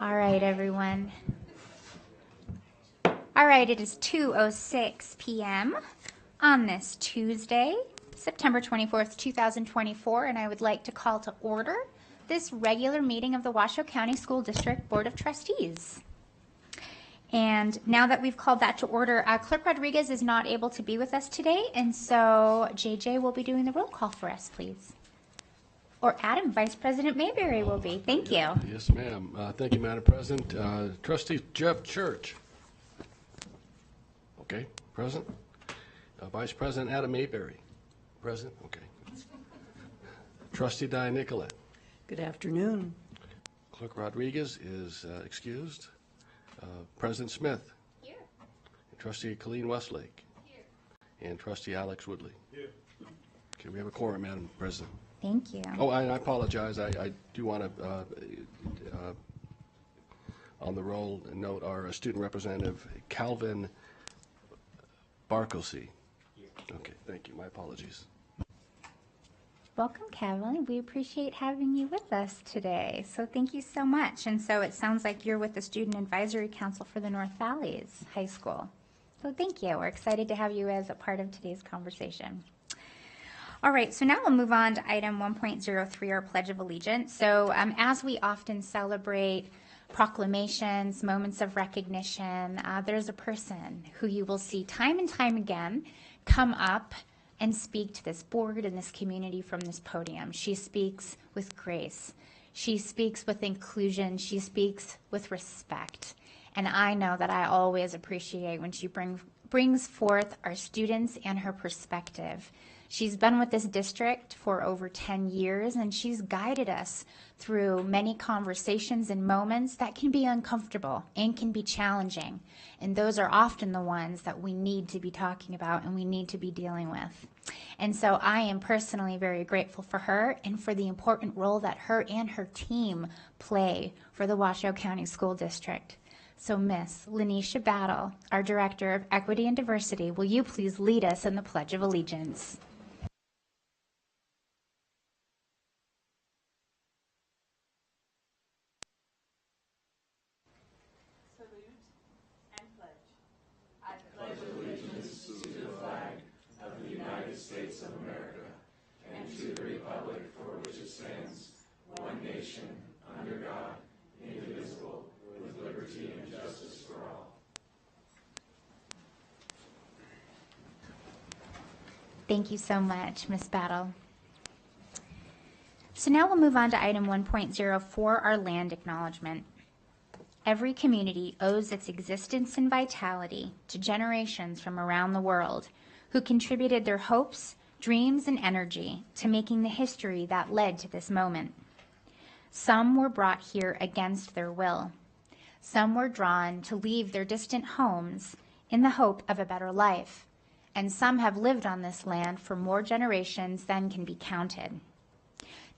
All right, everyone. All right, it is 2:06 p.m. on this Tuesday, September 24th, 2024, and I would like to call to order this regular meeting of the Washoe County School District Board of Trustees. And now that we've called that to order, Clerk Rodriguez is not able to be with us today, and so JJ will be doing the roll call for us, please. Or Adam, Vice President Mayberry will be. Thank you. Yes, ma'am. Thank you, Madam President. Trustee Jeff Church. Okay, present. Vice President Adam Mayberry. Present, okay. Trustee Diane Nicolette. Good afternoon. Clerk Rodriguez is excused. President Smith. Here. Trustee Colleen Westlake. Here. And Trustee Alex Woodley. Here. Okay, we have a quorum, Madam President. Thank you. Oh, I apologize. I do want to, on the roll, note our student representative, Calvin Barkosy. Okay, thank you. My apologies. Welcome, Calvin. We appreciate having you with us today. So thank you so much. And so it sounds like you're with the Student Advisory Council for the North Valleys High School. So thank you. We're excited to have you as a part of today's conversation. All right, so now we'll move on to item 1.03, our Pledge of Allegiance. So as we often celebrate proclamations, moments of recognition, there's a person who you will see time and time again come up and speak to this board and this community from this podium. She speaks with grace. She speaks with inclusion. She speaks with respect. And I know that I always appreciate when she brings forth our students and her perspective. She's been with this district for over 10 years, and she's guided us through many conversations and moments that can be uncomfortable and can be challenging. And those are often the ones that we need to be talking about and we need to be dealing with. And so I am personally very grateful for her and for the important role that her and her team play for the Washoe County School District. So Miss Lanisha Battle, our Director of Equity and Diversity, will you please lead us in the Pledge of Allegiance? States of America, and to the republic for which it stands, one nation, under God, indivisible, with liberty and justice for all. Thank you so much, Ms. Battle. So now we'll move on to item 1.04, our land acknowledgement. Every community owes its existence and vitality to generations from around the world who contributed their hopes, dreams, and energy to making the history that led to this moment. Some were brought here against their will. Some were drawn to leave their distant homes in the hope of a better life. And some have lived on this land for more generations than can be counted.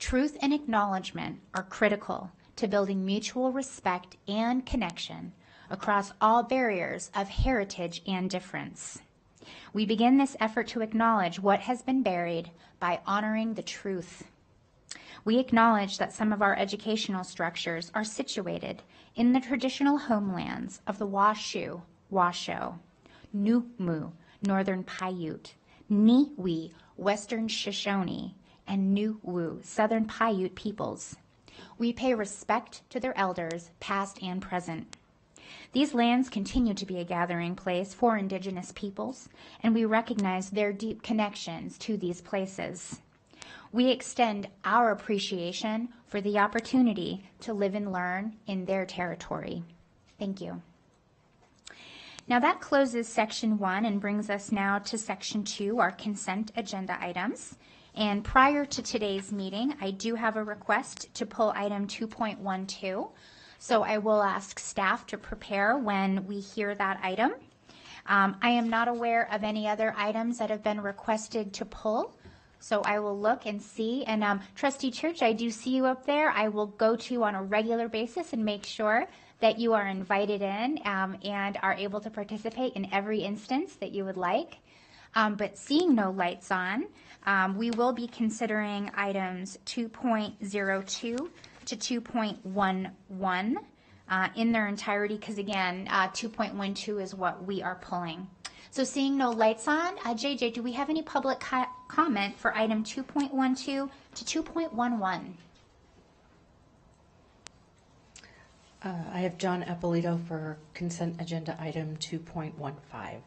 Truth and acknowledgement are critical to building mutual respect and connection across all barriers of heritage and difference. We begin this effort to acknowledge what has been buried by honoring the truth. We acknowledge that some of our educational structures are situated in the traditional homelands of the Washoe, Washoe, Nukmu, Northern Paiute, Niwi, Western Shoshone, and Nuwu, Southern Paiute peoples. We pay respect to their elders, past and present. These lands continue to be a gathering place for Indigenous peoples, and we recognize their deep connections to these places. We extend our appreciation for the opportunity to live and learn in their territory. Thank you. Now that closes section 1 and brings us now to section 2, our consent agenda items. And prior to today's meeting, I do have a request to pull item 2.12. So I will ask staff to prepare when we hear that item. I am not aware of any other items that have been requested to pull. So I will look and see. And Trustee Church, I do see you up there. I will go to you on a regular basis and make sure that you are invited in and are able to participate in every instance that you would like. But seeing no lights on, we will be considering items 2.02 to 2.11 in their entirety, because again, 2.12 is what we are pulling. So seeing no lights on, JJ, do we have any public comment for item 2.12 to 2.11? I have John Eppolito for consent agenda item 2.15.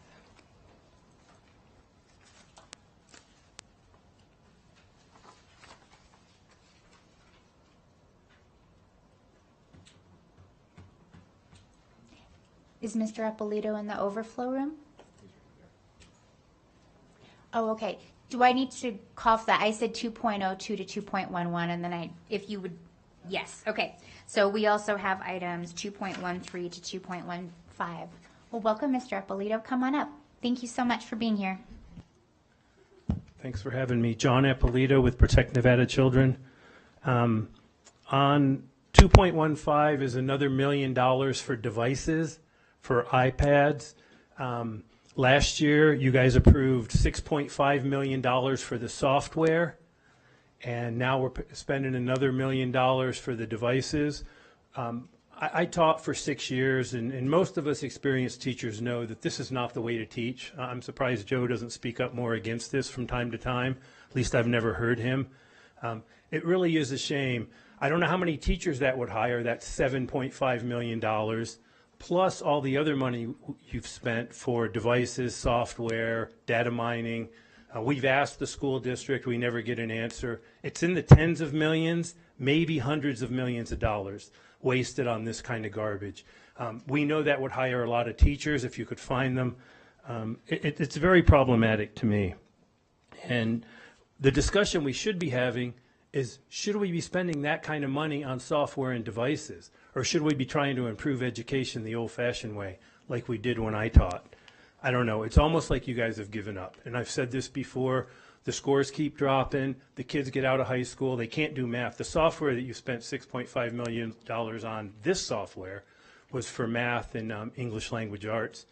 Is Mr. Eppolito in the overflow room? Oh, okay. Do I need to call for that? I said 2.02 to 2.11, and then if you would, yes. Okay. So we also have items 2.13 to 2.15. Well, welcome, Mr. Eppolito. Come on up. Thank you so much for being here. Thanks for having me. John Eppolito with Protect Nevada Children. On 2.15 is another $1 million for devices, for iPads. Last year, you guys approved $6.5 million for the software, and now we're spending another $1 million for the devices. I taught for 6 years, and most of us experienced teachers know that this is not the way to teach. I'm surprised Joe doesn't speak up more against this from time to time. At least I've never heard him. It really is a shame. I don't know how many teachers that would hire. That's $7.5 million. Plus all the other money you've spent for devices, software, data mining. We've asked the school district, we never get an answer. It's in the tens of millions, maybe hundreds of millions of dollars wasted on this kind of garbage. We know that would hire a lot of teachers if you could find them. It's very problematic to me. And the discussion we should be having is, should we be spending that kind of money on software and devices? Or should we be trying to improve education the old-fashioned way, like we did when I taught? I don't know. It's almost like you guys have given up. And I've said this before. The scores keep dropping. The kids get out of high school. They can't do math. The software that you spent $6.5 million on, this software, was for math and English language arts.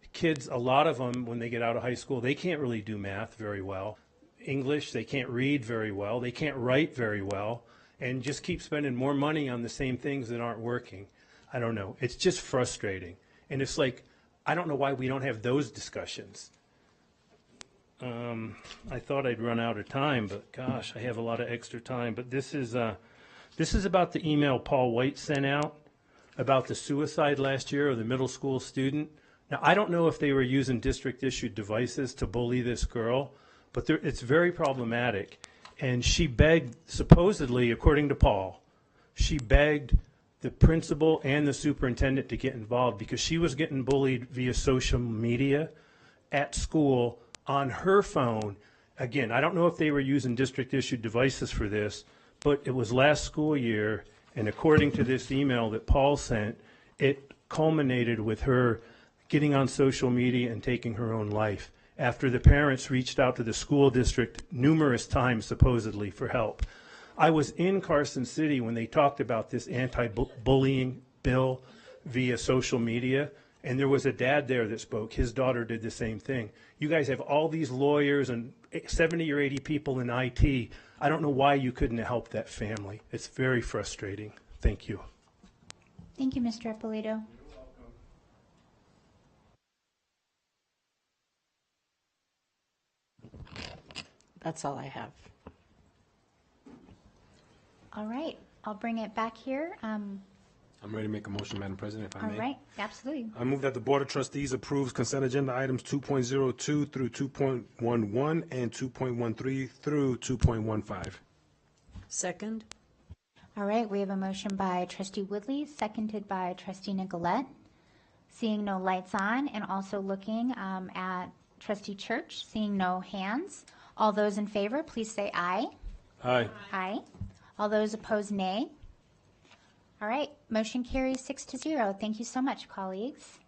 The kids, a lot of them, when they get out of high school, they can't really do math very well. English, they can't read very well. They can't write very well. And just keep spending more money on the same things that aren't working. I don't know. It's just frustrating. And it's like, I don't know why we don't have those discussions. I thought I'd run out of time, but gosh, I have a lot of extra time. But this is about the email Paul White sent out about the suicide last year of the middle school student. Now, I don't know if they were using district-issued devices to bully this girl, but it's very problematic. And she begged, supposedly, according to Paul, she begged the principal and the superintendent to get involved because she was getting bullied via social media at school on her phone. Again, I don't know if they were using district-issued devices for this, but it was last school year, and according to this email that Paul sent, it culminated with her getting on social media and taking her own life after the parents reached out to the school district numerous times, supposedly, for help. I was in Carson City when they talked about this anti-bullying bill via social media, and there was a dad there that spoke. His daughter did the same thing. You guys have all these lawyers and 70 or 80 people in IT. I don't know why you couldn't help that family. It's very frustrating. Thank you. Thank you, Mr. Eppolito. That's all I have. All right. I'll bring it back here. I'm ready to make a motion, Madam President, if I may. All right. Absolutely. I move that the Board of Trustees approves consent agenda items 2.02 through 2.11 and 2.13 through 2.15. Second. All right. We have a motion by Trustee Woodley, seconded by Trustee Nicolette. Seeing no lights on, and also looking at Trustee Church, seeing no hands. All those in favor, please say aye. Aye. Aye. All those opposed, nay. All right, motion carries 6-0. Thank you so much, colleagues.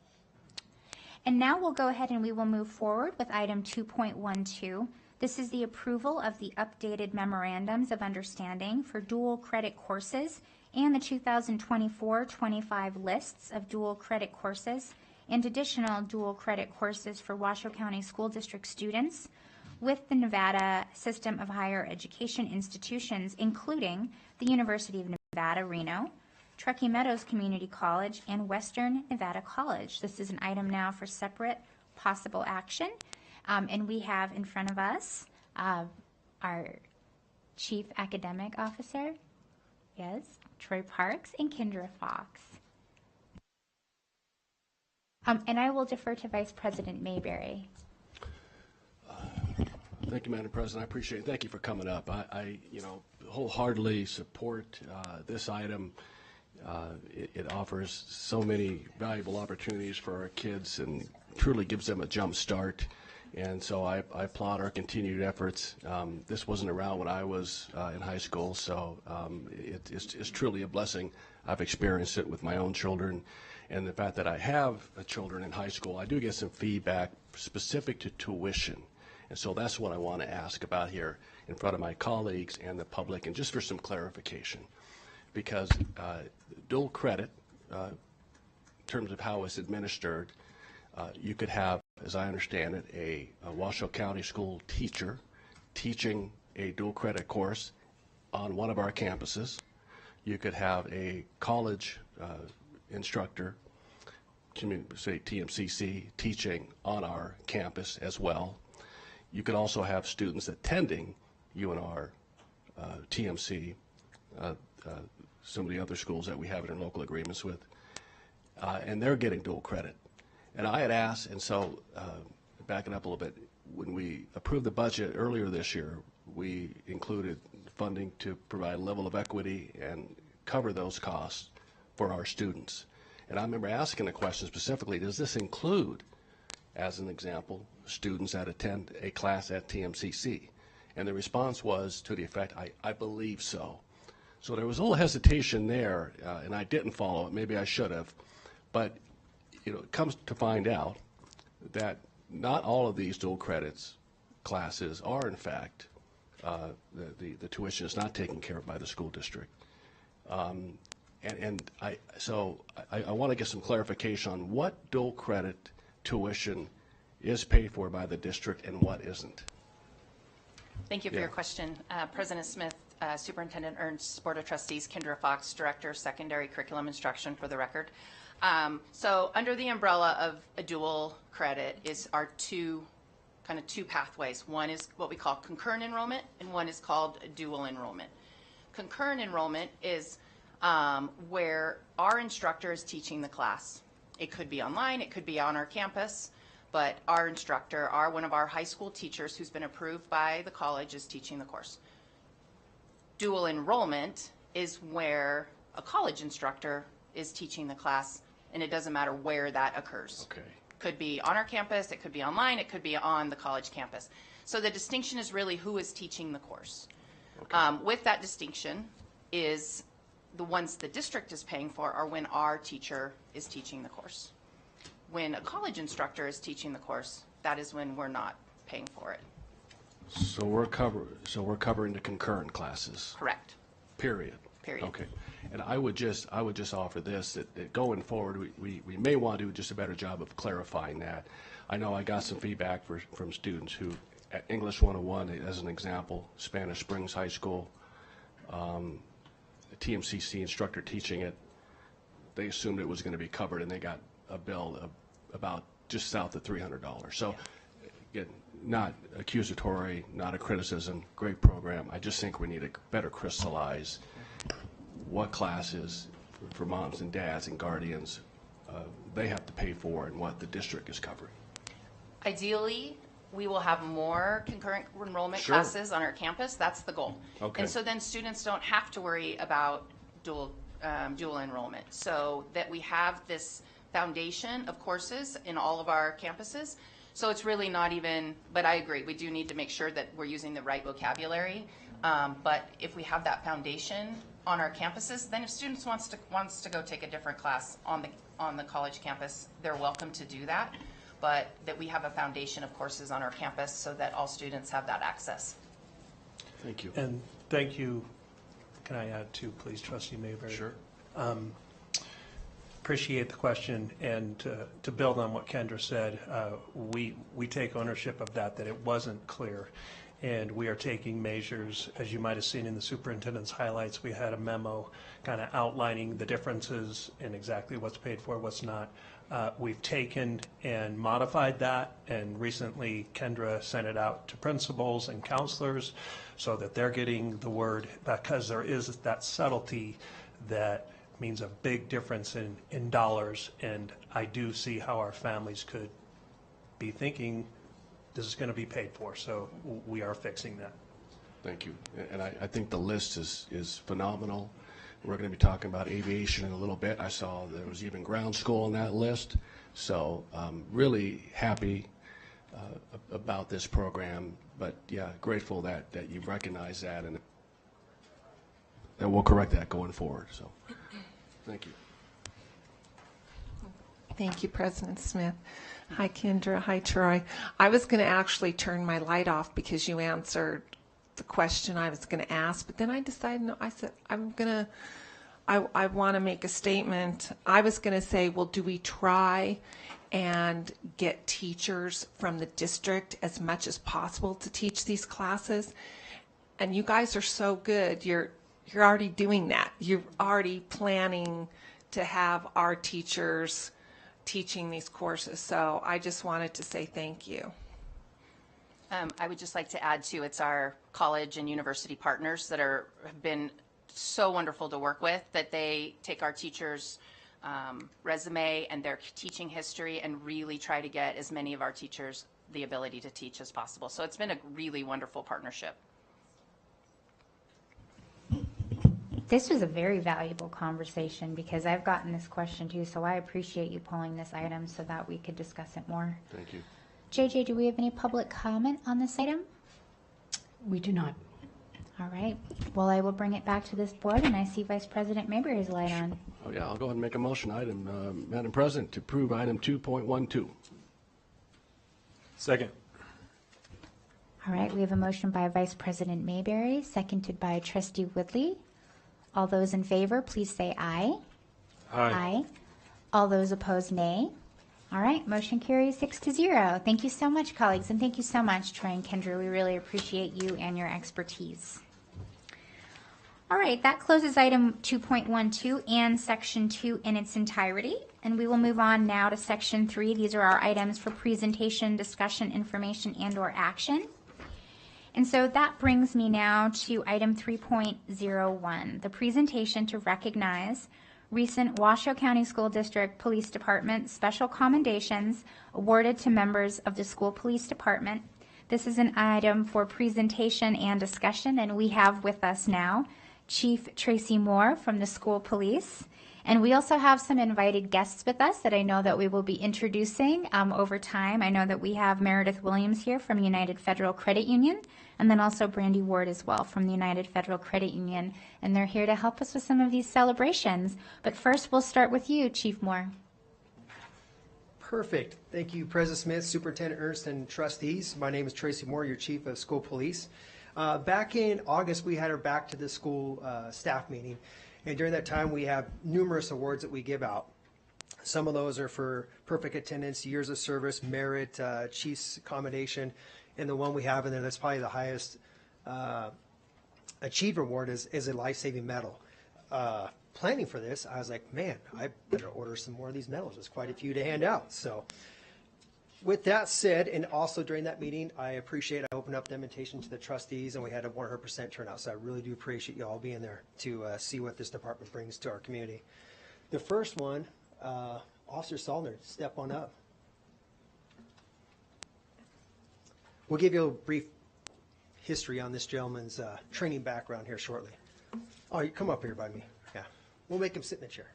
And now we'll go ahead and we will move forward with item 2.12. This is the approval of the updated memorandums of understanding for dual credit courses and the 2024-25 lists of dual credit courses and additional dual credit courses for Washoe County School District students with the Nevada System of Higher Education institutions, including the University of Nevada, Reno, Truckee Meadows Community College, and Western Nevada College. This is an item now for separate possible action. And we have in front of us our Chief Academic Officer, yes, Troy Parks, and Kendra Fox. And I will defer to Vice President Mayberry. Thank you, Madam President. I appreciate it. Thank you for coming up. I wholeheartedly support this item. It offers so many valuable opportunities for our kids and truly gives them a jump start. And so I applaud our continued efforts. This wasn't around when I was in high school, so it's truly a blessing. I've experienced it with my own children. And the fact that I have children in high school, I do get some feedback specific to tuition. And so that's what I want to ask about here in front of my colleagues and the public, and just for some clarification. Because dual credit, in terms of how it's administered, you could have, as I understand it, a Washoe County school teacher teaching a dual credit course on one of our campuses. You could have a college instructor, say TMCC, teaching on our campus as well. You could also have students attending UNR, TMC, some of the other schools that we have in local agreements with, and they're getting dual credit. And I had asked, and so backing up a little bit, when we approved the budget earlier this year, we included funding to provide a level of equity and cover those costs for our students. And I remember asking the question specifically, does this include, as an example, students that attend a class at TMCC? And the response was to the effect, I believe so. So there was a little hesitation there, and I didn't follow it. Maybe I should have. But it comes to find out that not all of these dual credits classes are, in fact, the tuition is not taken care of by the school district. So I want to get some clarification on what dual credit tuition is paid for by the district and what isn't. Thank you for your question. President Smith, Superintendent Ernst, Board of Trustees, Kendra Fox, Director, Secondary Curriculum Instruction for the record. So under the umbrella of a dual credit is our two pathways. One is what we call concurrent enrollment, and one is called dual enrollment. Concurrent enrollment is where our instructor is teaching the class. It could be online, it could be on our campus, but our instructor, one of our high school teachers who's been approved by the college, is teaching the course. Dual enrollment is where a college instructor is teaching the class, and it doesn't matter where that occurs. Okay. Could be on our campus, it could be online, it could be on the college campus. So the distinction is really who is teaching the course. Okay. With that distinction is the ones the district is paying for are when our teacher is teaching the course. When a college instructor is teaching the course, that is when we're not paying for it. So we're covering the concurrent classes. Correct. Period. Period. Okay. And I would just offer this, that going forward, we may want to do just a better job of clarifying that. I know I got some feedback from students who, at English 101, as an example, Spanish Springs High School, the TMCC instructor teaching it, they assumed it was going to be covered, and they got a bill of about just south of $300. So, again, not accusatory, not a criticism, great program. I just think we need to better crystallize what classes for moms and dads and guardians they have to pay for and what the district is covering. Ideally, we will have more concurrent enrollment Sure. classes on our campus. That's the goal. Okay. And so then students don't have to worry about dual enrollment. So that we have this foundation of courses in all of our campuses. So it's really not even, but I agree, we do need to make sure that we're using the right vocabulary. But if we have that foundation on our campuses, then if students wants to go take a different class on the college campus, they're welcome to do that. But that we have a foundation of courses on our campus so that all students have that access. Thank you. And thank you. Can I add too, please, Trustee Mayberry? Sure. Appreciate the question, and to build on what Kendra said, we take ownership of that it wasn't clear. And we are taking measures, as you might have seen in the superintendent's highlights, we had a memo kind of outlining the differences in exactly what's paid for, what's not. We've taken and modified that, and recently Kendra sent it out to principals and counselors so that they're getting the word, because there is that subtlety that means a big difference in dollars, and I do see how our families could be thinking this is going to be paid for, so we are fixing that. Thank you. And I think the list is phenomenal. We're going to be talking about aviation in a little bit. I saw there was even ground school on that list. So really happy about this program. But yeah, grateful that you recognize that, and we'll correct that going forward. So thank you. Thank you, President Smith. Hi, Kendra. Hi, Troy. I was going to actually turn my light off because you answered the question I was going to ask, but then I decided, no, I said, I want to make a statement. I was going to say, well, do we try and get teachers from the district as much as possible to teach these classes? And you guys are so good. You're already doing that. You're already planning to have our teachers teaching these courses. So I just wanted to say thank you. I would just like to add to, it's our college and university partners that have been so wonderful to work with, that they take our teachers' resume and their teaching history and really try to get as many of our teachers the ability to teach as possible. So it's been a really wonderful partnership. This was a very valuable conversation because I've gotten this question too, so I appreciate you pulling this item so that we could discuss it more. Thank you. JJ, do we have any public comment on this item? We do not. All right. Well, I will bring it back to this board, and I see Vice President Mayberry's light on. Oh yeah, I'll go ahead and make a motion item, Madam President, to approve item 2.12. Second. All right. We have a motion by Vice President Mayberry, seconded by Trustee Woodley. All those in favor, please say aye. Aye. All those opposed, nay. All right, motion carries 6-0. Thank you so much, colleagues, and thank you so much, Troy and Kendra. We really appreciate you and your expertise. All right, that closes item 2.12 and section 2 in its entirety, and we will move on now to section 3. These are our items for presentation, discussion, information, and/or action. And so that brings me now to item 3.01, the presentation to recognize recent Washoe County School District Police Department special commendations awarded to members of the school police department. This is an item for presentation and discussion, and we have with us now Chief Tracy Moore from the school police. And we also have some invited guests with us that I know that we will be introducing over time. I know that we have Meredith Williams here from United Federal Credit Union, and then also Brandy Ward as well from the United Federal Credit Union. And they're here to help us with some of these celebrations. But first, we'll start with you, Chief Moore. Perfect. Thank you, President Smith, Superintendent Ernst, and trustees. My name is Tracy Moore, your Chief of School Police. Back in August, we had our back to the school staff meeting. And during that time, we have numerous awards that we give out. Some of those are for perfect attendance, years of service, merit, chief's commendation, and the one we have in there that's probably the highest achiever award is a life-saving medal. Planning for this, I was like, man, I better order some more of these medals. There's quite a few to hand out. So with that said, and also during that meeting, I opened up the invitation to the trustees, and we had a 100% turnout. So I really do appreciate you all being there to see what this department brings to our community. The first one, Officer Salner, step on up. We'll give you a brief history on this gentleman's training background here shortly. Oh, you come up here by me. Yeah, we'll make him sit in the chair.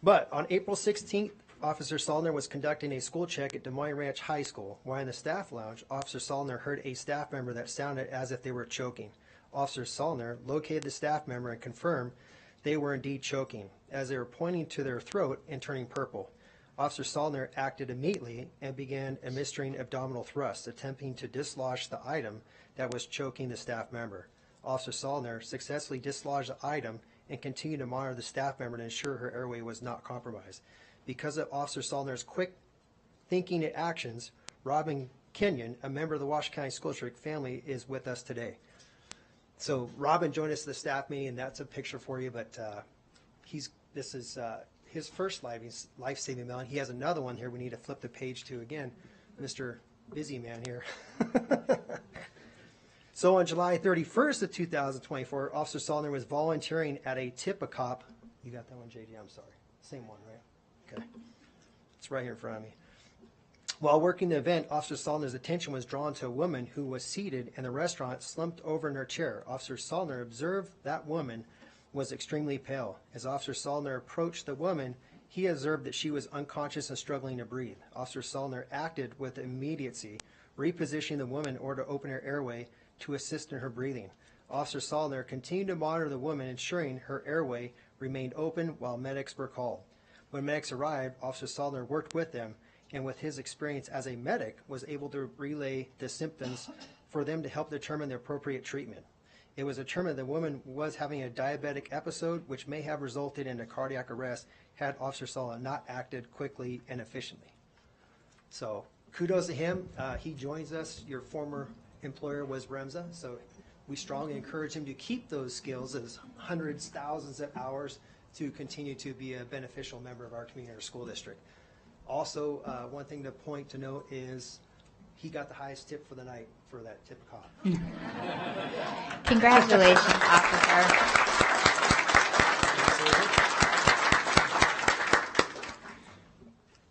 But on April 16th, Officer Salner was conducting a school check at Des Moines Ranch High School. While in the staff lounge, Officer Salner heard a staff member that sounded as if they were choking. Officer Salner located the staff member and confirmed they were indeed choking, as they were pointing to their throat and turning purple. Officer Salner acted immediately and began administering abdominal thrusts, attempting to dislodge the item that was choking the staff member. Officer Salner successfully dislodged the item and continued to monitor the staff member to ensure her airway was not compromised. Because of Officer Salner's quick thinking and actions, Robin Kenyon, a member of the Washington County School District family, is with us today. So Robin joined us at the staff meeting, and that's a picture for you, but this is his first life-saving medal. He has another one here we need to flip the page to again. Mr. Busy Man here. So on July 31st of 2024, Officer Sollner was volunteering at a tip-a-cop. You got that one, JJ? I'm sorry. Same one, right? Okay. It's right here in front of me. While working the event, Officer Sollner's attention was drawn to a woman who was seated in the restaurant, slumped over in her chair. Officer Sollner observed that woman was extremely pale. As Officer Sollner approached the woman, he observed that she was unconscious and struggling to breathe. Officer Sollner acted with immediacy, repositioning the woman in order to open her airway to assist in her breathing. Officer Sollner continued to monitor the woman, ensuring her airway remained open while medics were called. When medics arrived, Officer Sollner worked with them, and with his experience as a medic, was able to relay the symptoms for them to help determine the appropriate treatment. It was determined the woman was having a diabetic episode, which may have resulted in a cardiac arrest had Officer Sollner not acted quickly and efficiently. So kudos to him. He joins us. Your former employer was REMSA, so we strongly encourage him to keep those skills as hundreds, thousands of hours to continue to be a beneficial member of our community or school district. Also, one thing to point to note is he got the highest tip for the night for that tip cop. Congratulations, officer.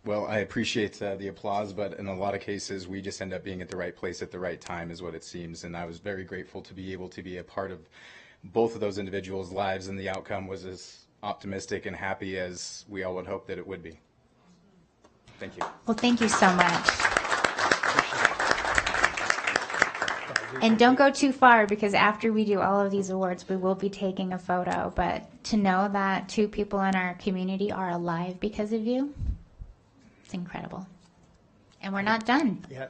Well, I appreciate the applause, but in a lot of cases, we just end up being at the right place at the right time is what it seems. And I was very grateful to be able to be a part of both of those individuals' lives, and the outcome was as optimistic and happy as we all would hope that it would be. Thank you. Well, thank you so much. And don't go too far, because after we do all of these awards, we will be taking a photo. But to know that 2 people in our community are alive because of you, it's incredible. And we're not done. Yeah,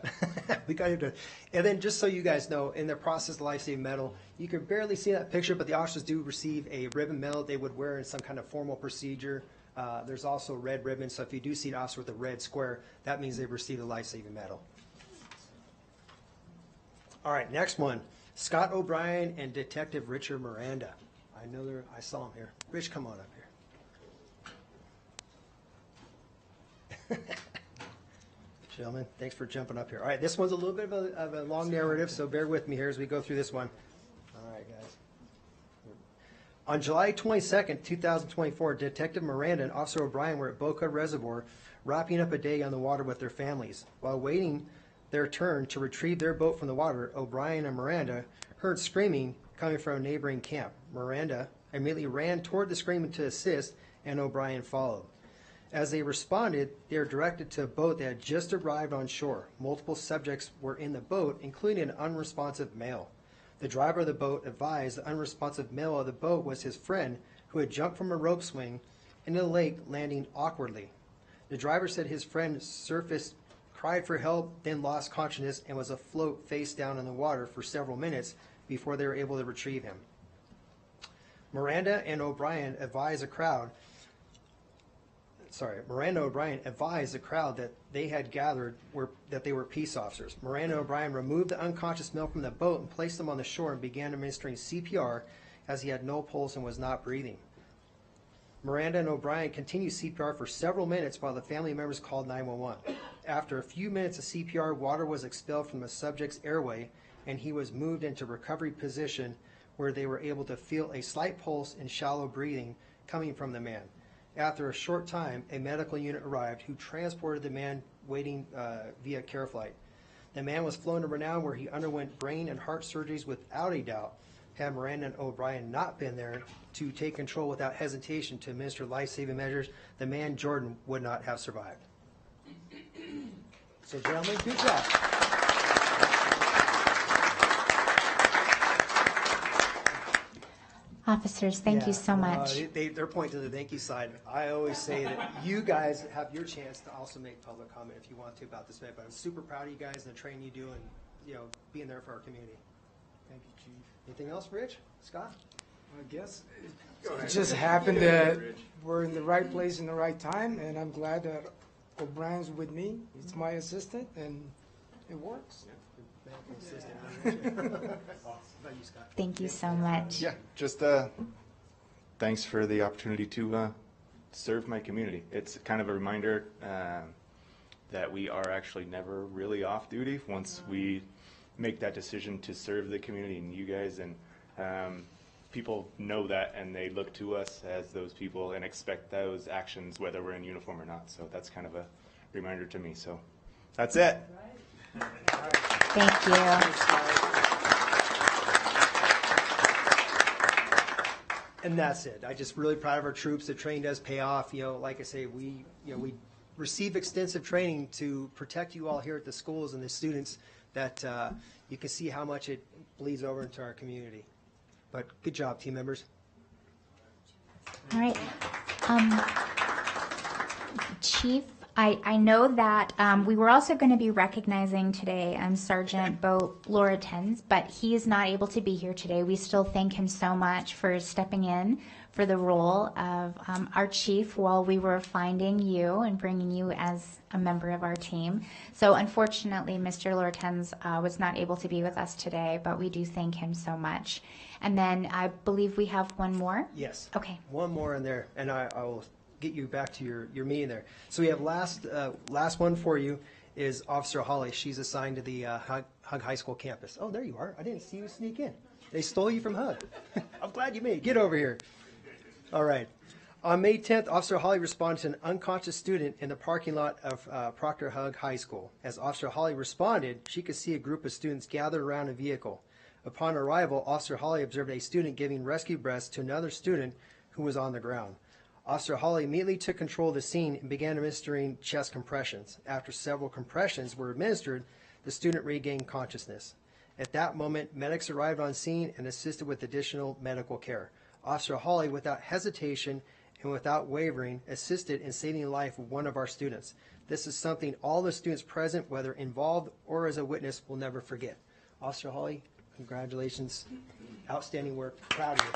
we got to do it. And then just so you guys know, in the process of the life-saving medal, you can barely see that picture, but the officers do receive a ribbon medal they would wear in some kind of formal procedure. There's also red ribbon, so if you do see an officer with a red square, that means they've received a life-saving medal. All right, next one. Scott O'Brien and Detective Richard Miranda. I saw him here. Rich, come on up here. Gentlemen, thanks for jumping up here. All right, this one's a little bit of a long narrative, so bear with me here as we go through this one. All right, guys. On July 22nd, 2024, Detective Miranda and Officer O'Brien were at Boca Reservoir wrapping up a day on the water with their families. While waiting their turn to retrieve their boat from the water, O'Brien and Miranda heard screaming coming from a neighboring camp. Miranda immediately ran toward the screaming to assist, and O'Brien followed. As they responded, they were directed to a boat that had just arrived on shore. Multiple subjects were in the boat, including an unresponsive male. The driver of the boat advised the unresponsive male of the boat was his friend, who had jumped from a rope swing into the lake, landing awkwardly. The driver said his friend surfaced, cried for help, then lost consciousness and was afloat face down in the water for several minutes before they were able to retrieve him. Miranda O'Brien advised the crowd that they had gathered that they were peace officers. Miranda O'Brien removed the unconscious male from the boat and placed him on the shore and began administering CPR as he had no pulse and was not breathing. Miranda and O'Brien continued CPR for several minutes while the family members called 911. After a few minutes of CPR, water was expelled from the subject's airway and he was moved into recovery position where they were able to feel a slight pulse and shallow breathing coming from the man. After a short time, a medical unit arrived who transported the man waiting via care flight. The man was flown to Renown where he underwent brain and heart surgeries without a doubt. Had Miranda and O'Brien not been there to take control without hesitation to administer life-saving measures, the man, Jordan, would not have survived. So, gentlemen, good job. Officers, thank you so much. They're pointing to the thank you side. I always say that you guys have your chance to also make public comment if you want to about this event, but I'm super proud of you guys and the training you do and being there for our community. Thank you, Chief. Anything else, Rich? Scott? I guess it just happened that we're in the right place in the right time, and I'm glad that O'Brien's with me. He's my assistant, and It works. Thank you so much. Yeah, just thanks for the opportunity to serve my community. It's kind of a reminder that we are actually never really off duty once we make that decision to serve the community and you guys, and people know that and they look to us as those people and expect those actions whether we're in uniform or not. So that's kind of a reminder to me. So that's it. Thank you. And that's it. I'm just really proud of our troops. The training does pay off. Like I say, we receive extensive training to protect you all here at the schools and the students, that you can see how much it bleeds over into our community. But good job, team members. All right. Chief, I know that we were also going to be recognizing today Sergeant Bo Loretens, but he is not able to be here today. We still thank him so much for stepping in for the role of our chief while we were finding you and bringing you as a member of our team. So unfortunately, Mr. Loretens was not able to be with us today, but we do thank him so much. And then I believe we have one more. Yes. Okay. One more in there, and I will get you back to your meeting there. So we have last one for you is Officer Holly. She's assigned to the Hug High School campus. Oh, there you are. I didn't see you sneak in. They stole you from Hug. I'm glad you made it. Get over here. All right. On May 10th, Officer Holly responded to an unconscious student in the parking lot of Proctor Hug High School. As Officer Holly responded, she could see a group of students gathered around a vehicle. Upon arrival, Officer Holly observed a student giving rescue breaths to another student who was on the ground. Officer Holly immediately took control of the scene and began administering chest compressions. After several compressions were administered, the student regained consciousness. At that moment, medics arrived on scene and assisted with additional medical care. Officer Holly, without hesitation and without wavering, assisted in saving the life of one of our students. This is something all the students present, whether involved or as a witness, will never forget. Officer Holly, congratulations. Outstanding work. Proud of you.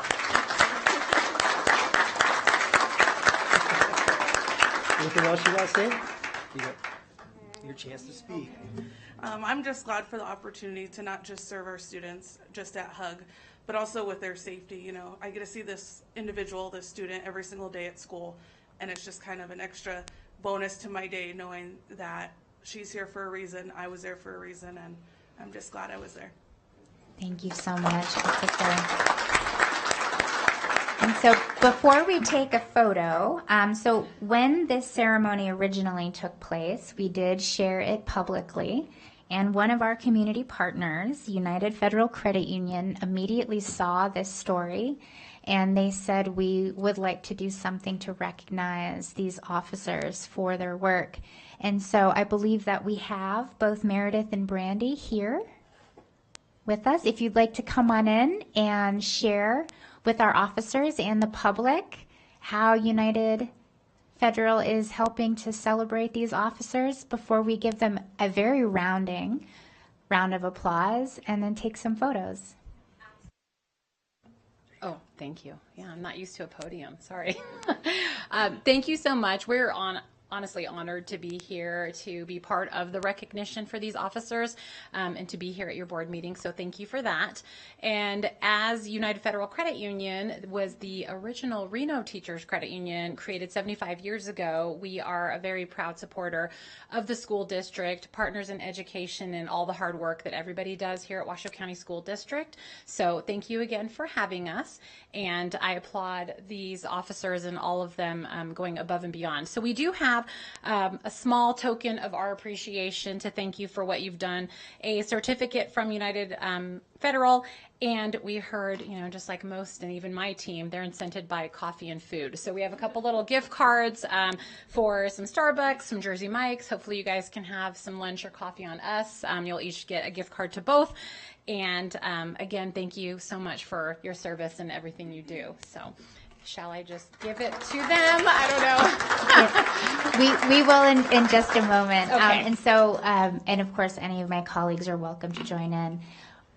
Anything else you want to say? You got your chance to speak. I'm just glad for the opportunity to not just serve our students just at Hug, but also with their safety. I get to see this individual, this student, every single day at school, and it's just kind of an extra bonus to my day knowing that she's here for a reason, I was there for a reason, and I'm just glad I was there. Thank you so much, Officer. And so before we take a photo, so when this ceremony originally took place, we did share it publicly. And one of our community partners, United Federal Credit Union, immediately saw this story, and they said we would like to do something to recognize these officers for their work. And so I believe that we have both Meredith and Brandy here with us. If you'd like to come on in and share with our officers and the public how United Federal is helping to celebrate these officers before we give them a very rounding round of applause and then take some photos. Oh, thank you. Yeah, I'm not used to a podium. Sorry. Thank you so much. We're honestly honored to be here to be part of the recognition for these officers and to be here at your board meeting. So thank you for that. And as United Federal Credit Union was the original Reno Teachers Credit Union created 75 years ago, we are a very proud supporter of the school district, partners in education, and all the hard work that everybody does here at Washoe County School District. So thank you again for having us. And I applaud these officers and all of them going above and beyond. So we do have a small token of our appreciation to thank you for what you've done, a certificate from United Federal, and we heard, just like most and even my team, they're incented by coffee and food. So we have a couple little gift cards for some Starbucks, some Jersey Mike's. Hopefully you guys can have some lunch or coffee on us. You'll each get a gift card to both. And again, thank you so much for your service and everything you do. So shall I just give it to them? I don't know. We will in just a moment. Okay. And so, and of course, any of my colleagues are welcome to join in.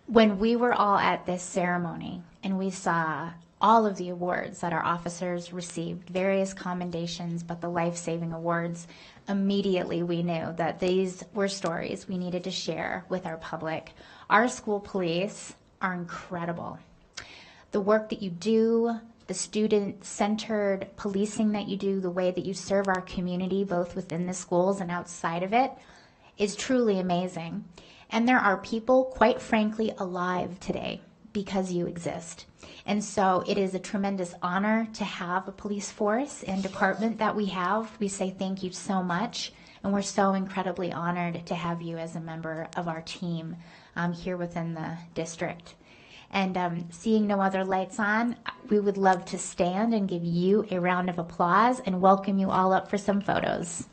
When we were all at this ceremony and we saw all of the awards that our officers received, various commendations, but the life-saving awards, immediately we knew that these were stories we needed to share with our public. Our school police are incredible. The work that you do, the student-centered policing that you do, the way that you serve our community, both within the schools and outside of it, is truly amazing. And there are people, quite frankly, alive today because you exist. And so it is a tremendous honor to have a police force and department that we have. We say thank you so much, and we're so incredibly honored to have you as a member of our team here within the district. And seeing no other lights on, we would love to stand and give you a round of applause and welcome you all up for some photos.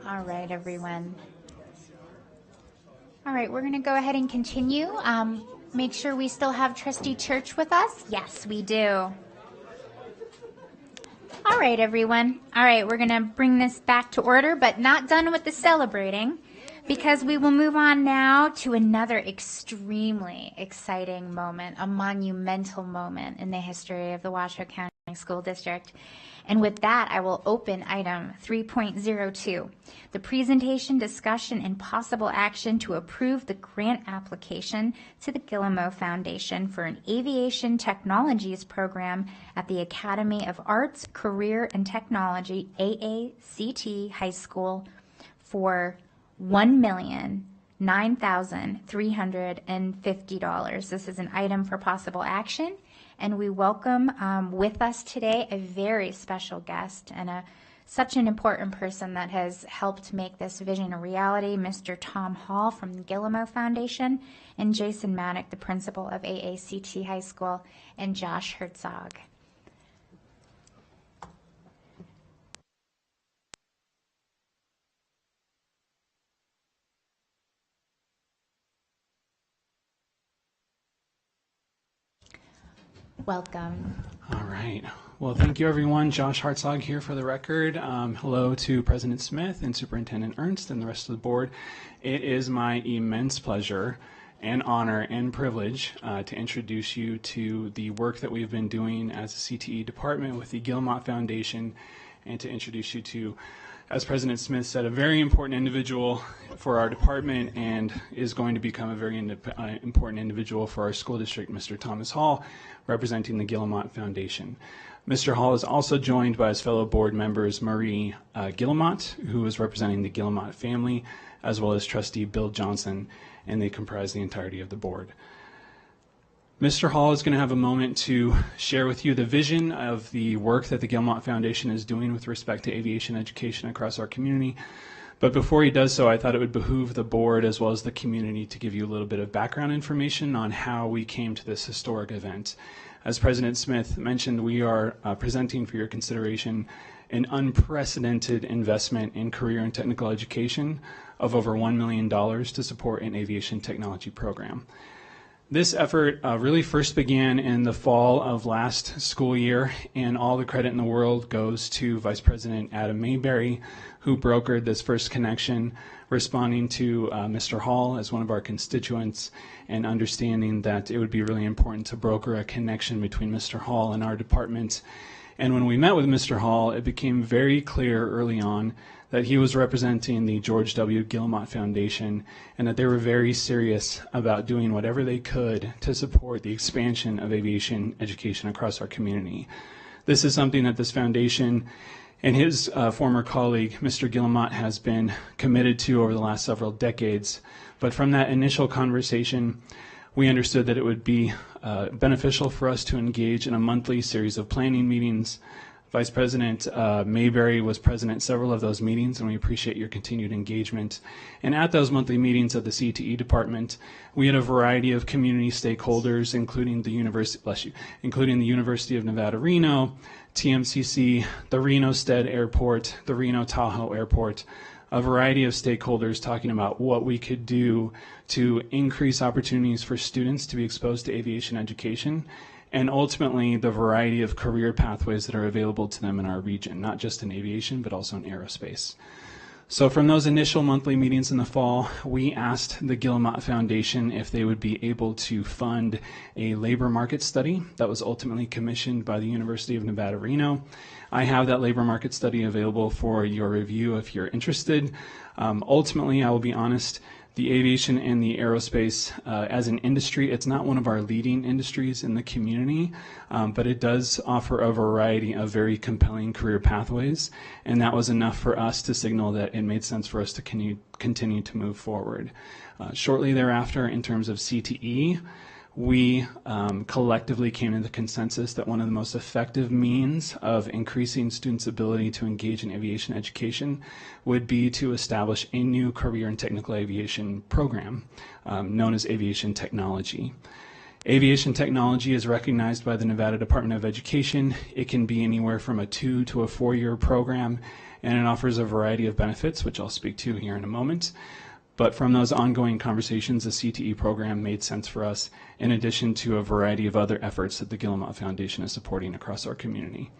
All right, everyone. All right, we're going to go ahead and continue. Make sure we still have Trustee Church with us. Yes, we do. All All right, everyone. All right, we're going to bring this back to order, but not done with the celebrating, because we will move on now to another extremely exciting moment, a monumental moment in the history of the Washoe County School District. And with that, I will open item 3.02, the presentation, discussion, and possible action to approve the grant application to the Guillemot Foundation for an Aviation Technologies program at the Academy of Arts, Career, and Technology, AACT High School for $1,009,350. This is an item for possible action. And we welcome with us today a very special guest and such an important person that has helped make this vision a reality, Mr. Tom Hall from the Guillemot Foundation, and Jason Maddock, the principal of AACT High School, and Josh Herzog. Welcome. All right. Well, thank you, everyone. Josh Hartzog here for the record. Hello to President Smith and Superintendent Ernst and the rest of the board. It is my immense pleasure and honor and privilege to introduce you to the work that we've been doing as a CTE department with the Guillemot Foundation, and to introduce you to, as President Smith said, a very important individual for our department and is going to become a very important individual for our school district, Mr. Thomas Hall, representing the Guillemot Foundation. Mr. Hall is also joined by his fellow board members, Marie Guillemot, who is representing the Guillemot family, as well as Trustee Bill Johnson, and they comprise the entirety of the board. Mr. Hall is going to have a moment to share with you the vision of the work that the Guillemot Foundation is doing with respect to aviation education across our community. But before he does so, I thought it would behoove the board as well as the community to give you a little bit of background information on how we came to this historic event. As President Smith mentioned, we are presenting for your consideration an unprecedented investment in career and technical education of over $1 million to support an aviation technology program. This effort really first began in the fall of last school year, and all the credit in the world goes to Vice President Adam Mayberry, who brokered this first connection, responding to Mr. Hall as one of our constituents and understanding that it would be really important to broker a connection between Mr. Hall and our department. And when we met with Mr. Hall, it became very clear early on that he was representing the George W. Guillemot Foundation and that they were very serious about doing whatever they could to support the expansion of aviation education across our community. This is something that this foundation and his former colleague, Mr. Guillemot, has been committed to over the last several decades. But from that initial conversation, we understood that it would be beneficial for us to engage in a monthly series of planning meetings. Vice President Mayberry was present at several of those meetings, and we appreciate your continued engagement. And at those monthly meetings of the CTE department, we had a variety of community stakeholders, including the University of Nevada, Reno, TMCC, the Reno Stead Airport, the Reno Tahoe Airport, a variety of stakeholders talking about what we could do to increase opportunities for students to be exposed to aviation education, and ultimately the variety of career pathways that are available to them in our region, not just in aviation, but also in aerospace. So from those initial monthly meetings in the fall, we asked the Guillemot Foundation if they would be able to fund a labor market study that was ultimately commissioned by the University of Nevada, Reno. I have that labor market study available for your review if you're interested. Ultimately, I will be honest, the aviation and the aerospace as an industry, it's not one of our leading industries in the community, but it does offer a variety of very compelling career pathways, and that was enough for us to signal that it made sense for us to continue to move forward. Shortly thereafter, in terms of CTE, we collectively came to the consensus that one of the most effective means of increasing students' ability to engage in aviation education would be to establish a new career and technical aviation program known as Aviation Technology. Aviation Technology is recognized by the Nevada Department of Education. It can be anywhere from a 2 to a 4-year program, and it offers a variety of benefits, which I'll speak to here in a moment. But from those ongoing conversations, the CTE program made sense for us, in addition to a variety of other efforts that the Guillemot Foundation is supporting across our community.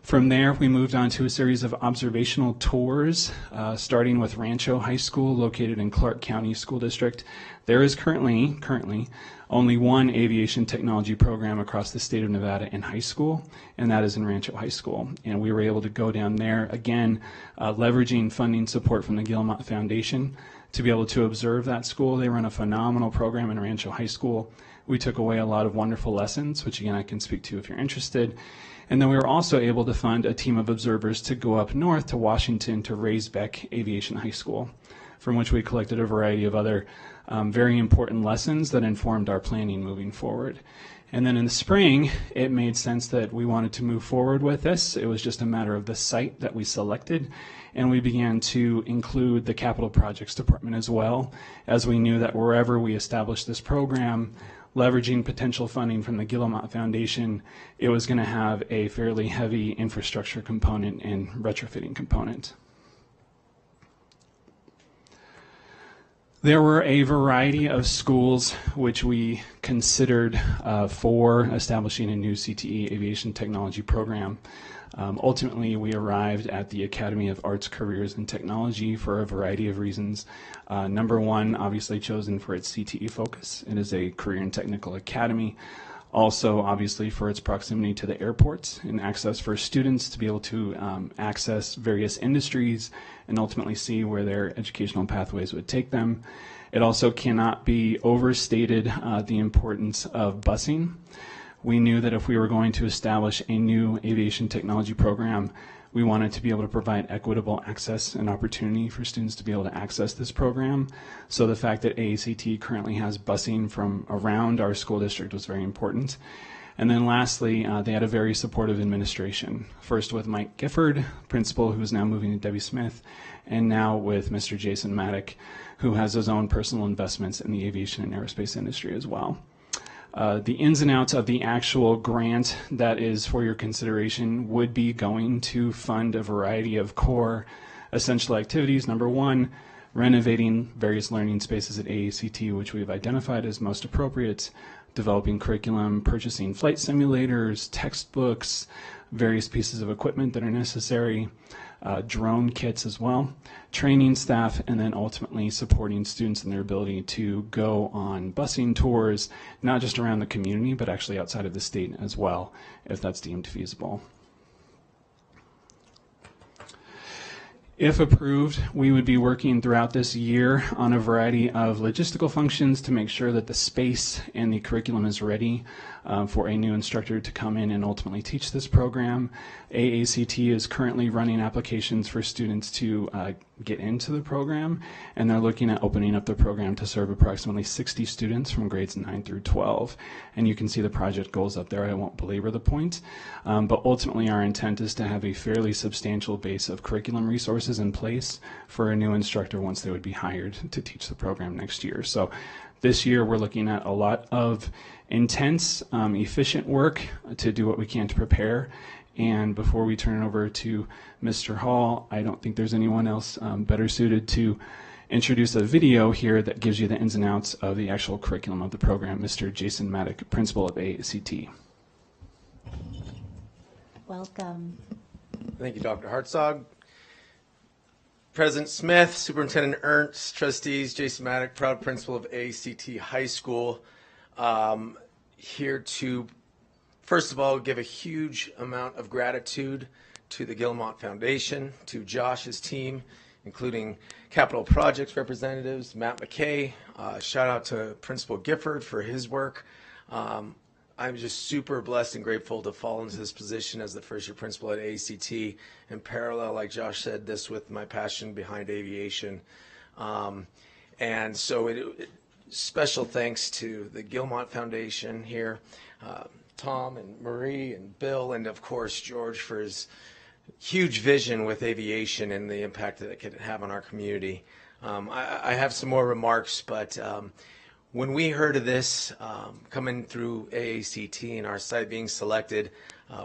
From there, we moved on to a series of observational tours, starting with Rancho High School, located in Clark County School District. There is currently only one aviation technology program across the state of Nevada in high school, and that is in Rancho High School. And we were able to go down there, again, leveraging funding support from the Guillemot Foundation to be able to observe that school. They run a phenomenal program in Rancho High School. We took away a lot of wonderful lessons, which again I can speak to if you're interested. And then we were also able to fund a team of observers to go up north to Washington to Raisbeck Aviation High School, from which we collected a variety of other very important lessons that informed our planning moving forward. And then in the spring, it made sense that we wanted to move forward with this. It was just a matter of the site that we selected, and we began to include the Capital Projects Department as well, as we knew that wherever we established this program, leveraging potential funding from the Guillemot Foundation, it was going to have a fairly heavy infrastructure component and retrofitting component. There were a variety of schools which we considered for establishing a new CTE aviation technology program. Ultimately, we arrived at the Academy of Arts, Careers, and Technology for a variety of reasons. Number one, obviously chosen for its CTE focus. It is a career and technical academy. Also, obviously, for its proximity to the airports and access for students to be able to access various industries and ultimately see where their educational pathways would take them. It also cannot be overstated the importance of busing. We knew that if we were going to establish a new aviation technology program, we wanted to be able to provide equitable access and opportunity for students to be able to access this program. So the fact that AACT currently has busing from around our school district was very important. And then lastly, they had a very supportive administration. First with Mike Gifford, principal, who is now moving to Debbie Smith, and now with Mr. Jason Maddock, who has his own personal investments in the aviation and aerospace industry as well. The ins and outs of the actual grant that is for your consideration would be going to fund a variety of core essential activities. Number one, renovating various learning spaces at AACT, which we've identified as most appropriate, developing curriculum, purchasing flight simulators, textbooks, various pieces of equipment that are necessary, drone kits as well, training staff, and then ultimately supporting students in their ability to go on busing tours, not just around the community, but actually outside of the state as well, if that's deemed feasible. If approved, we would be working throughout this year on a variety of logistical functions to make sure that the space and the curriculum is ready for a new instructor to come in and ultimately teach this program. AACT is currently running applications for students to get into the program, and they're looking at opening up the program to serve approximately 60 students from grades 9 through 12. And you can see the project goals up there. I won't belabor the point, but ultimately our intent is to have a fairly substantial base of curriculum resources in place for a new instructor once they would be hired to teach the program next year. So this year we're looking at a lot of intense, efficient work to do what we can to prepare. And before we turn it over to Mr. Hall, I don't think there's anyone else better suited to introduce a video here that gives you the ins and outs of the actual curriculum of the program. Mr. Jason Maddock, principal of AACT. Welcome. Thank you, Dr. Hartzog. President Smith, Superintendent Ernst, Trustees, Jason Maddock, proud principal of AACT High School, here to, first of all, give a huge amount of gratitude to the Guillemot Foundation, to Josh's team, including Capital Projects representatives, Matt McKay. Shout out to Principal Gifford for his work. I'm just super blessed and grateful to fall into this position as the first-year principal at AACT, and parallel, like Josh said, this with my passion behind aviation. And so special thanks to the Guillemot Foundation here, Tom and Marie and Bill, and of course George for his huge vision with aviation and the impact that it could have on our community. I have some more remarks, but when we heard of this coming through AACT and our site being selected,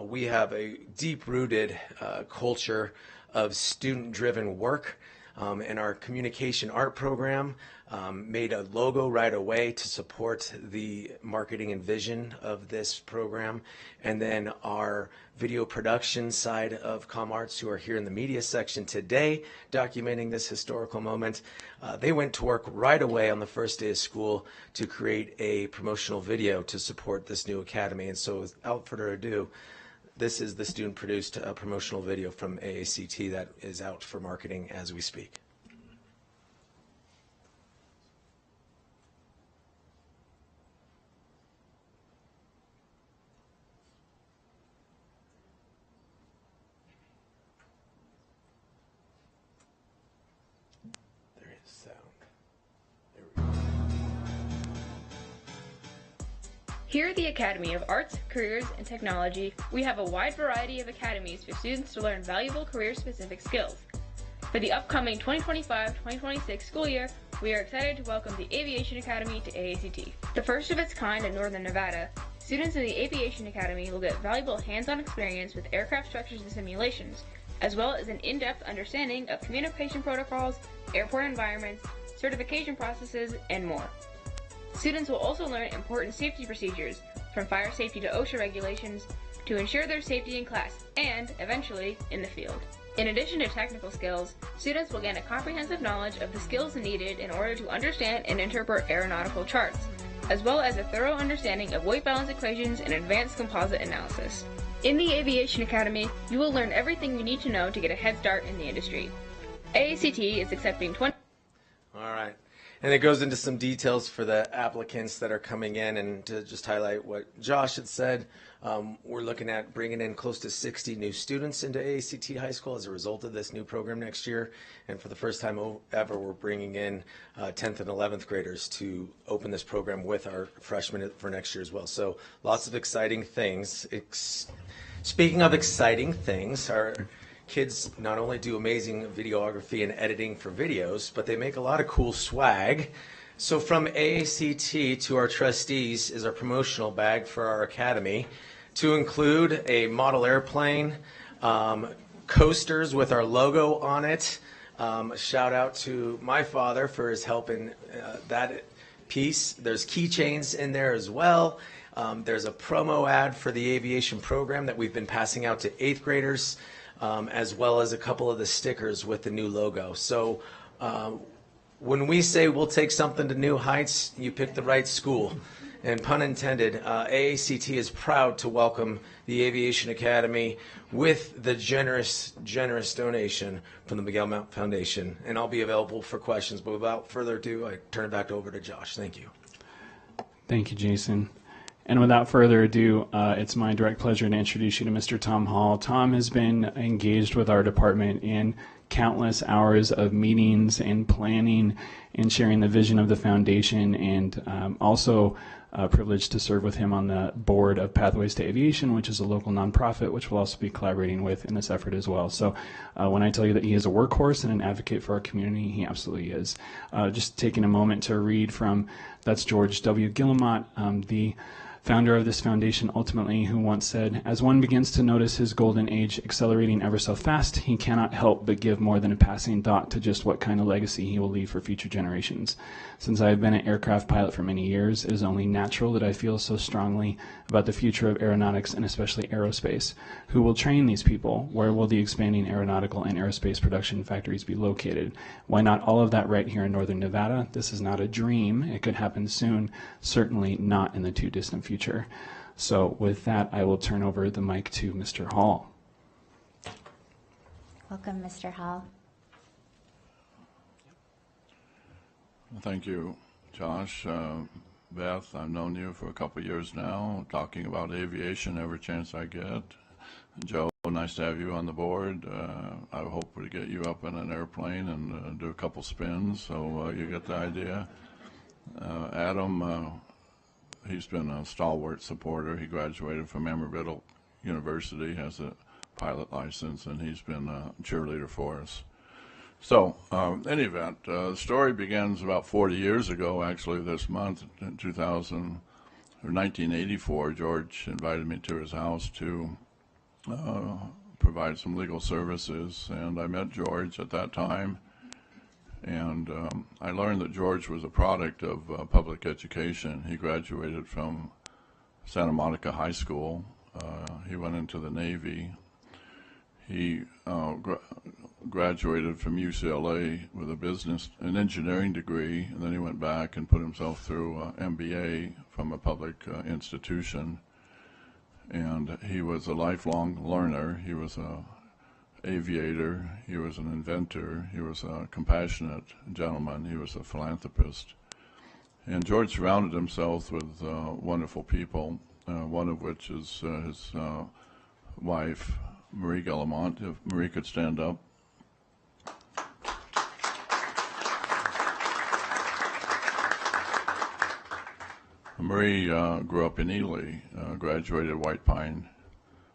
we have a deep-rooted culture of student-driven work. in our communication art program, made a logo right away to support the marketing and vision of this program. And then our video production side of ComArts, who are here in the media section today documenting this historical moment, they went to work right away on the first day of school to create a promotional video to support this new academy. And so without further ado, this is the student-produced promotional video from AACT that is out for marketing as we speak. There is sound. There we go. Here at the Academy of Arts, Careers, and Technology, we have a wide variety of academies for students to learn valuable career-specific skills. For the upcoming 2025-2026 school year, we are excited to welcome the Aviation Academy to AACT. The first of its kind in Northern Nevada, students in the Aviation Academy will get valuable hands-on experience with aircraft structures and simulations, as well as an in-depth understanding of communication protocols, airport environments, certification processes, and more. Students will also learn important safety procedures, from fire safety to OSHA regulations, to ensure their safety in class and, eventually, in the field. In addition to technical skills, students will gain a comprehensive knowledge of the skills needed in order to understand and interpret aeronautical charts, as well as a thorough understanding of weight balance equations and advanced composite analysis. In the Aviation Academy, you will learn everything you need to know to get a head start in the industry. AACT is accepting 20... All right. And it goes into some details for the applicants that are coming in. And to just highlight what Josh had said, we're looking at bringing in close to 60 new students into AACT High School as a result of this new program next year. And for the first time ever, we're bringing in 10th and 11th graders to open this program with our freshmen for next year as well. So lots of exciting things. Speaking of exciting things, our kids not only do amazing videography and editing for videos, but they make a lot of cool swag. So from AACT to our trustees is our promotional bag for our academy, to include a model airplane, coasters with our logo on it. A shout out to my father for his help in that piece. There's keychains in there as well. There's a promo ad for the aviation program that we've been passing out to 8th graders. As well as a couple of the stickers with the new logo. So when we say we'll take something to new heights, you pick the right school. And pun intended, AACT is proud to welcome the Aviation Academy with the generous donation from the Miguel Mount Foundation. And I'll be available for questions. But without further ado, I turn it back over to Josh. Thank you. Thank you, Jason. And without further ado, it's my direct pleasure to introduce you to Mr. Tom Hall. Tom has been engaged with our department in countless hours of meetings and planning and sharing the vision of the foundation, and also privileged to serve with him on the board of Pathways to Aviation, which is a local nonprofit, which we'll also be collaborating with in this effort as well. So when I tell you that he is a workhorse and an advocate for our community, he absolutely is. Just taking a moment to read from, that's George W. Guillemot, the founder of this foundation, ultimately, who once said, "As one begins to notice his golden age accelerating ever so fast, he cannot help but give more than a passing thought to just what kind of legacy he will leave for future generations. Since I have been an aircraft pilot for many years, it is only natural that I feel so strongly about the future of aeronautics and especially aerospace. Who will train these people? Where will the expanding aeronautical and aerospace production factories be located? Why not all of that right here in Northern Nevada? This is not a dream. It could happen soon, certainly not in the too distant future." So with that, I will turn over the mic to Mr. Hall. Welcome, Mr. Hall. Thank you, Josh. Beth, I've known you for a couple of years now, talking about aviation every chance I get. Joe, nice to have you on the board. I hope to get you up in an airplane and do a couple spins, so you get the idea. Adam, he's been a stalwart supporter. He graduated from Embry-Riddle University, has a pilot license, and he's been a cheerleader for us. So, in any event, the story begins about 40 years ago, actually, this month, in 1984. George invited me to his house to provide some legal services, and I met George at that time, And I learned that George was a product of public education. He graduated from Santa Monica High School. He went into the Navy. He graduated from UCLA with an engineering degree, and then he went back and put himself through MBA from a public institution. And he was a lifelong learner. He was a aviator, he was an inventor, he was a compassionate gentleman, he was a philanthropist. And George surrounded himself with wonderful people, one of which is his wife, Marie Guillemont. If Marie could stand up. Marie grew up in Ely, graduated White Pine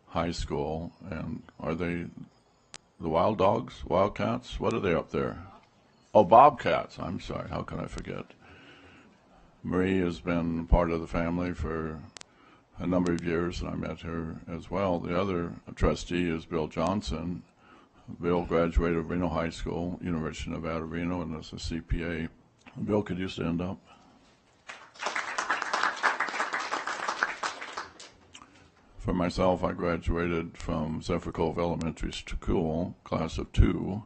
High School, and are they the wild dogs, wildcats? What are they up there? Oh, bobcats. I'm sorry. How can I forget? Marie has been part of the family for a number of years, and I met her as well. The other trustee is Bill Johnson. Bill graduated Reno High School, University of Nevada, Reno, and is a CPA. Bill, could you stand up? For myself, I graduated from Zephyr Cove Elementary School, class of 2,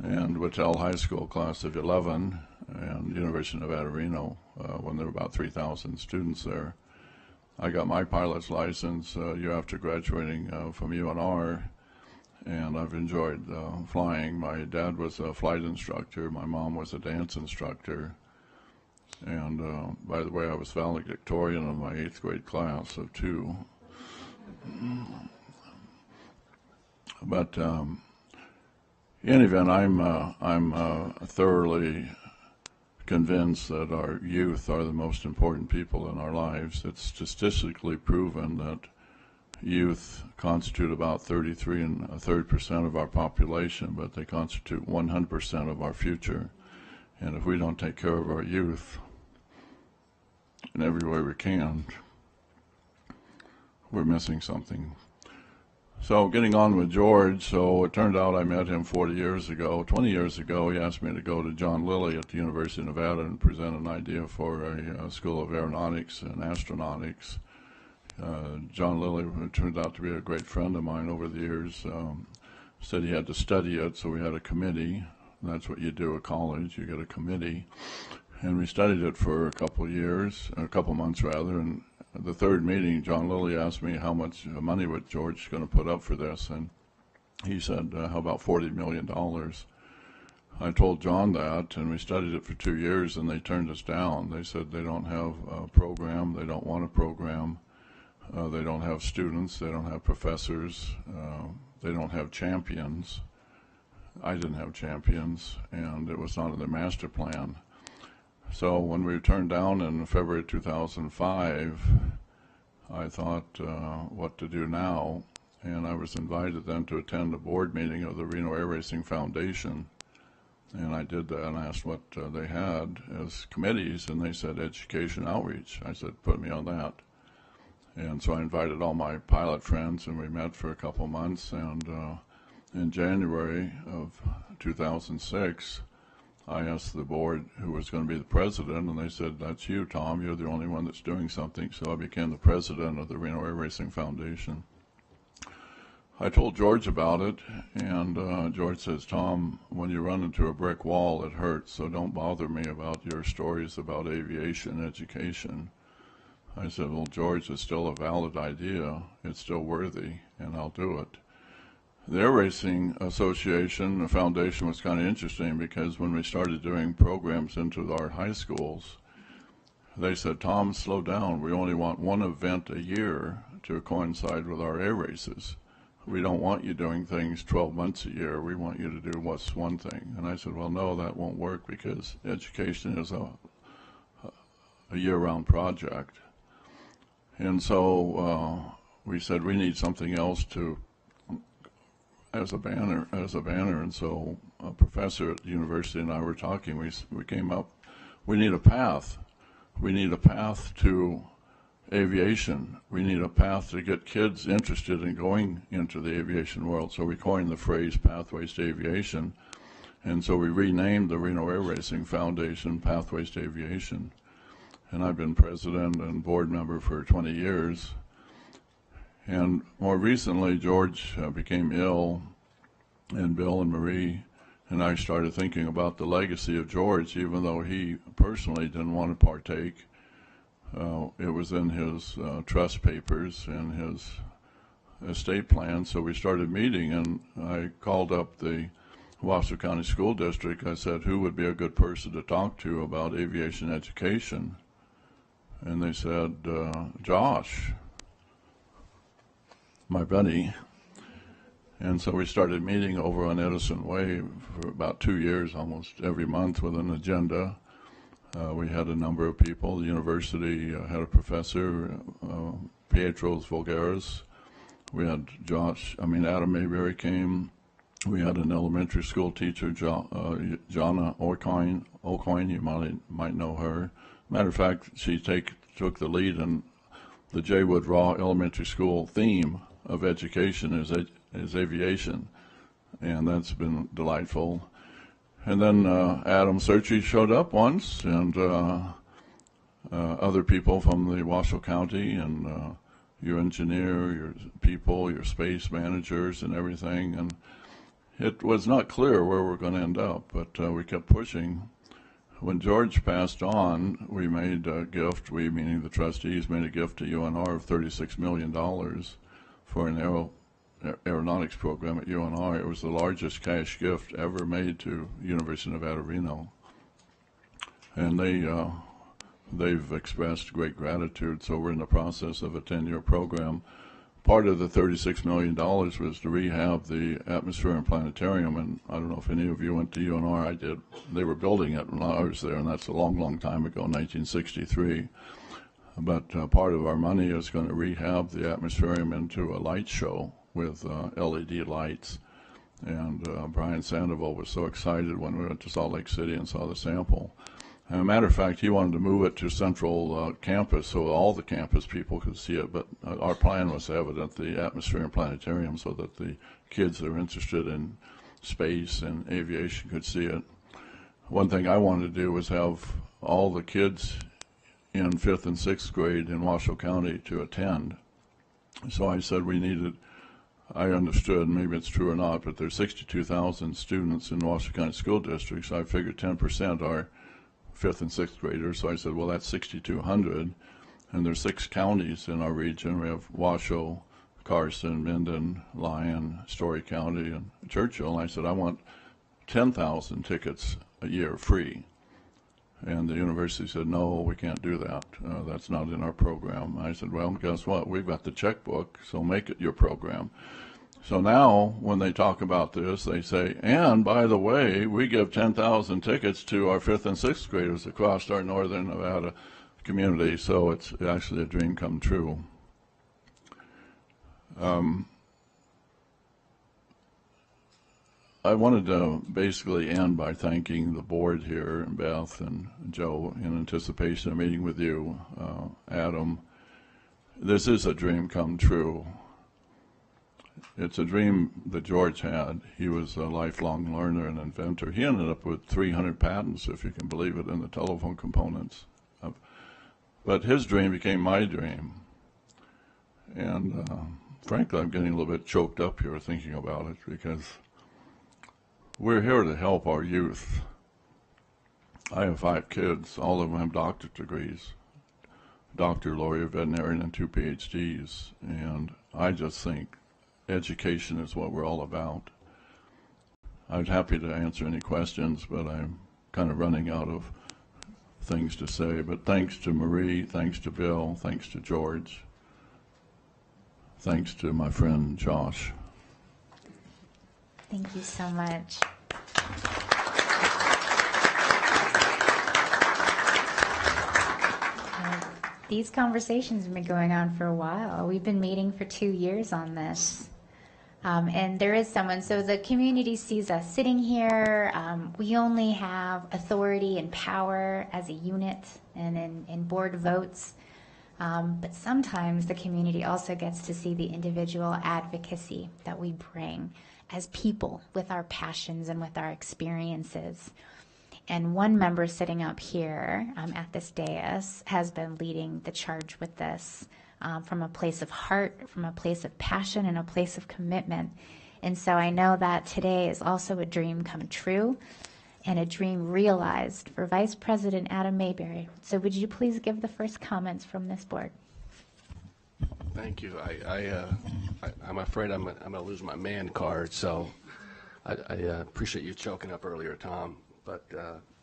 and Whitell High School, class of 11, and University of Nevada, Reno, when there were about 3,000 students there. I got my pilot's license a year after graduating from UNR, and I've enjoyed flying. My dad was a flight instructor, my mom was a dance instructor, and by the way, I was valedictorian of my 8th grade class of 2. But in any event, I'm thoroughly convinced that our youth are the most important people in our lives. It's statistically proven that youth constitute about 33 1/3% of our population, but they constitute 100% of our future. And if we don't take care of our youth in every way we can, we're missing something. So getting on with George, so it turned out I met him 40 years ago. 20 years ago, he asked me to go to John Lilly at the University of Nevada and present an idea for a School of Aeronautics and Astronautics. John Lilly, who turned out to be a great friend of mine over the years, said he had to study it, so we had a committee. That's what you do at college, you get a committee. And we studied it for a couple of years, a couple months rather, and at the third meeting, John Lilly asked me how much money was George going to put up for this, and he said, how about $40 million? I told John that, and we studied it for 2 years, and they turned us down. They said they don't have a program, they don't want a program, they don't have students, they don't have professors, they don't have champions. I didn't have champions, and it was not in their master plan. So when we were turned down in February 2005, I thought what to do now, and I was invited then to attend a board meeting of the Reno Air Racing Foundation, and I did that and asked what they had as committees, and they said education outreach. I said, put me on that. And so I invited all my pilot friends, and we met for a couple months, and in January of 2006, I asked the board who was going to be the president, and they said, that's you, Tom. You're the only one that's doing something. So I became the president of the Reno Air Racing Foundation. I told George about it, and George says, Tom, when you run into a brick wall, it hurts, so don't bother me about your stories about aviation education. I said, well, George, it's still a valid idea. It's still worthy, and I'll do it. The Air Racing Association, the foundation, was kind of interesting because when we started doing programs into our high schools, they said, Tom, slow down. We only want one event a year to coincide with our air races. We don't want you doing things 12 months a year. We want you to do what's one thing. And I said, well, no, that won't work because education is a year-round project. And so we said we need something else to as a banner, and so a professor at the university and I were talking, we came up, we need a path. We need a path to aviation. We need a path to get kids interested in going into the aviation world. So we coined the phrase Pathways to Aviation. And so we renamed the Reno Air Racing Foundation Pathways to Aviation. And I've been president and board member for 20 years. And more recently, George became ill, and Bill and Marie and I started thinking about the legacy of George, even though he personally didn't want to partake. It was in his trust papers and his estate plan, so we started meeting, and I called up the Washoe County School District. I said, who would be a good person to talk to about aviation education? And they said, Josh, my buddy. And so we started meeting over on Edison Way for about 2 years, almost every month, with an agenda. We had a number of people. The university had a professor, Pietros Vulgaris. We had Adam Mayberry came. We had an elementary school teacher, Jonna O'Coin. You might know her. Matter of fact, she took the lead in the J. Wood Raw Elementary School theme of education is aviation, and that's been delightful. And then Adam Searchy showed up once, and other people from the Washoe County, and your engineer, your people, your space managers, and everything. And it was not clear where we're going to end up, but we kept pushing. When George passed on, we made a gift, we meaning the trustees, made a gift to UNR of $36 million for an aeronautics program at UNR. It was the largest cash gift ever made to University of Nevada, Reno. And they've expressed great gratitude, so we're in the process of a 10-year program. Part of the $36 million was to rehab the atmosphere and planetarium, and I don't know if any of you went to UNR. I did. They were building it when I was there, and that's a long, long time ago, 1963. But part of our money is going to rehab the atmospherium into a light show with LED lights. And Brian Sandoval was so excited when we went to Salt Lake City and saw the sample. As a matter of fact, he wanted to move it to central campus so all the campus people could see it, but our plan was to have it at the atmosphere and planetarium so that the kids that are interested in space and aviation could see it. One thing I wanted to do was have all the kids in 5th and 6th grade in Washoe County to attend. So I said I understood, maybe it's true or not, but there's 62,000 students in Washoe County School District, so I figured 10% are 5th and 6th graders. So I said, well, that's 6,200, and there's 6 counties in our region. We have Washoe, Carson, Minden, Lyon, Story County, and Churchill. And I said, I want 10,000 tickets a year free. And the university said, no, we can't do that. That's not in our program. I said, well, guess what? We've got the checkbook, so make it your program. So now, when they talk about this, they say, and by the way, we give 10,000 tickets to our 5th and 6th graders across our northern Nevada community. So it's actually a dream come true. I wanted to basically end by thanking the board here, and Beth and Joe, in anticipation of meeting with you, Adam. This is a dream come true. It's a dream that George had. He was a lifelong learner and inventor. He ended up with 300 patents, if you can believe it, in the telephone components. But his dream became my dream. And frankly, I'm getting a little bit choked up here thinking about it, because we're here to help our youth. I have 5 kids. All of them have doctorate degrees. Doctor, lawyer, veterinarian, and 2 PhDs. And I just think education is what we're all about. I'm happy to answer any questions, but I'm kind of running out of things to say. But thanks to Marie, thanks to Bill, thanks to George, thanks to my friend Josh. Thank you so much. These conversations have been going on for a while. We've been meeting for 2 years on this. And there is someone, so the community sees us sitting here. We only have authority and power as a unit and in board votes. But sometimes the community also gets to see the individual advocacy that we bring as people with our passions and with our experiences. And one member sitting up here at this dais has been leading the charge with this from a place of heart, from a place of passion, and a place of commitment. And so I know that today is also a dream come true and a dream realized for Vice President Adam Mayberry. So would you please give the first comments from this board? Thank you. I'm afraid I'm going to lose my man card, so I appreciate you choking up earlier, Tom. But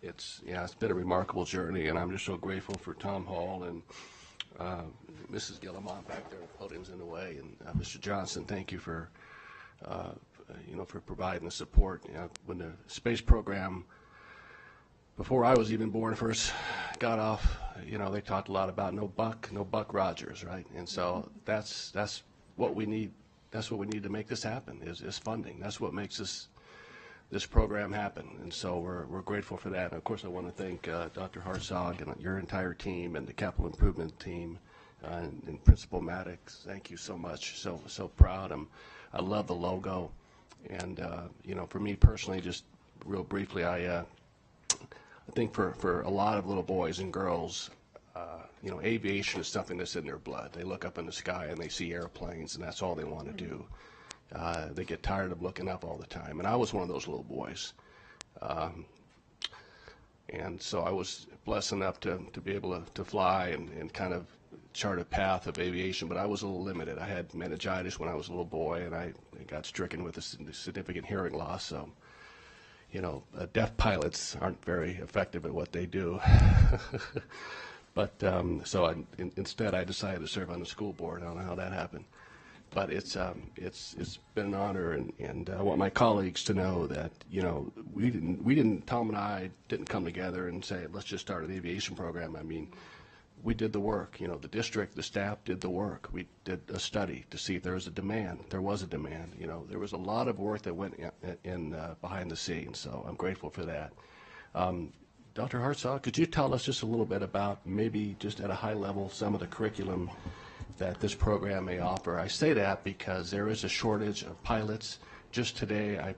it's been a remarkable journey, and I'm just so grateful for Tom Hall and Mrs. Guillemot back there. The podium's in the way, and Mr. Johnson. Thank you for for providing the support. When the space program, before I was even born, first got off, they talked a lot about no Buck Rogers, right? And so that's what we need. That's what we need to make this happen is funding. That's what makes this program happen. And so we're grateful for that. And of course, I want to thank Dr. Hartzog and your entire team and the capital improvement team and Principal Maddox. Thank you so much. So proud. I love the logo. And, for me personally, just real briefly, I think for a lot of little boys and girls, aviation is something that's in their blood. They look up in the sky and they see airplanes, and that's all they want to do. They get tired of looking up all the time. And I was one of those little boys. And so I was blessed enough to be able to fly and kind of chart a path of aviation, but I was a little limited. I had meningitis when I was a little boy, and I got stricken with a significant hearing loss. So, deaf pilots aren't very effective at what they do. But instead, I decided to serve on the school board. I don't know how that happened, but it's been an honor, and I want my colleagues to know that Tom and I didn't come together and say, let's just start an aviation program. I mean, we did the work. The district, the staff did the work. We did a study to see if there was a demand. There was a demand. There was a lot of work that went in behind the scenes, so I'm grateful for that. Dr. Hartzog, could you tell us just a little bit about, maybe just at a high level, some of the curriculum that this program may offer? I say that because there is a shortage of pilots. Just today,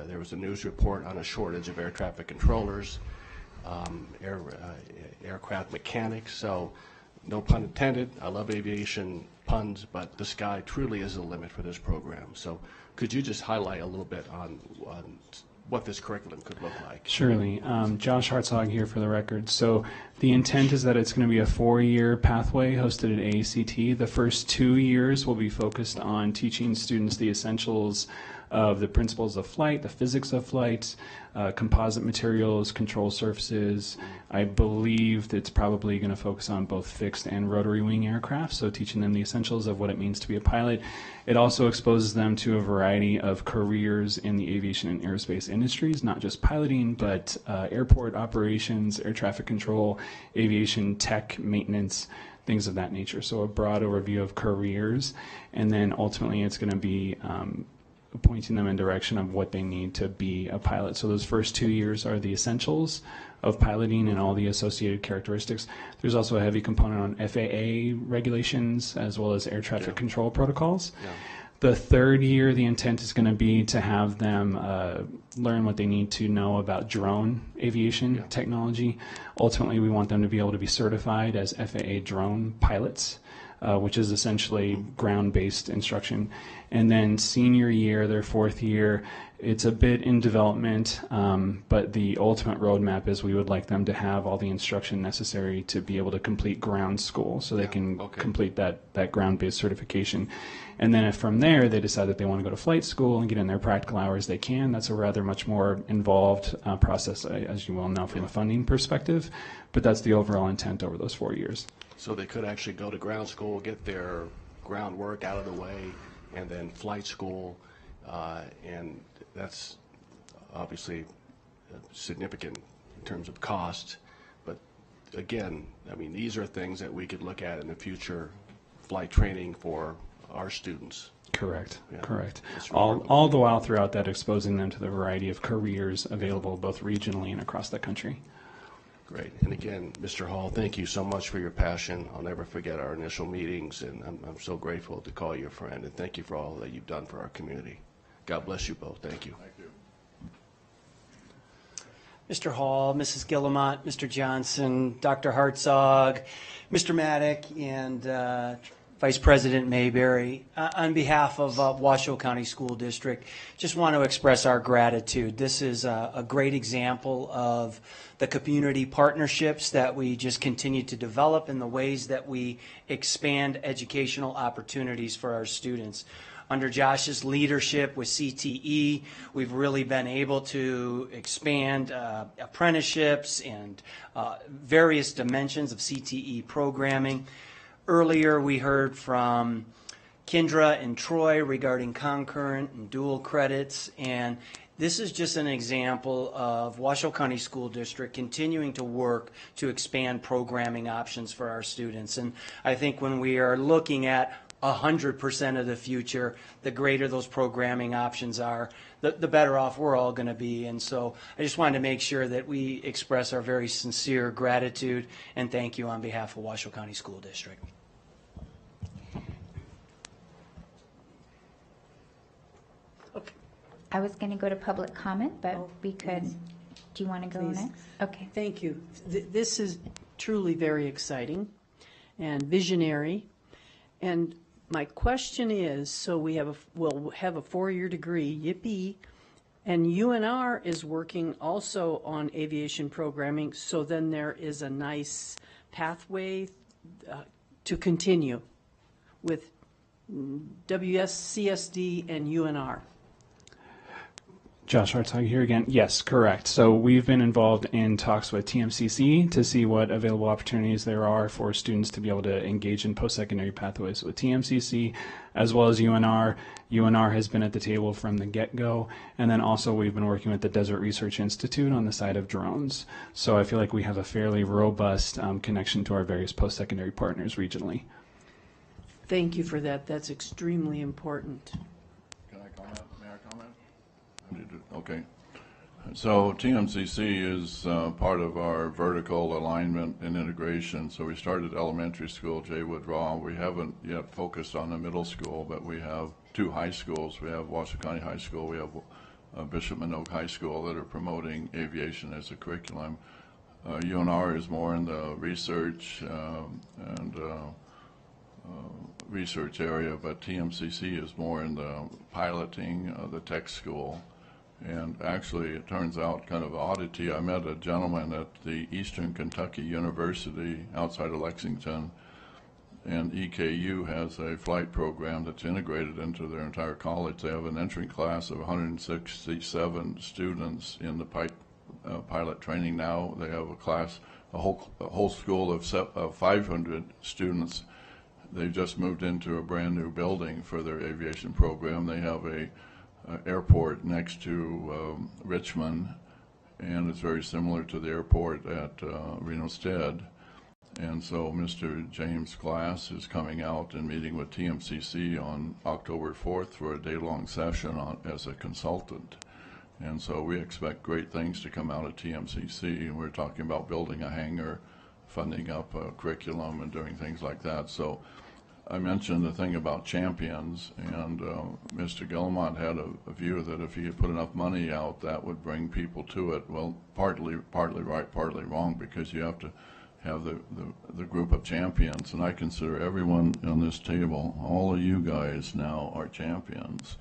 there was a news report on a shortage of air traffic controllers, aircraft mechanics. So, no pun intended, I love aviation puns, but the sky truly is the limit for this program. So could you just highlight a little bit on what this curriculum could look like? Surely. Josh Hartzog here for the record. So the intent is that it's going to be a 4-year pathway hosted at AACT. The first 2 years will be focused on teaching students the essentials of the principles of flight, the physics of flight, composite materials, control surfaces. I believe that it's probably going to focus on both fixed and rotary wing aircraft, so teaching them the essentials of what it means to be a pilot. It also exposes them to a variety of careers in the aviation and aerospace industries, not just piloting, but airport operations, air traffic control, aviation tech, maintenance, things of that nature. So a broad overview of careers, and then ultimately it's going to be pointing them in direction of what they need to be a pilot. So those first 2 years are the essentials of piloting and all the associated characteristics. There's also a heavy component on FAA regulations as well as air traffic control protocols. The third year, the intent is going to be to have them learn what they need to know about drone aviation technology. Ultimately, we want them to be able to be certified as FAA drone pilots, which is essentially ground-based instruction. And then senior year, their fourth year, it's a bit in development, but the ultimate roadmap is we would like them to have all the instruction necessary to be able to complete ground school, so they can complete that ground-based certification. And then if from there they decide that they want to go to flight school and get in their practical hours, they can. That's a rather much more involved process, as you well know, from a funding perspective, but that's the overall intent over those 4 years. So they could actually go to ground school, get their groundwork out of the way, and then flight school, and that's obviously significant in terms of cost. But again, I mean, these are things that we could look at in the future, flight training for our students. Correct, correct. All the while throughout that, exposing them to the variety of careers available both regionally and across the country. Great. And again, Mr. Hall, thank you so much for your passion. I'll never forget our initial meetings, and I'm so grateful to call you a friend, and thank you for all that you've done for our community. God bless you both. Thank you. Thank you. Mr. Hall, Mrs. Guillemot, Mr. Johnson, Dr. Hartzog, Mr. Maddock, and Vice President Mayberry, on behalf of Washoe County School District, just want to express our gratitude. This is a great example of the community partnerships that we just continue to develop and the ways that we expand educational opportunities for our students. Under Josh's leadership with CTE, we've really been able to expand apprenticeships and various dimensions of CTE programming. Earlier, we heard from Kendra and Troy regarding concurrent and dual credits, and this is just an example of Washoe County School District continuing to work to expand programming options for our students. And I think when we are looking at 100% of the future, the greater those programming options are, the better off we're all going to be. And so I just wanted to make sure that we express our very sincere gratitude and thank you on behalf of Washoe County School District. I was going to go to public comment, but we could. Do you want to go Please. next? Okay. Thank you. This is truly very exciting and visionary. And my question is, so we'll have a 4-year degree, yippee, and UNR is working also on aviation programming, so then there is a nice pathway to continue with WCSD and UNR. Josh Hartzog here again. Yes, correct. So we've been involved in talks with TMCC to see what available opportunities there are for students to be able to engage in post-secondary pathways with TMCC, as well as UNR. UNR has been at the table from the get-go, and then also we've been working with the Desert Research Institute on the side of drones. So I feel like we have a fairly robust connection to our various post-secondary partners regionally. Thank you for that. That's extremely important. Can I comment? May I comment? Okay. So TMCC is part of our vertical alignment and integration. So we started elementary school, Jaywood Raw. We haven't yet focused on the middle school, but we have 2 high schools. We have Washoe County High School. We have Bishop Manogue High School that are promoting aviation as a curriculum. UNR is more in the research and research area, but TMCC is more in the piloting, the tech school. And actually, it turns out, kind of oddity, I met a gentleman at the Eastern Kentucky University outside of Lexington, and EKU has a flight program that's integrated into their entire college. They have an entering class of 167 students in the pilot training now. They have a whole school of 500 students. They've just moved into a brand new building for their aviation program. They have a airport next to Richmond, and it's very similar to the airport at Reno Stead. And so Mr. James Glass is coming out and meeting with TMCC on October 4th for a day-long session as a consultant. And so we expect great things to come out of TMCC, and we're talking about building a hangar, funding up a curriculum, and doing things like that. So I mentioned the thing about champions, and Mr. Guillemot had a view that if he had put enough money out, that would bring people to it. Well, partly right, partly wrong, because you have to have the group of champions, and I consider everyone on this table, all of you guys now are champions.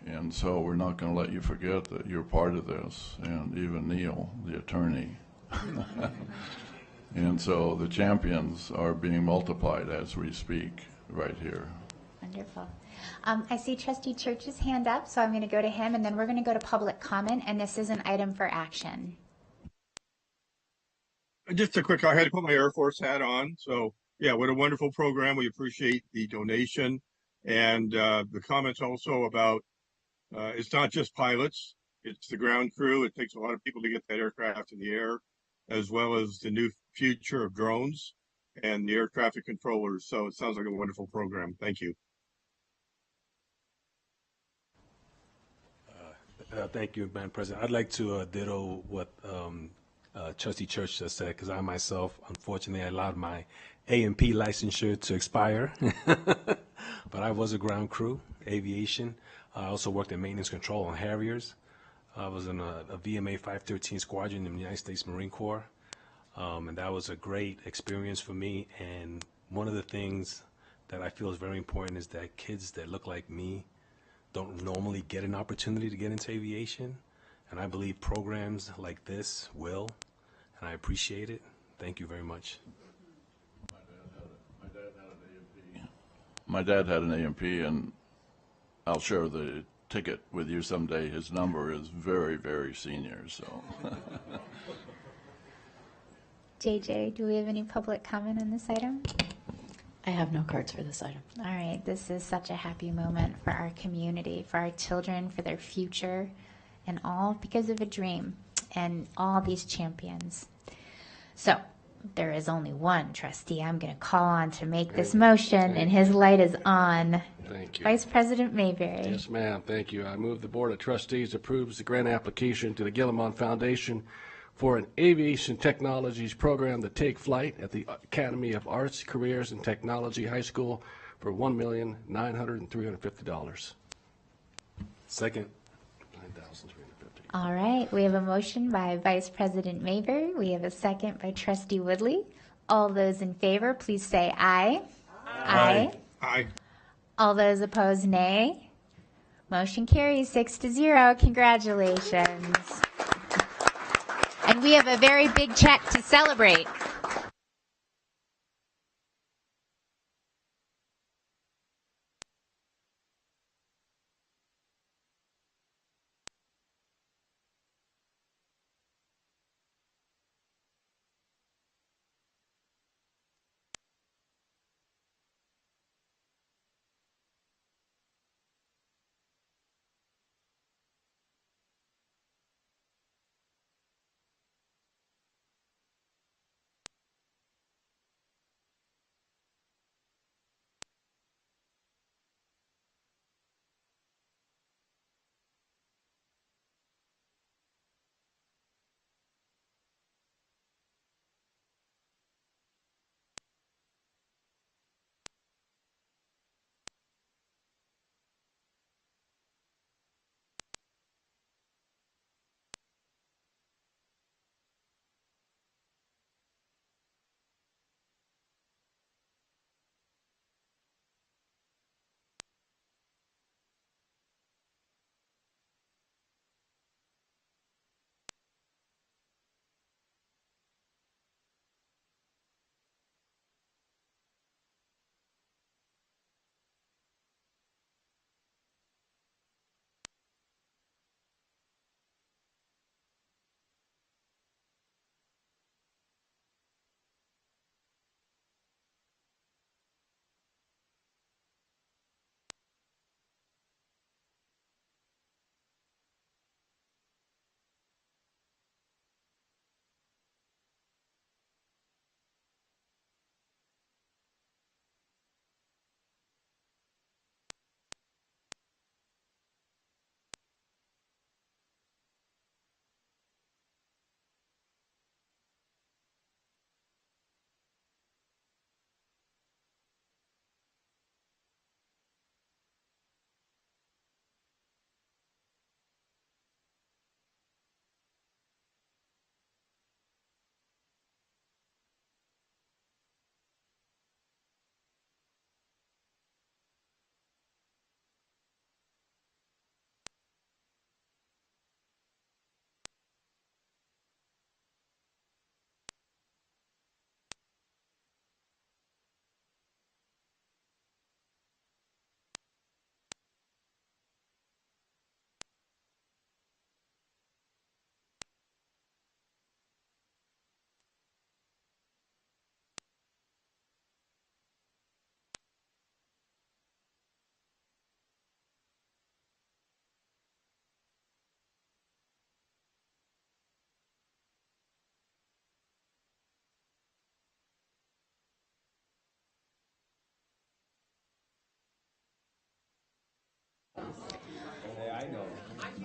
And so we're not going to let you forget that you're part of this, and even Neil, the attorney. And so the champions are being multiplied as we speak right here. Wonderful. I see Trustee Church's hand up, so I'm going to go to him, and then we're going to go to public comment, and this is an item for action. Just a quick, I had to put my Air Force hat on. So yeah, what a wonderful program. We appreciate the donation and the comments also about it's not just pilots, it's the ground crew. It takes a lot of people to get that aircraft in the air, as well as the new future of drones and the air traffic controllers. So it sounds like a wonderful program. Thank you. Thank you, Madam President. I'd like to ditto what Trustee Church just said, because I myself, unfortunately, I allowed my A&P licensure to expire, but I was a ground crew, aviation. I also worked in maintenance control on Harriers. I was in a VMA 513 squadron in the United States Marine Corps, and that was a great experience for me. And one of the things that I feel is very important is that kids that look like me don't normally get an opportunity to get into aviation, and I believe programs like this will, and I appreciate it. Thank you very much. My dad had an AMP, and I'll share the ticket with you someday. His number is very, very senior, so. JJ, do we have any public comment on this item? I have no cards for this item. All right, this is such a happy moment for our community, for our children, for their future, and all because of a dream and all these champions. So there is only one trustee I'm going to call on to make this motion, and his light is on. Thank you. Vice President Mayberry. Yes, ma'am. Thank you. I move the Board of Trustees approves the grant application to the Gillimon Foundation for an aviation technologies program to take flight at the Academy of Arts, Careers, and Technology High School for $1,900,350. Second. $9,350. All right, we have a motion by Vice President Mayberry. We have a second by Trustee Woodley. All those in favor, please say aye. Aye. Aye. All those opposed, nay. Motion carries 6-0. Congratulations. And we have a very big check to celebrate.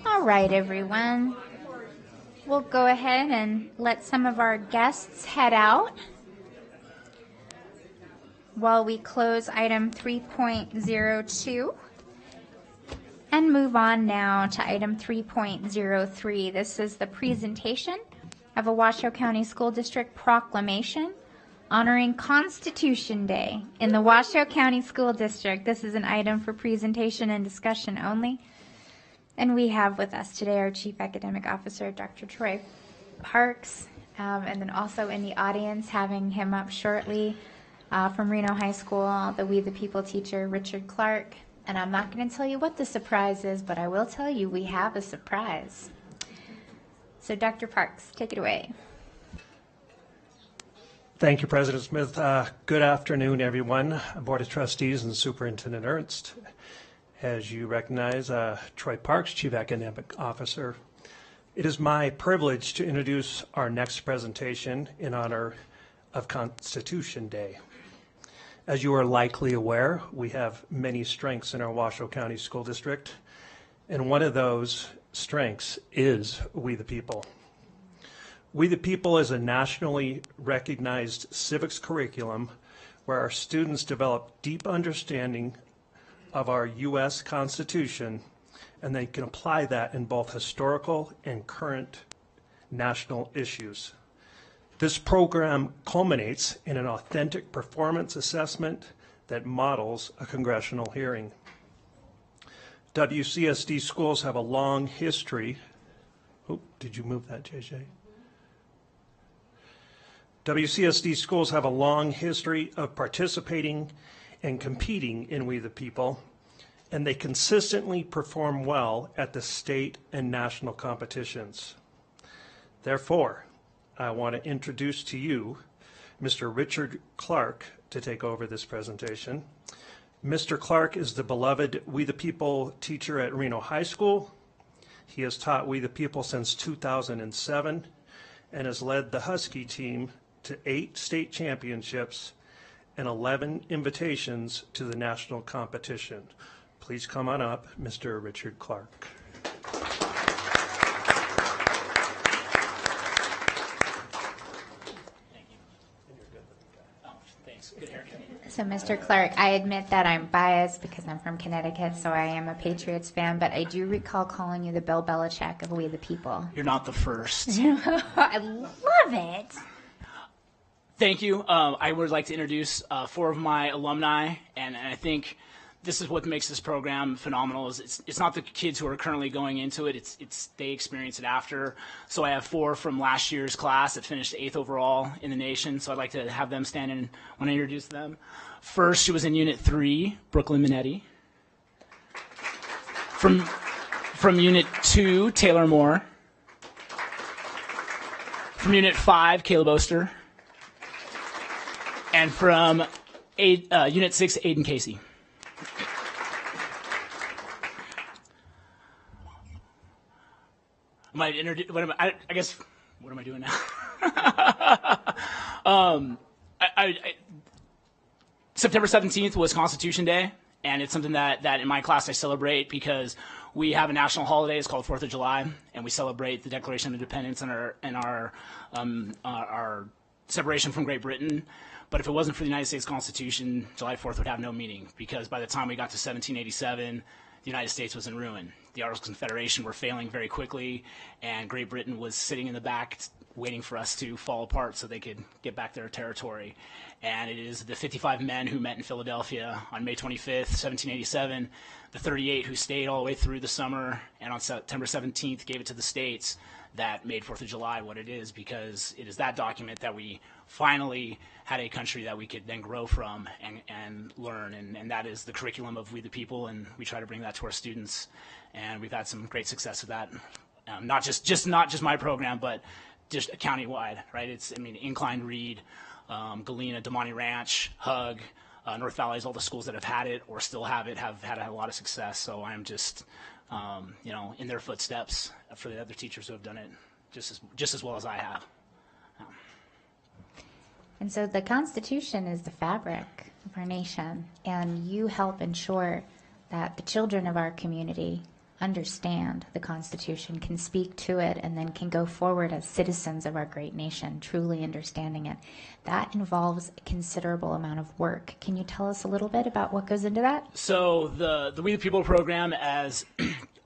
All right, everyone. We'll go ahead and let some of our guests head out while we close item 3.02. And move on now to item 3.03. This is the presentation of a Washoe County School District proclamation honoring Constitution Day in the Washoe County School District. This is an item for presentation and discussion only. And we have with us today our Chief Academic Officer, Dr. Troy Parks, and then also in the audience, having him up shortly from Reno High School, the We the People teacher, Richard Clark. And I'm not going to tell you what the surprise is, but I will tell you we have a surprise. So Dr. Parks, take it away. Thank you, President Smith. Good afternoon, everyone. Board of Trustees and Superintendent Ernst. As you recognize, Troy Parks, Chief Academic Officer. It is my privilege to introduce our next presentation in honor of Constitution Day. As you are likely aware, we have many strengths in our Washoe County School District, and one of those strengths is We the People. We the People is a nationally recognized civics curriculum where our students develop deep understanding of our U.S. Constitution, and they can apply that in both historical and current national issues. This program culminates in an authentic performance assessment that models a congressional hearing. WCSD schools have a long history. Oh, did you move that, JJ? WCSD schools have a long history of participating and competing in We the People, and they consistently perform well at the state and national competitions. Therefore, I want to introduce to you Mr. Richard Clark to take over this presentation. Mr. Clark is the beloved We the People teacher at Reno High School. He has taught We the People since 2007 and has led the Husky team to 8 state championships and 11 invitations to the national competition. Please come on up, Mr. Richard Clark. So, Mr. Clark, I admit that I'm biased because I'm from Connecticut, so I am a Patriots fan, but I do recall calling you the Bill Belichick of We the People. You're not the first. I love it. Thank you. I would like to introduce 4 of my alumni, and I think this is what makes this program phenomenal. Is it's not the kids who are currently going into it; it's they experience it after. So I have 4 from last year's class that finished 8th overall in the nation. So I'd like to have them stand in when I introduce them. First, she was in Unit 3, Brooklyn Minetti. From Unit 2, Taylor Moore. From Unit 5, Caleb Oster. And from Unit 6, Aiden Casey. I guess, what am I doing now? September 17th was Constitution Day, and it's something that in my class I celebrate because we have a national holiday. It's called 4th of July, and we celebrate the Declaration of Independence and our separation from Great Britain. But if it wasn't for the United States Constitution, July 4th would have no meaning, because by the time we got to 1787, the United States was in ruin. The Articles of Confederation were failing very quickly, and Great Britain was sitting in the back waiting for us to fall apart so they could get back their territory. And it is the 55 men who met in Philadelphia on May 25th, 1787, the 38 who stayed all the way through the summer, and on September 17th gave it to the states, that made 4th of July what it is, because it is that document that we finally had a country that we could then grow from and learn, and that is the curriculum of We the People, and we try to bring that to our students, and we've had some great success with that. Not just my program, but just countywide, right? Incline Reed, Galena, Damani Ranch, Hug, North Valley's, all the schools that have had it or still have it have had a lot of success. So I'm just, in their footsteps for the other teachers who have done it just as well as I have. And so the Constitution is the fabric of our nation, and you help ensure that the children of our community understand the Constitution, can speak to it, and then can go forward as citizens of our great nation, truly understanding it. That involves a considerable amount of work. Can you tell us a little bit about what goes into that? So the We the People program, as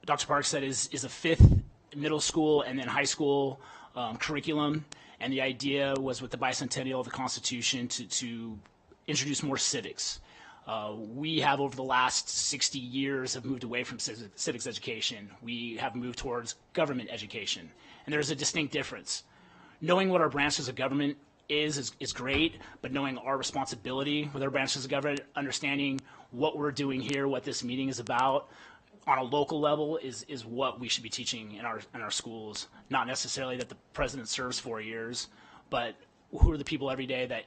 Dr. Park said, is a 5th middle school and then high school curriculum. And the idea was, with the bicentennial of the Constitution, to introduce more civics. We have, over the last 60 years, have moved away from civics education. We have moved towards government education. And there's a distinct difference. Knowing what our branches of government is great, but knowing our responsibility with our branches of government, understanding what we're doing here, what this meeting is about, on a local level is what we should be teaching in our schools. Not necessarily that the president serves 4 years, but who are the people every day that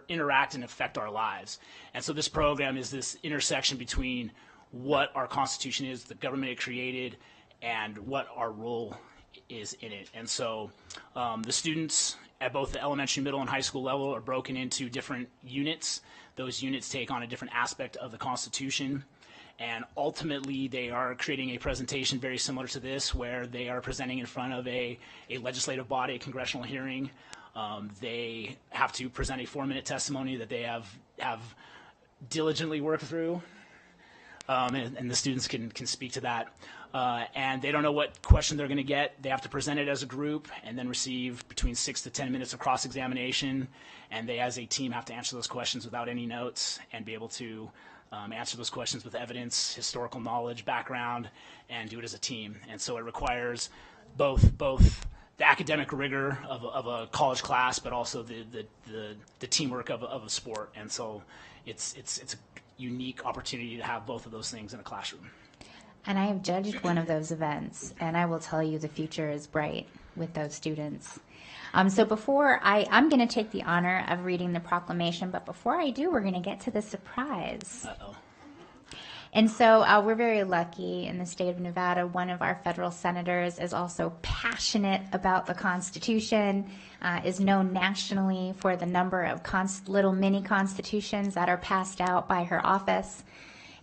interact and affect our lives. And so this program is this intersection between what our Constitution is, the government it created, and what our role is in it. And so the students at both the elementary, middle, and high school level are broken into different units. Those units take on a different aspect of the Constitution. And ultimately, they are creating a presentation very similar to this, where they are presenting in front of a legislative body, a congressional hearing. They have to present a 4-minute testimony that they have diligently worked through, and the students can speak to that. And they don't know what question they're going to get. They have to present it as a group and then receive between 6 to 10 minutes of cross-examination. And they, as a team, have to answer those questions without any notes and be able to answer those questions with evidence, historical knowledge, background, and do it as a team. And so it requires both the academic rigor of a college class, but also the teamwork of a sport. And so it's a unique opportunity to have both of those things in a classroom. And I have judged one of those events, and I will tell you the future is bright with those students. So before I'm going to take the honor of reading the proclamation, but before I do, we're going to get to the surprise. Uh-oh. And so we're very lucky in the state of Nevada. One of our federal senators is also passionate about the Constitution, is known nationally for the number of little mini constitutions that are passed out by her office.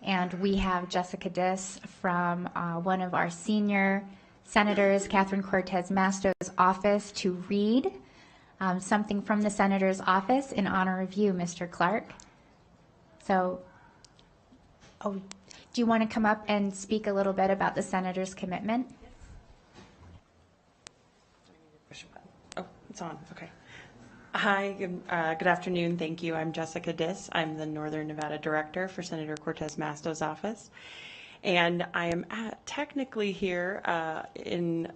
And we have Jessica Diss from one of our senior senators, Catherine Cortez Masto's office, to read something from the senator's office in honor of you, Mr. Clark. So, do you want to come up and speak a little bit about the senator's commitment? Oh, it's on. Okay. Hi, good afternoon. Thank you. I'm Jessica Diss. I'm the Northern Nevada Director for Senator Cortez Masto's office. And I am technically here in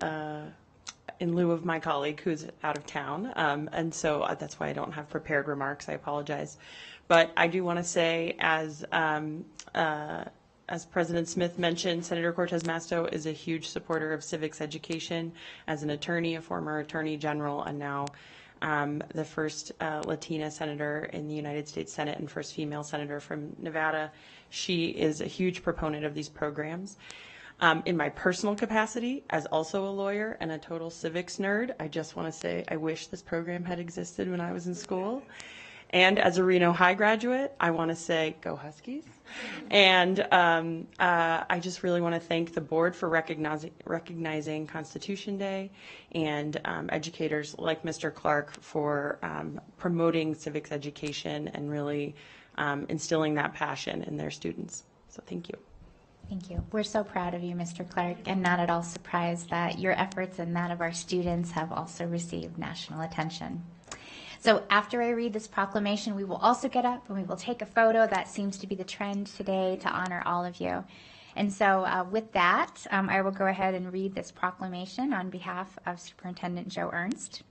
lieu of my colleague who's out of town. And so that's why I don't have prepared remarks. I apologize. But I do want to say, as President Smith mentioned, Senator Cortez Masto is a huge supporter of civics education. As an attorney, a former attorney general, and now the first Latina senator in the United States Senate and first female senator from Nevada. She is a huge proponent of these programs. In my personal capacity, as also a lawyer and a total civics nerd, I just want to say I wish this program had existed when I was in school. And as a Reno High graduate, I want to say, go Huskies. And I just really want to thank the board for recognizing Constitution Day, and educators like Mr. Clark for promoting civics education and really instilling that passion in their students. So thank you. Thank you. We're so proud of you, Mr. Clark, and not at all surprised that your efforts and that of our students have also received national attention. So after I read this proclamation, we will also get up and we will take a photo. That seems to be the trend today, to honor all of you. And so with that, I will go ahead and read this proclamation on behalf of Superintendent Joe Ernst.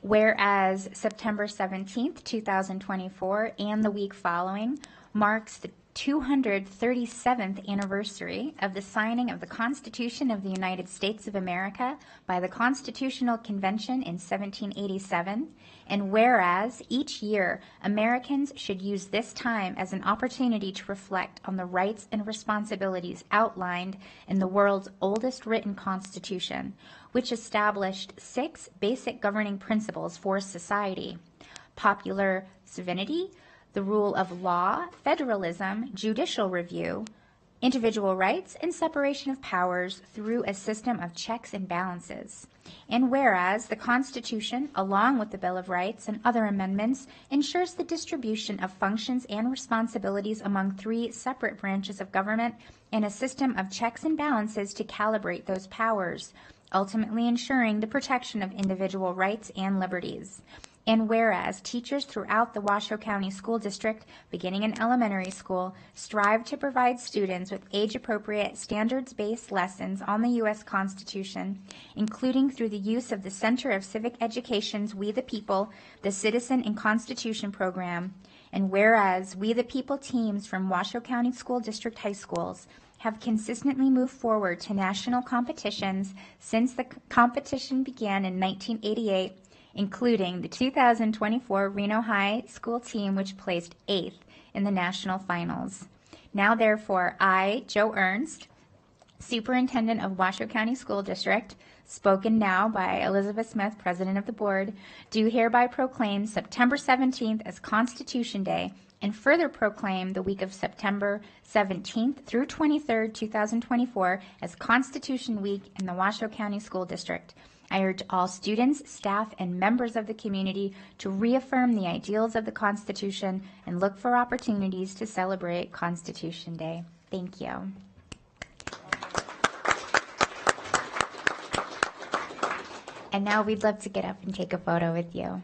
Whereas September 17th, 2024, and the week following marks the 237th anniversary of the signing of the Constitution of the United States of America by the Constitutional Convention in 1787, and whereas each year Americans should use this time as an opportunity to reflect on the rights and responsibilities outlined in the world's oldest written constitution, which established 6 basic governing principles for society: popular sovereignty, the rule of law, federalism, judicial review, individual rights and separation of powers through a system of checks and balances. And whereas the Constitution, along with the Bill of Rights and other amendments, ensures the distribution of functions and responsibilities among 3 separate branches of government and a system of checks and balances to calibrate those powers, ultimately ensuring the protection of individual rights and liberties. And whereas teachers throughout the Washoe County School District, beginning in elementary school, strive to provide students with age-appropriate, standards-based lessons on the U.S. Constitution, including through the use of the Center of Civic Education's We the People, the Citizen and Constitution program. And whereas We the People teams from Washoe County School District high schools have consistently moved forward to national competitions since the competition began in 1988, including the 2024 Reno High School team, which placed 8th in the national finals. Now, therefore, I, Joe Ernst, Superintendent of Washoe County School District, spoken now by Elizabeth Smith, President of the Board, do hereby proclaim September 17th as Constitution Day and further proclaim the week of September 17th through 23rd, 2024 as Constitution Week in the Washoe County School District. I urge all students, staff, and members of the community to reaffirm the ideals of the Constitution and look for opportunities to celebrate Constitution Day. Thank you. And now we'd love to get up and take a photo with you.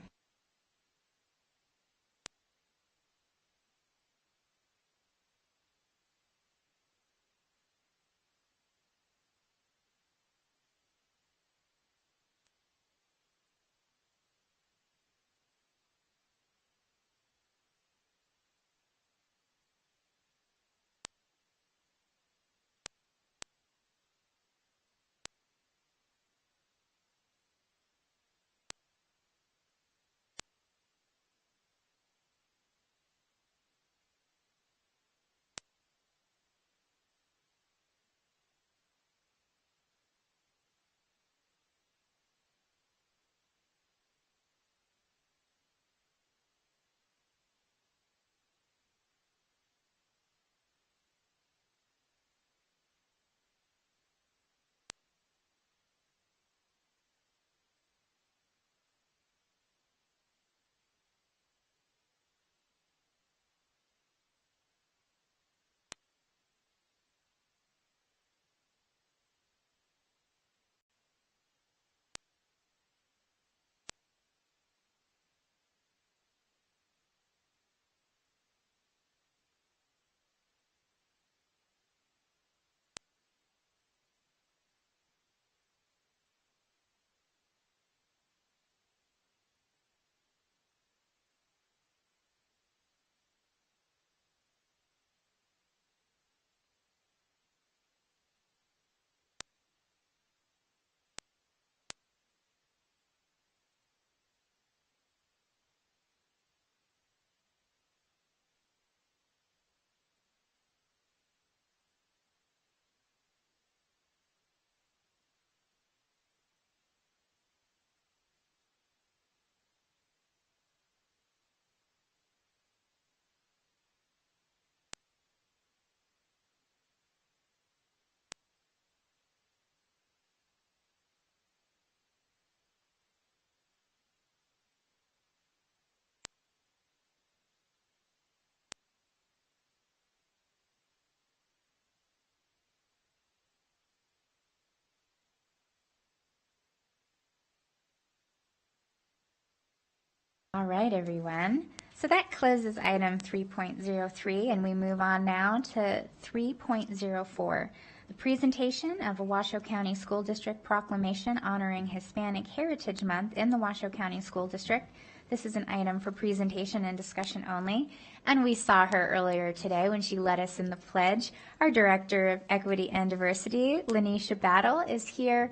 All right, everyone. So that closes item 3.03, and we move on now to 3.04, the presentation of a Washoe County School District proclamation honoring Hispanic Heritage Month in the Washoe County School District. This is an item for presentation and discussion only, and we saw her earlier today when she led us in the pledge. Our Director of Equity and Diversity, Lanisha Battle, is here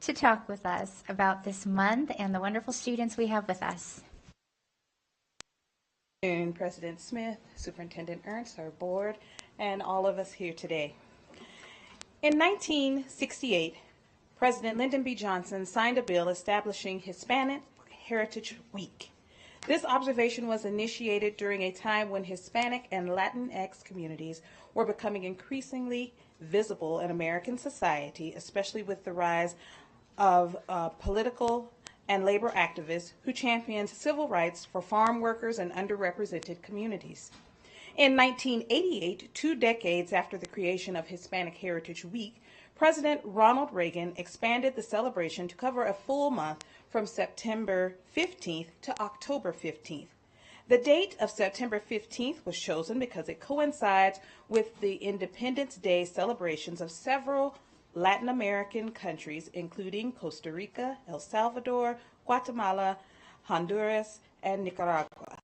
to talk with us about this month and the wonderful students we have with us. And President Smith, Superintendent Ernst, our board, and all of us here today. In 1968, President Lyndon B. Johnson signed a bill establishing Hispanic Heritage Week. This observation was initiated during a time when Hispanic and Latinx communities were becoming increasingly visible in American society, especially with the rise of political and labor activists who championed civil rights for farm workers and underrepresented communities. In 1988, 2 decades after the creation of Hispanic Heritage Week, President Ronald Reagan expanded the celebration to cover a full month from September 15th to October 15th. The date of September 15th was chosen because it coincides with the Independence Day celebrations of several Latin American countries, including Costa Rica, El Salvador, Guatemala, Honduras, and Nicaragua,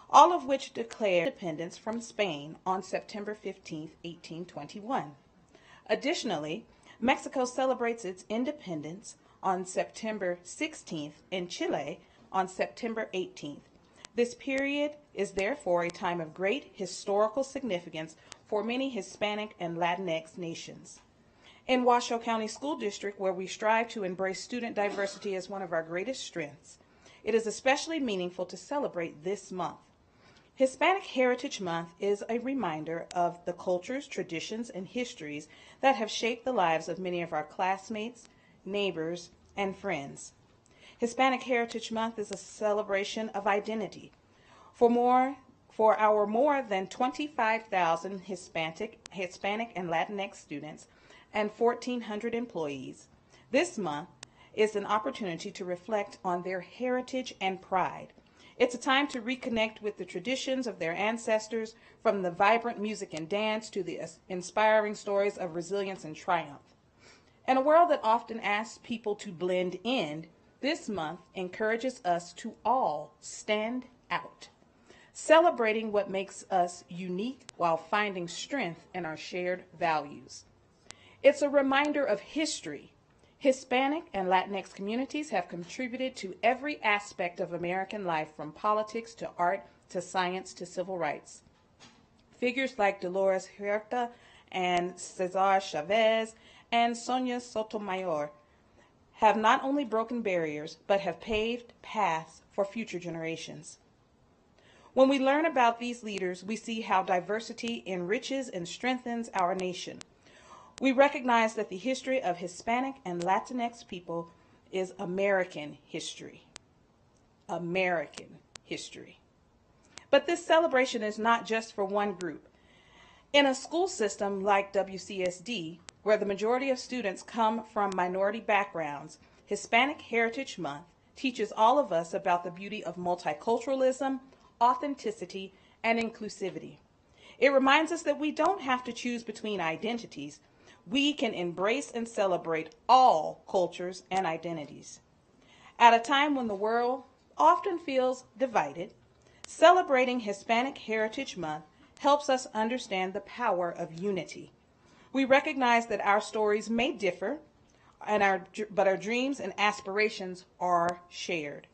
all of which declared independence from Spain on September 15, 1821. Additionally, Mexico celebrates its independence on September 16th and Chile on September 18th. This period is therefore a time of great historical significance for many Hispanic and Latinx nations. In Washoe County School District, where we strive to embrace student diversity as one of our greatest strengths, it is especially meaningful to celebrate this month. Hispanic Heritage Month is a reminder of the cultures, traditions, and histories that have shaped the lives of many of our classmates, neighbors, and friends. Hispanic Heritage Month is a celebration of identity. For our more than 25,000 Hispanic and Latinx students and 1,400 employees, this month is an opportunity to reflect on their heritage and pride. It's a time to reconnect with the traditions of their ancestors, from the vibrant music and dance to the inspiring stories of resilience and triumph. In a world that often asks people to blend in, this month encourages us to all stand out, celebrating what makes us unique while finding strength in our shared values. It's a reminder of history. Hispanic and Latinx communities have contributed to every aspect of American life, from politics to art to science to civil rights. Figures like Dolores Huerta and Cesar Chavez and Sonia Sotomayor have not only broken barriers, but have paved paths for future generations. When we learn about these leaders, we see how diversity enriches and strengthens our nation. We recognize that the history of Hispanic and Latinx people is American history. American history. But this celebration is not just for one group. In a school system like WCSD, where the majority of students come from minority backgrounds, Hispanic Heritage Month teaches all of us about the beauty of multiculturalism, authenticity, and inclusivity. It reminds us that we don't have to choose between identities. We can embrace and celebrate all cultures and identities. At a time when the world often feels divided, celebrating Hispanic Heritage Month helps us understand the power of unity. We recognize that our stories may differ, but our dreams and aspirations are shared.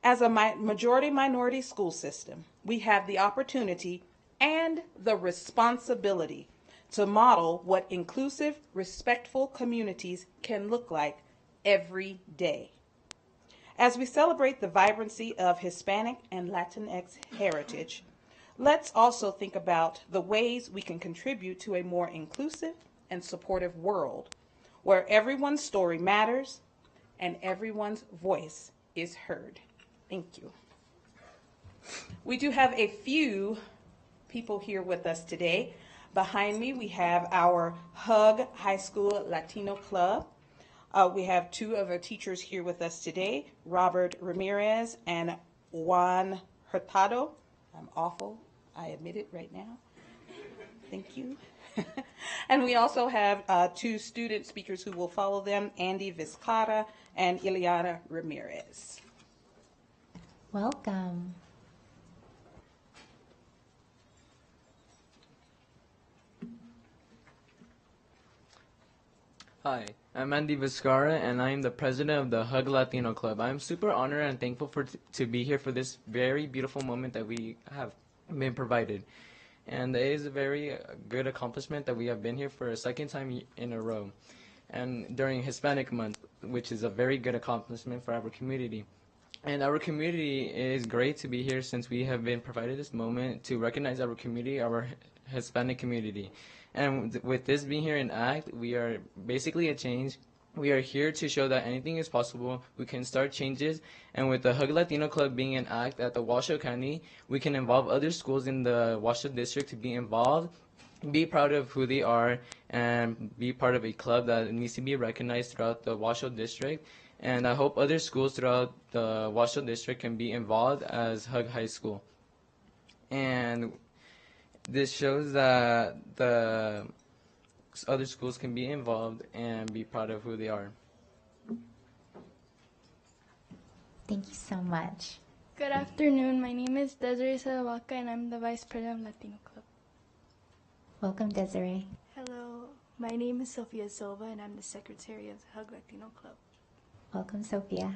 As a majority minority school system, we have the opportunity and the responsibility to model what inclusive, respectful communities can look like every day. As we celebrate the vibrancy of Hispanic and Latinx heritage, let's also think about the ways we can contribute to a more inclusive and supportive world, where everyone's story matters and everyone's voice is heard. Thank you. We do have a few people here with us today. Behind me, we have our HUG High School Latino Club. We have 2 of our teachers here with us today, Robert Ramirez and Juan Hurtado. I'm awful. I admit it right now. Thank you. And we also have 2 student speakers who will follow them, Andy Vizcarra and Ileana Ramirez. Welcome. Hi, I'm Andy Vizcarra, and I am the president of the HUG Latino Club. I'm super honored and thankful to be here for this very beautiful moment that we have been provided. And it is a very good accomplishment that we have been here for a second time in a row. And during Hispanic Month, which is a very good accomplishment for our community. And our community is great to be here since we have been provided this moment to recognize our community, our Hispanic community. And with this being here in ACT, we are basically a change. We are here to show that anything is possible. We can start changes. And with the Hug Latino Club being an ACT at the Washoe County, we can involve other schools in the Washoe District to be involved, be proud of who they are, and be part of a club that needs to be recognized throughout the Washoe District. And I hope other schools throughout the Washoe District can be involved as Hug High School. And this shows that the other schools can be involved and be proud of who they are. Thank you so much. Good afternoon. My name is Desiree Sadavaca, and I'm the Vice President of Latino Club. Welcome, Desiree. Hello. My name is Sofia Silva, and I'm the Secretary of the Hug Latino Club. Welcome, Sophia.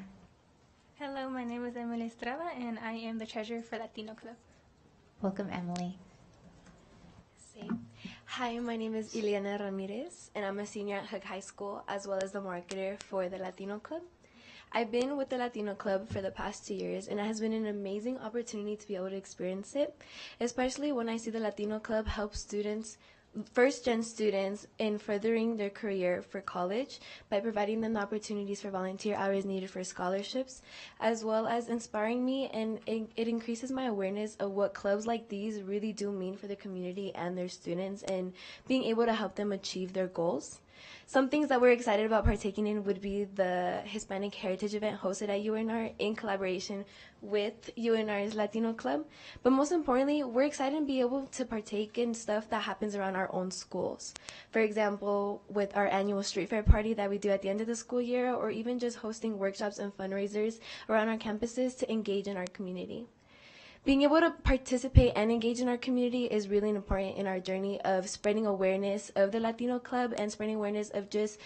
Hello, my name is Emily Estrada, and I am the Treasurer for Latino Club. Welcome, Emily. Hi, my name is Ileana Ramirez, and I'm a senior at Hug High School, as well as the marketer for the Latino Club. I've been with the Latino Club for the past 2 years, and it has been an amazing opportunity to be able to experience it, especially when I see the Latino Club help students, first-gen students, in furthering their career for college by providing them the opportunities for volunteer hours needed for scholarships, as well as inspiring me, and it increases my awareness of what clubs like these really do mean for the community and their students, and being able to help them achieve their goals. Some things that we're excited about partaking in would be the Hispanic Heritage event hosted at UNR in collaboration with UNR's Latino Club. But most importantly, we're excited to be able to partake in stuff that happens around our own schools. For example, with our annual street fair party that we do at the end of the school year, or even just hosting workshops and fundraisers around our campuses to engage in our community. Being able to participate and engage in our community is really important in our journey of spreading awareness of the Latino Club and spreading awareness of just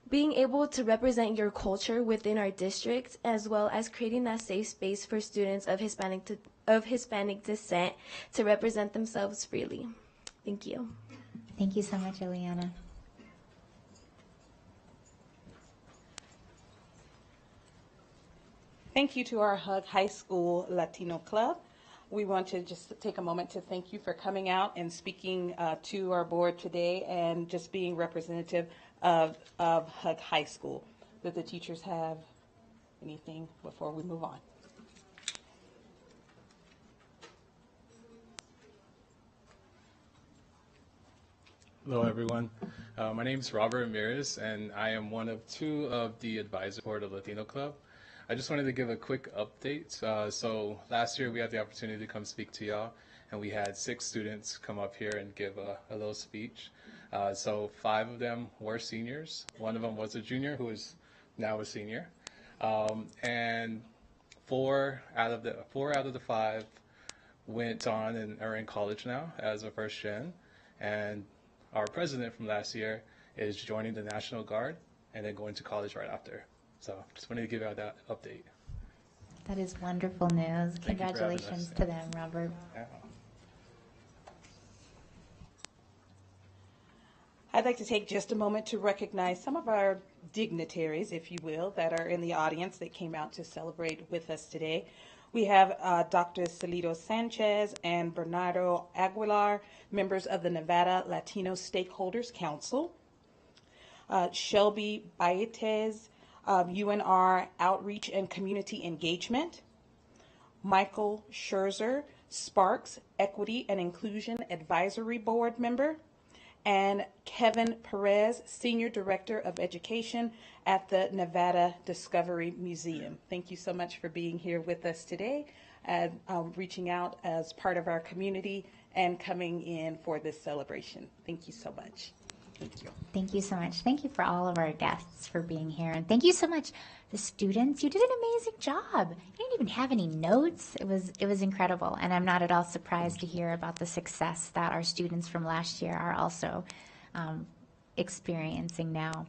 being able to represent your culture within our district, as well as creating that safe space for students of Hispanic descent to represent themselves freely. Thank you. Thank you so much, Ileana. Thank you to our Hug High School Latino Club. We want to just take a moment to thank you for coming out and speaking to our board today and just being representative of Hug High School. Does the teachers have anything before we move on? Hello, everyone. My name is Robert Ramirez, and I am one of 2 of the advisors for the Latino Club. I just wanted to give a quick update. So last year we had the opportunity to come speak to y'all, and we had 6 students come up here and give a little speech. So 5 of them were seniors. 1 of them was a junior who is now a senior. And 4 out of the 5 went on and are in college now as a first gen. And our president from last year is joining the National Guard and then going to college right after. So just wanted to give out that update. That is wonderful news. Congratulations to them, Robert. Yeah. I'd like to take just a moment to recognize some of our dignitaries, if you will, that are in the audience that came out to celebrate with us today. We have Dr. Salido Sanchez and Bernardo Aguilar, members of the Nevada Latino Stakeholders Council. Shelby Baetez, UNR Outreach and Community Engagement. Michael Scherzer, Sparks Equity and Inclusion Advisory Board member. And Kevin Perez, Senior Director of Education at the Nevada Discovery Museum. Thank you so much for being here with us today and reaching out as part of our community and coming in for this celebration. Thank you so much. Thank you. Thank you so much. Thank you for all of our guests for being here. And thank you so much, the students. You did an amazing job. You didn't even have any notes. It was incredible. And I'm not at all surprised to hear about the success that our students from last year are also experiencing now.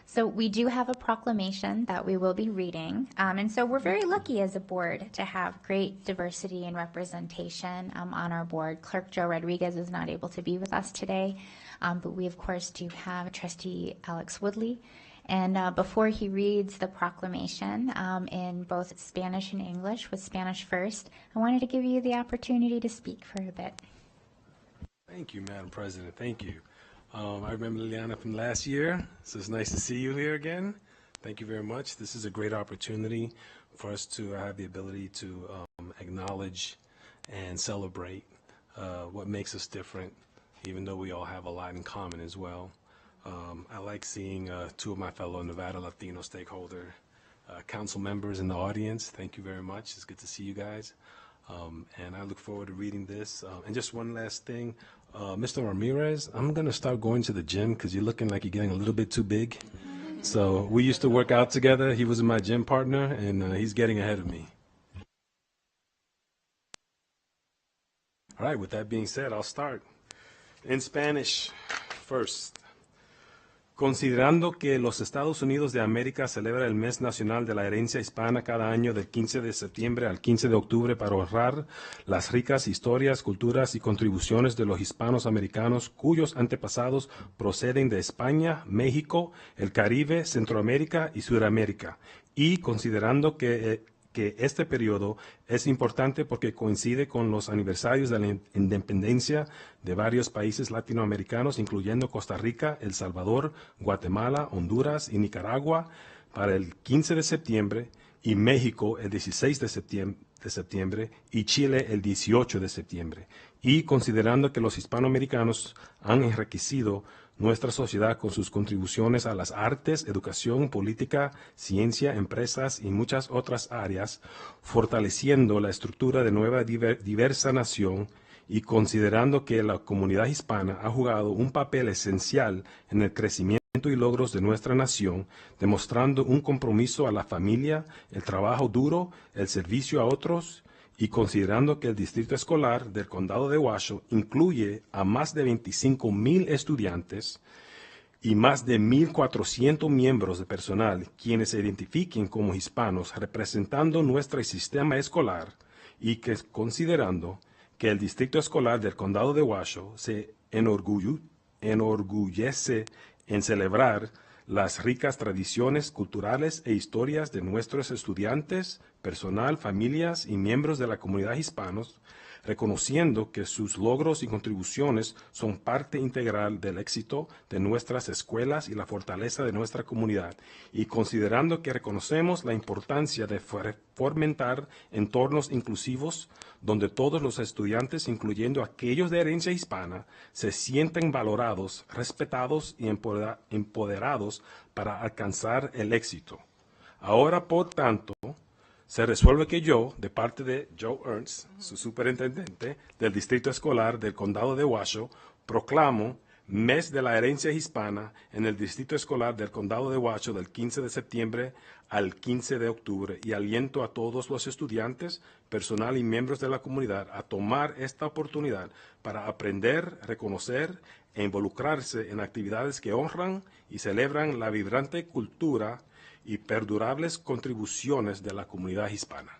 So we do have a proclamation that we will be reading. And so we're very lucky as a board to have great diversity and representation on our board. Clerk Joe Rodriguez is not able to be with us today, but we, of course, do have Trustee Alex Woodley And before he reads the proclamation in both Spanish and English, with Spanish first, I wanted to give you the opportunity to speak for a bit. Thank you, Madam President. Thank you. I remember Liliana from last year, so it's nice to see you here again. Thank you very much. This is a great opportunity for us to have the ability to acknowledge and celebrate what makes us different, even though we all have a lot in common as well. I like seeing two of my fellow Nevada Latino stakeholder council members in the audience. Thank you very much. It's good to see you guys. And I look forward to reading this. And just one last thing, Mr. Ramirez, I'm going to start going to the gym because you're looking like you're getting a little bit too big. So we used to work out together. He was my gym partner, and he's getting ahead of me. All right, with that being said, I'll start. In Spanish first. Considerando que los Estados Unidos de América celebra el Mes Nacional de la Herencia Hispana cada año del 15 de septiembre al 15 de octubre para honrar las ricas historias, culturas y contribuciones de los hispanos americanos cuyos antepasados proceden de España, México, el Caribe, Centroamérica y Sudamérica, y considerando que este periodo es importante porque coincide con los aniversarios de la independencia de varios países latinoamericanos, incluyendo Costa Rica, El Salvador, Guatemala, Honduras y Nicaragua, para el 15 de septiembre, y México el 16 de septiembre y Chile el 18 de septiembre. Y considerando que los hispanoamericanos han enriquecido nuestra sociedad con sus contribuciones a las artes, educación, política, ciencia, empresas y muchas otras áreas, fortaleciendo la estructura de nueva diversa nación, y considerando que la comunidad hispana ha jugado un papel esencial en el crecimiento y logros de nuestra nación, demostrando un compromiso a la familia, el trabajo duro, el servicio a otros, y considerando que el Distrito Escolar del Condado de Washoe incluye a más de 25,000 estudiantes y más de 1,400 miembros de personal quienes se identifiquen como hispanos representando nuestro sistema escolar, y que considerando que el Distrito Escolar del Condado de Washoe se enorgullece en celebrar las ricas tradiciones culturales e historias de nuestros estudiantes, personal, familias y miembros de la comunidad hispanos, reconociendo que sus logros y contribuciones son parte integral del éxito de nuestras escuelas y la fortaleza de nuestra comunidad, y considerando que reconocemos la importancia de fomentar entornos inclusivos donde todos los estudiantes, incluyendo aquellos de herencia hispana, se sienten valorados, respetados y empoderados para alcanzar el éxito. Ahora, por tanto, se resuelve que yo, de parte de Joe Ernst, su superintendente del Distrito Escolar del Condado de Washoe, proclamo Mes de la Herencia Hispana en el Distrito Escolar del Condado de Washoe del 15 de septiembre al 15 de octubre, y aliento a todos los estudiantes, personal y miembros de la comunidad a tomar esta oportunidad para aprender, reconocer e involucrarse en actividades que honran y celebran la vibrante cultura y perdurables contribuciones de la comunidad hispana.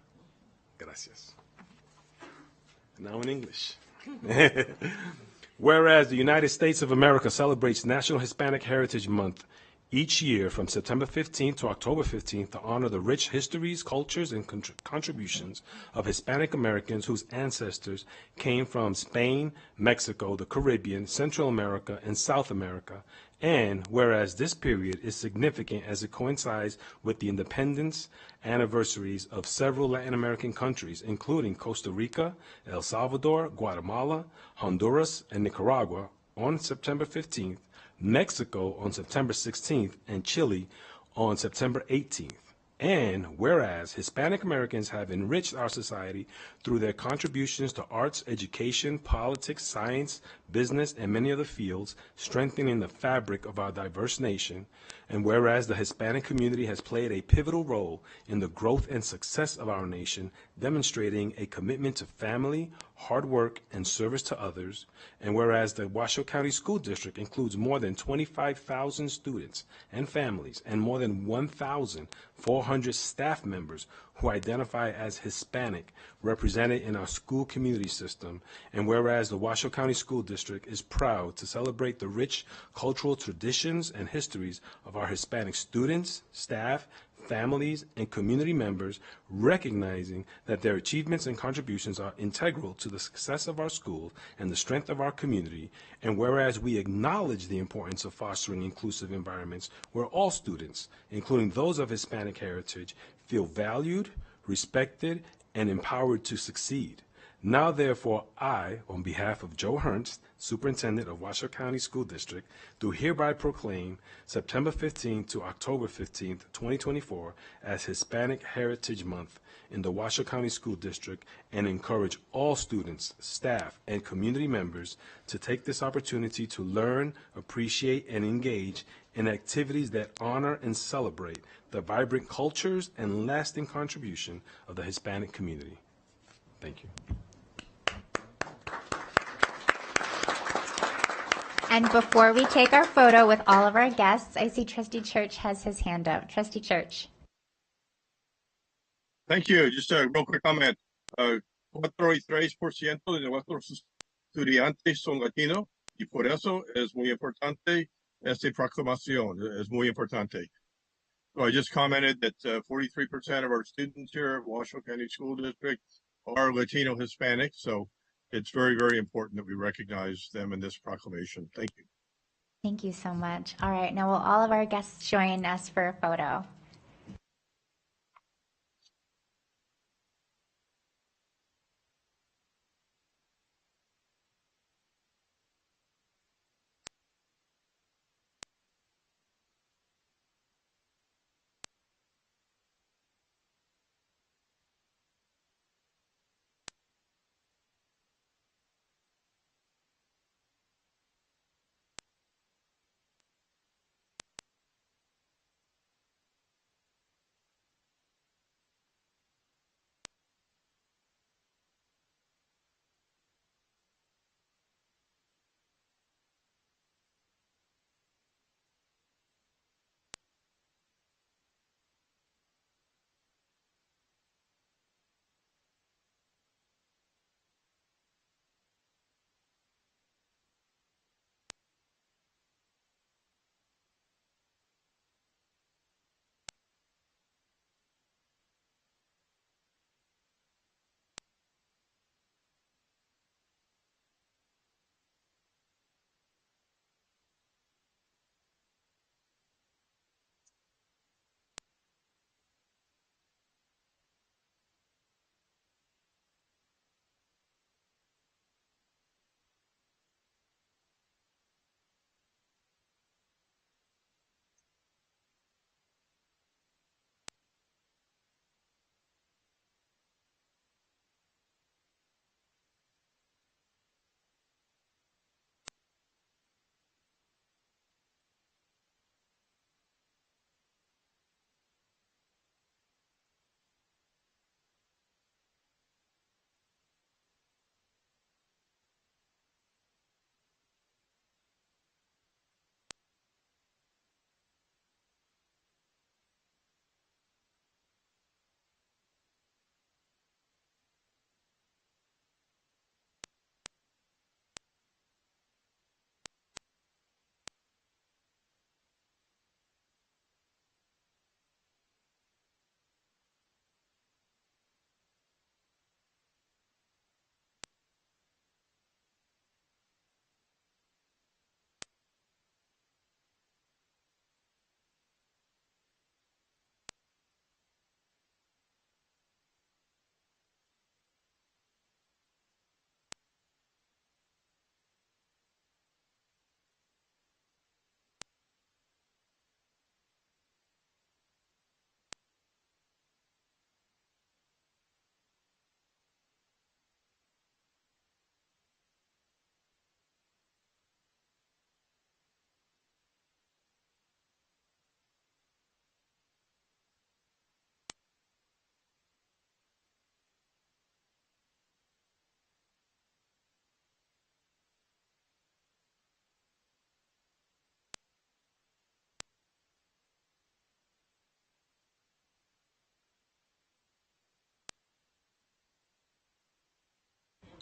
Gracias. Now in English. Whereas the United States of America celebrates National Hispanic Heritage Month each year from September 15th to October 15th to honor the rich histories, cultures, and contributions of Hispanic Americans whose ancestors came from Spain, Mexico, the Caribbean, Central America, and South America. And whereas this period is significant as it coincides with the independence anniversaries of several Latin American countries, including Costa Rica, El Salvador, Guatemala, Honduras, and Nicaragua on September 15th, Mexico on September 16th, and Chile on September 18th. And whereas Hispanic Americans have enriched our society through their contributions to arts, education, politics, science, business, and many other fields, strengthening the fabric of our diverse nation, and whereas the Hispanic community has played a pivotal role in the growth and success of our nation, demonstrating a commitment to family, hard work, and service to others, and whereas the Washoe County School District includes more than 25,000 students and families and more than 1,400 400 staff members who identify as Hispanic represented in our school community system, and whereas the Washoe County School District is proud to celebrate the rich cultural traditions and histories of our Hispanic students, staff, families, and community members, recognizing that their achievements and contributions are integral to the success of our school and the strength of our community, and whereas we acknowledge the importance of fostering inclusive environments where all students, including those of Hispanic heritage, feel valued, respected, and empowered to succeed. Now, therefore, I, on behalf of Joe Hernst, Superintendent of Washoe County School District, do hereby proclaim September 15th to October 15th, 2024 as Hispanic Heritage Month in the Washoe County School District and encourage all students, staff, and community members to take this opportunity to learn, appreciate, and engage in activities that honor and celebrate the vibrant cultures and lasting contribution of the Hispanic community. Thank you. And before we take our photo with all of our guests, I see Trustee Church has his hand up. Trustee Church. Thank you. Just a real quick comment. 4.3% de nuestros estudiantes son latinos y por eso es muy importante esta proclamación. Es muy importante. So I just commented that 43% of our students here at Washoe County School District are Latino Hispanic. So it's very, very important that we recognize them in this proclamation. Thank you. Thank you so much. All right, now will all of our guests join us for a photo?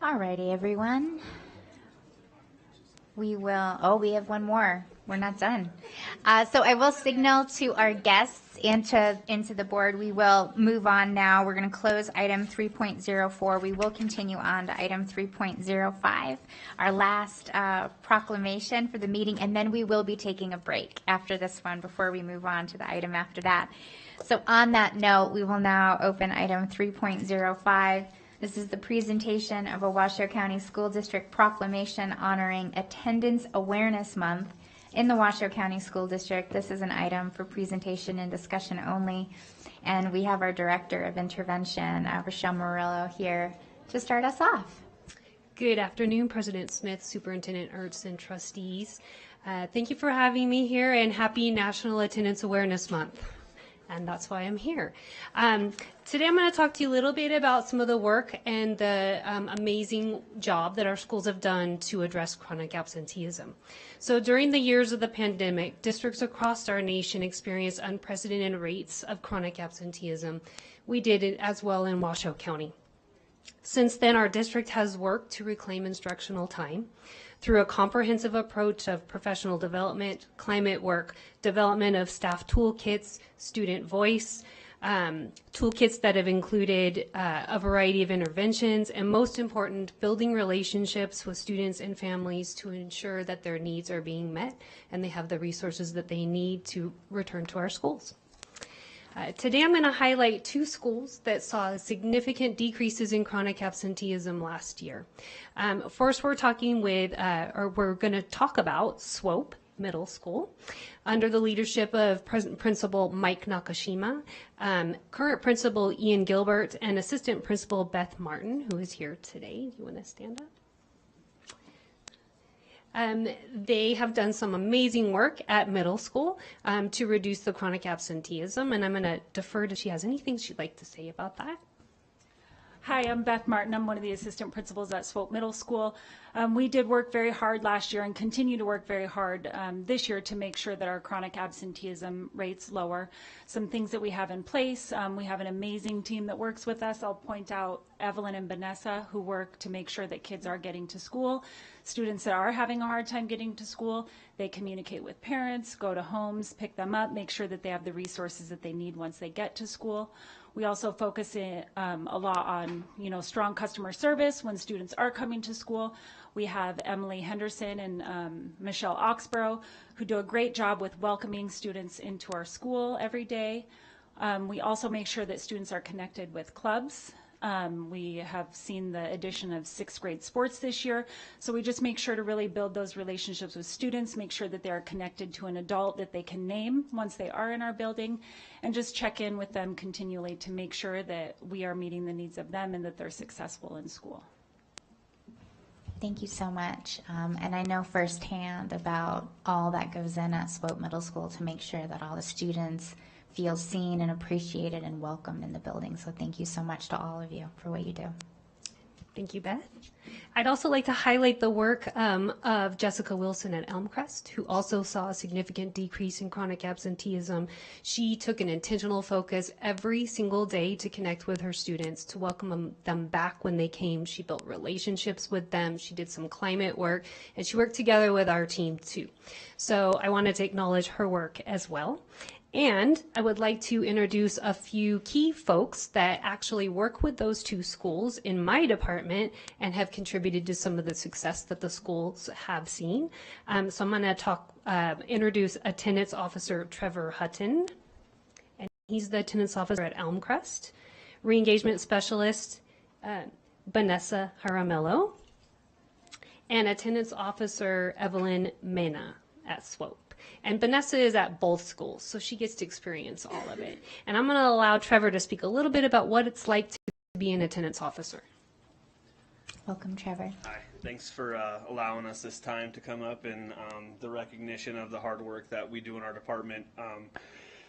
Alrighty, everyone. We have one more. We're not done. So I will signal to our guests and into the board. We will move on now. We're going to close item 3.04. We will continue on to item 3.05, our last proclamation for the meeting, and then we will be taking a break after this one before we move on to the item after that. So on that note, we will now open item 3.05. This is the presentation of a Washoe County School District proclamation honoring Attendance Awareness Month in the Washoe County School District. This is an item for presentation and discussion only. And we have our Director of Intervention, Rochelle Murillo, here to start us off. Good afternoon, President Smith, Superintendent Ernst, and trustees. Thank you for having me here, and happy National Attendance Awareness Month. And that's why I'm here. Today I'm going to talk to you a little bit about some of the work and the amazing job that our schools have done to address chronic absenteeism. So during the years of the pandemic, districts across our nation experienced unprecedented rates of chronic absenteeism. We did it as well in Washoe County. Since then, our district has worked to reclaim instructional time through a comprehensive approach of professional development, climate work, development of staff toolkits, student voice, toolkits that have included a variety of interventions, and most important, building relationships with students and families to ensure that their needs are being met and they have the resources that they need to return to our schools. Today I'm going to highlight two schools that saw significant decreases in chronic absenteeism last year. First, we're going to talk about Swope Middle School under the leadership of Principal Mike Nakashima, current Principal Ian Gilbert, and Assistant Principal Beth Martin, who is here today. Do you want to stand up? They have done some amazing work at middle school to reduce the chronic absenteeism, and I'm going to defer to she has anything she'd like to say about that. Hi, I'm Beth Martin. I'm one of the assistant principals at Swope Middle School. We did work very hard last year and continue to work very hard this year to make sure that our chronic absenteeism rates lower. Some things that we have in place, we have an amazing team that works with us. I'll point out Evelyn and Vanessa, who work to make sure that kids are getting to school. Students that are having a hard time getting to school, they communicate with parents, go to homes, pick them up, make sure that they have the resources that they need once they get to school. We also focus a lot on, strong customer service when students are coming to school. We have Emily Henderson and Michelle Oxborough, who do a great job with welcoming students into our school every day. We also make sure that students are connected with clubs. We have seen the addition of 6th grade sports this year, so we just make sure to really build those relationships with students, make sure that they are connected to an adult that they can name once they are in our building, and just check in with them continually to make sure that we are meeting the needs of them and that they're successful in school. Thank you so much. And I know firsthand about all that goes in at Swope Middle School to make sure that all the students feel seen and appreciated and welcomed in the building. So thank you so much to all of you for what you do. Thank you, Beth. I'd also like to highlight the work of Jessica Wilson at Elmcrest, who also saw a significant decrease in chronic absenteeism. She took an intentional focus every single day to connect with her students, to welcome them back when they came. She built relationships with them. She did some climate work, and she worked together with our team too. So I wanted to acknowledge her work as well. And I would like to introduce a few key folks that actually work with those two schools in my department and have contributed to some of the success that the schools have seen. So I'm going to introduce Attendance Officer Trevor Hutton, and he's the Attendance Officer at Elmcrest. Re-engagement Specialist Vanessa Jaramillo, and Attendance Officer Evelyn Mena at Swope. And Vanessa is at both schools, so she gets to experience all of it. And I'm going to allow Trevor to speak a little bit about what it's like to be an attendance officer. Welcome, Trevor. Hi. Thanks for allowing us this time to come up and the recognition of the hard work that we do in our department.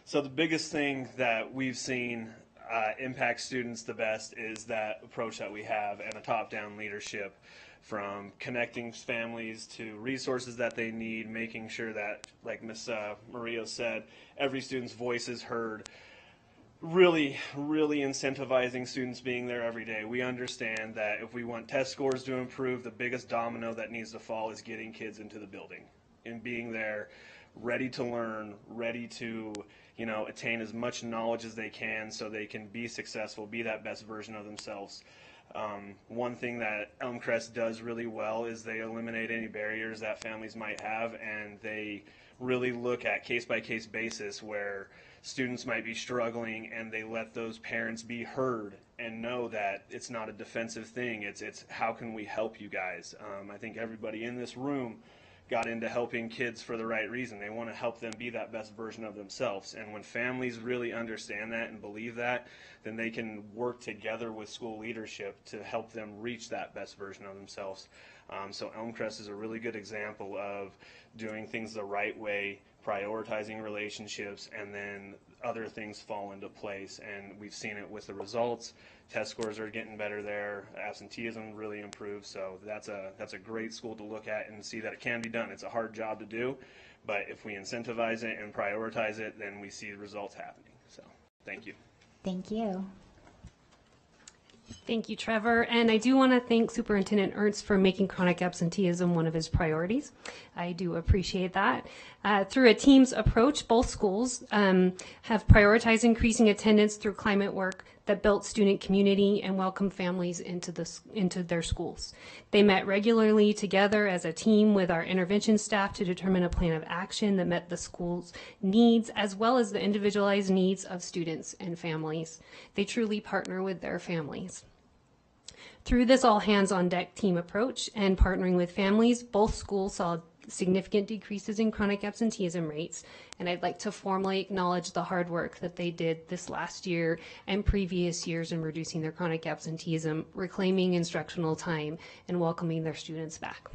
So the biggest thing that we've seen impact students the best is that approach that we have and a top-down leadership, from connecting families to resources that they need, making sure that, like Ms. Murillo said, every student's voice is heard. really incentivizing students being there every day. We understand that if we want test scores to improve, the biggest domino that needs to fall is getting kids into the building and being there ready to learn, ready to, attain as much knowledge as they can so they can be successful, be that best version of themselves. One thing that Elmcrest does really well is they eliminate any barriers that families might have, and they really look at case-by-case basis where students might be struggling, and they let those parents be heard and know that it's not a defensive thing. It's how can we help you guys? I think everybody in this room got into helping kids for the right reason. They want to help them be that best version of themselves. And when families really understand that and believe that, then they can work together with school leadership to help them reach that best version of themselves. So Elmcrest is a really good example of doing things the right way, prioritizing relationships, and then other things fall into place. And we've seen it with the results. Test scores are getting better there. Absenteeism really improved. So that's a great school to look at and see that it can be done. It's a hard job to do, but if we incentivize it and prioritize it, then we see the results happening. So thank you. Thank you. Thank you, Trevor. And I do want to thank Superintendent Ernst for making chronic absenteeism one of his priorities. I do appreciate that. Through a team's approach, both schools have prioritized increasing attendance through climate work that built student community and welcomed families into their schools. They met regularly together as a team with our intervention staff to determine a plan of action that met the school's needs as well as the individualized needs of students and families. They truly partner with their families. Through this all-hands-on-deck team approach and partnering with families, both schools saw significant decreases in chronic absenteeism rates, and I'd like to formally acknowledge the hard work that they did this last year and previous years in reducing their chronic absenteeism, reclaiming instructional time, and welcoming their students back.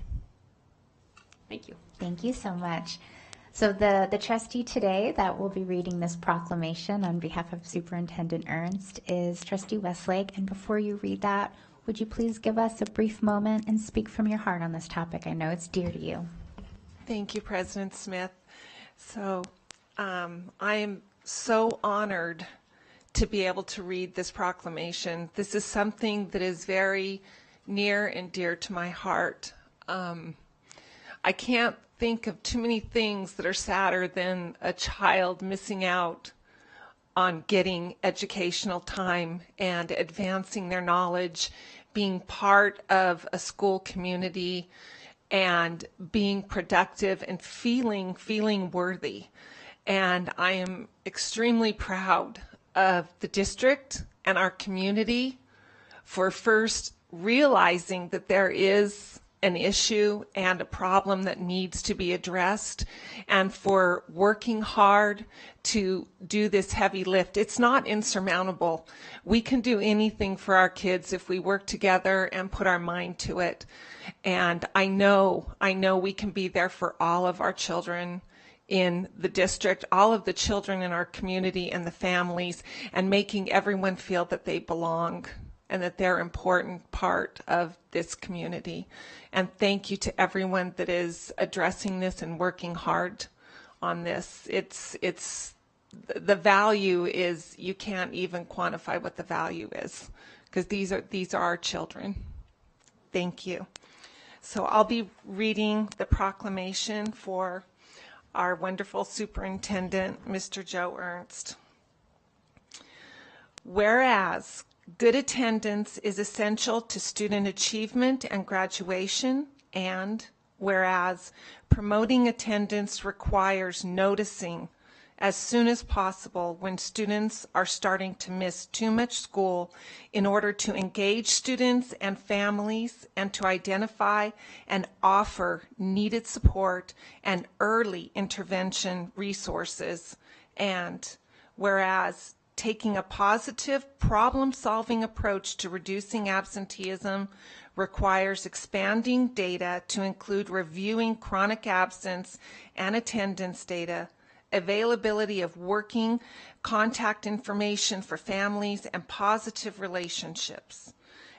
Thank you. Thank you so much. So the trustee today that will be reading this proclamation on behalf of Superintendent Ernst is Trustee Westlake, and before you read that, would you please give us a brief moment and speak from your heart on this topic? I know it's dear to you. Thank you, President Smith. So I am so honored to be able to read this proclamation. This is something that is very near and dear to my heart. I can't think of too many things that are sadder than a child missing out on getting educational time and advancing their knowledge, being part of a school community, and being productive and feeling worthy. And I am extremely proud of the district and our community for first realizing that there is an issue and a problem that needs to be addressed, and for working hard to do this heavy lift. It's not insurmountable. We can do anything for our kids if we work together and put our mind to it. And I know we can be there for all of our children in the district, all of the children in our community and the families, and making everyone feel that they belong and that they're an important part of this community. And thank you to everyone that is addressing this and working hard on this. It's the value is, you can't even quantify what the value is, because these are our children. Thank you. So I'll be reading the proclamation for our wonderful superintendent, Mr. Joe Ernst. Whereas good attendance is essential to student achievement and graduation, and whereas promoting attendance requires noticing as soon as possible when students are starting to miss too much school in order to engage students and families and to identify and offer needed support and early intervention resources, and whereas taking a positive problem-solving approach to reducing absenteeism requires expanding data to include reviewing chronic absence and attendance data, availability of working contact information for families, and positive relationships.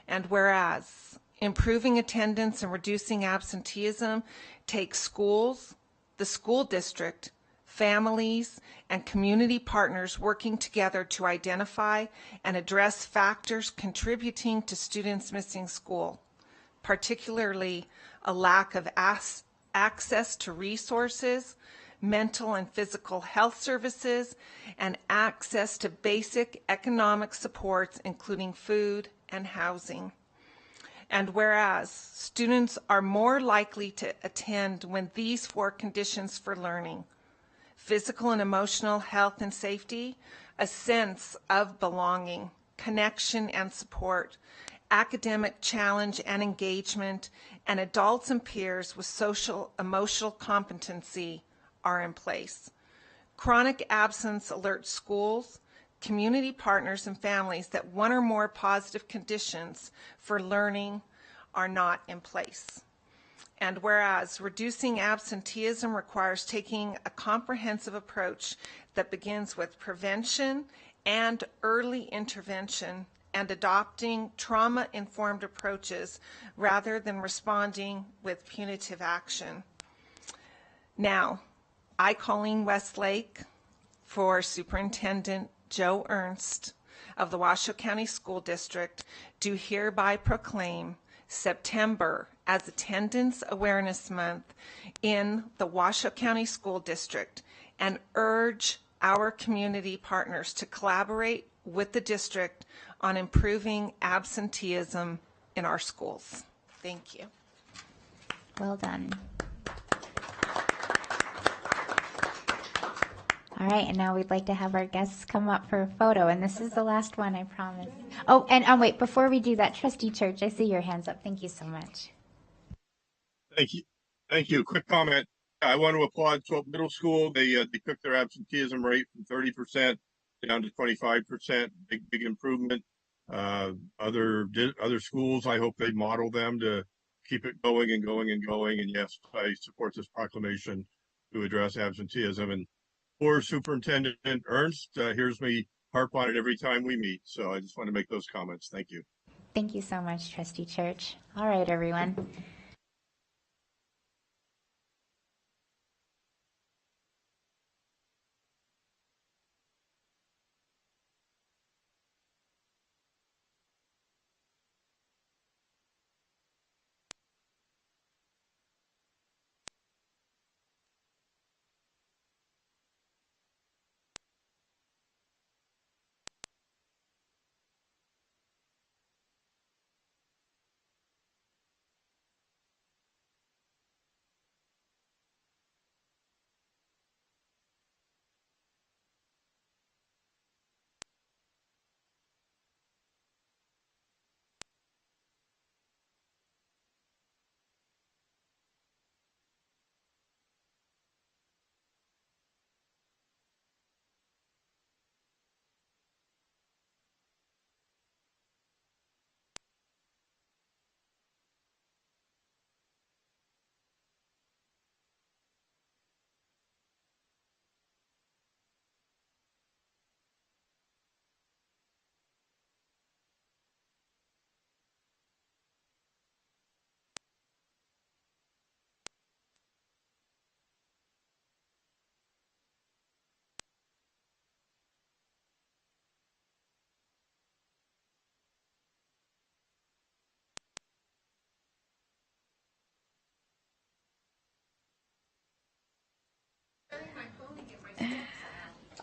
And whereas improving attendance and reducing absenteeism takes schools, the school district, families, and community partners working together to identify and address factors contributing to students missing school, particularly a lack of access to resources, mental and physical health services, and access to basic economic supports, including food and housing. And whereas students are more likely to attend when these 4 conditions for learning, physical and emotional health and safety, a sense of belonging, connection and support, academic challenge and engagement, and adults and peers with social emotional competency are in place. Chronic absence alerts schools, community partners, and families that 1 or more positive conditions for learning are not in place. And whereas reducing absenteeism requires taking a comprehensive approach that begins with prevention and early intervention and adopting trauma-informed approaches rather than responding with punitive action. Now, I, Colleen Westlake, for Superintendent Joe Ernst of the Washoe County School District, do hereby proclaim September as Attendance Awareness Month in the Washoe County School District and urge our community partners to collaborate with the district on improving absenteeism in our schools. Thank you. Well done. All right, and now we'd like to have our guests come up for a photo, and this is the last one, I promise. Oh, and wait, before we do that, Trustee Church, I see your hands up. Thank you so much. Thank you. Thank you. Quick comment. I want to applaud Swope Middle School. They took their absenteeism rate from 30% down to 25%. Big improvement. Other schools, I hope they model them to keep it going and going and going. And yes, I support this proclamation to address absenteeism. And for Superintendent Ernst, hears me harp on it every time we meet. So I just want to make those comments. Thank you. Thank you so much, Trustee Church. All right, everyone.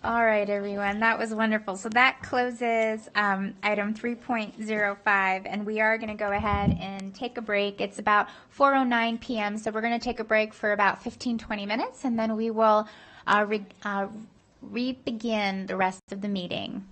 All right, everyone, that was wonderful. So that closes item 3.05, and we are going to go ahead and take a break. It's about 4:09 p.m., so we're going to take a break for about 15-20 minutes, and then we will re-begin the rest of the meeting.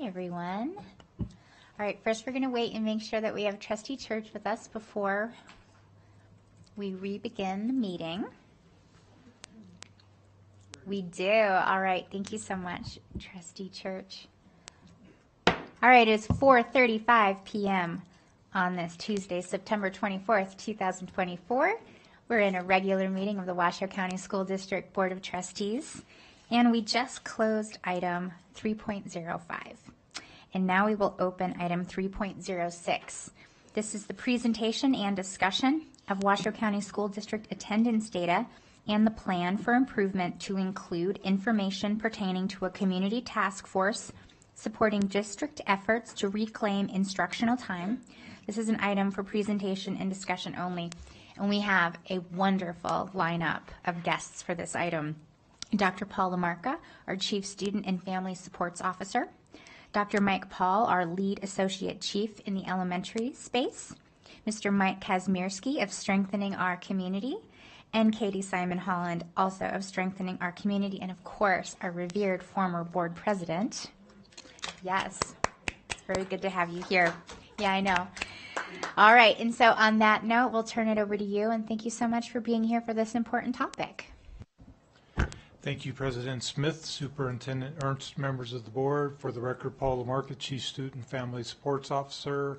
everyone. All right, first we're going to wait and make sure that we have Trustee Church with us before we re-begin the meeting. We do. All right, thank you so much, Trustee Church. All right, it's 4:35 p.m. on this Tuesday, September 24th, 2024. We're in a regular meeting of the Washoe County School District Board of Trustees, and we just closed item 3.05. And now we will open item 3.06. This is the presentation and discussion of Washoe County School District attendance data and the plan for improvement to include information pertaining to a community task force supporting district efforts to reclaim instructional time. This is an item for presentation and discussion only, and we have a wonderful lineup of guests for this item. Dr. Paul Lamarca, our Chief Student and Family Supports Officer, Dr. Mike Paul, our Lead Associate Chief in the elementary space, Mr. Mike Kazmierski of Strengthening Our Community, and Katie Simon Holland, also of Strengthening Our Community, and of course, our revered former board president. Yes, it's very good to have you here. Yeah, I know. All right, and so on that note, we'll turn it over to you, and thank you so much for being here for this important topic. Thank you, President Smith, Superintendent Ernst, members of the board. For the record, Paul Lamarca, Chief Student and Family Supports Officer.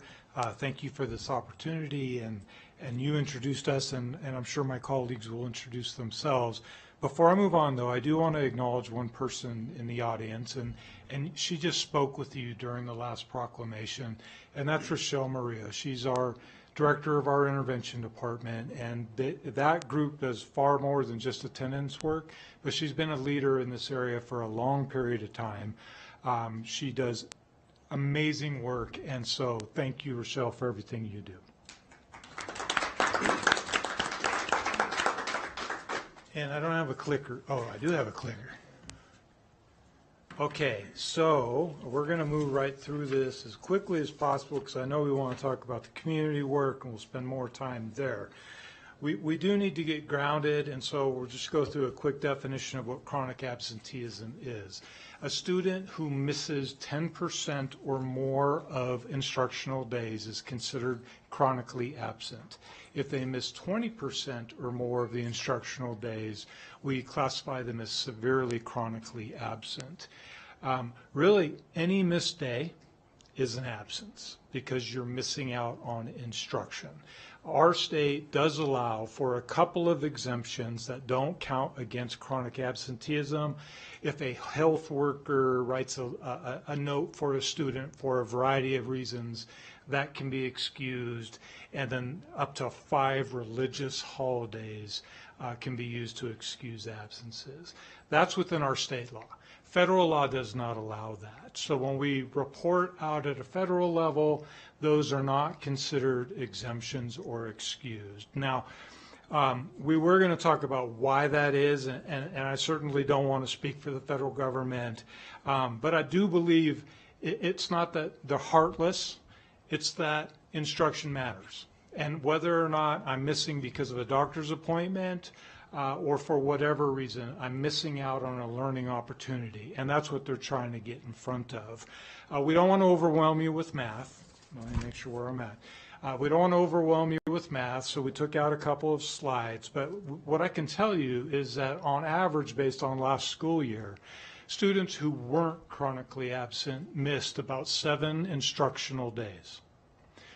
Thank you for this opportunity, and you introduced us, and I'm sure my colleagues will introduce themselves. Before I move on, though, I do want to acknowledge one person in the audience, and she just spoke with you during the last proclamation, and that's Rochelle Maria. She's our director of our intervention department, and that group does far more than just attendance work, but she's been a leader in this area for a long period of time. She does amazing work, and so thank you, Rochelle, for everything you do. And I don't have a clicker. Oh, I do have a clicker. Okay, so we're going to move right through this as quickly as possible because I know we want to talk about the community work and we'll spend more time there. We do need to get grounded, and so we'll just go through a quick definition of what chronic absenteeism is. A student who misses 10% or more of instructional days is considered chronically absent. If they miss 20% or more of the instructional days, we classify them as severely chronically absent. Really, any missed day is an absence because you're missing out on instruction. Our state does allow for a couple of exemptions that don't count against chronic absenteeism. If a health worker writes a note for a student for a variety of reasons, that can be excused, and then up to 5 religious holidays can be used to excuse absences. That's within our state law. Federal law does not allow that. So when we report out at a federal level, those are not considered exemptions or excused. Now, we were going to talk about why that is, and I certainly don't want to speak for the federal government, but I do believe it's not that they're heartless, it's that instruction matters. And whether or not I'm missing because of a doctor's appointment or for whatever reason, I'm missing out on a learning opportunity. And that's what they're trying to get in front of. We don't want to overwhelm you with math. Let me make sure where I'm at. We don't want to overwhelm you with math, so we took out a couple of slides. But what I can tell you is that on average, based on last school year, students who weren't chronically absent missed about 7 instructional days.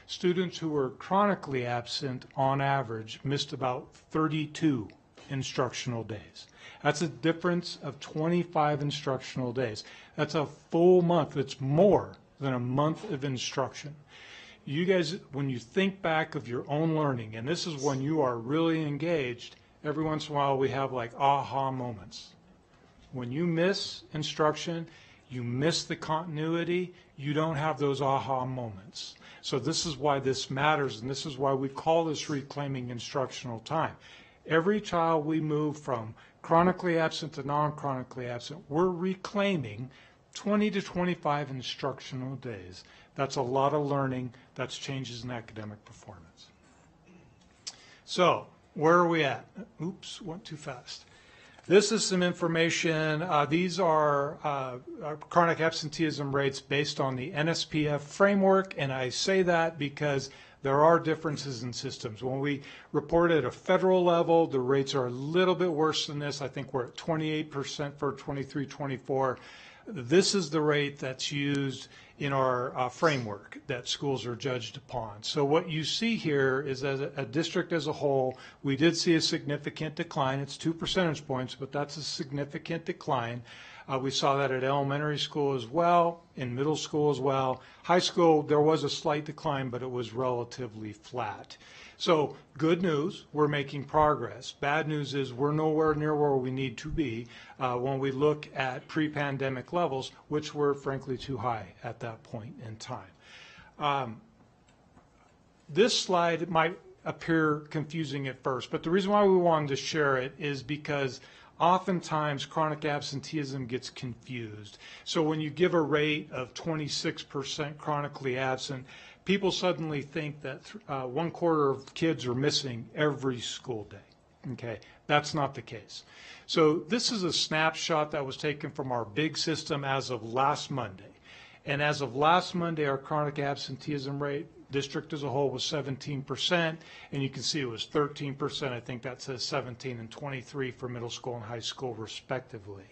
Students who were chronically absent, on average, missed about 32 instructional days. That's a difference of 25 instructional days. That's a full month. It's more than a month of instruction. You guys, when you think back of your own learning, and this is when you are really engaged, every once in a while we have like aha moments. When you miss instruction, you miss the continuity, you don't have those aha moments. So this is why this matters, and this is why we call this reclaiming instructional time. Every child we move from chronically absent to non-chronically absent, we're reclaiming 20 to 25 instructional days. That's a lot of learning. That's changes in academic performance. So where are we at? Oops, went too fast. This is some information. These are chronic absenteeism rates based on the NSPF framework, and I say that because there are differences in systems. When we report at a federal level, the rates are a little bit worse than this. I think we're at 28% for 23-24. This is the rate that's used in our framework that schools are judged upon. So what you see here is, as a district as a whole, we did see a significant decline. It's 2 percentage points, but that's a significant decline. We saw that at elementary school as well, in middle school as well. High school, there was a slight decline, but it was relatively flat. So good news, we're making progress. Bad news is we're nowhere near where we need to be when we look at pre-pandemic levels, which were frankly too high at that point in time. This slide might appear confusing at first, but the reason why we wanted to share it is because oftentimes chronic absenteeism gets confused. So when you give a rate of 26% chronically absent, people suddenly think that 1/4 of kids are missing every school day. Okay, that's not the case. So this is a snapshot that was taken from our big system as of last Monday. And as of last Monday, our chronic absenteeism rate, district as a whole, was 17%, and you can see it was 13%. I think that says 17 and 23 for middle school and high school respectively.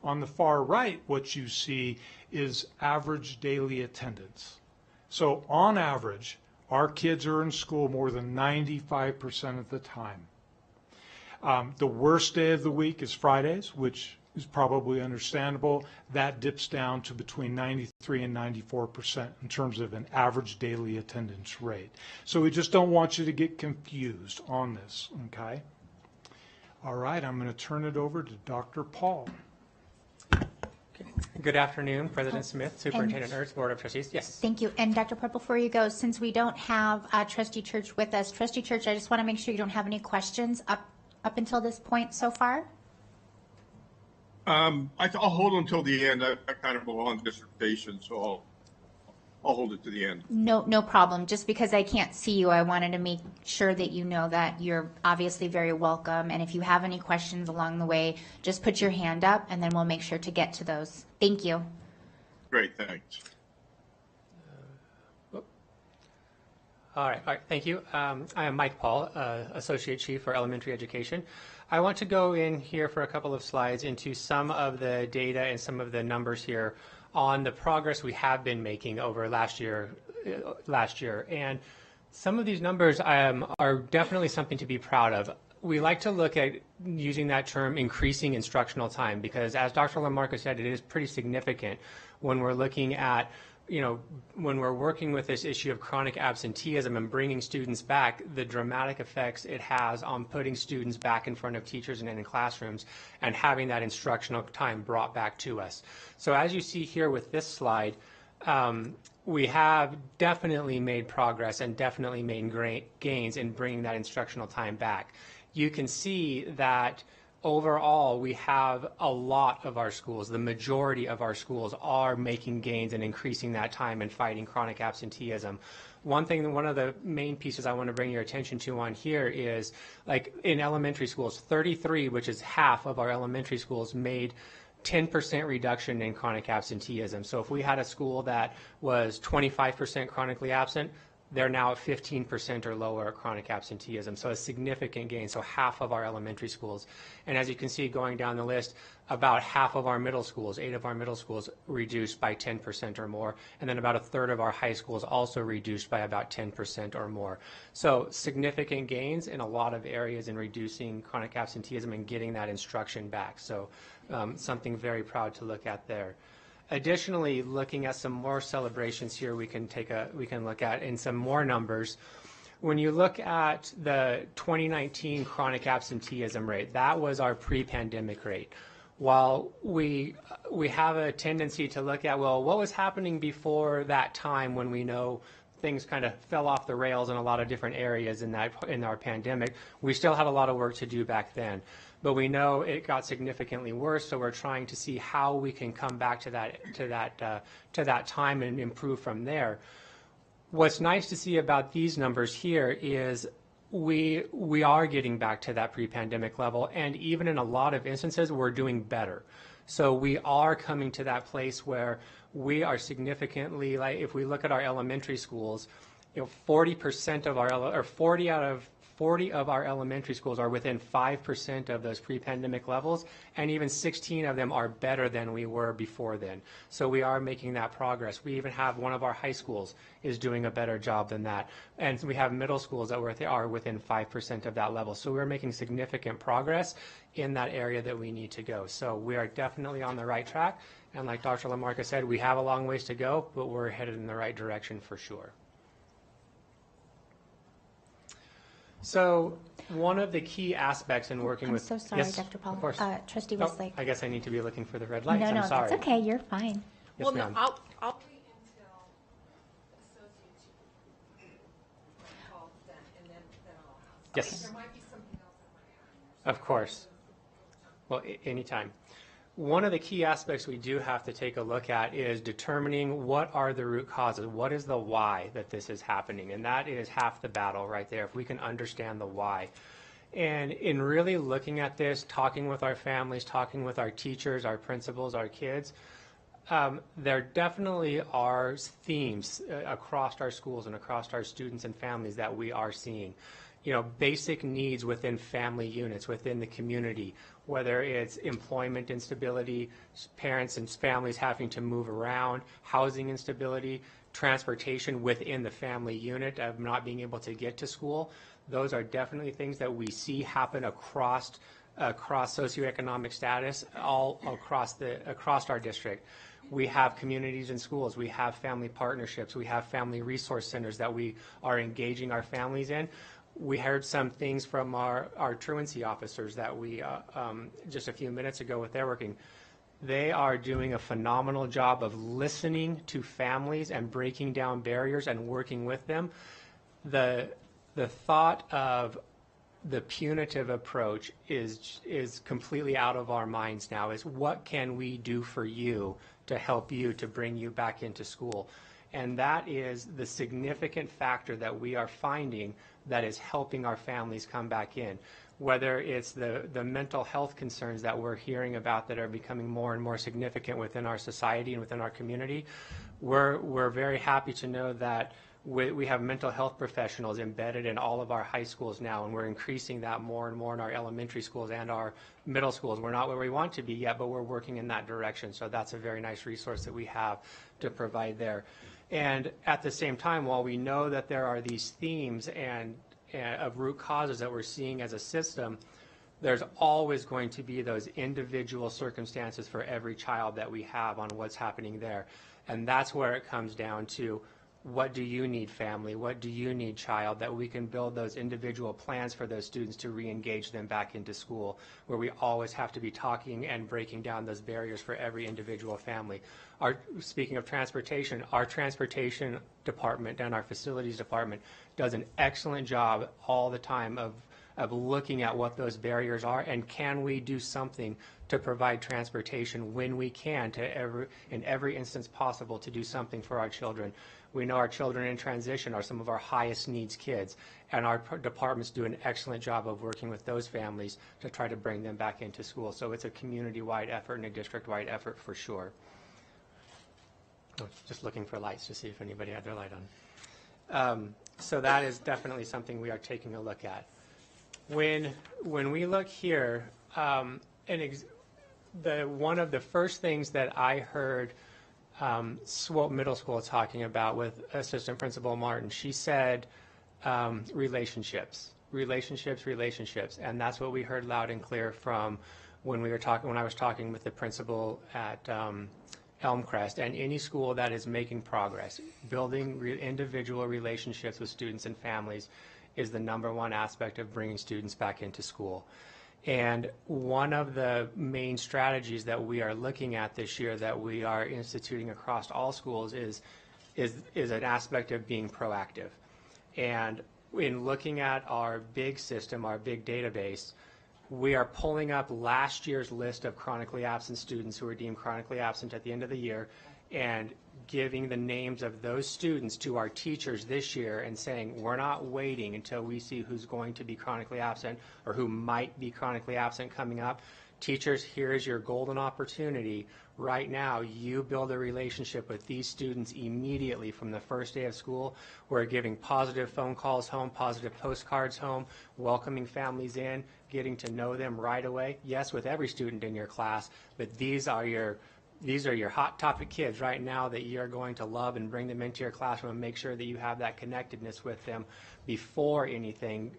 On the far right, what you see is average daily attendance. So on average, our kids are in school more than 95% of the time. The worst day of the week is Fridays, which is probably understandable. That dips down to between 93 and 94% in terms of an average daily attendance rate. So we just don't want you to get confused on this, okay? All right, I'm going to turn it over to Dr. Paul. Good afternoon, President Smith, Superintendent Ertz, Board of Trustees. Yes. Thank you. And Dr. Port, before you go, since we don't have Trustee Church with us, Trustee Church, I just want to make sure you don't have any questions up until this point so far. I'll hold until the end. I kind of have a long dissertation, so I'll hold it to the end. No problem. Just because I can't see you, I wanted to make sure that you know that you're obviously very welcome. And if you have any questions along the way, just put your hand up and then we'll make sure to get to those. Thank you. Great, thanks. All right, thank you. I am Mike Paul, Associate Chief for Elementary Education. I want to go in here for a couple of slides into some of the data and some of the numbers here on the progress we have been making over last year. And some of these numbers are definitely something to be proud of. We like to look at using that term increasing instructional time because, as Dr. Lamarca said, it is pretty significant when we're looking at, when we're working with this issue of chronic absenteeism and bringing students back, the dramatic effects it has on putting students back in front of teachers and in classrooms and having that instructional time brought back to us. So as you see here with this slide, we have definitely made progress and definitely made great gains in bringing that instructional time back. You can see that overall, we have a lot of our schools, the majority of our schools are making gains and increasing that time and fighting chronic absenteeism. One of the main pieces I want to bring your attention to on here is, like in elementary schools, 33, which is half of our elementary schools, made 10% reduction in chronic absenteeism. So if we had a school that was 25% chronically absent, they're now at 15% or lower chronic absenteeism, so a significant gain, so half of our elementary schools. And as you can see going down the list, about half of our middle schools, 8 of our middle schools reduced by 10% or more, and then about a third of our high schools also reduced by about 10% or more. So significant gains in a lot of areas in reducing chronic absenteeism and getting that instruction back. So something very proud to look at there. Additionally, looking at some more celebrations here, we can look at in some more numbers. When you look at the 2019 chronic absenteeism rate, that was our pre-pandemic rate. While we have a tendency to look at, well, what was happening before that time when we know things kind of fell off the rails in a lot of different areas in our pandemic, we still had a lot of work to do back then. But we know it got significantly worse, so we're trying to see how we can come back to that time and improve from there. What's nice to see about these numbers here is we are getting back to that pre-pandemic level, and even in a lot of instances, we're doing better. So we are coming to that place where we are significantly, like if we look at our elementary schools, 40% of our, or 40 out of 40 of our elementary schools are within 5% of those pre-pandemic levels, and even 16 of them are better than we were before then. So we are making that progress. We even have one of our high schools is doing a better job than that. And we have middle schools that are within 5% of that level. So we're making significant progress in that area that we need to go. So we are definitely on the right track. And like Dr. Lamarca said, we have a long ways to go, but we're headed in the right direction for sure. So one of the key aspects in working with... I'm so sorry, yes, Dr. Paul. Of course. Trustee Westlake. I guess I need to be looking for the red lights. No, I'm sorry. that's okay. You're fine. Yes, ma'am. I'll wait until associate chief calls then, and then I'll ask. Yes. There might be something else I might add. Of course. Well, anytime. One of the key aspects we do have to take a look at is determining what are the root causes. What is the why that this is happening? And that is half the battle right there, if we can understand the why. And in really looking at this, talking with our families, talking with our teachers, our principals, our kids, there definitely are themes across our schools and across our students and families that we are seeing. You know, basic needs within family units, within the community, whether it's employment instability, parents and families having to move around, housing instability, transportation within the family unit of not being able to get to school. Those are definitely things that we see happen across socioeconomic status, all across our district. We have communities and schools. We have family partnerships. We have family resource centers that we are engaging our families in. We heard some things from our truancy officers that we, just a few minutes ago with their working. They are doing a phenomenal job of listening to families and breaking down barriers and working with them. The thought of the punitive approach is completely out of our minds now. Is what can we do for you to help you to bring you back into school? And that is the significant factor that we are finding that is helping our families come back in. Whether it's the mental health concerns that we're hearing about that are becoming more and more significant within our society and within our community, we're very happy to know that we have mental health professionals embedded in all of our high schools now, and we're increasing that more and more in our elementary schools and our middle schools. We're not where we want to be yet, but we're working in that direction. So that's a very nice resource that we have to provide there. And at the same time, while we know that there are these themes and of root causes that we're seeing as a system, there's always going to be those individual circumstances for every child that we have on what's happening there. And that's where it comes down to, what do you need, family? What do you need, child? That we can build those individual plans for those students to re-engage them back into school, where we always have to be talking and breaking down those barriers for every individual family. Speaking of transportation, our transportation department and our facilities department does an excellent job all the time of looking at what those barriers are, and can we do something to provide transportation when we can in every instance possible to do something for our children. We know our children in transition are some of our highest needs kids, and our departments do an excellent job of working with those families to try to bring them back into school. So it's a community-wide effort and a district-wide effort for sure. Just looking for lights to see if anybody had their light on. So that is definitely something we are taking a look at. When we look here, one of the first things that I heard Swope Middle School talking about with Assistant Principal Martin, she said relationships, and that's what we heard loud and clear from when I was talking with the principal at Elmcrest. And any school that is making progress, building individual relationships with students and families is the #1 aspect of bringing students back into school. And one of the main strategies that we are looking at this year that we are instituting across all schools is an aspect of being proactive. And in looking at our big system, our big database, we are pulling up last year's list of chronically absent students who were deemed chronically absent at the end of the year, and giving the names of those students to our teachers this year and saying, we're not waiting until we see who's going to be chronically absent or who might be chronically absent coming up. Teachers, here's your golden opportunity. Right now, you build a relationship with these students immediately from the first day of school. We're giving positive phone calls home, positive postcards home, welcoming families in, getting to know them right away. Yes, with every student in your class, but these are your hot topic kids right now that you're going to love, and bring them into your classroom and make sure that you have that connectedness with them before anything,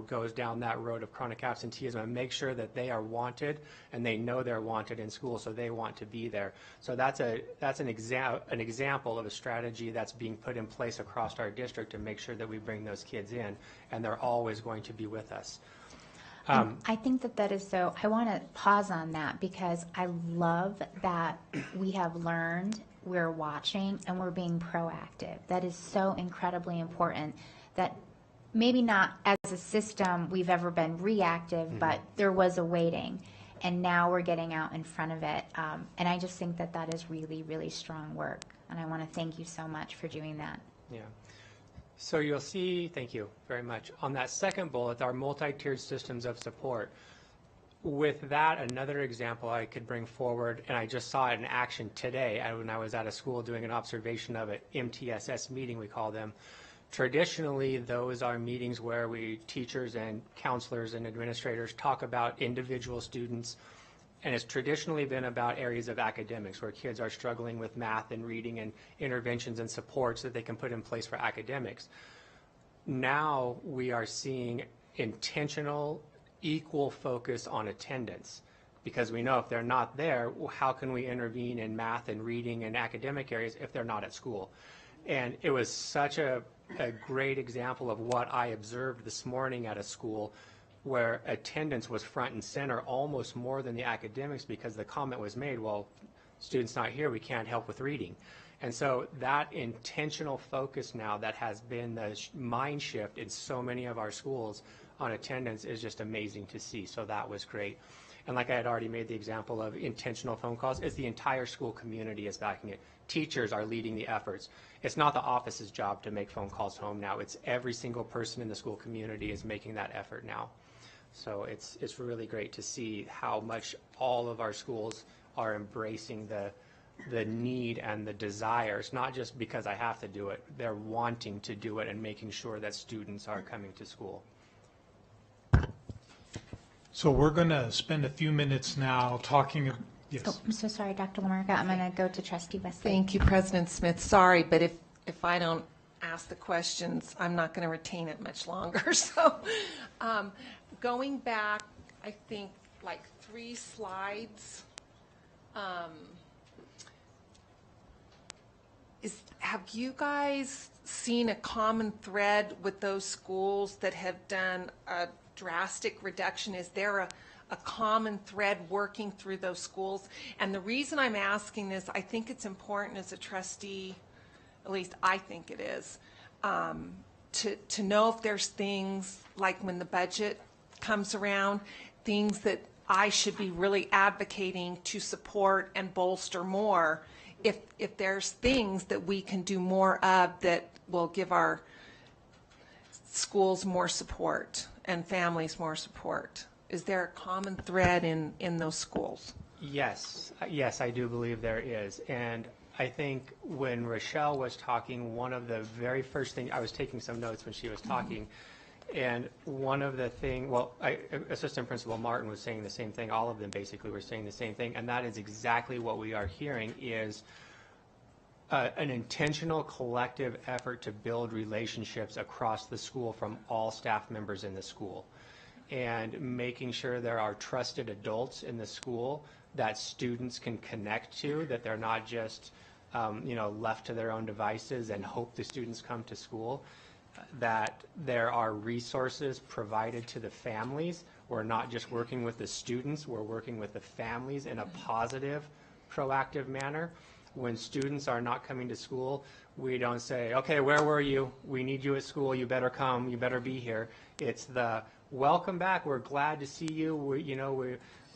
goes down that road of chronic absenteeism, and make sure that they are wanted and they know they're wanted in school, so they want to be there. So that's an example of a strategy that's being put in place across our district to make sure that we bring those kids in, and they're always going to be with us. I think that is so. I want to pause on that because I love that we have learned, we're watching, and we're being proactive. That is so incredibly important, that maybe not as a system we've ever been reactive, but there was a waiting, and now we're getting out in front of it. And I just think that is really, really strong work. And I want to thank you so much for doing that. Yeah. So you'll see, thank you very much, on that second bullet, our multi-tiered systems of support. With that, another example I could bring forward, and I just saw it in action today when I was at a school doing an observation of it, MTSS meeting we call them. Traditionally, those are meetings where teachers and counselors and administrators talk about individual students, and it's traditionally been about areas of academics where kids are struggling with math and reading and interventions and supports that they can put in place for academics. Now we are seeing intentional, equal focus on attendance, because we know if they're not there, how can we intervene in math and reading and academic areas if they're not at school? And it was such a great example of what I observed this morning at a school where attendance was front and center almost more than the academics, because the comment was made, well, students not here, we can't help with reading. And so that intentional focus now that has been the mind shift in so many of our schools on attendance is just amazing to see. So that was great. And like I had already made the example of intentional phone calls, it's the entire school community is backing it. Teachers are leading the efforts. It's not the office's job to make phone calls home now. It's every single person in the school community is making that effort now. So it's really great to see how much all of our schools are embracing the need and the desires, not just because I have to do it, they're wanting to do it and making sure that students are coming to school. So we're going to spend a few minutes now talking. Yes. Oh, I'm so sorry, Dr. Lamarca. I'm going to go to Trustee Wesley. Thank you, President Smith. Sorry, but if I don't ask the questions, I'm not going to retain it much longer. So going back, I think, like 3 slides, have you guys seen a common thread with those schools that have done a drastic reduction? Is there a common thread working through those schools? And the reason I'm asking this, I think it's important as a trustee, at least I think it is, to know if there's things like when the budget comes around, things that I should be really advocating to support and bolster more, if there's things that we can do more of that will give our schools more support and families more support. Is there a common thread in those schools? Yes, I do believe there is. And I think when Rochelle was talking, one of the very first things, I was taking some notes when she was talking, and one of the things, Assistant Principal Martin was saying the same thing, all of them basically were saying the same thing, and that is exactly what we are hearing is an intentional collective effort to build relationships across the school from all staff members in the school, and making sure there are trusted adults in the school that students can connect to, that they're not just left to their own devices and hope the students come to school, that there are resources provided to the families. We're not just working with the students, we're working with the families in a positive, proactive manner. When students are not coming to school, we don't say, okay, where were you? We need you at school, you better come, you better be here. It's welcome back. We're glad to see you.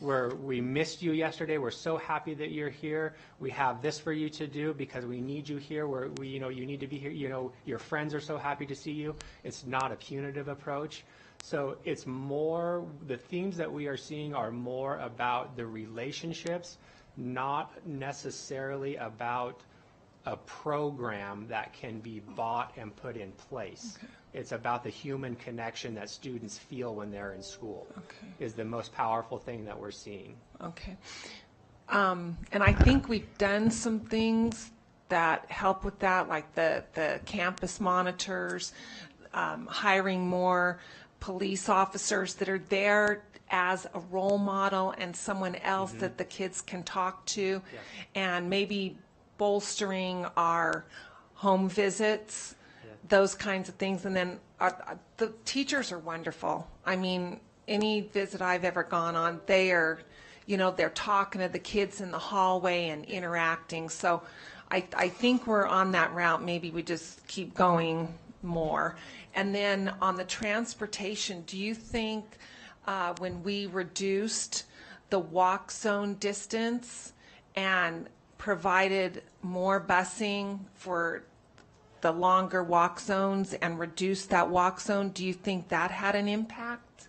We missed you yesterday. We're so happy that you're here. We have this for you to do because we need you here. You need to be here. Your friends are so happy to see you. It's not a punitive approach. So it's more, the themes that we are seeing are more about the relationships, not necessarily about a program that can be bought and put in place. Okay. It's about the human connection that students feel when they're in school. Okay. Is the most powerful thing that we're seeing. Okay. And I think we've done some things that help with that, like the campus monitors, hiring more police officers that are there as a role model and someone else that the kids can talk to, and maybe bolstering our home visits, those kinds of things. And then the teachers are wonderful. I mean, any visit I've ever gone on, they are, they're talking to the kids in the hallway and interacting. So I think we're on that route. Maybe we just keep going more. And then on the transportation, do you think when we reduced the walk zone distance and provided more busing for the longer walk zones and reduced that walk zone, do you think that had an impact?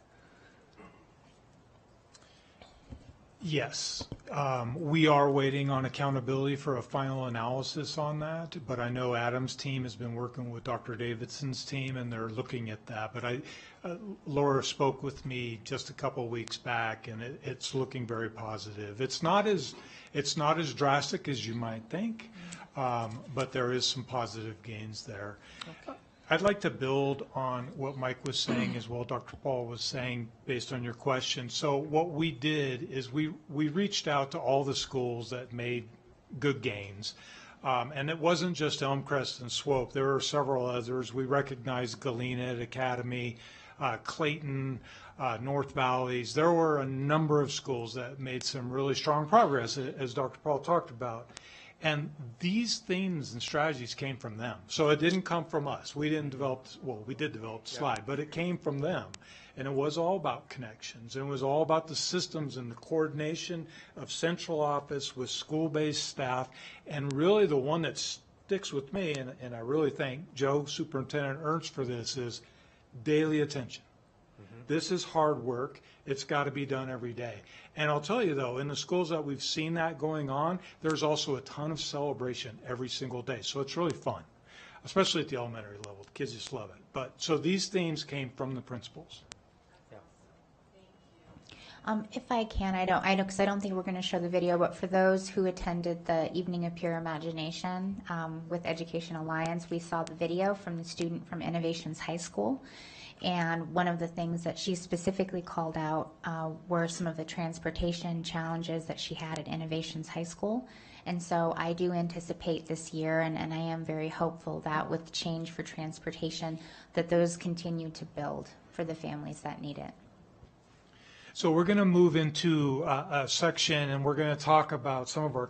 Yes. We are waiting on accountability for a final analysis on that, but I know Adam's team has been working with Dr. Davidson's team, and they're looking at that. But Laura spoke with me just a couple of weeks back, and it's looking very positive. It's not as drastic as you might think, but there is some positive gains there. Okay. I'd like to build on what Mike was saying as well, Dr. Paul was saying, based on your question. So what we did is we reached out to all the schools that made good gains. And it wasn't just Elmcrest and Swope. There were several others. We recognized Galena Academy, Clayton, North Valleys. There were a number of schools that made some really strong progress, as Dr. Paul talked about. And these themes and strategies came from them. So it didn't come from us. We didn't develop, well, we did develop the slide, but it came from them. And it was all about connections. And it was all about the systems and the coordination of central office with school-based staff. And really the one that sticks with me, and I really thank Joe, Superintendent Ernst, for this, is daily attention. This is hard work. It's got to be done every day. And I'll tell you, though, in the schools that we've seen that going on, there's also a ton of celebration every single day. So it's really fun, especially at the elementary level. The kids just love it. But so these themes came from the principals. If I can, I know, because I don't think we're going to show the video, but for those who attended the Evening of Pure Imagination with Education Alliance, we saw the video from the student from Innovations High School. And one of the things that she specifically called out were some of the transportation challenges that she had at Innovations High School. And so I do anticipate this year, and I am very hopeful that with change for transportation, that those continue to build for the families that need it. So we're going to move into a section, and we're going to talk about some of our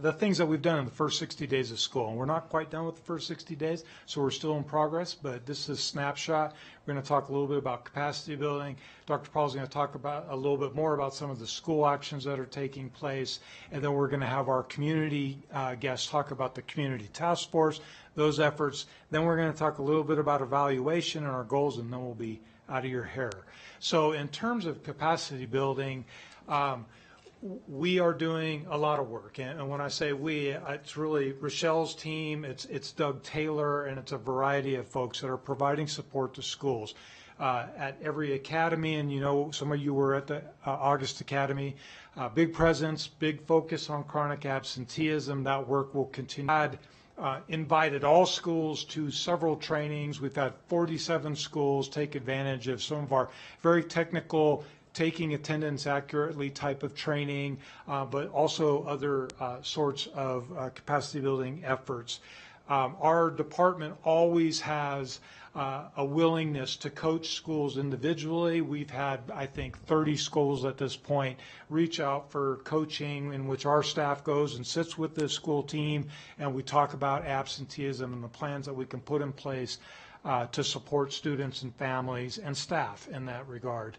the things that we've done in the first 60 days of school. And we're not quite done with the first 60 days, so we're still in progress, but this is a snapshot. We're going to talk a little bit about capacity building. Dr. Paul's going to talk about a little bit more about some of the school actions that are taking place, and then we're going to have our community guests talk about the community task force, those efforts. Then we're going to talk a little bit about evaluation and our goals, and then we'll be out of your hair. So in terms of capacity building, we are doing a lot of work, and when I say we, it's really Rochelle's team, it's Doug Taylor, and it's a variety of folks that are providing support to schools at every academy. And you know, some of you were at the August Academy. Big presence, big focus on chronic absenteeism. That work will continue. Invited all schools to several trainings. We've had 47 schools take advantage of some of our very technical taking attendance accurately type of training, but also other sorts of capacity building efforts. Our department always has a willingness to coach schools individually. We've had, I think, 30 schools at this point reach out for coaching, in which our staff goes and sits with the school team, and we talk about absenteeism and the plans that we can put in place to support students and families and staff in that regard.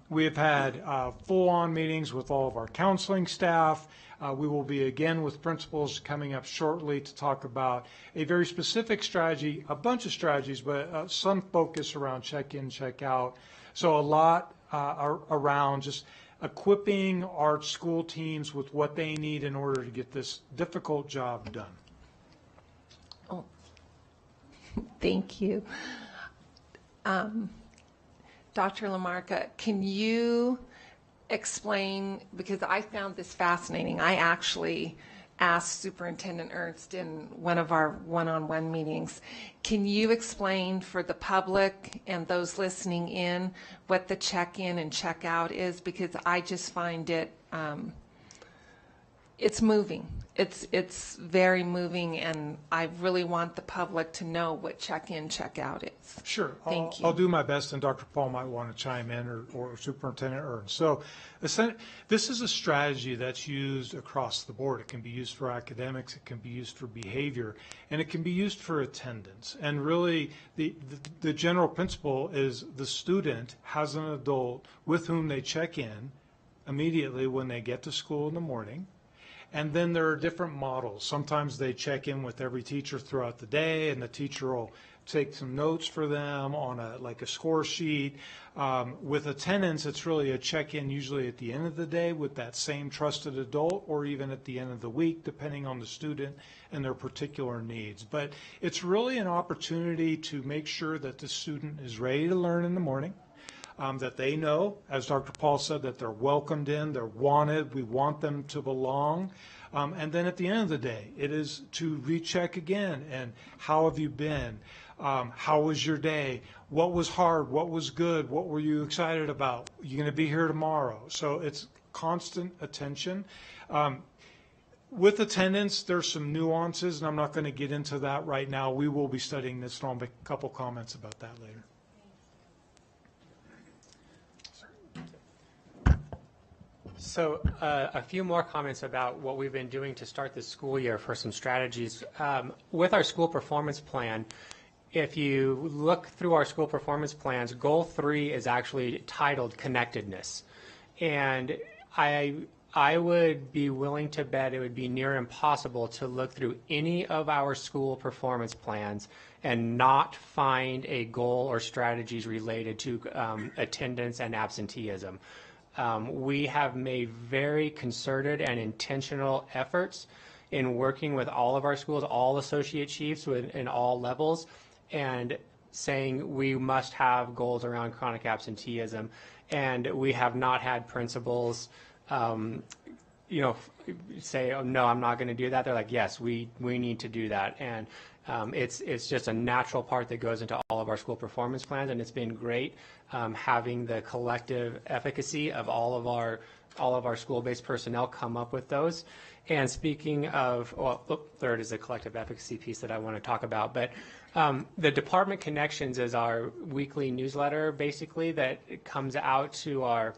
We have had full-on meetings with all of our counseling staff. We will be again with principals coming up shortly to talk about a very specific strategy, a bunch of strategies, but some focus around check-in, check-out. So a lot around just equipping our school teams with what they need in order to get this difficult job done. Oh, thank you. Dr. Lamarca, can you explain, because I found this fascinating. I actually asked Superintendent Ernst in one of our one-on-one meetings, can you explain for the public and those listening in what the check-in and check-out is? Because I just find it, it's moving. It's very moving, and I really want the public to know what check-in, check-out is. Sure. Thank you. I'll do my best, and Dr. Paul might want to chime in, or Superintendent Ernst. So this is a strategy that's used across the board. It can be used for academics, it can be used for behavior, and it can be used for attendance. And really, the general principle is the student has an adult with whom they check in immediately when they get to school in the morning. And then there are different models. Sometimes they check in with every teacher throughout the day, and the teacher will take some notes for them on like a score sheet. With attendance, it's really a check-in usually at the end of the day with that same trusted adult, or even at the end of the week, depending on the student and their particular needs. But it's really an opportunity to make sure that the student is ready to learn in the morning. That they know, as Dr. Paul said, that they're welcomed in, they're wanted, we want them to belong. And then at the end of the day, it is to recheck again, and how have you been? How was your day? What was hard? What was good? What were you excited about? You're going to be here tomorrow. So it's constant attention. With attendance, there's some nuances, and I'm not going to get into that right now. We will be studying this, and I'll make a couple comments about that later. So a few more comments about what we've been doing to start this school year for some strategies. With our school performance plan, if you look through our school performance plans, goal 3 is actually titled connectedness. And I would be willing to bet it would be near impossible to look through any of our school performance plans and not find a goal or strategies related to attendance and absenteeism. We have made very concerted and intentional efforts in working with all of our schools, all associate chiefs in all levels, and saying we must have goals around chronic absenteeism. And we have not had principals, say, oh, no, I'm not going to do that. They're like, yes, we need to do that. And it's just a natural part that goes into all of our school performance plans, and it's been great having the collective efficacy of all of our school-based personnel come up with those. And speaking of, third is the collective efficacy piece that I want to talk about, but the Department Connections is our weekly newsletter, basically, that comes out to our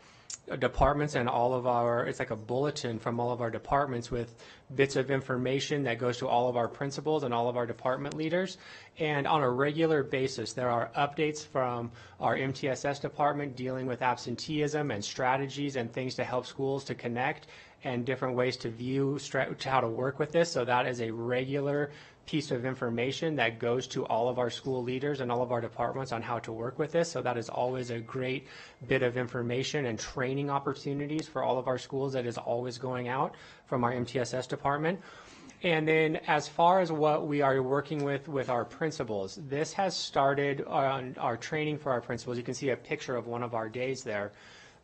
departments and all of our, it's like a bulletin from all of our departments with bits of information that goes to all of our principals and all of our department leaders. And on a regular basis, there are updates from our MTSS department dealing with absenteeism and strategies and things to help schools to connect and different ways to view how to work with this. So that is a regular piece of information that goes to all of our school leaders and all of our departments on how to work with this. So that is always a great bit of information and training opportunities for all of our schools that is always going out from our MTSS department. And then as far as what we are working with our principals, this has started on our training for our principals. You can see a picture of one of our days there.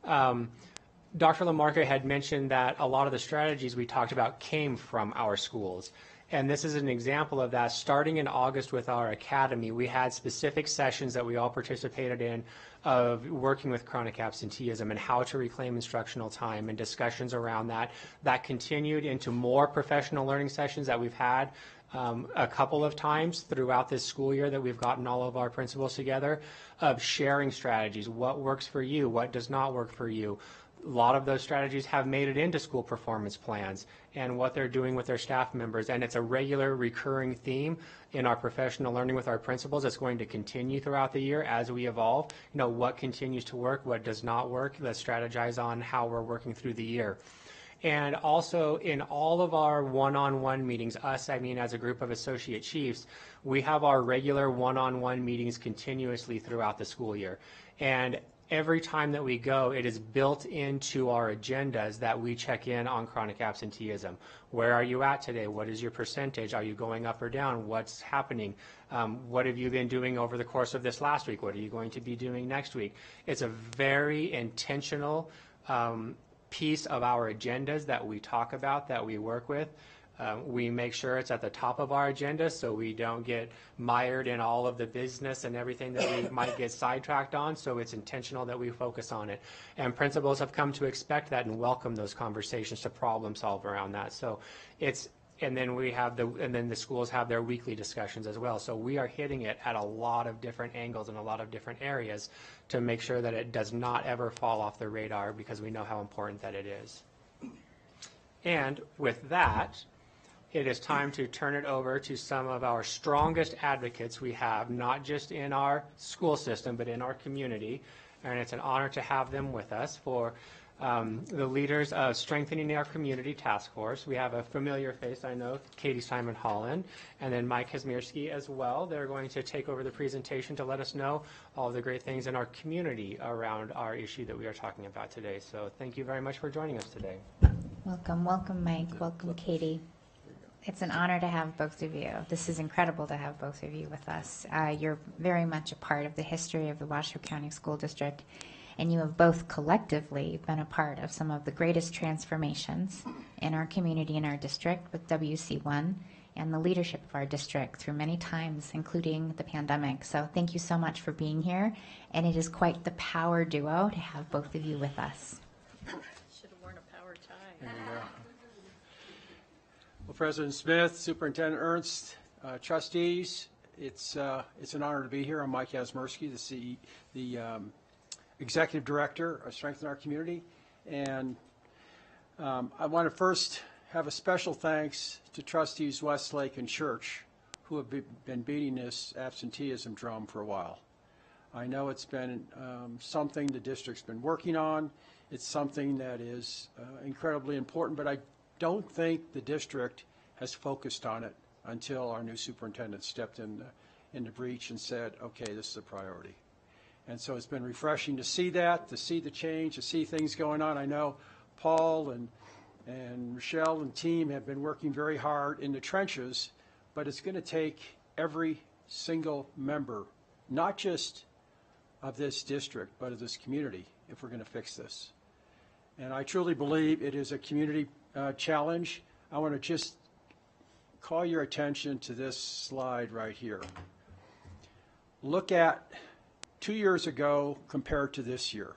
Dr. Lamarca had mentioned that a lot of the strategies we talked about came from our schools. And this is an example of that. Starting in August with our academy, we had specific sessions that we all participated in of working with chronic absenteeism and how to reclaim instructional time and discussions around that. That continued into more professional learning sessions that we've had a couple of times throughout this school year that we've gotten all of our principals together of sharing strategies. What works for you? What does not work for you? lot of those strategies have made it into school performance plans and what they're doing with their staff members. And it's a regular recurring theme in our professional learning with our principals. It's going to continue throughout the year as we evolve. You know, what continues to work, what does not work. Let's strategize on how we're working through the year. And also in all of our one-on-one meetings, I mean as a group of associate chiefs, we have our regular one-on-one meetings continuously throughout the school year. And every time that we go, it is built into our agendas that we check in on chronic absenteeism. Where are you at today? What is your percentage? Are you going up or down? What's happening? What have you been doing over the course of this last week? What are you going to be doing next week? It's a very intentional piece of our agendas that we talk about, that we work with. We make sure it's at the top of our agenda so we don't get mired in all of the business and everything that we might get sidetracked on, so it's intentional that we focus on it. And principals have come to expect that and welcome those conversations to problem solve around that. So it's, and then the schools have their weekly discussions as well. So we are hitting it at a lot of different angles and a lot of different areas to make sure that it does not ever fall off the radar, because we know how important that it is. And with that, it is time to turn it over to some of our strongest advocates we have, not just in our school system, but in our community. And it's an honor to have them with us for the leaders of Strengthening Our Community Task Force. We have a familiar face, I know, Katie Simon Holland, and then Mike Kazmierski as well. They're going to take over the presentation to let us know all the great things in our community around our issue that we are talking about today. So thank you very much for joining us today. Welcome, welcome, Mike. Welcome, Katie. It's an honor to have both of you. This is incredible to have both of you with us. You're very much a part of the history of the Washoe County School District, and you have both collectively been a part of some of the greatest transformations in our community and our district with WC1 and the leadership of our district through many times, including the pandemic. So thank you so much for being here, and it is quite the power duo to have both of you with us. Should have worn a power tie. There you go. Well, President Smith, Superintendent Ernst, trustees, it's an honor to be here. I'm Mike Kazmierski, the Executive Director of Strengthen Our Community, and I want to first have a special thanks to trustees Westlake and Church, who have been beating this absenteeism drum for a while. I know it's been something the district's been working on. It's something that is incredibly important, but I don't think the district has focused on it until our new superintendent stepped in the breach and said, okay, this is a priority. And so it's been refreshing to see that, to see the change, to see things going on. I know Paul and Rochelle and team have been working very hard in the trenches, but it's going to take every single member, not just of this district, but of this community, if we're going to fix this. And I truly believe it is a community challenge. I want to just call your attention to this slide right here. Look at 2 years ago compared to this year.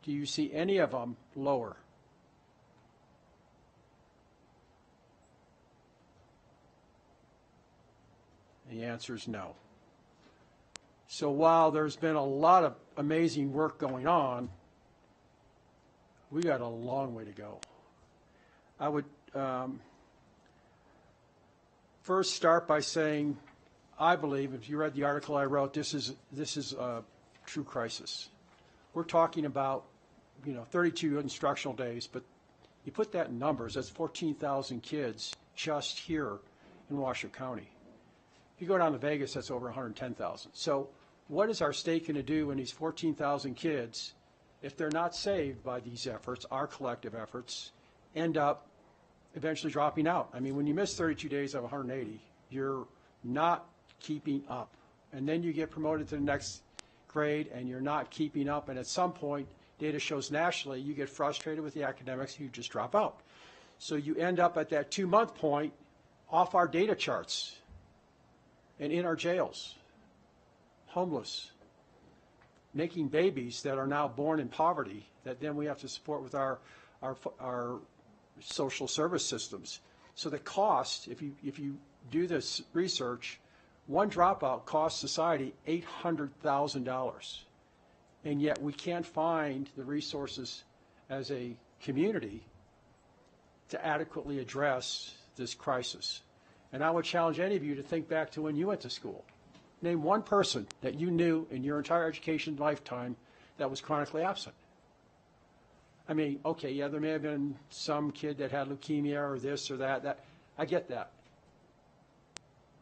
Do you see any of them lower? The answer is no. So while there's been a lot of amazing work going on, we got a long way to go. I would first start by saying, I believe, if you read the article I wrote, this is a true crisis. We're talking about, 32 instructional days, but you put that in numbers, that's 14,000 kids just here in Washoe County. If you go down to Vegas, that's over 110,000. So what is our state going to do when these 14,000 kids, if they're not saved by these efforts, our collective efforts, end up eventually dropping out? I mean, when you miss 32 days of 180, you're not keeping up. And then you get promoted to the next grade and you're not keeping up. And at some point, data shows nationally, you get frustrated with the academics, you just drop out. So you end up at that 2-month point off our data charts and in our jails, homeless, making babies that are now born in poverty that then we have to support with our social service systems. So the cost, if you do this research, one dropout costs society $800,000 and yet we can't find the resources as a community to adequately address this crisis. And I would challenge any of you to think back to when you went to school. Name one person that you knew in your entire education lifetime that was chronically absent. I mean, okay, yeah, there may have been some kid that had leukemia or this or that. I get that.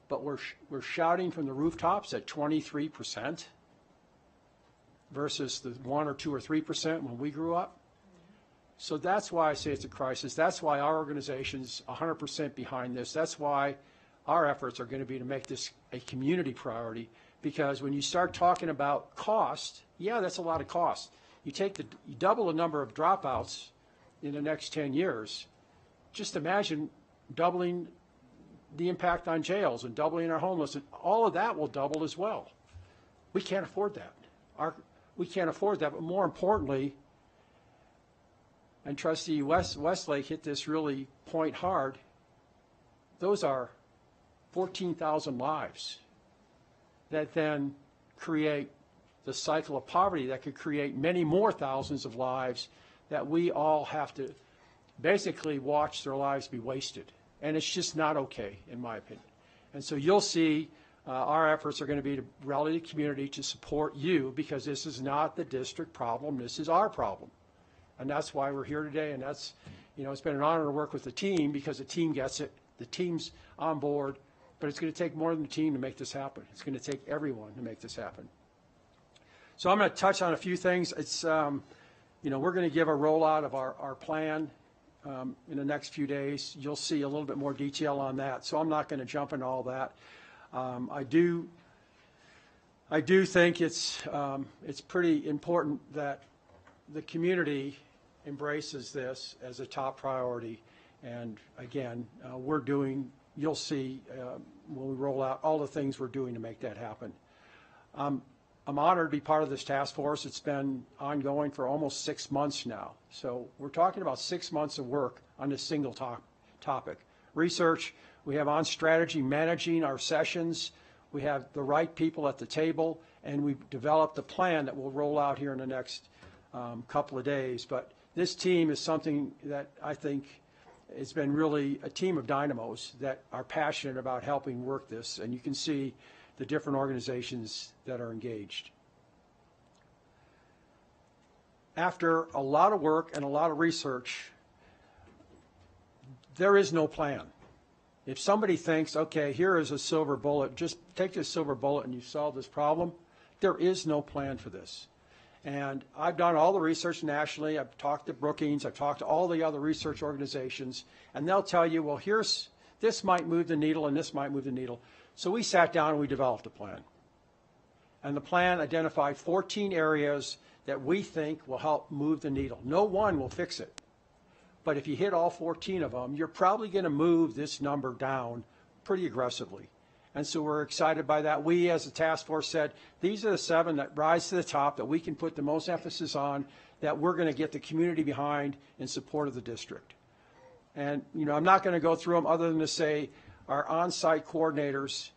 But we're shouting from the rooftops at 23% versus the 1 or 2 or 3% when we grew up. So that's why I say it's a crisis. That's why our organization's 100% behind this. That's why our efforts are going to be to make this a community priority, because when you start talking about cost, yeah, that's a lot of cost. You double the number of dropouts in the next 10 years. Just imagine doubling the impact on jails and doubling our homeless, and all of that will double as well. We can't afford that. We can't afford that, but more importantly, and Trustee Westlake hit this really point hard, those are 14,000 lives that then create the cycle of poverty that could create many more thousands of lives that we all have to basically watch their lives be wasted. And it's just not okay, in my opinion. And so you'll see our efforts are going to be to rally the community to support you, because this is not the district problem, this is our problem. And that's why we're here today, and that's, it's been an honor to work with the team, because the team gets it, the team's on board, but it's going to take more than the team to make this happen. It's going to take everyone to make this happen. So I'm going to touch on a few things. It's, we're going to give a rollout of our plan in the next few days. You'll see a little bit more detail on that, so I'm not going to jump into all that. I do think it's pretty important that the community embraces this as a top priority. And again, you'll see when we roll out all the things we're doing to make that happen. I'm honored to be part of this task force. It's been ongoing for almost 6 months now. So we're talking about 6 months of work on this single topic. Research, we have on strategy managing our sessions. We have the right people at the table, and we've developed a plan that we'll roll out here in the next couple of days. But this team is something that I think it's been really a team of dynamos that are passionate about helping work this, and you can see the different organizations that are engaged. After a lot of work and a lot of research, there is no plan. If somebody thinks, okay, here is a silver bullet, just take this silver bullet and you solve this problem, there is no plan for this. And I've done all the research nationally. I've talked to Brookings. I've talked to all the other research organizations, and they'll tell you, well, this might move the needle and this might move the needle. So we sat down and we developed a plan. And the plan identified 14 areas that we think will help move the needle. No one will fix it. But if you hit all 14 of them, you're probably going to move this number down pretty aggressively. And so we're excited by that. We, as a task force, said, these are the 7 that rise to the top that we can put the most emphasis on, that we're going to get the community behind in support of the district. And, I'm not going to go through them other than to say our on-site coordinators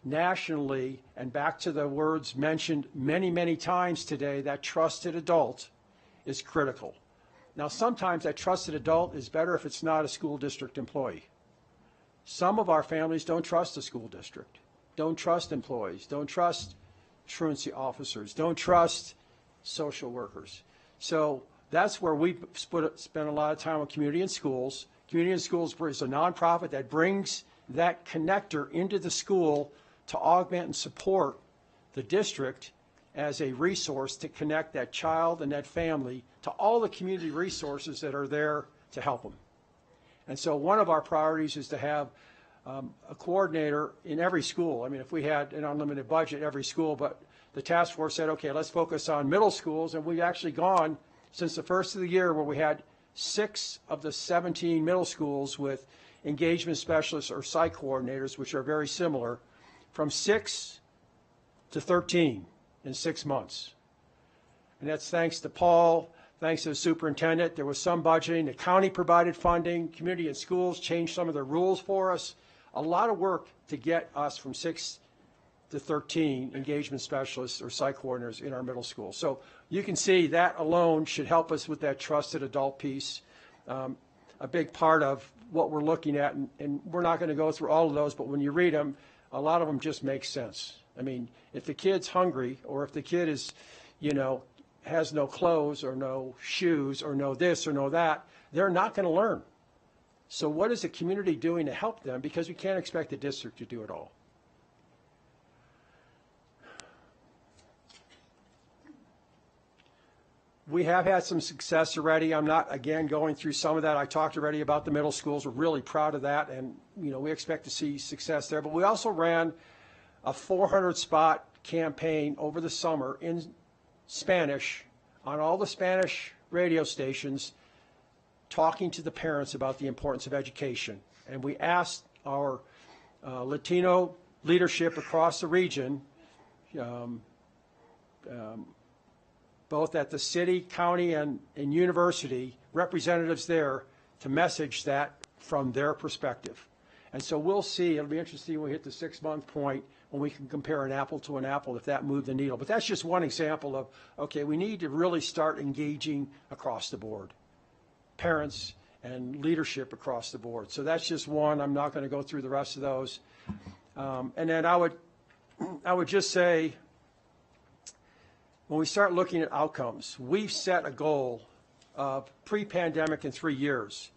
nationally, and back to the words mentioned many, many times today, that trusted adult is critical. Now, sometimes that trusted adult is better if it's not a school district employee. Some of our families don't trust the school district, don't trust employees, don't trust truancy officers, don't trust social workers. So that's where we spend a lot of time with Community in Schools. Community in Schools is a nonprofit that brings that connector into the school to augment and support the district as a resource to connect that child and that family to all the community resources that are there to help them. And so one of our priorities is to have a coordinator in every school. I mean, if we had an unlimited budget, every school, but the task force said, okay, let's focus on middle schools, and we've actually gone since the first of the year where we had 6 of the 17 middle schools with engagement specialists or site coordinators, which are very similar, from 6 to 13 in 6 months. And that's thanks to Paul, thanks to the superintendent. There was some budgeting. The county provided funding. Community in Schools changed some of their rules for us. A lot of work to get us from 6 to 13 engagement specialists or psych coordinators in our middle school. So you can see that alone should help us with that trusted adult piece. A big part of what we're looking at, and we're not going to go through all of those, but when you read them, a lot of them just make sense. I mean, if the kid's hungry, or if the kid is, has no clothes or no shoes or no this or no that, they're not going to learn. So what is the community doing to help them? Because we can't expect the district to do it all. We have had some success already. I'm not, again, going through some of that. I talked already about the middle schools. We're really proud of that, and we expect to see success there. But we also ran a 400-spot campaign over the summer in Spanish on all the Spanish radio stations, talking to the parents about the importance of education. And we asked our Latino leadership across the region, both at the city, county, and university, representatives there, to message that from their perspective. And so we'll see. It'll be interesting when we hit the 6-month point when we can compare an apple to an apple if that moved the needle. But that's just one example of, okay, we need to really start engaging across the board, parents and leadership across the board. So that's just one. I'm not going to go through the rest of those. And then I would just say, when we start looking at outcomes, we've set a goal of pre-pandemic in 3 years.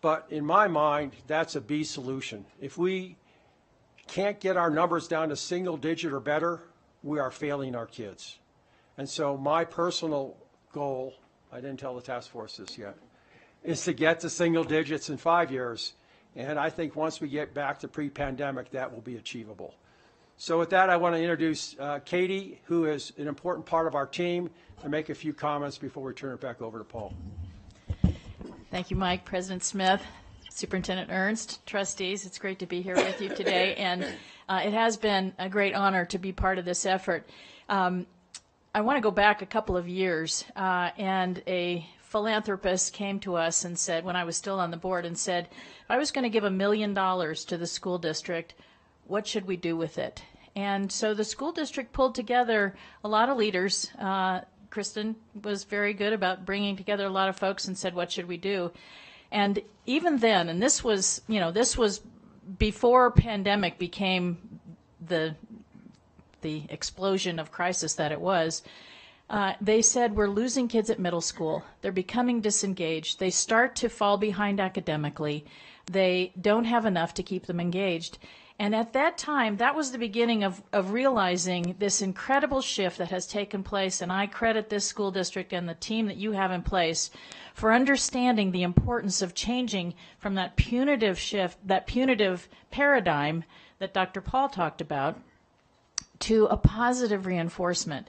But in my mind, that's a B solution. If we can't get our numbers down to single digit or better, we are failing our kids. And so my personal goal, I didn't tell the task force this yet, is to get to single digits in 5 years. And I think once we get back to pre-pandemic, that will be achievable. So with that, I want to introduce Katie, who is an important part of our team, to make a few comments before we turn it back over to Paul. Thank you, Mike. President Smith, Superintendent Ernst, trustees, it's great to be here with you today, and it has been a great honor to be part of this effort. I want to go back a couple of years, and a philanthropist came to us and said, when I was still on the board, and said, if I was going to give $1 million to the school district, what should we do with it? And so the school district pulled together a lot of leaders. Kristen was very good about bringing together a lot of folks and said, what should we do? And even then, and this was before pandemic became the explosion of crisis that it was, they said, we're losing kids at middle school. They're becoming disengaged. They start to fall behind academically. They don't have enough to keep them engaged. And at that time, that was the beginning of realizing this incredible shift that has taken place, and I credit this school district and the team that you have in place for understanding the importance of changing from that punitive shift, that punitive paradigm that Dr. Paul talked about, to a positive reinforcement.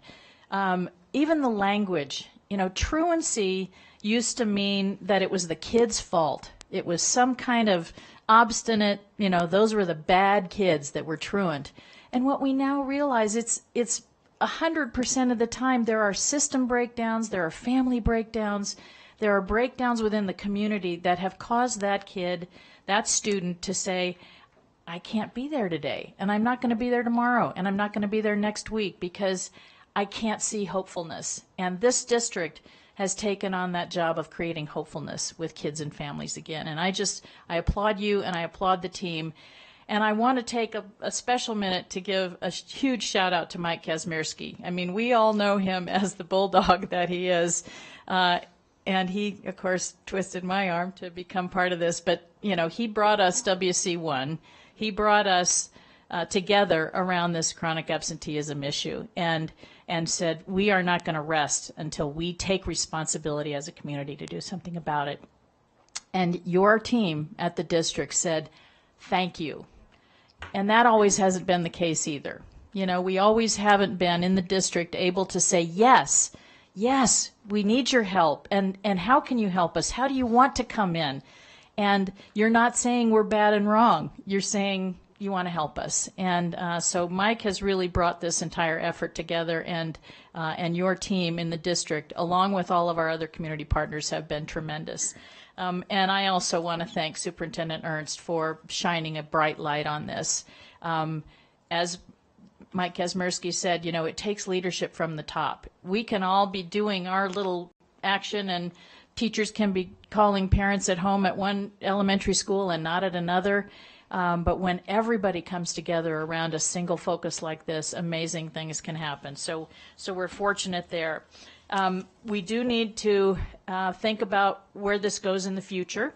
Even the language, truancy used to mean that it was the kid's fault. It was some kind of obstinate, those were the bad kids that were truant. And what we now realize, it's 100% of the time there are system breakdowns, there are family breakdowns, there are breakdowns within the community that have caused that kid, that student, to say, I can't be there today, and I'm not going to be there tomorrow, and I'm not going to be there next week because I can't see hopefulness. And this district has taken on that job of creating hopefulness with kids and families again. And I applaud you, and I applaud the team. And I want to take a special minute to give a huge shout out to Mike Kazmierski. I mean, we all know him as the bulldog that he is. And he, of course, twisted my arm to become part of this. But, he brought us WC1. He brought us together around this chronic absenteeism issue and said, we are not going to rest until we take responsibility as a community to do something about it. And your team at the district said, thank you. And that always hasn't been the case either. We always haven't been in the district able to say, yes, we need your help. And how can you help us? How do you want to come in? And you're not saying we're bad and wrong. You're saying you want to help us. And so Mike has really brought this entire effort together, and your team in the district, along with all of our other community partners, have been tremendous. And I also want to thank Superintendent Ernst for shining a bright light on this. As Mike Kazmersky said, you know, it takes leadership from the top. We can all be doing our little action, and teachers can be calling parents at home at one elementary school and not at another. But when everybody comes together around a single focus like this, amazing things can happen. So we're fortunate there. We do need to think about where this goes in the future.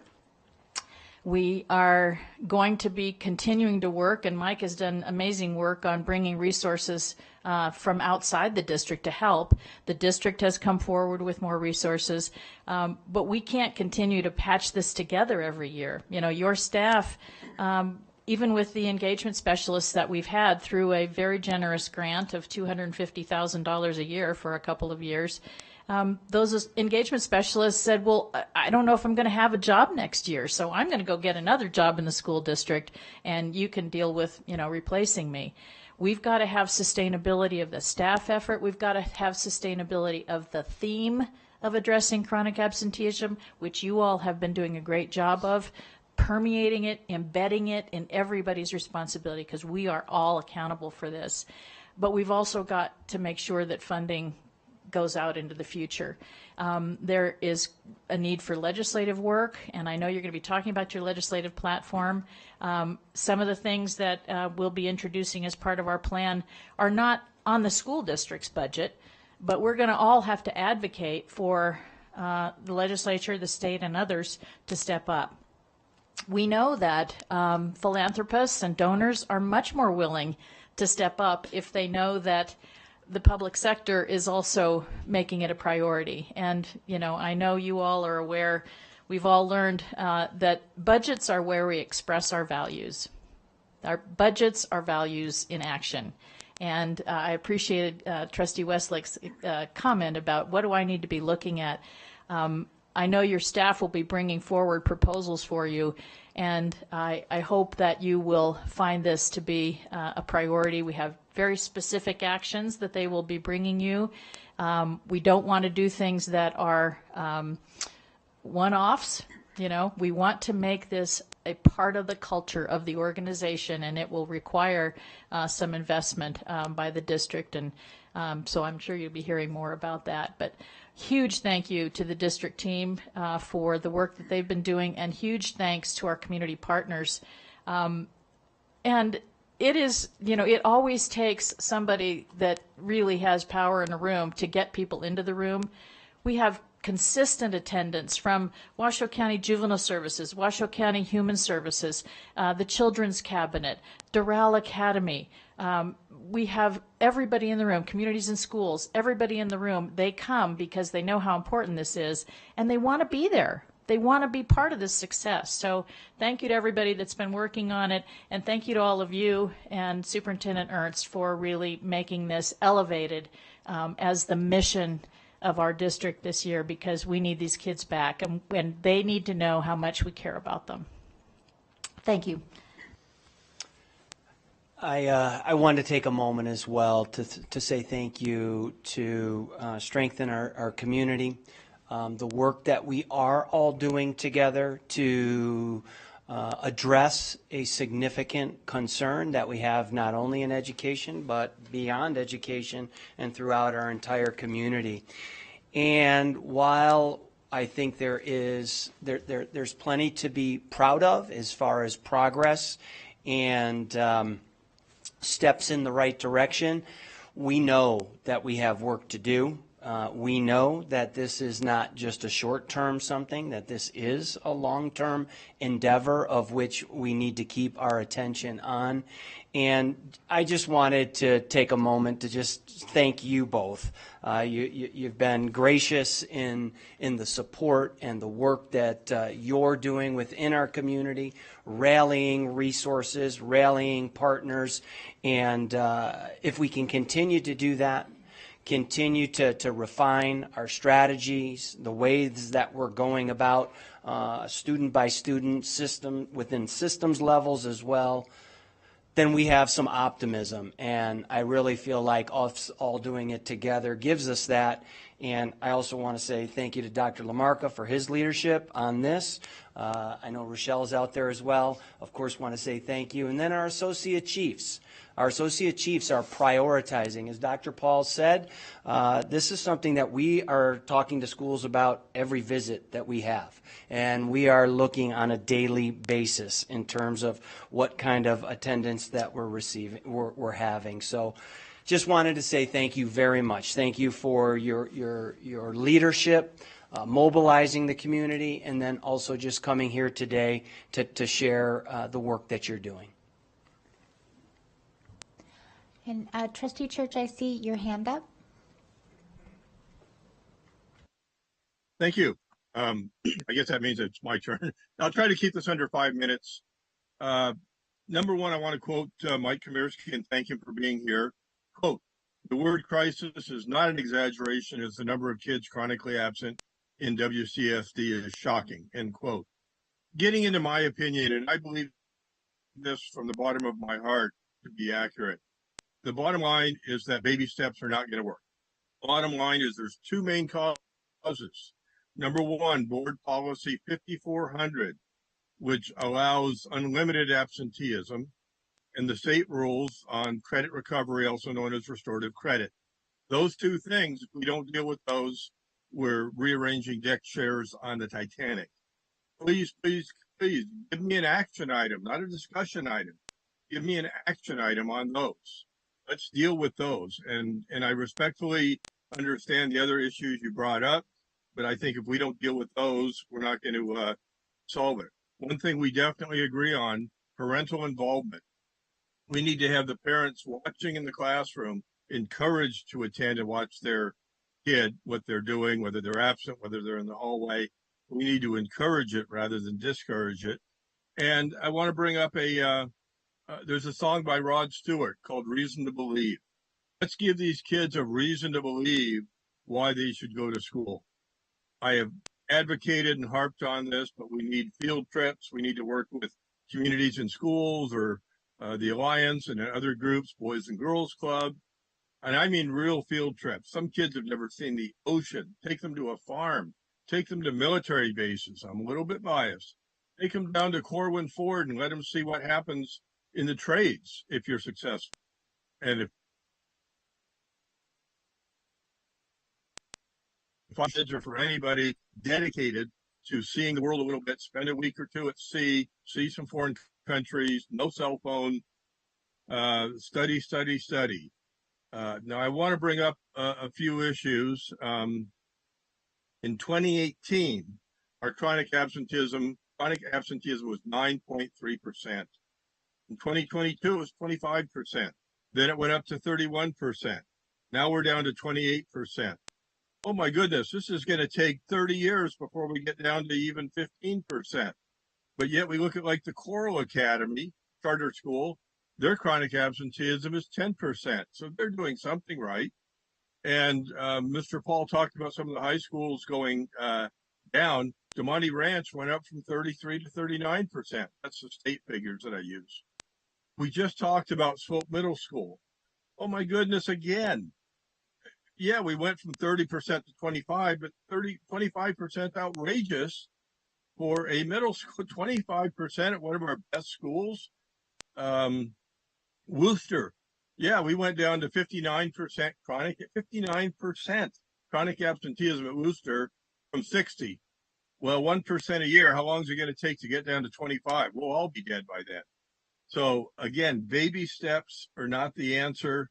We are going to be continuing to work, and Mike has done amazing work on bringing resources from outside the district to help. The district has come forward with more resources, but we can't continue to patch this together every year. You know, your staff, even with the engagement specialists that we've had through a very generous grant of $250,000 a year for a couple of years, those engagement specialists said, well, I don't know if I'm going to have a job next year, so I'm going to go get another job in the school district, and you can deal with, you know, replacing me. We've got to have sustainability of the staff effort. We've got to have sustainability of the theme of addressing chronic absenteeism, which you all have been doing a great job of, permeating it, embedding it in everybody's responsibility, because we are all accountable for this. But we've also got to make sure that funding goes out into the future. There is a need for legislative work, and I know you're going to be talking about your legislative platform. Some of the things that we'll be introducing as part of our plan are not on the school district's budget, but we're going to all have to advocate for the legislature, the state, and others to step up. We know that philanthropists and donors are much more willing to step up if they know that the public sector is also making it a priority. And, you know, I know you all are aware, we've all learned that budgets are where we express our values. Our budgets are values in action. And I appreciated Trustee Westlake's comment about what do I need to be looking at. I know your staff will be bringing forward proposals for you, and I hope that you will find this to be a priority. We have very specific actions that they will be bringing you. We don't want to do things that are one-offs. You know, we want to make this a part of the culture of the organization, and it will require some investment by the district, and so I'm sure you'll be hearing more about that. But huge thank you to the district team for the work that they've been doing, and huge thanks to our community partners. And it is, you know, it always takes somebody that really has power in a room to get people into the room. We have consistent attendance from Washoe County Juvenile Services, Washoe County Human Services, the Children's Cabinet, Doral Academy. We have everybody in the room, communities and schools, everybody in the room. They come because they know how important this is, and they want to be there. They want to be part of this success. So thank you to everybody that's been working on it, and thank you to all of you and Superintendent Ernst for really making this elevated as the mission of our district this year, because we need these kids back, and they need to know how much we care about them. Thank you. I wanted to take a moment as well to say thank you to strengthen our community. The work that we are all doing together to address a significant concern that we have not only in education but beyond education and throughout our entire community. And while I think there's plenty to be proud of as far as progress and steps in the right direction, we know that we have work to do. We know that this is not just a short-term something, that this is a long-term endeavor of which we need to keep our attention on. And I just wanted to take a moment to just thank you both. You've been gracious in the support and the work that you're doing within our community, rallying resources, rallying partners. And if we can continue to do that, continue to refine our strategies, the ways that we're going about student by student system within systems levels as well, then we have some optimism. And I really feel like us all doing it together gives us that. And I also want to say thank you to Dr. Lamarca for his leadership on this. I know Rochelle's out there as well. Of course, want to say thank you. And then our associate chiefs. Our associate chiefs are prioritizing. As Dr. Paul said, this is something that we are talking to schools about every visit that we have. And we are looking on a daily basis in terms of what kind of attendance that we're having. So just wanted to say thank you very much. Thank you for your leadership, mobilizing the community, and then also just coming here today to share the work that you're doing. And Trustee Church, I see your hand up. Thank you. I guess that means it's my turn. I'll try to keep this under 5 minutes. Number one, I want to quote Mike Komirski and thank him for being here. Quote, "The word crisis is not an exaggeration as the number of kids chronically absent in WCSD is shocking," end quote. Getting into my opinion, and I believe this from the bottom of my heart to be accurate, the bottom line is that baby steps are not going to work. Bottom line is there's two main causes. Number one, board policy 5400, which allows unlimited absenteeism, and the state rules on credit recovery, also known as restorative credit. Those two things, if we don't deal with those, we're rearranging deck chairs on the Titanic. Please, please, please give me an action item, not a discussion item. Give me an action item on those. Let's deal with those. And I respectfully understand the other issues you brought up, but I think if we don't deal with those, we're not going to solve it. One thing we definitely agree on, parental involvement. We need to have the parents watching in the classroom encouraged to attend and watch their kid, what they're doing, whether they're absent, whether they're in the hallway. We need to encourage it rather than discourage it. And I want to bring up there's a song by Rod Stewart called Reason to Believe. Let's give these kids a reason to believe why they should go to school. I have advocated and harped on this, but we need field trips. We need to work with communities and schools or the Alliance and other groups, Boys and Girls Club. And I mean real field trips. Some kids have never seen the ocean. Take them to a farm. Take them to military bases. I'm a little bit biased. Take them down to Corwin Ford and let them see what happens in the trades if you're successful. And if kids are for anybody dedicated to seeing the world a little bit, spend a week or two at sea, see some foreign countries, no cell phone, study. Now, I want to bring up a few issues. In 2018, our chronic absenteeism was 9.3%. In 2022, it was 25%. Then it went up to 31%. Now we're down to 28%. Oh my goodness, this is going to take 30 years before we get down to even 15%. But yet we look at like the Coral Academy, charter school, their chronic absenteeism is 10%. So they're doing something right. And Mr. Paul talked about some of the high schools going down. DeMonte Ranch went up from 33 to 39%. That's the state figures that I use. We just talked about Swope Middle School. Oh my goodness, again. Yeah, we went from 30% to 25, but 25% outrageous for a middle school, 25% at one of our best schools. Worcester, yeah, we went down to 59% chronic absenteeism at Worcester from 60. Well, 1% a year, how long is it going to take to get down to 25? We'll all be dead by then. So again, baby steps are not the answer.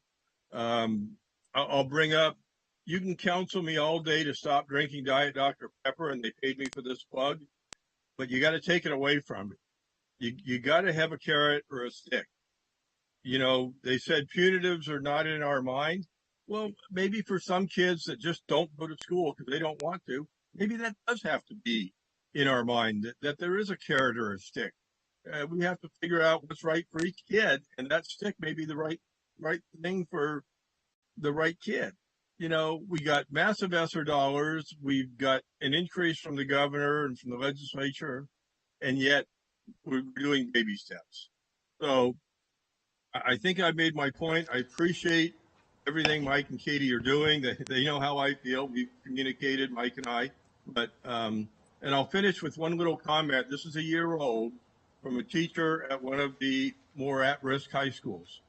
I'll bring up, you can counsel me all day to stop drinking Diet Dr. Pepper, and they paid me for this plug, but you got to take it away from me. You got to have a carrot or a stick. You know, they said punitives are not in our mind. Well, maybe for some kids that just don't go to school because they don't want to, maybe that does have to be in our mind, that there is a carrot or a stick. We have to figure out what's right for each kid, and that stick may be the right thing for the right kid. You know, we got massive ESSER dollars. We've got an increase from the governor and from the legislature, and yet we're doing baby steps. So I think I made my point. I appreciate everything Mike and Katie are doing. They know how I feel. We've communicated, Mike and I. But and I'll finish with one little comment. This is a year old from a teacher at one of the more at-risk high schools.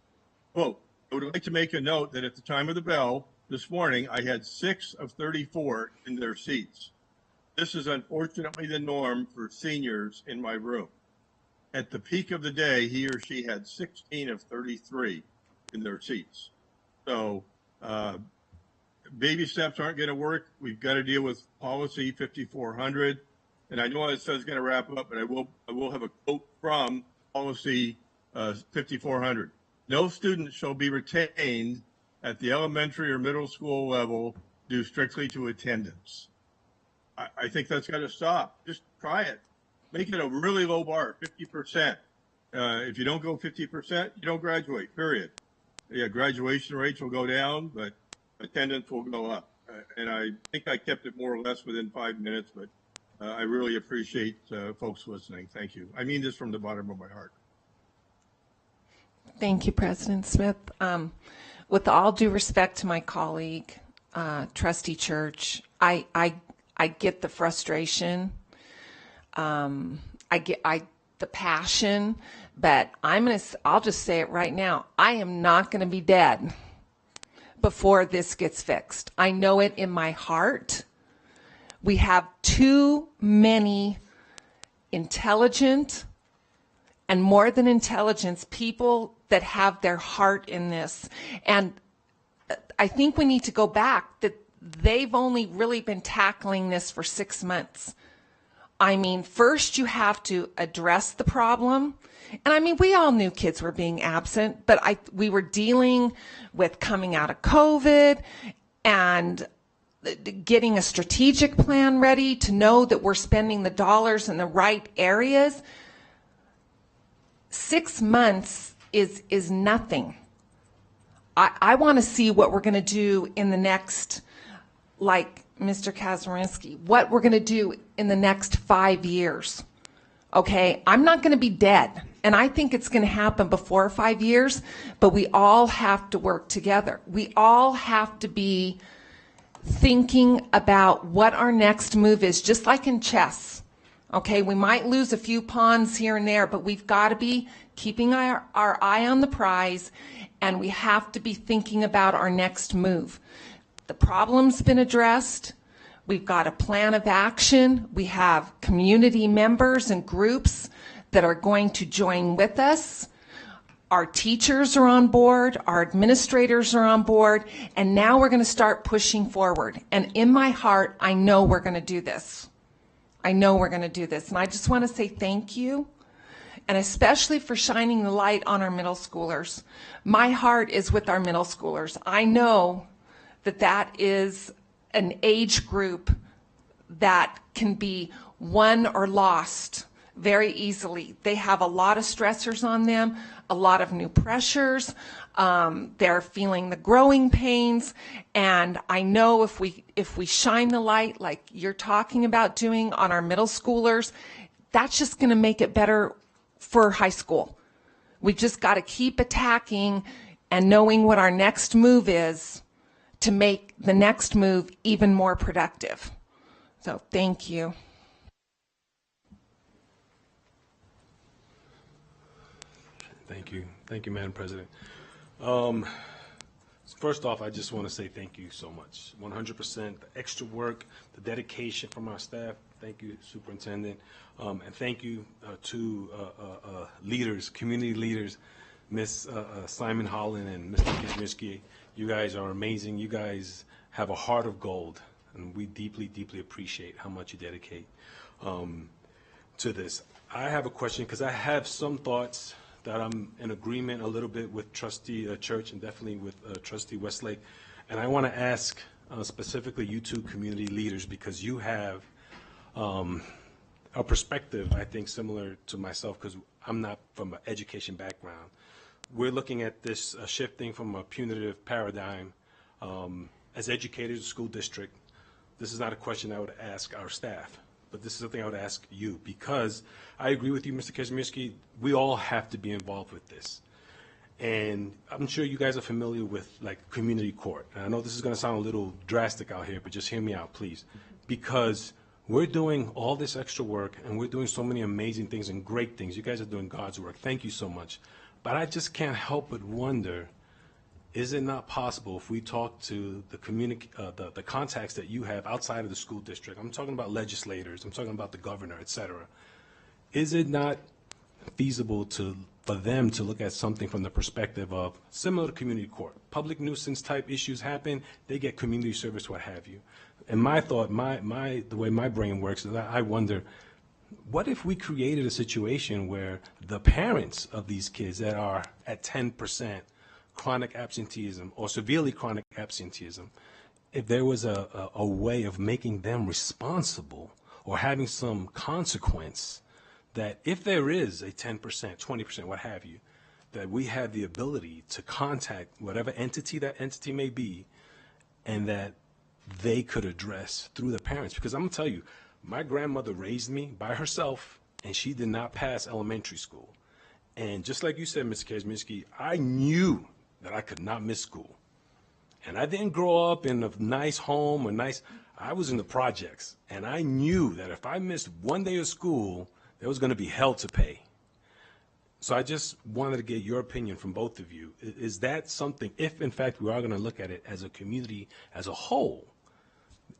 Quote, I would like to make a note that at the time of the bell this morning, I had 6 of 34 in their seats. This is unfortunately the norm for seniors in my room. At the peak of the day, he or she had 16 of 33 in their seats. So baby steps aren't going to work. We've got to deal with policy 5400. And I know it says going to wrap up, but I will have a quote from policy 5400. No student shall be retained at the elementary or middle school level due strictly to attendance. I think that's got to stop. Just try it. Make it a really low bar, 50%. If you don't go 50%, you don't graduate, period. Yeah, graduation rates will go down, but attendance will go up. And I think I kept it more or less within 5 minutes, but I really appreciate folks listening. Thank you. I mean this from the bottom of my heart. Thank you, President Smith. With all due respect to my colleague, Trustee Church, I get the frustration. I get the passion, but I'll just say it right now. I am not going to be dead before this gets fixed. I know it in my heart. We have too many intelligent and more than intelligence people that have their heart in this. And I think we need to go back that they've only really been tackling this for 6 months. I mean, first you have to address the problem. And I mean, we all knew kids were being absent, but we were dealing with coming out of COVID and getting a strategic plan ready to know that we're spending the dollars in the right areas. 6 months is nothing. I want to see what we're going to do in the next, like Mr. Kazurinsky, what we're going to do in the next 5 years. Okay, I'm not going to be dead, and I think it's going to happen before 5 years, but we all have to work together. We all have to be thinking about what our next move is, just like in chess. Okay, we might lose a few pawns here and there, but we've got to be keeping our eye on the prize, and we have to be thinking about our next move. The problem's been addressed. We've got a plan of action. We have community members and groups that are going to join with us. Our teachers are on board, our administrators are on board, and now we're going to start pushing forward. And in my heart, I know we're going to do this. I know we're going to do this. And I just want to say thank you, and especially for shining the light on our middle schoolers. My heart is with our middle schoolers. I know that is an age group that can be won or lost very easily. They have a lot of stressors on them, a lot of new pressures. They're feeling the growing pains, and I know if we shine the light like you're talking about doing on our middle schoolers, that's just going to make it better for high school. We've just got to keep attacking and knowing what our next move is to make the next move even more productive. So thank you. Thank you, Madam President. First off, I just want to say thank you so much. 100%, the extra work, the dedication from our staff. Thank you, Superintendent. And thank you to leaders, community leaders, Ms. Simon Holland and Mr. Kizmiski. You guys are amazing. You guys have a heart of gold, and we deeply, deeply appreciate how much you dedicate to this. I have a question because I have some thoughts that I'm in agreement a little bit with Trustee Church and definitely with Trustee Westlake. And I want to ask specifically you two community leaders, because you have a perspective, I think, similar to myself, because I'm not from an education background. We're looking at this shifting from a punitive paradigm as educators, school district. This is not a question I would ask our staff, but this is something I would ask you, because I agree with you, Mr. Kazimierski, we all have to be involved with this. And I'm sure you guys are familiar with like community court. And I know this is going to sound a little drastic out here, but just hear me out, please. Because we're doing all this extra work and we're doing so many amazing things and great things. You guys are doing God's work. Thank you so much. But I just can't help but wonder, is it not possible if we talk to the contacts that you have outside of the school district? I'm talking about legislators, I'm talking about the governor, et cetera. Is it not feasible for them to look at something from the perspective of similar to community court? Public nuisance type issues happen, they get community service, what have you. And my thought, the way my brain works is that I wonder, what if we created a situation where the parents of these kids that are at 10% chronic absenteeism or severely chronic absenteeism, if there was a way of making them responsible or having some consequence, that if there is a 10%, 20%, what have you, that we have the ability to contact whatever entity that entity may be, and that they could address through the parents. Because I'm going to tell you, my grandmother raised me by herself, and she did not pass elementary school. And just like you said, Mr. Kazminski, I knew that I could not miss school. And I didn't grow up in a nice home I was in the projects. And I knew that if I missed one day of school, there was going to be hell to pay. So I just wanted to get your opinion from both of you. Is that something, if in fact we are going to look at it as a community as a whole,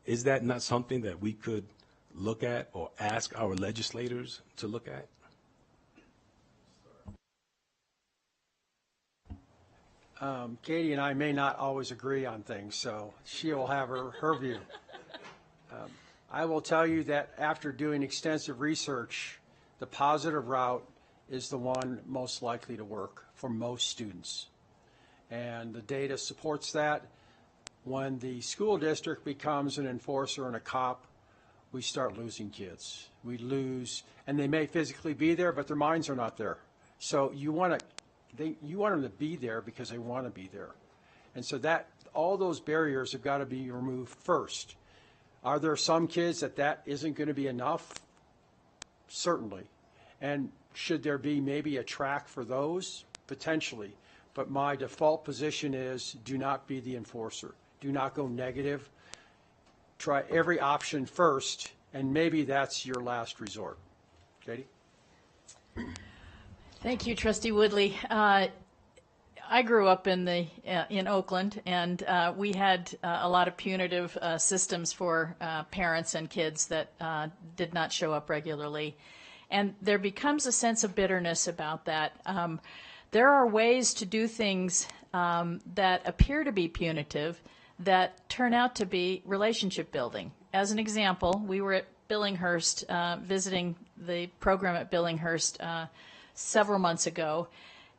is that not something that we could look at or ask our legislators to look at? Katie and I may not always agree on things, so she will have her view. I will tell you that after doing extensive research, the positive route is the one most likely to work for most students. And the data supports that. When the school district becomes an enforcer and a cop, we start losing kids. We lose, and they may physically be there, but their minds are not there. So you want them to be there because they want to be there. And so that all those barriers have got to be removed first. Are there some kids that isn't going to be enough? Certainly. And should there be maybe a track for those? Potentially. But my default position is do not be the enforcer. Do not go negative. Try every option first, and maybe that's your last resort. Katie? Thank you, Trustee Woodley. I grew up in Oakland, and we had a lot of punitive systems for parents and kids that did not show up regularly. And there becomes a sense of bitterness about that. There are ways to do things that appear to be punitive that turn out to be relationship building. As an example, we were at Billinghurst, visiting the program at Billinghurst several months ago,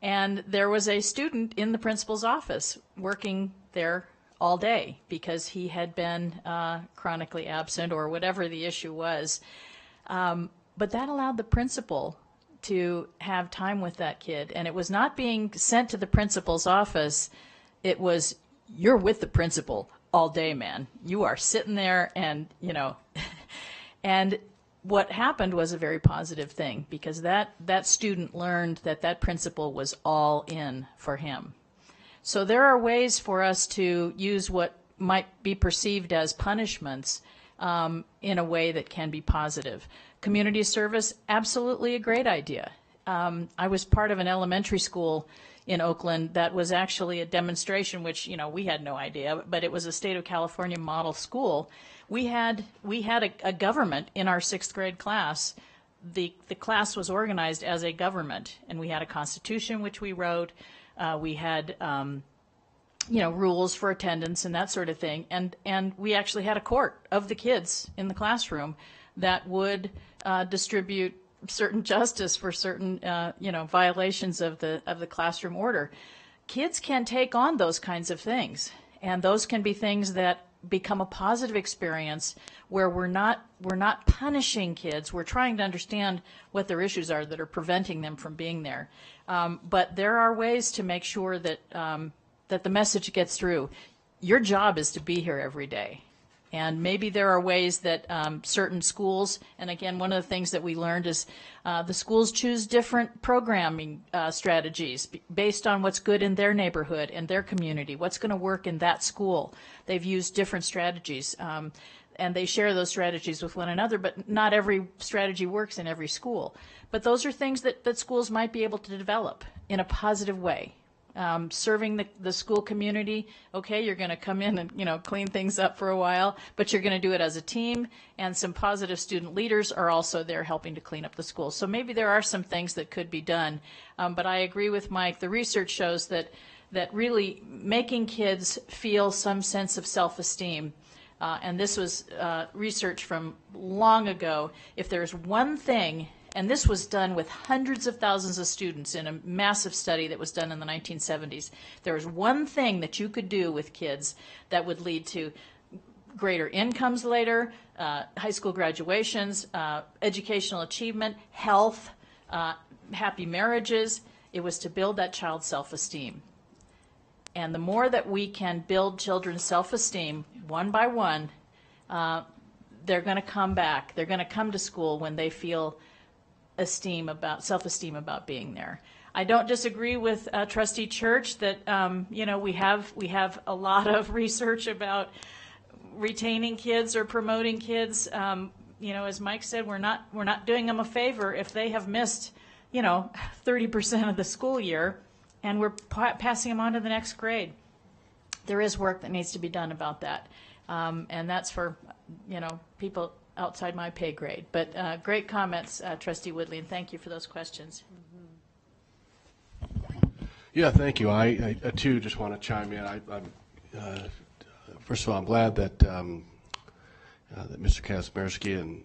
and there was a student in the principal's office working there all day because he had been chronically absent or whatever the issue was. But that allowed the principal to have time with that kid, and it was not being sent to the principal's office. It was, you're with the principal all day, man. You are sitting there and, and what happened was a very positive thing because that student learned that principal was all in for him. So there are ways for us to use what might be perceived as punishments in a way that can be positive. Community service, absolutely a great idea. I was part of an elementary school in Oakland that was actually a demonstration, which, we had no idea, but it was a state of California model school. We had a government in our 6th grade class. The class was organized as a government, and we had a constitution which we wrote. We had rules for attendance and that sort of thing, and we actually had a court of the kids in the classroom that would distribute certain justice for certain violations of the classroom order. Kids can take on those kinds of things, and those can be things that become a positive experience where we're not punishing kids. We're trying to understand what their issues are that are preventing them from being there. But there are ways to make sure that that the message gets through. Your job is to be here every day, And maybe there are ways that certain schools, and again, one of the things that we learned is the schools choose different programming strategies based on what's good in their neighborhood and their community, what's going to work in that school. They've used different strategies. And they share those strategies with one another, but not every strategy works in every school. But those are things that schools might be able to develop in a positive way. Serving the school community, okay, you're going to come in and, clean things up for a while, but you're going to do it as a team, and some positive student leaders are also there helping to clean up the school. So maybe there are some things that could be done. But I agree with Mike. The research shows that really making kids feel some sense of self-esteem, and this was research from long ago, if there's one thing, and this was done with hundreds of thousands of students in a massive study that was done in the 1970s, there was one thing that you could do with kids that would lead to greater incomes later, high school graduations, educational achievement, health, happy marriages. It was to build that child's self-esteem. And the more that we can build children's self-esteem one by one, they're going to come back. They're going to come to school when they feel self-esteem about being there. I don't disagree with Trustee Church that we have a lot of research about retaining kids or promoting kids. As Mike said, we're not doing them a favor if they have missed 30% of the school year, and we're passing them on to the next grade. There is work that needs to be done about that, and that's for people outside my pay grade. But great comments, Trustee Woodley, and thank you for those questions. Yeah, thank you. I too just want to chime in. First of all, I'm glad that that Mr. Kazmierski and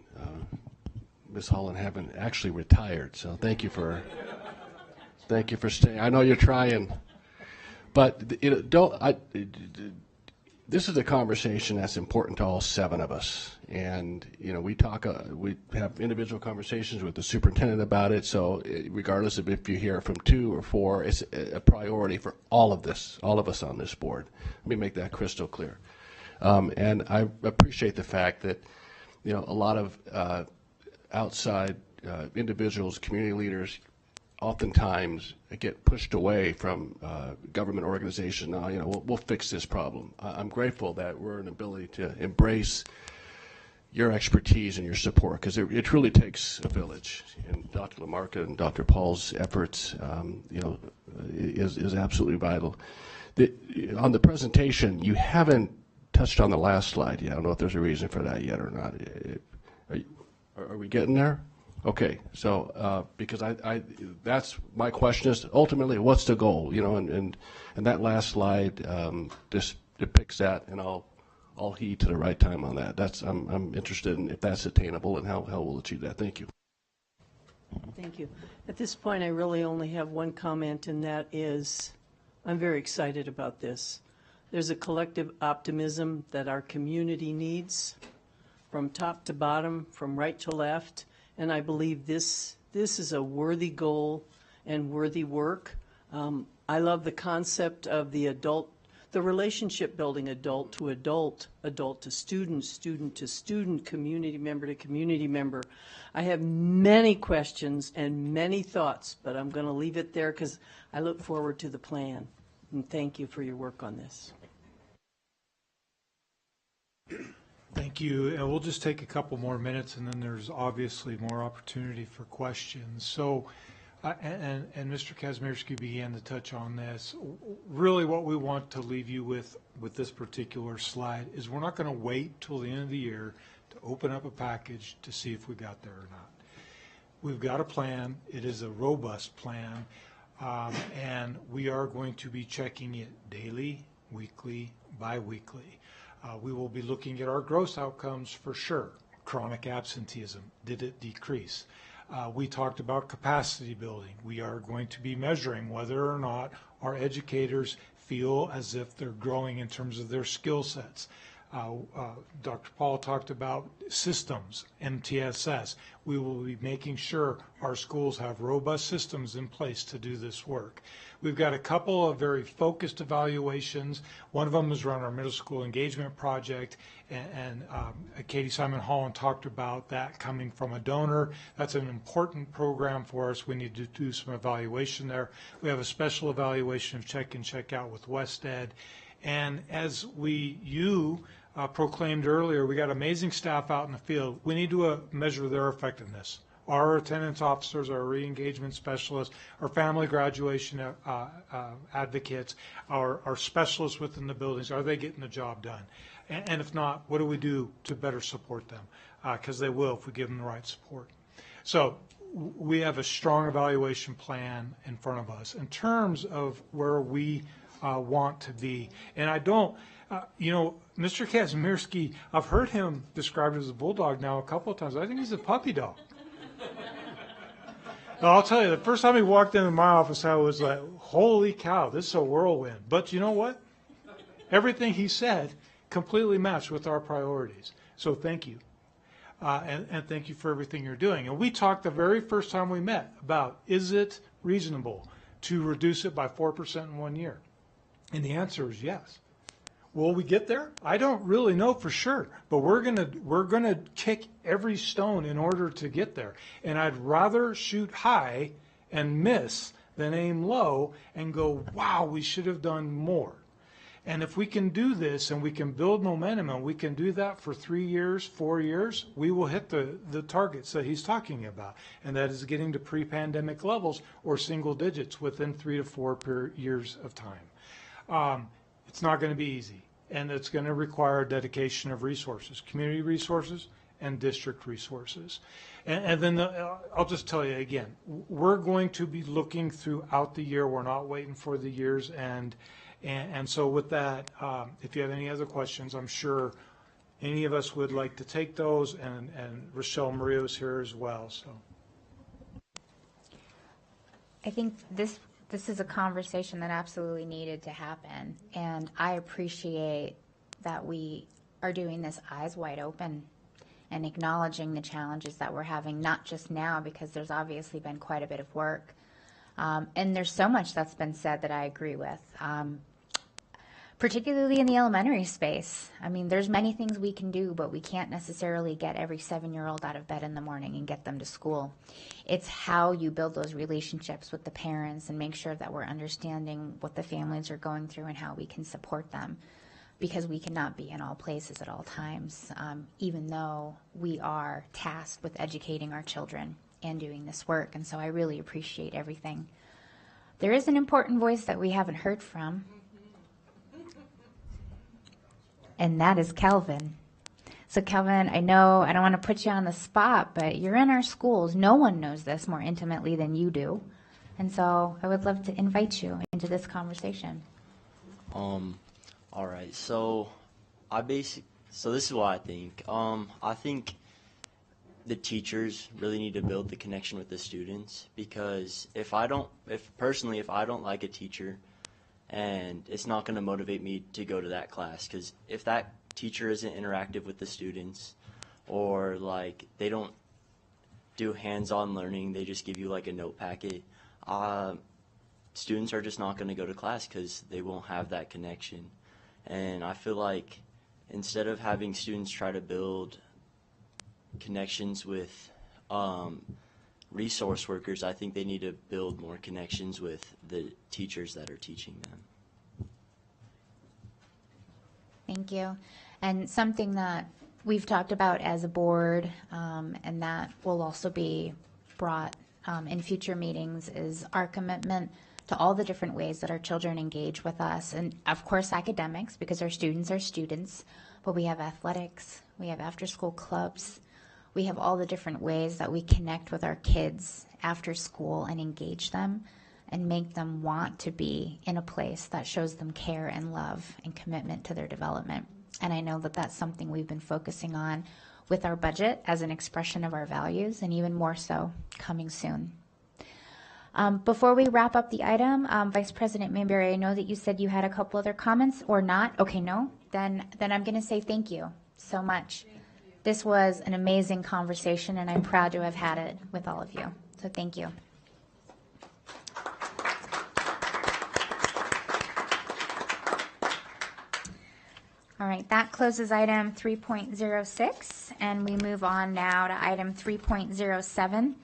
Ms. Holland haven't actually retired. So thank you for staying. I know you're trying, but this is a conversation that's important to all 7 of us. And we have individual conversations with the superintendent about it. So regardless of if you hear from 2 or 4, it's a priority for all of us on this board. Let me make that crystal clear. And I appreciate the fact that a lot of outside individuals, community leaders, oftentimes get pushed away from government organizations. Now, we'll fix this problem. I'm grateful that we're an ability to embrace your expertise and your support, because it truly takes a village. And Dr. LaMarca and Dr. Paul's efforts, is absolutely vital. On the presentation, you haven't touched on the last slide yet. I don't know if there's a reason for that yet or not. Are we getting there? Okay, so because that's my question is ultimately what's the goal, and that last slide just depicts that, and I'll heed to the right time on that. I'm interested in if that's attainable and how we'll achieve that. Thank you. Thank you. At this point, I really only have one comment, and that is I'm very excited about this. There's a collective optimism that our community needs from top to bottom, from right to left. And I believe this is a worthy goal and worthy work. I love the concept of the relationship building, adult to adult, adult to student, student to student, community member to community member. I have many questions and many thoughts, but I'm going to leave it there because I look forward to the plan. And thank you for your work on this. Thank you. And we'll just take a couple more minutes, and then there's obviously more opportunity for questions. So, and Mr. Kazmierski began to touch on this. Really what we want to leave you with this particular slide is we're not going to wait till the end of the year to open up a package to see if we got there or not. We've got a plan. It is a robust plan, and we are going to be checking it daily, weekly, bi-weekly. We will be looking at our gross outcomes for sure. Chronic absenteeism, did it decrease? We talked about capacity building. We are going to be measuring whether or not our educators feel as if they're growing in terms of their skill sets. Dr. Paul talked about systems, MTSS. We will be making sure our schools have robust systems in place to do this work. We've got a couple of very focused evaluations. One of them is around our middle school engagement project, and Katie Simon Holland talked about that coming from a donor. That's an important program for us. We need to do some evaluation there. We have a special evaluation of check in, check out with WestEd. And as you proclaimed earlier, we got amazing staff out in the field. We need to measure their effectiveness. Our attendance officers, our re-engagement specialists, our family graduation advocates, our specialists within the buildings, are they getting the job done? And if not, what do we do to better support them? Because they will if we give them the right support. So we have a strong evaluation plan in front of us in terms of where we want to be. And I don't, Mr. Kazimierski, I've heard him described as a bulldog now a couple of times. I think he's a puppy dog. Now, I'll tell you, the first time he walked into my office, I was like, holy cow, this is a whirlwind. But you know what? Everything he said completely matched with our priorities. So thank you. And thank you for everything you're doing. And we talked the very first time we met about, is it reasonable to reduce it by 4% in 1 year? And the answer is yes. Will we get there? I don't really know for sure, but we're gonna kick every stone in order to get there. And I'd rather shoot high and miss than aim low and go, wow, we should have done more. And if we can do this and we can build momentum and we can do that for 3 years, 4 years, we will hit the targets that he's talking about. And that is getting to pre-pandemic levels or single digits within 3 to 4 years of time. It's not going to be easy, and it's going to require dedication of resources, community resources and district resources. And then I'll just tell you again, we're going to be looking throughout the year. We're not waiting for the year's end. And so with that, if you have any other questions, I'm sure any of us would like to take those, and Rochelle Murillo is here as well. So I think this is a conversation that absolutely needed to happen, and I appreciate that we are doing this eyes wide open and acknowledging the challenges that we're having, not just now, because there's obviously been quite a bit of work. And there's so much that's been said that I agree with, particularly in the elementary space. I mean, there's many things we can do, but we can't necessarily get every 7-year-old out of bed in the morning and get them to school. It's how you build those relationships with the parents and make sure that we're understanding what the families are going through and how we can support them, because we cannot be in all places at all times, even though we are tasked with educating our children and doing this work. And so I really appreciate everything. There is an important voice that we haven't heard from, and that is Kelvin. So Kelvin, I know I don't want to put you on the spot, but you're in our schools. No one knows this more intimately than you do. And so I would love to invite you into this conversation. All right, so this is what I think. I think the teachers really need to build the connection with the students, because if I don't like a teacher, and it's not going to motivate me to go to that class, because if that teacher isn't interactive with the students, or like they don't do hands-on learning, they just give you like a note packet, students are just not going to go to class because they won't have that connection. And I feel like instead of having students try to build connections with resource workers, I think they need to build more connections with the teachers that are teaching them. Thank you. And something that we've talked about as a board, and that will also be brought in future meetings, is our commitment to all the different ways that our children engage with us. And of course academics, because our students are students, but we have athletics, we have after-school clubs, we have all the different ways that we connect with our kids after school and engage them and make them want to be in a place that shows them care and love and commitment to their development. And I know that that's something we've been focusing on with our budget as an expression of our values, and even more so coming soon. Before we wrap up the item, Vice President Mayberry, I know that you said you had a couple other comments or not. Okay, no? Then I'm going to say thank you so much. This was an amazing conversation, and I'm proud to have had it with all of you. So thank you. All right, that closes item 3.06, and we move on now to item 3.07.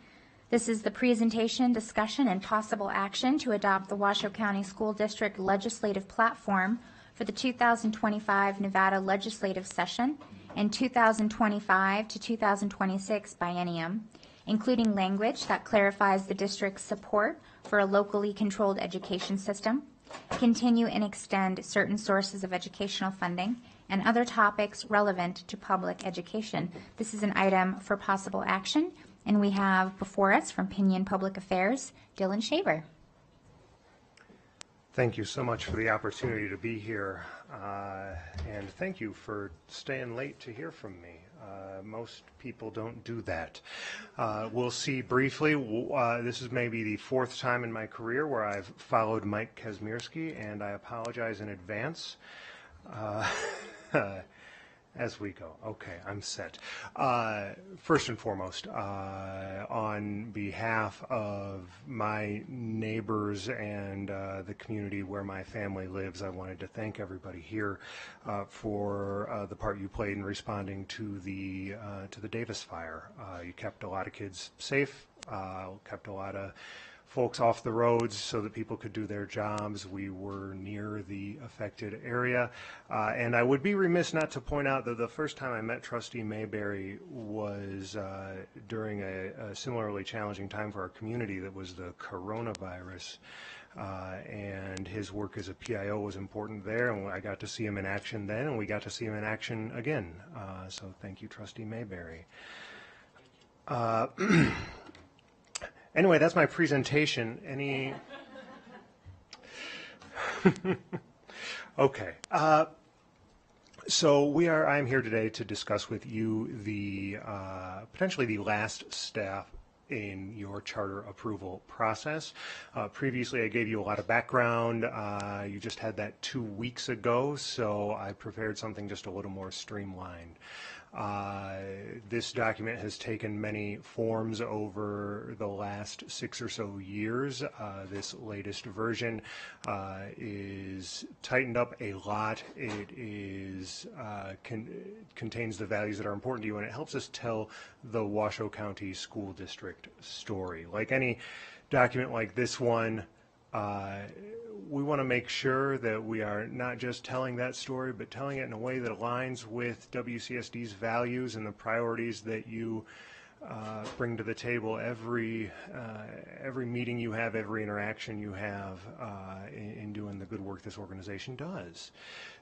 This is the presentation, discussion, and possible action to adopt the Washoe County School District legislative platform for the 2025 Nevada legislative session and 2025 to 2026 biennium, including language that clarifies the district's support for a locally controlled education system, continue and extend certain sources of educational funding, and other topics relevant to public education. This is an item for possible action, and we have before us from Pinion Public Affairs, Dylan Shaver. Thank you so much for the opportunity to be here, and thank you for staying late to hear from me. Most people don't do that. We'll see briefly. This is maybe the fourth time in my career where I've followed Mike Kazmierski, and I apologize in advance. As we go. Okay, I'm set. First and foremost, on behalf of my neighbors and the community where my family lives, I wanted to thank everybody here for the part you played in responding to the Davis fire. You kept a lot of kids safe, kept a lot of folks off the roads so that people could do their jobs. We were near the affected area. And I would be remiss not to point out that the first time I met Trustee Mayberry was during a similarly challenging time for our community that was the coronavirus. And his work as a PIO was important there, and I got to see him in action then, and we got to see him in action again. So thank you, Trustee Mayberry. Anyway, that's my presentation. Any? Okay. So I'm here today to discuss with you the potentially the last step in your charter approval process. Previously, I gave you a lot of background. You just had that 2 weeks ago, so I prepared something just a little more streamlined. This document has taken many forms over the last 6 or so years. This latest version is tightened up a lot. It is contains the values that are important to you, and it helps us tell the Washoe County School District story. Like any document like this one, we want to make sure that we are not just telling that story, but telling it in a way that aligns with WCSD's values and the priorities that you bring to the table every meeting you have, every interaction you have in doing the good work this organization does.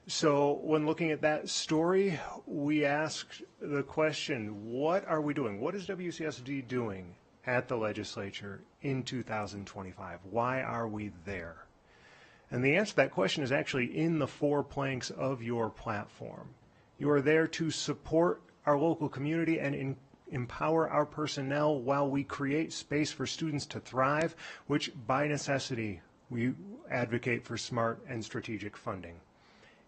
So when looking at that story, we asked the question, what are we doing? What is WCSD doing at the legislature in 2025? Why are we there? And the answer to that question is actually in the 4 planks of your platform. You are there to support our local community and empower our personnel while we create space for students to thrive, which by necessity we advocate for smart and strategic funding.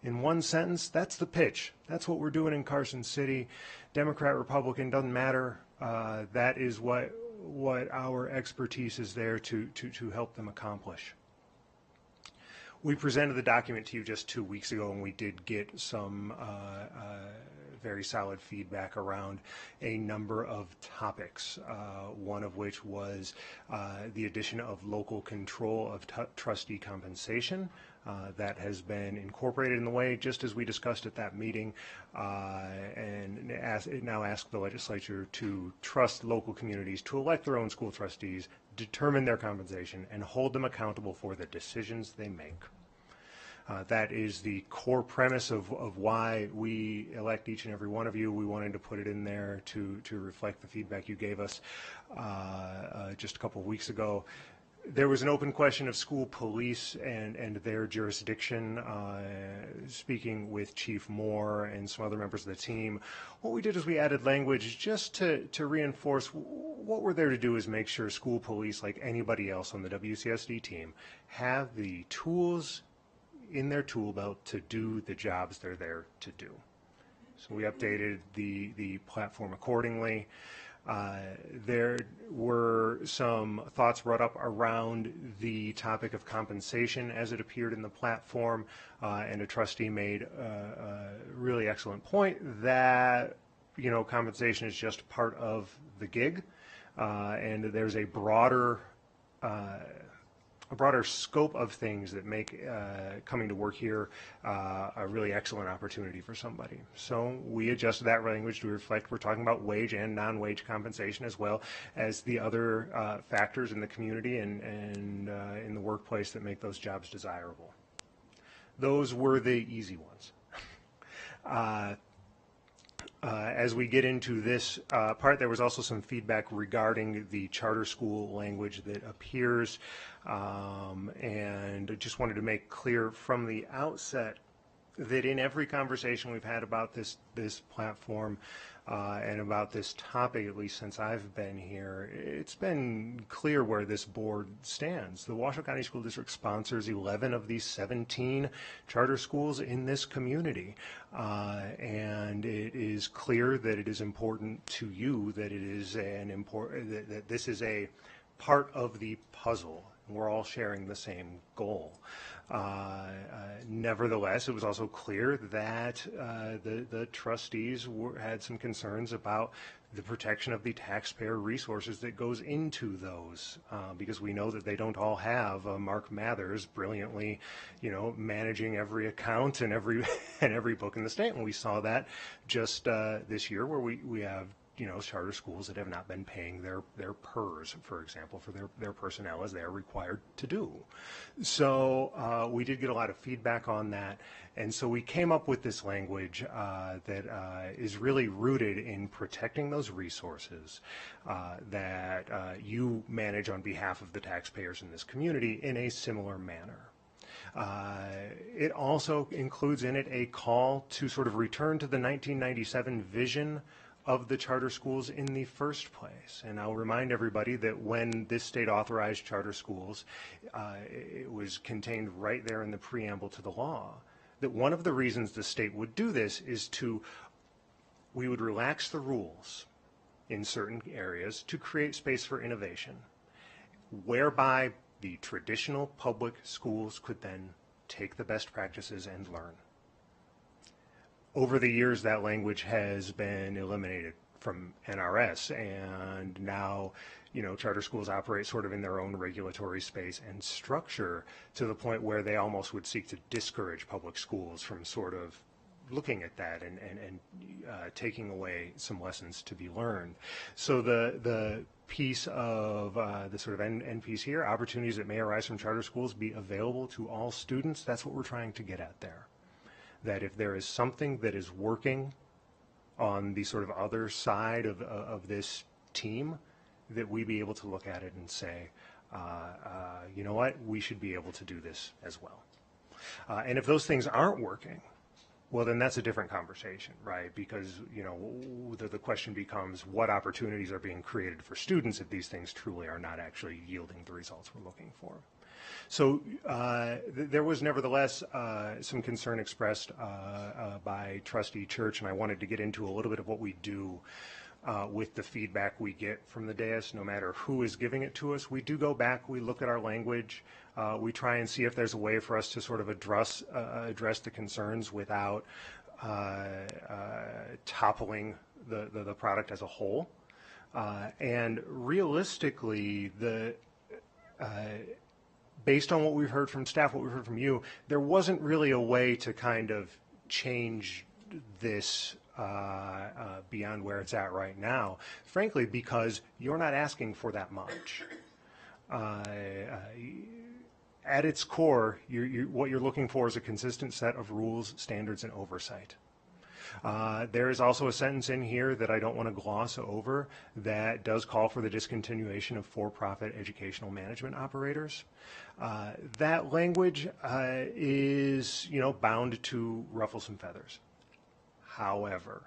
In one sentence, that's the pitch. That's what we're doing in Carson City. Democrat, Republican, doesn't matter. That is what our expertise is there to help them accomplish. We presented the document to you just 2 weeks ago, and we did get some very solid feedback around a number of topics, one of which was the addition of local control of trustee compensation. That has been incorporated in the way, just as we discussed at that meeting, and it now asks the legislature to trust local communities to elect their own school trustees, determine their compensation, and hold them accountable for the decisions they make. That is the core premise of why we elect each and every one of you. We wanted to put it in there to reflect the feedback you gave us just a couple of weeks ago. There was an open question of school police and their jurisdiction. Speaking with Chief Moore and some other members of the team, what we did is we added language just to reinforce what we're there to do is make sure school police, like anybody else on the WCSD team, have the tools in their tool belt to do the jobs they're there to do. So we updated the platform accordingly. There were some thoughts brought up around the topic of compensation as it appeared in the platform, and a trustee made a really excellent point that, you know, compensation is just part of the gig, and there's a broader scope of things that make coming to work here a really excellent opportunity for somebody. So we adjusted that language to reflect we're talking about wage and non-wage compensation, as well as the other factors in the community and in the workplace that make those jobs desirable. Those were the easy ones. As we get into this part, there was also some feedback regarding the charter school language that appears, and I just wanted to make clear from the outset that in every conversation we've had about this platform and about this topic, at least since I've been here, it's been clear where this board stands. The Washoe County School District sponsors 11 of these 17 charter schools in this community, and it is clear that it is important to you that it is that this is a part of the puzzle. We're all sharing the same goal. Nevertheless, it was also clear that the trustees had some concerns about the protection of the taxpayer resources that goes into those, because we know that they don't all have Mark Mathers brilliantly, you know, managing every account and every book in the state. And we saw that just this year, where we have, you know, charter schools that have not been paying their PERS, for example, for their personnel as they are required to do. So we did get a lot of feedback on that, and so we came up with this language that is really rooted in protecting those resources that you manage on behalf of the taxpayers in this community in a similar manner. It also includes in it a call to sort of return to the 1997 vision of the charter schools in the first place. And I'll remind everybody that when this state authorized charter schools, it was contained right there in the preamble to the law, that one of the reasons the state would do this is we would relax the rules in certain areas to create space for innovation, whereby the traditional public schools could then take the best practices and learn. Over the years, that language has been eliminated from NRS, and now, you know, charter schools operate sort of in their own regulatory space and structure, to the point where they almost would seek to discourage public schools from sort of looking at that and taking away some lessons to be learned. So the piece of the sort of end piece here, opportunities that may arise from charter schools be available to all students, that's what we're trying to get at there. That if there is something that is working on the sort of other side of this team, that we be able to look at it and say, you know what, we should be able to do this as well. And if those things aren't working, well, then that's a different conversation, right? Because, you know, the question becomes what opportunities are being created for students if these things truly are not actually yielding the results we're looking for. So there was nevertheless some concern expressed by Trustee Church, and I wanted to get into a little bit of what we do with the feedback we get from the dais, no matter who is giving it to us. We do go back, we look at our language, we try and see if there's a way for us to sort of address the concerns without toppling the product as a whole. And realistically, based on what we've heard from staff, what we've heard from you, there wasn't really a way to kind of change this beyond where it's at right now, frankly, because you're not asking for that much. At its core, what you're looking for is a consistent set of rules, standards, and oversight. There is also a sentence in here that I don't want to gloss over that does call for the discontinuation of for-profit educational management operators. That language is, bound to ruffle some feathers. However,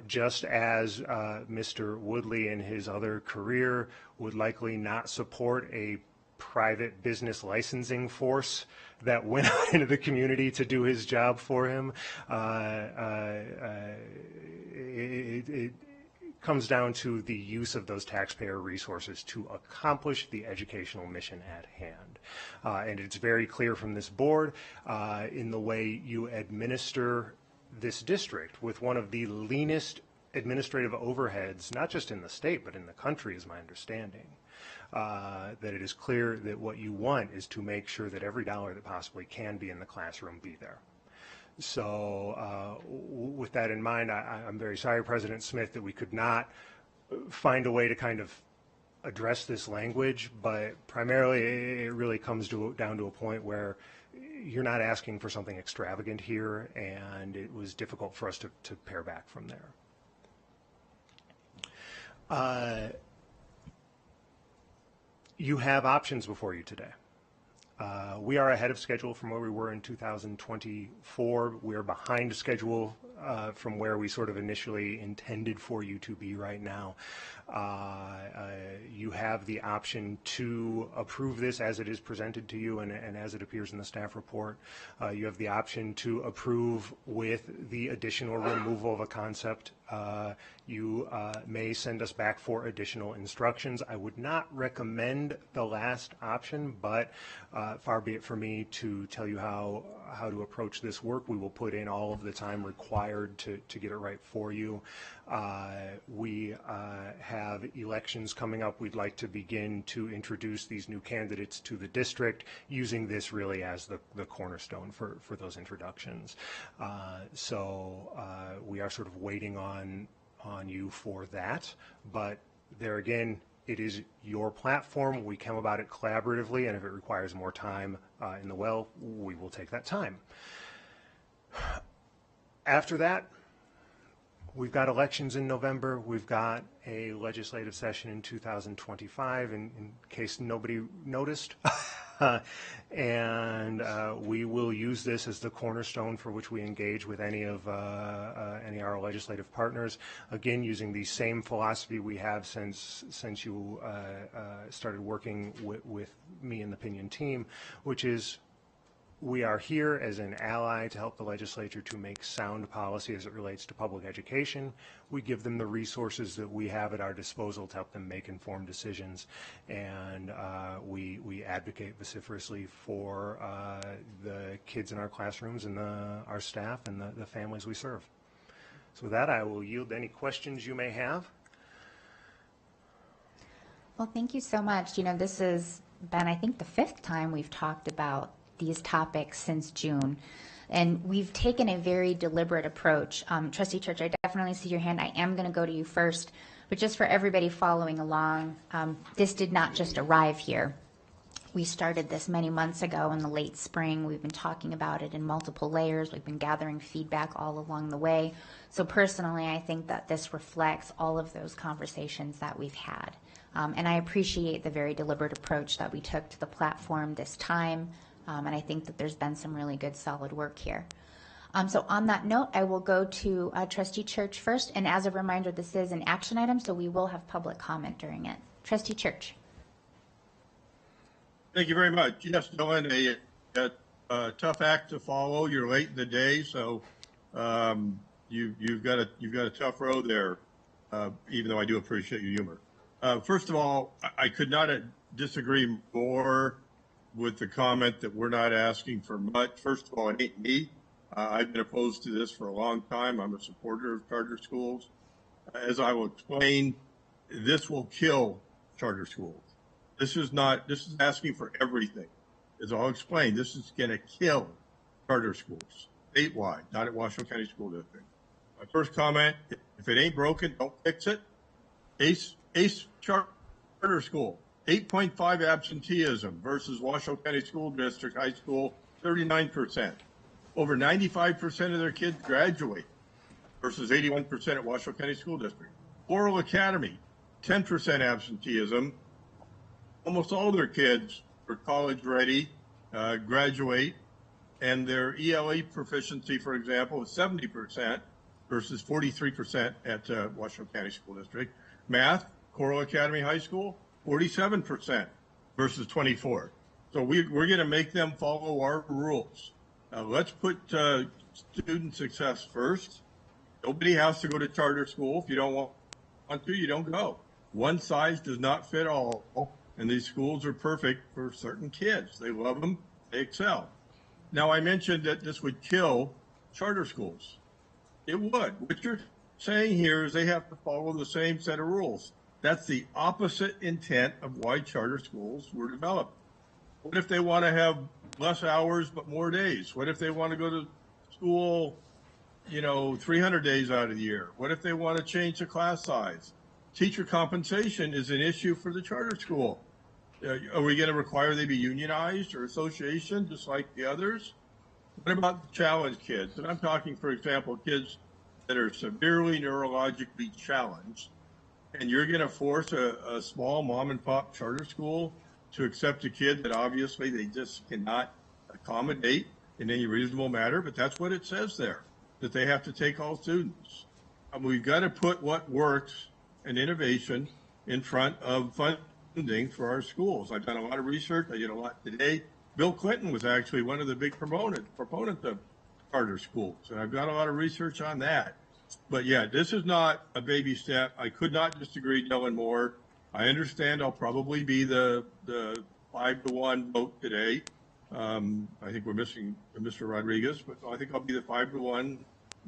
just as Mr. Woodley in his other career would likely not support a private business licensing force that went out into the community to do his job for him, it comes down to the use of those taxpayer resources to accomplish the educational mission at hand. And it's very clear from this board in the way you administer this district with one of the leanest administrative overheads, not just in the state, but in the country, is my understanding. That it is clear that what you want is to make sure that every dollar that possibly can be in the classroom be there. So with that in mind, I'm very sorry, President Smith, that we could not find a way to kind of address this language, but primarily it really comes down to a point where you're not asking for something extravagant here, and it was difficult for us to pare back from there. You have options before you today. We are ahead of schedule from where we were in 2024. We are behind schedule from where we sort of initially intended for you to be right now. You have the option to approve this as it is presented to you and as it appears in the staff report. You have the option to approve with the additional removal of a concept. You may send us back for additional instructions. I would not recommend the last option, but far be it for me to tell you how to approach this work. We will put in all of the time required to get it right for you. We have elections coming up. We'd like to begin to introduce these new candidates to the district, using this really as the cornerstone for those introductions. So we are sort of waiting on you for that, but there again, it is your platform. We come about it collaboratively, and if it requires more time in the well, we will take that time. After that, we've got elections in November. We've got a legislative session in 2025, in case nobody noticed. And we will use this as the cornerstone for which we engage with any of our legislative partners. Again, using the same philosophy we have since you started working with me and the Pinion team, which is we are here as an ally to help the legislature to make sound policy as it relates to public education. We give them the resources that we have at our disposal to help them make informed decisions, and we advocate vociferously for the kids in our classrooms and our staff and the families we serve. So with that, I will yield any questions you may have. Well, thank you so much. This has been, I think, the 5th time we've talked about these topics since June, and we've taken a very deliberate approach. Trustee Church, I definitely see your hand. I am going to go to you first, but just for everybody following along, this did not just arrive here. We started this many months ago in the late spring. We've been talking about it in multiple layers. We've been gathering feedback all along the way. So personally, I think that this reflects all of those conversations that we've had. And I appreciate the very deliberate approach that we took to the platform this time. And I think that there's been some really good, solid work here. So on that note, I will go to Trustee Church first. And as a reminder, this is an action item, so we will have public comment during it. Trustee Church. Thank you very much. Yes, Dylan, a tough act to follow. You're late in the day, so you've got a tough road there. Even though I do appreciate your humor. First of all, I could not disagree more with the comment that we're not asking for much. First of all, it ain't me. I've been opposed to this for a long time. I'm a supporter of charter schools. As I will explain, this will kill charter schools. This is asking for everything. As I'll explain, this is going to kill charter schools statewide, not at Washoe County School District. My first comment, if it ain't broken, don't fix it. ACE charter school. 8.5 absenteeism versus Washoe County School District High School, 39%. Over 95% of their kids graduate. versus 81% at Washoe County School District. Floral Academy, 10% absenteeism. Almost all their kids are college ready, graduate, and their ELA proficiency, for example, is 70% versus 43% at Washoe County School District. Math, Coral Academy High School, 47% versus 24. So we're going to make them follow our rules. Let's put student success first. Nobody has to go to charter school. If you don't want to, you don't go. One size does not fit all, and these schools are perfect for certain kids. They love them, they excel. Now, I mentioned that this would kill charter schools. It would. What you're saying here is they have to follow the same set of rules. That's the opposite intent of why charter schools were developed. What if they want to have less hours but more days? What if they want to go to school, 300 days out of the year? What if they want to change the class size? Teacher compensation is an issue for the charter school. Are we going to require they be unionized or association just like the others? What about the challenged kids? And I'm talking, for example, kids that are severely neurologically challenged. And you're going to force a small mom and pop charter school to accept a kid that obviously they just cannot accommodate in any reasonable manner. But that's what it says there, that they have to take all students. We've got to put what works and innovation in front of funding for our schools. I've done a lot of research. I did a lot today. Bill Clinton was actually one of the big proponents of charter schools, and I've got a lot of research on that. But yeah, this is not a baby step. I could not disagree, Dylan Moore. I understand I'll probably be the 5-1 vote today. I think we're missing Mr. Rodriguez, but I think I'll be the 5-1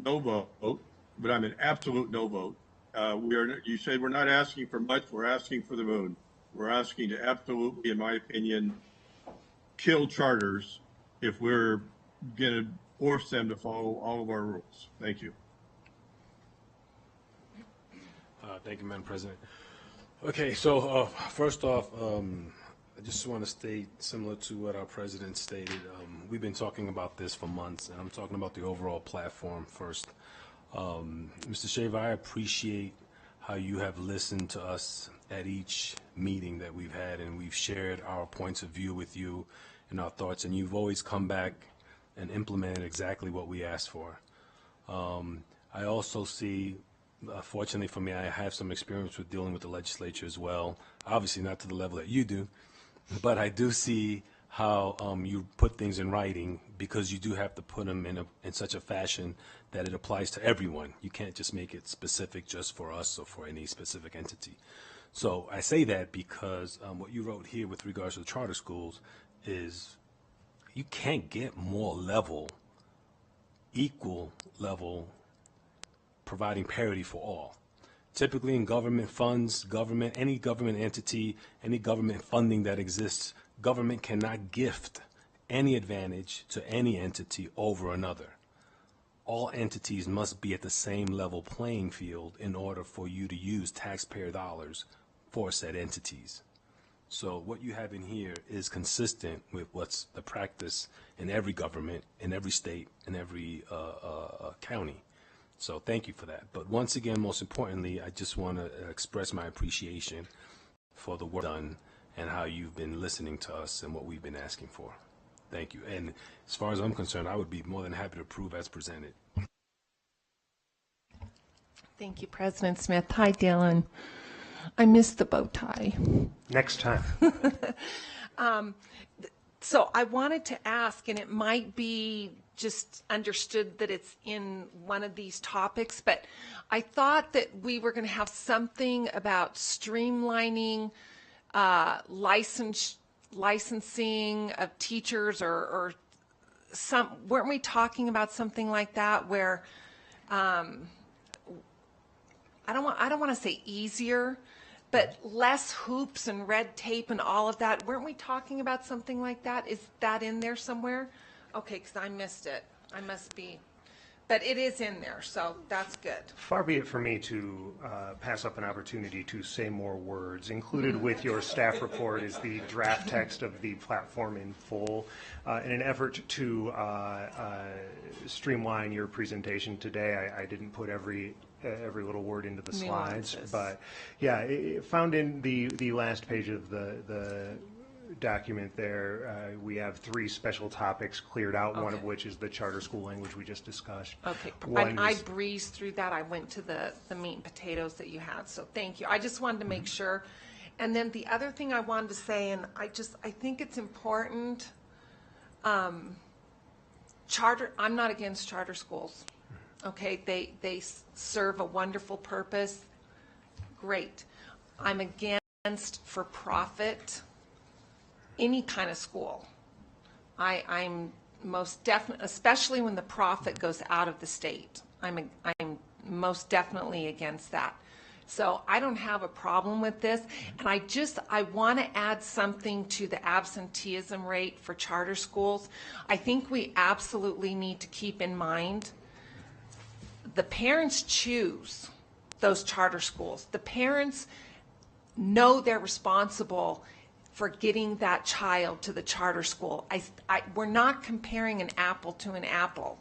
no vote. But I'm an absolute no vote. You said we're not asking for much. We're asking for the moon. We're asking to absolutely, in my opinion, kill charters if we're going to force them to follow all of our rules. Thank you. Thank you, Madam President. Okay, so first off, I just want to state, similar to what our president stated, we've been talking about this for months, and I'm talking about the overall platform first. Mr. Shaver, I appreciate how you have listened to us at each meeting that we've had, and we've shared our points of view with you and our thoughts, and you've always come back and implemented exactly what we asked for. I also see, fortunately for me, I have some experience with dealing with the legislature as well, obviously not to the level that you do, but I do see how you put things in writing, because you do have to put them in such a fashion that it applies to everyone. You can't just make it specific just for us or for any specific entity. So I say that because what you wrote here with regards to the charter schools is you can't get more level, equal level, providing parity for all. Typically in government funds, any government entity, any government funding that exists, government cannot gift any advantage to any entity over another. All entities must be at the same level playing field in order for you to use taxpayer dollars for said entities. So what you have in here is consistent with what's the practice in every government, in every state, in every county. So thank you for that. But once again, most importantly, I just want to express my appreciation for the work done and how you've been listening to us and what we've been asking for. Thank you. And as far as I'm concerned, I would be more than happy to approve as presented. Thank you, President Smith. Hi, Dylan. I missed the bow tie. Next time. So I wanted to ask, and it might be just understood that it's in one of these topics, but I thought that we were going to have something about streamlining licensing of teachers, or some, weren't we talking about something like that where I don't want to say easier, but less hoops and red tape and all of that? Weren't we talking about something like that? Is that in there somewhere? Okay, because I missed it. I must be. but it is in there, so that's good. Far be it for me to pass up an opportunity to say more words. Included with your staff report is the draft text of the platform in full. In an effort to streamline your presentation today, I didn't put every little word into the slides, but yeah, found in the last page of the document there, we have 3 special topics cleared out, one of which is the charter school language we just discussed. Okay, I breezed through that. I went to the meat and potatoes that you had, so thank you. I just wanted to make sure. And then the other thing I wanted to say, and I think it's important, I'm not against charter schools. Okay, they serve a wonderful purpose. Great. I'm against for-profit, any kind of school. I'm most definitely, especially when the profit goes out of the state. I'm most definitely against that. So I don't have a problem with this, and I want to add something to the absenteeism rate for charter schools. I think we absolutely need to keep in mind the parents choose those charter schools. The parents know they're responsible for getting that child to the charter school. We're not comparing an apple to an apple.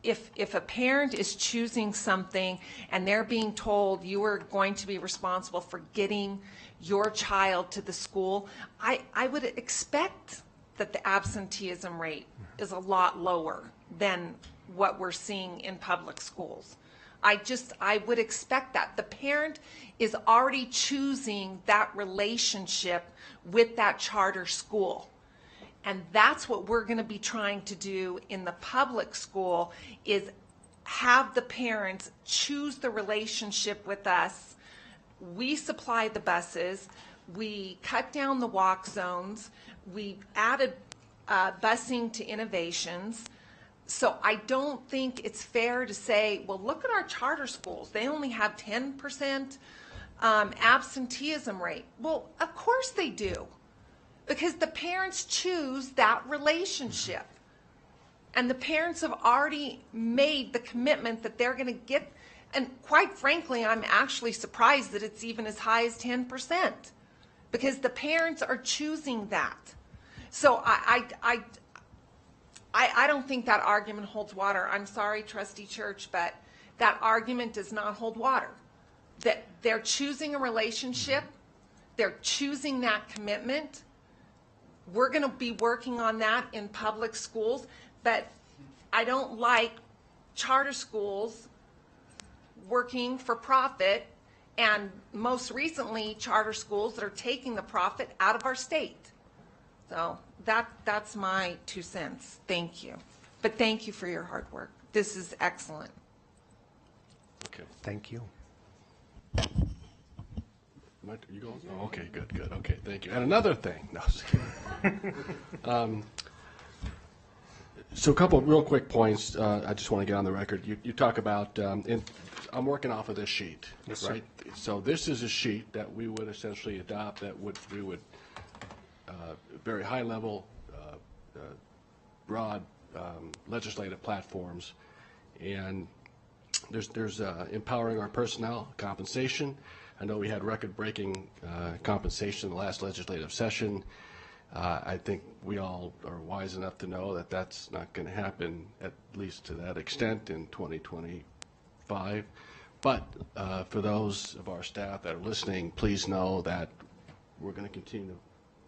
If a parent is choosing something and they're being told you are going to be responsible for getting your child to the school, I would expect that the absenteeism rate is a lot lower than what we're seeing in public schools. I would expect that. The parent is already choosing that relationship with that charter school. And that's what we're going to be trying to do in the public school, is have the parents choose the relationship with us. We supply the buses. We cut down the walk zones. We added busing to innovations. So I don't think it's fair to say, well, look at our charter schools. They only have 10% absenteeism rate. Well, of course they do, because the parents choose that relationship. And the parents have already made the commitment that they're going to get, and quite frankly, I'm actually surprised that it's even as high as 10%, because the parents are choosing that. So I don't think that argument holds water. I'm sorry, Trustee Church, but that argument does not hold water. That they're choosing a relationship, they're choosing that commitment. We're going to be working on that in public schools, but I don't like charter schools working for profit, and most recently charter schools that are taking the profit out of our state. So that's my 2 cents. Thank you. But thank you for your hard work. This is excellent. Okay. Thank you. Are you going? Oh, okay, good. Okay, thank you. And another thing. No. So a couple of real quick points I just want to get on the record. You talk about, I'm working off of this sheet, yes, right? Sir. So this is a sheet that we would essentially adopt, that we would very high level, broad legislative platforms, and there's empowering our personnel, compensation. I know we had record-breaking compensation in the last legislative session. I think we all are wise enough to know that that's not going to happen, at least to that extent, in 2025. But for those of our staff that are listening, please know that we're going to continue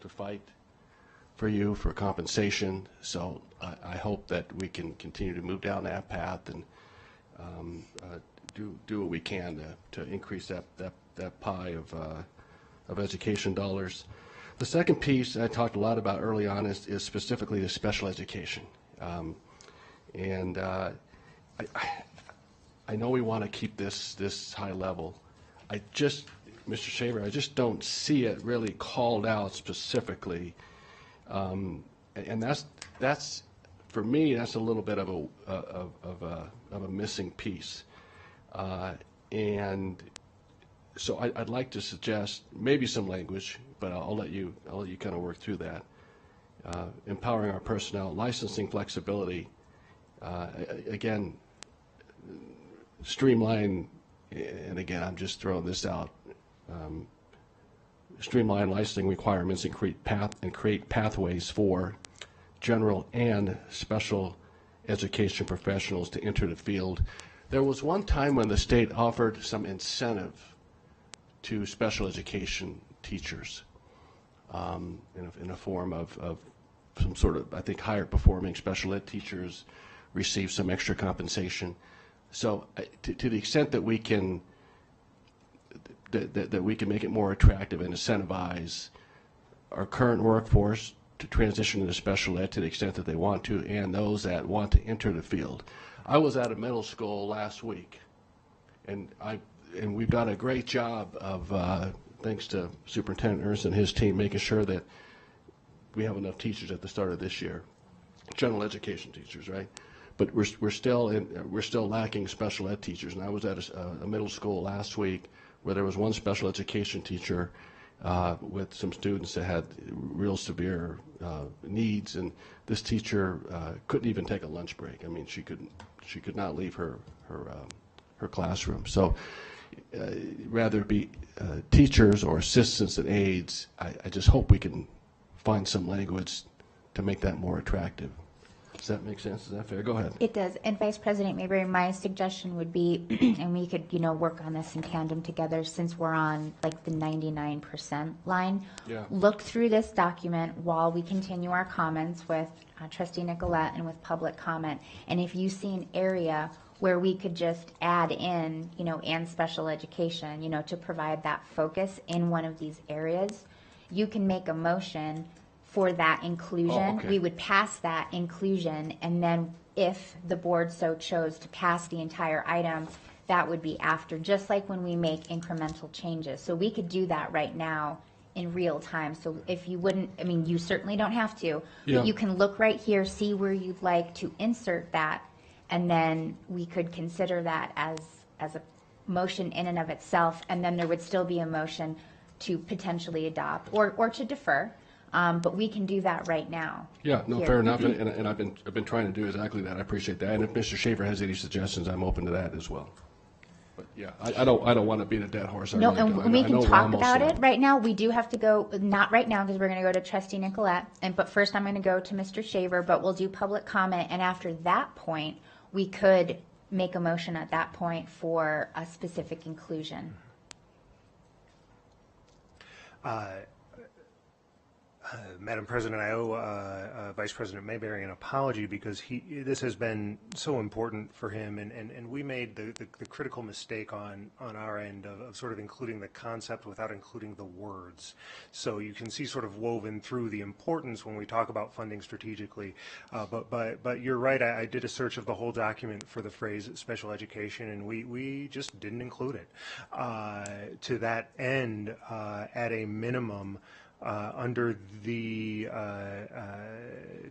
to fight for you for compensation. So I hope that we can continue to move down that path and do what we can to increase that pie of education dollars. The second piece I talked a lot about early on is specifically the special education. I know we want to keep this high level. Mr. Shaver, I just don't see it really called out specifically. And that's for me, that's a little bit of a missing piece. And so I'd like to suggest maybe some language, but I'll let you kind of work through that. Empowering our personnel, licensing flexibility. Again, streamline, and again, I'm just throwing this out, streamline licensing requirements and create pathways for general and special education professionals to enter the field. There was one time when the state offered some incentive to special education teachers in a form of some sort of, I think, higher performing special ed teachers receive some extra compensation. So to the extent that we can that we can make it more attractive and incentivize our current workforce to transition into special ed to the extent that they want to, and those that want to enter the field. I was at a middle school last week, and we've done a great job of, thanks to Superintendent Ernst and his team, making sure that we have enough teachers at the start of this year, general education teachers, right? But we're still lacking special ed teachers. And I was at a middle school last week where there was one special education teacher with some students that had real severe needs, and this teacher couldn't even take a lunch break. I mean, she could not leave her classroom. So rather it be teachers or assistants and aides, I just hope we can find some language to make that more attractive. Does that make sense? Is that fair? Go ahead. It does. And Vice President, maybe my suggestion would be, and we could, work on this in tandem together since we're on like the 99% line. Yeah. Look through this document while we continue our comments with Trustee Nicolette and with public comment. And if you see an area where we could just add in, and special education, to provide that focus in one of these areas, you can make a motion for that inclusion. Oh, okay. We would pass that inclusion, and then if the board so chose to pass the entire item, that would be after, just like when we make incremental changes. So we could do that right now in real time. So if you wouldn't, you certainly don't have to, Yeah. but you can look right here, see where you'd like to insert that, and then we could consider that as a motion in and of itself, and then there would still be a motion to potentially adopt or to defer. But we can do that right now. Yeah, no, here. fair enough, and I've been trying to do exactly that. I appreciate that. And if Mr. Shaver has any suggestions, I'm open to that as well. But yeah, I don't want to beat a dead horse. No, really and don't. we I can know we're talk almost about there. it right now. We do have to go, not right now because we're going to go to Trustee Nicolette, but first I'm going to go to Mr. Shaver, but we'll do public comment, and after that point, we could make a motion at that point for a specific inclusion. Madam President, I owe Vice President Mayberry an apology because this has been so important for him, and we made the critical mistake on our end of sort of including the concept without including the words. So you can see sort of woven through the importance when we talk about funding strategically. But you're right, I did a search of the whole document for the phrase special education, and we just didn't include it. To that end, at a minimum, under the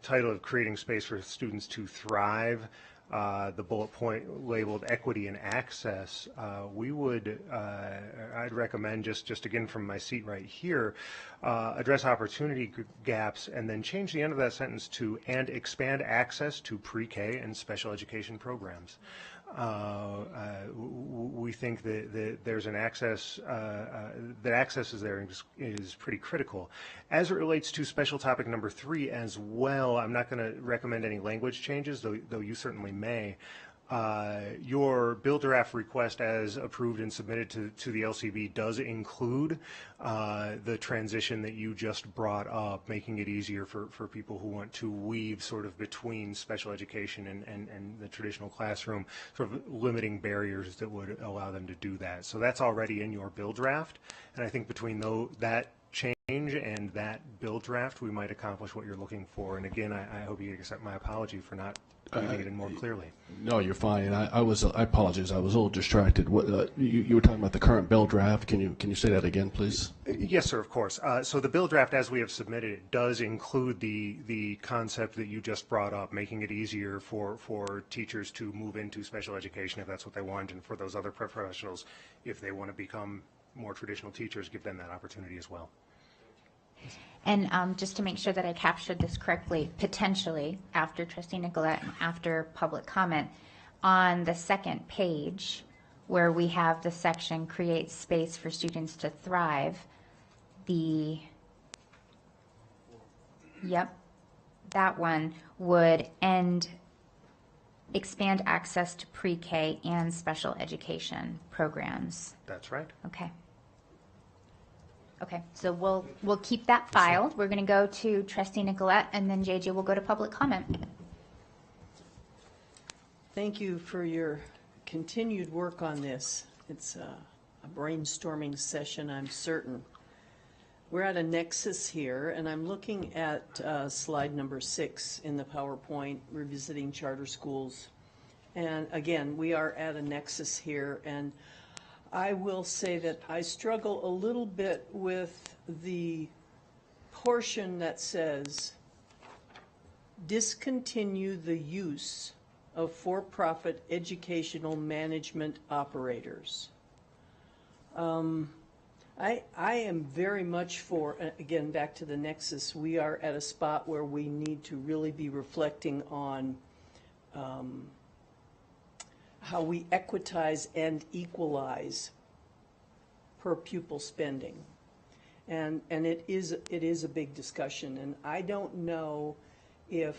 title of creating space for students to thrive, the bullet point labeled equity and access, I'd recommend just again from my seat right here, address opportunity gaps and then change the end of that sentence to and expand access to pre-K and special education programs. We think that there's an access, that access is there is pretty critical. As it relates to special topic number 3 as well, I'm not going to recommend any language changes, though you certainly may. Your bill draft request as approved and submitted to the LCB does include the transition that you just brought up, making it easier for people who want to weave sort of between special education and the traditional classroom, sort of limiting barriers that would allow them to do that. So that's already in your bill draft, and I think between that change and that bill draft, we might accomplish what you're looking for. And again, I hope you accept my apology for not putting it in more clearly. No, you're fine. I apologize. I was a little distracted. You were talking about the current bill draft. Can you say that again, please? Yes, sir, of course. So the bill draft, as we have submitted it, does include the concept that you just brought up, making it easier for teachers to move into special education if that's what they want, and for those other professionals, if they want to become more traditional teachers, give them that opportunity as well. And just to make sure that I captured this correctly, potentially, after Trustee Nicolette and after public comment, on the second page, where we have the section create space for students to thrive, that one would expand access to pre-K and special education programs. That's right. Okay. Okay, so we'll keep that filed. We're going to go to Trustee Nicolette, and then JJ will go to public comment. Thank you for your continued work on this. It's a brainstorming session, I'm certain. We're at a nexus here, and I'm looking at slide number 6 in the PowerPoint, revisiting charter schools. And again, we are at a nexus here, and I will say that I struggle a little bit with the portion that says discontinue the use of for-profit educational management operators. I am very much for, again, back to the nexus, we are at a spot where we need to really be reflecting on how we equitize and equalize per pupil spending. And it is a big discussion, and I don't know if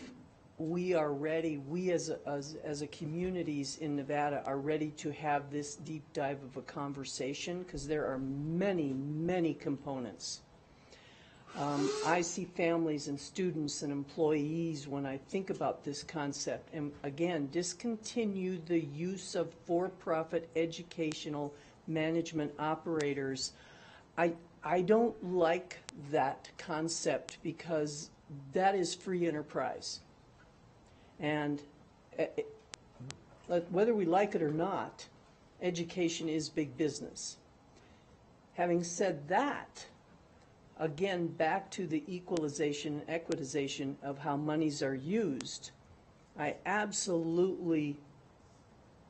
we are ready, we as a communities in Nevada are ready to have this deep dive of a conversation, because there are many, many components. I see families and students and employees when I think about this concept. And again, discontinue the use of for-profit educational management operators. I don't like that concept, because that is free enterprise. And whether we like it or not, education is big business. Having said that, again, back to the equalization and equitization of how monies are used, I absolutely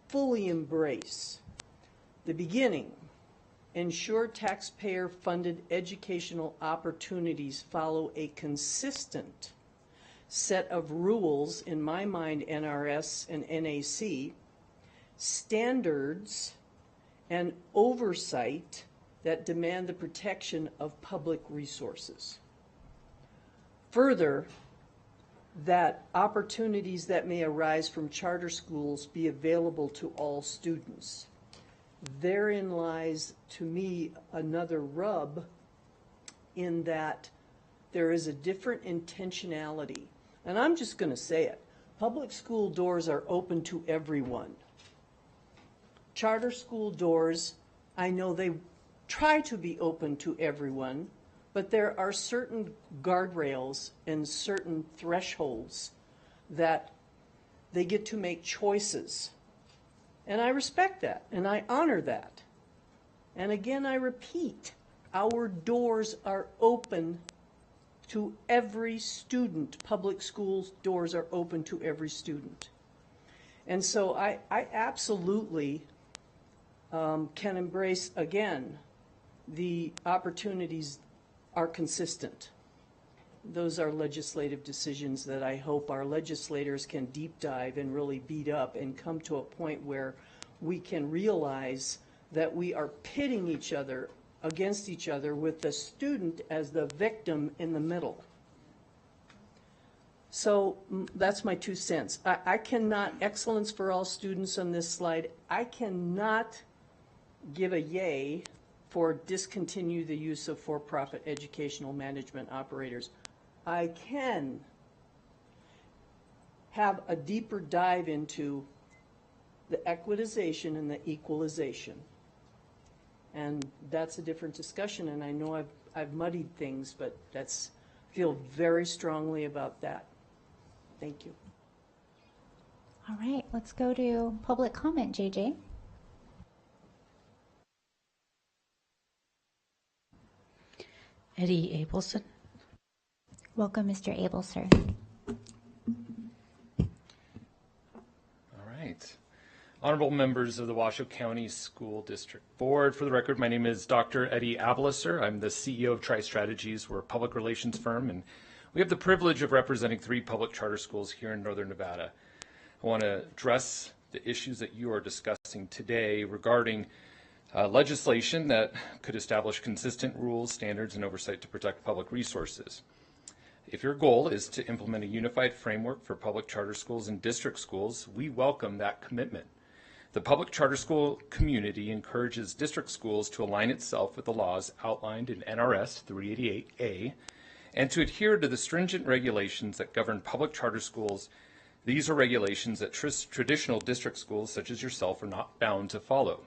fully embrace the beginning. Ensure taxpayer-funded educational opportunities follow a consistent set of rules, in my mind, NRS and NAC, standards and oversight that demand the protection of public resources. Further, that opportunities that may arise from charter schools be available to all students. Therein lies, to me, another rub, in that there is a different intentionality. And I'm just going to say it. Public school doors are open to everyone. Charter school doors, I know they try to be open to everyone, but there are certain guardrails and certain thresholds that they get to make choices. And I respect that, and I honor that. And again, I repeat, our doors are open to every student. Public schools doors are open to every student. And so I absolutely can embrace, again, the opportunities are consistent. Those are legislative decisions that I hope our legislators can deep dive and really beat up and come to a point where we can realize that we are pitting each other against each other with the student as the victim in the middle. So that's my 2 cents. I cannot, excellence for all students on this slide, I cannot give a yay for discontinue the use of for-profit educational management operators. I can have a deeper dive into the equitization and the equalization. And that's a different discussion, and I know I've muddied things, but feel very strongly about that. Thank you. All right, let's go to public comment, JJ. Eddie Abelson. Welcome, Mr. Abel, sir. All right. Honorable members of the Washoe County School District Board, for the record, my name is Dr. Eddie Abeliser. I'm the CEO of Tri-Strategies. We're a public relations firm, and we have the privilege of representing 3 public charter schools here in Northern Nevada. I want to address the issues that you are discussing today regarding legislation that could establish consistent rules, standards, and oversight to protect public resources. If your goal is to implement a unified framework for public charter schools and district schools, we welcome that commitment. The public charter school community encourages district schools to align itself with the laws outlined in NRS 388A and to adhere to the stringent regulations that govern public charter schools. These are regulations that traditional district schools, such as yourself, are not bound to follow.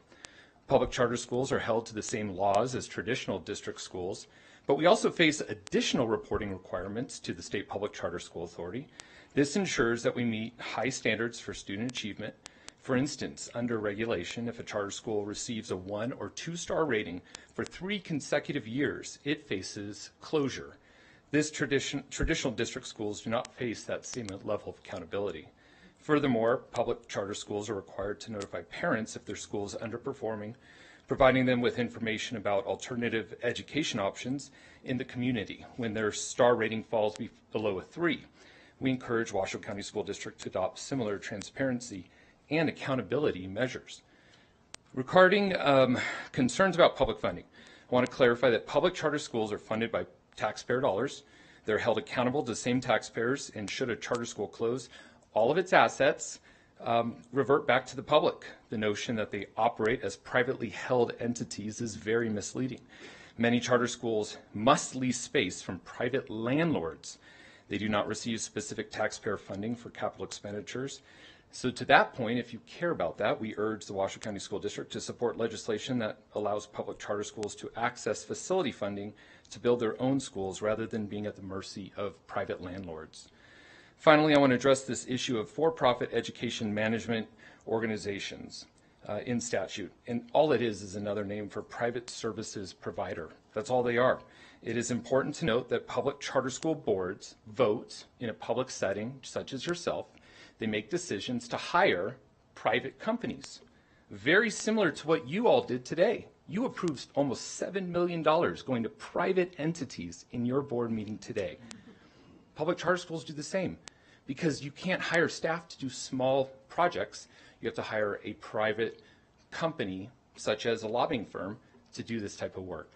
Public charter schools are held to the same laws as traditional district schools, but we also face additional reporting requirements to the State Public Charter School Authority. This ensures that we meet high standards for student achievement. For instance, under regulation, if a charter school receives a 1- or 2-star rating for 3 consecutive years, it faces closure. This traditional district schools do not face that same level of accountability. Furthermore, public charter schools are required to notify parents if their school is underperforming, providing them with information about alternative education options in the community when their star rating falls below a 3. We encourage Washoe County School District to adopt similar transparency and accountability measures. Regarding concerns about public funding, I want to clarify that public charter schools are funded by taxpayer dollars. They're held accountable to the same taxpayers, and should a charter school close, all of its assets revert back to the public. The notion that they operate as privately held entities is very misleading. Many charter schools must lease space from private landlords. They do not receive specific taxpayer funding for capital expenditures. So to that point, if you care about that, we urge the Washoe County School District to support legislation that allows public charter schools to access facility funding to build their own schools rather than being at the mercy of private landlords. Finally, I want to address this issue of for-profit education management organizations in statute. And all it is another name for private services provider. That's all they are. It is important to note that public charter school boards vote in a public setting, such as yourself. They make decisions to hire private companies, very similar to what you all did today. You approved almost $7 million going to private entities in your board meeting today. Public charter schools do the same, because you can't hire staff to do small projects. You have to hire a private company, such as a lobbying firm, to do this type of work.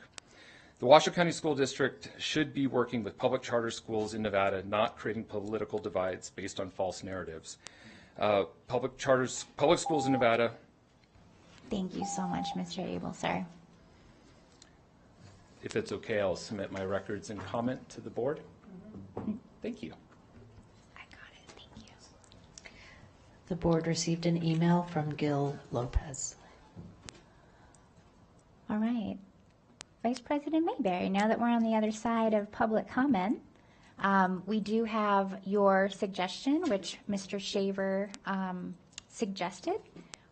The Washoe County School District should be working with public charter schools in Nevada, not creating political divides based on false narratives. Public schools in Nevada. Thank you so much, Mr. Abel, sir. If it's okay, I'll submit my records and comment to the board. Thank you. The board received an email from Gil Lopez. All right. Vice President Mayberry, now that we're on the other side of public comment, we do have your suggestion, which Mr. Shaver suggested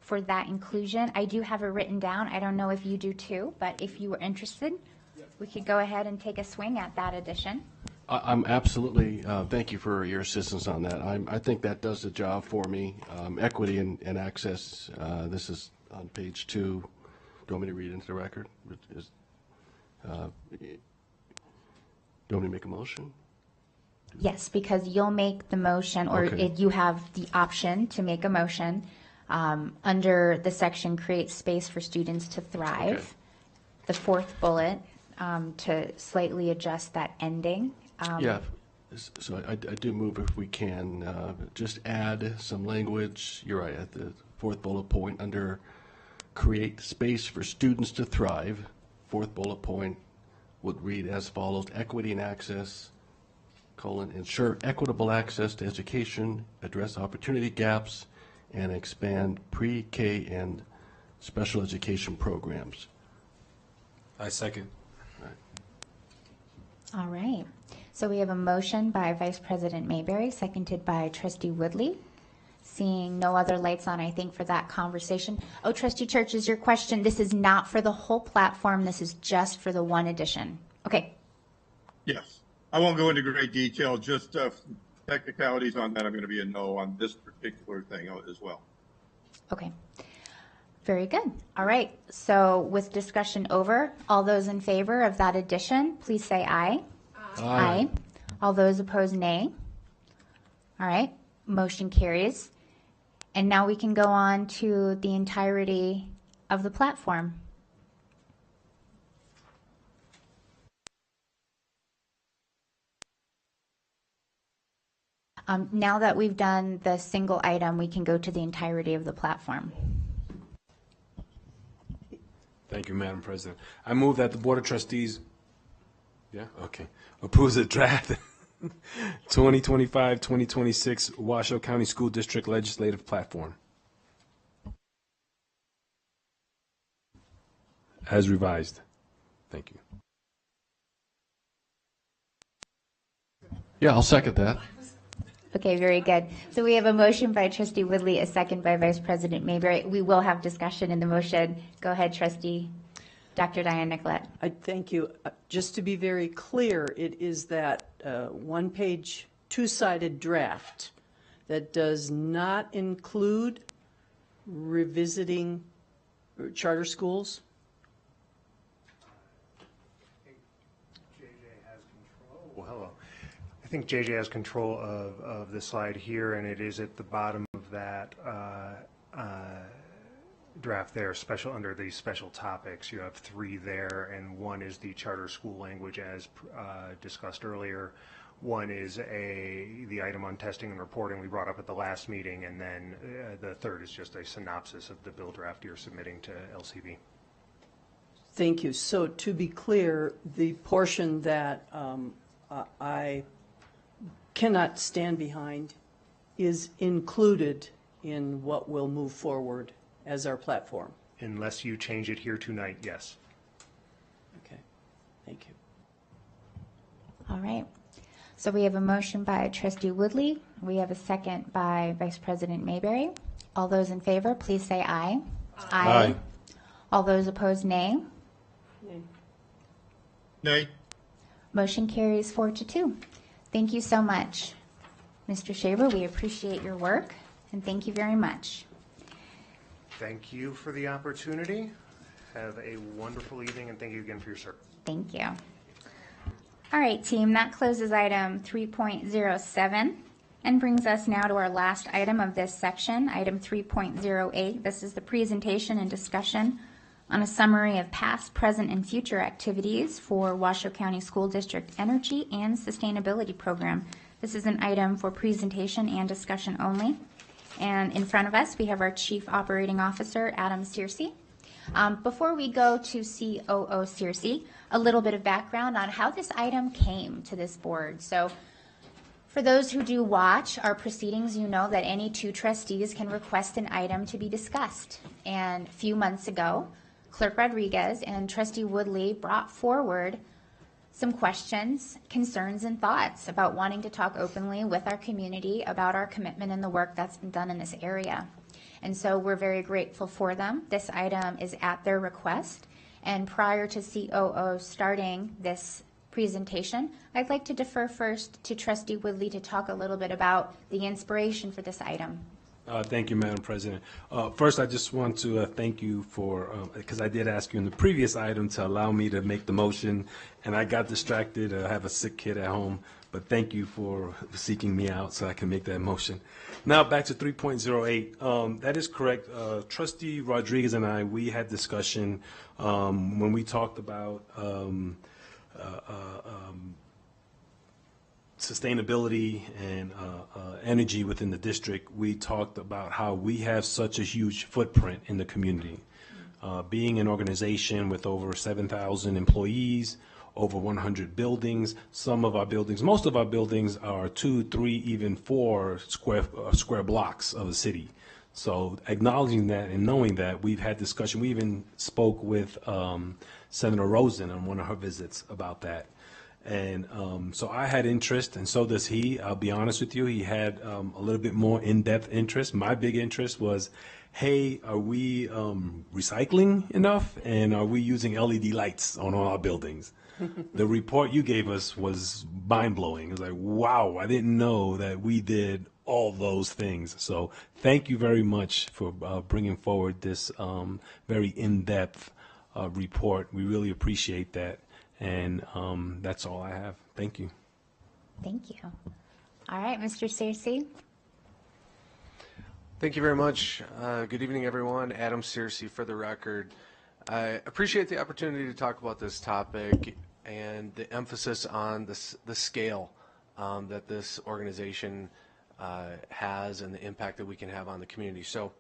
for that inclusion. I do have it written down. I don't know if you do too, but if you were interested, we could go ahead and take a swing at that addition. I'm absolutely, thank you for your assistance on that. I think that does the job for me. Equity and access, this is on page 2. Do you want me to read into the record? Do you want me to make a motion? Yes, because you'll make the motion, or Okay. you have the option to make a motion under the section create space for students to thrive. Okay. The 4th bullet to slightly adjust that ending. Yeah, so I do move, if we can, just add some language. You're right, at the 4th bullet point under create space for students to thrive. 4th bullet point would read as follows: equity and access, ensure equitable access to education, address opportunity gaps, and expand pre-K and special education programs. I second. All right. So we have a motion by Vice President Mayberry, seconded by Trustee Woodley. Seeing no other lights on, I think, for that conversation. Oh, Trustee Church, is your question, this is not for the whole platform, this is just for the one edition? Okay. Yes. I won't go into great detail, just technicalities on that. I'm going to be a no on this particular thing as well. Okay. Very good. All right. So with discussion over, all those in favor of that addition, please say aye. Aye. All those opposed, nay. All right. Motion carries. And now we can go on to the entirety of the platform. Now that we've done the single item, we can go to the entirety of the platform. Thank you, Madam President. I move that the Board of Trustees, approves the draft 2025-2026 Washoe County School District Legislative Platform as revised. Thank you. Yeah, I'll second that. Okay, very good. So we have a motion by Trustee Woodley, a second by Vice President Mayberry. We will have discussion in the motion. Go ahead, Trustee Dr. Diane Nicolette. I thank you. Just to be very clear, it is that one-page, two-sided draft that does not include revisiting charter schools. I think JJ has control of the slide here, and it is at the bottom of that draft there, special under the special topics. You have 3 there, and one is the charter school language as discussed earlier. One is the item on testing and reporting we brought up at the last meeting, and then the third is just a synopsis of the bill draft you're submitting to LCB. Thank you. So to be clear, the portion that I cannot stand behind is included in what will move forward as our platform. Unless you change it here tonight, yes. Okay, thank you. All right. So we have a motion by Trustee Woodley. We have a second by Vice President Mayberry. All those in favor, please say aye. Aye. All those opposed, nay. Nay. Nay. Motion carries 4-2. Thank you so much, Mr. Shaver. We appreciate your work, and thank you very much. Thank you for the opportunity. Have a wonderful evening, and thank you again for your service. Thank you. All right, team, that closes item 3.07 and brings us now to our last item of this section, item 3.08. This is the presentation and discussion on a summary of past, present, and future activities for Washoe County School District Energy and Sustainability Program. This is an item for presentation and discussion only. And in front of us, we have our Chief Operating Officer, Adam Searcy. Before we go to COO Searcy, a little bit of background on how this item came to this board. So for those who do watch our proceedings, you know that any 2 trustees can request an item to be discussed. And a few months ago, Clerk Rodriguez and Trustee Woodley brought forward some questions, concerns, and thoughts about wanting to talk openly with our community about our commitment and the work that's been done in this area. And so we're very grateful for them. This item is at their request. And prior to COO starting this presentation, I'd like to defer first to Trustee Woodley to talk a little bit about the inspiration for this item. Thank you, Madam President. First, I just want to thank you for, because I did ask you in the previous item to allow me to make the motion, and I got distracted. I have a sick kid at home, but thank you for seeking me out so I can make that motion. Now, back to 3.08. That is correct. Trustee Rodriguez and I, we had discussion when we talked about sustainability and energy within the district. We talked about how we have such a huge footprint in the community. Being an organization with over 7,000 employees, over 100 buildings, some of our buildings, most of our buildings are 2, 3, even 4 square blocks of a city. So acknowledging that and knowing that, we've had discussion. We even spoke with Senator Rosen on one of her visits about that. And so I had interest, and so does he. I'll be honest with you. He had a little bit more in-depth interest. My big interest was, hey, are we recycling enough, and are we using LED lights on all our buildings? The report you gave us was mind-blowing. It was like, wow, I didn't know that we did all those things. So thank you very much for bringing forward this very in-depth report. We really appreciate that. And that's all I have. Thank you. Thank you. All right, Mr. Searcy. Thank you very much. Good evening, everyone. Adam Searcy for the record. I appreciate the opportunity to talk about this topic and the emphasis on the scale that this organization has and the impact that we can have on the community. So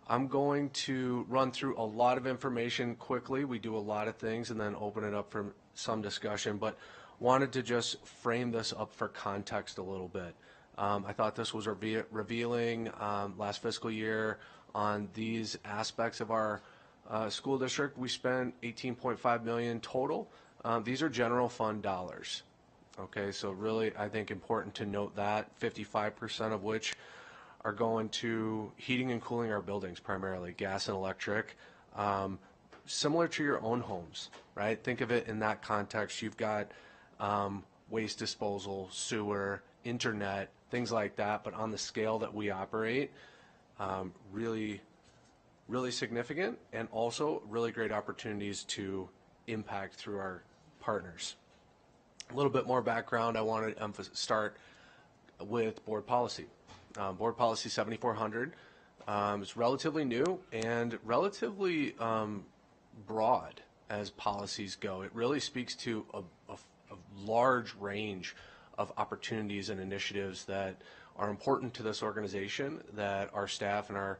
I'm going to run through a lot of information quickly. We do a lot of things and then open it up for some discussion, but wanted to just frame this up for context a little bit. I thought this was revealing last fiscal year on these aspects of our school district. We spent $18.5 million total. These are general fund dollars. Okay, so really I think important to note that 55% of which are going to heating and cooling our buildings, primarily gas and electric, similar to your own homes, right? Think of it in that context. You've got waste disposal, sewer, internet, things like that, but on the scale that we operate, really significant, and also really great opportunities to impact through our partners. A little bit more background. I want to start with board policy. Board policy 7400 is relatively new and relatively broad as policies go. It really speaks to a large range of opportunities and initiatives that are important to this organization that our staff and our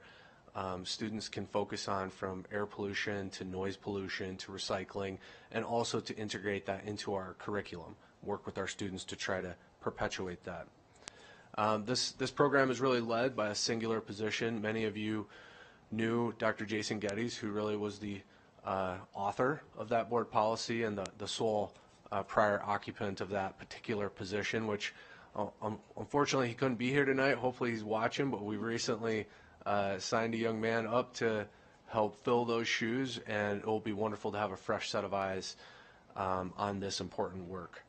students can focus on, from air pollution to noise pollution to recycling, and also to integrate that into our curriculum, work with our students to try to perpetuate that. This program is really led by a singular position. Many of you knew Dr. Jason Geddes, who really was the author of that board policy and the sole prior occupant of that particular position, which unfortunately he couldn't be here tonight. Hopefully he's watching, but we recently signed a young man up to help fill those shoes, and it will be wonderful to have a fresh set of eyes on this important work.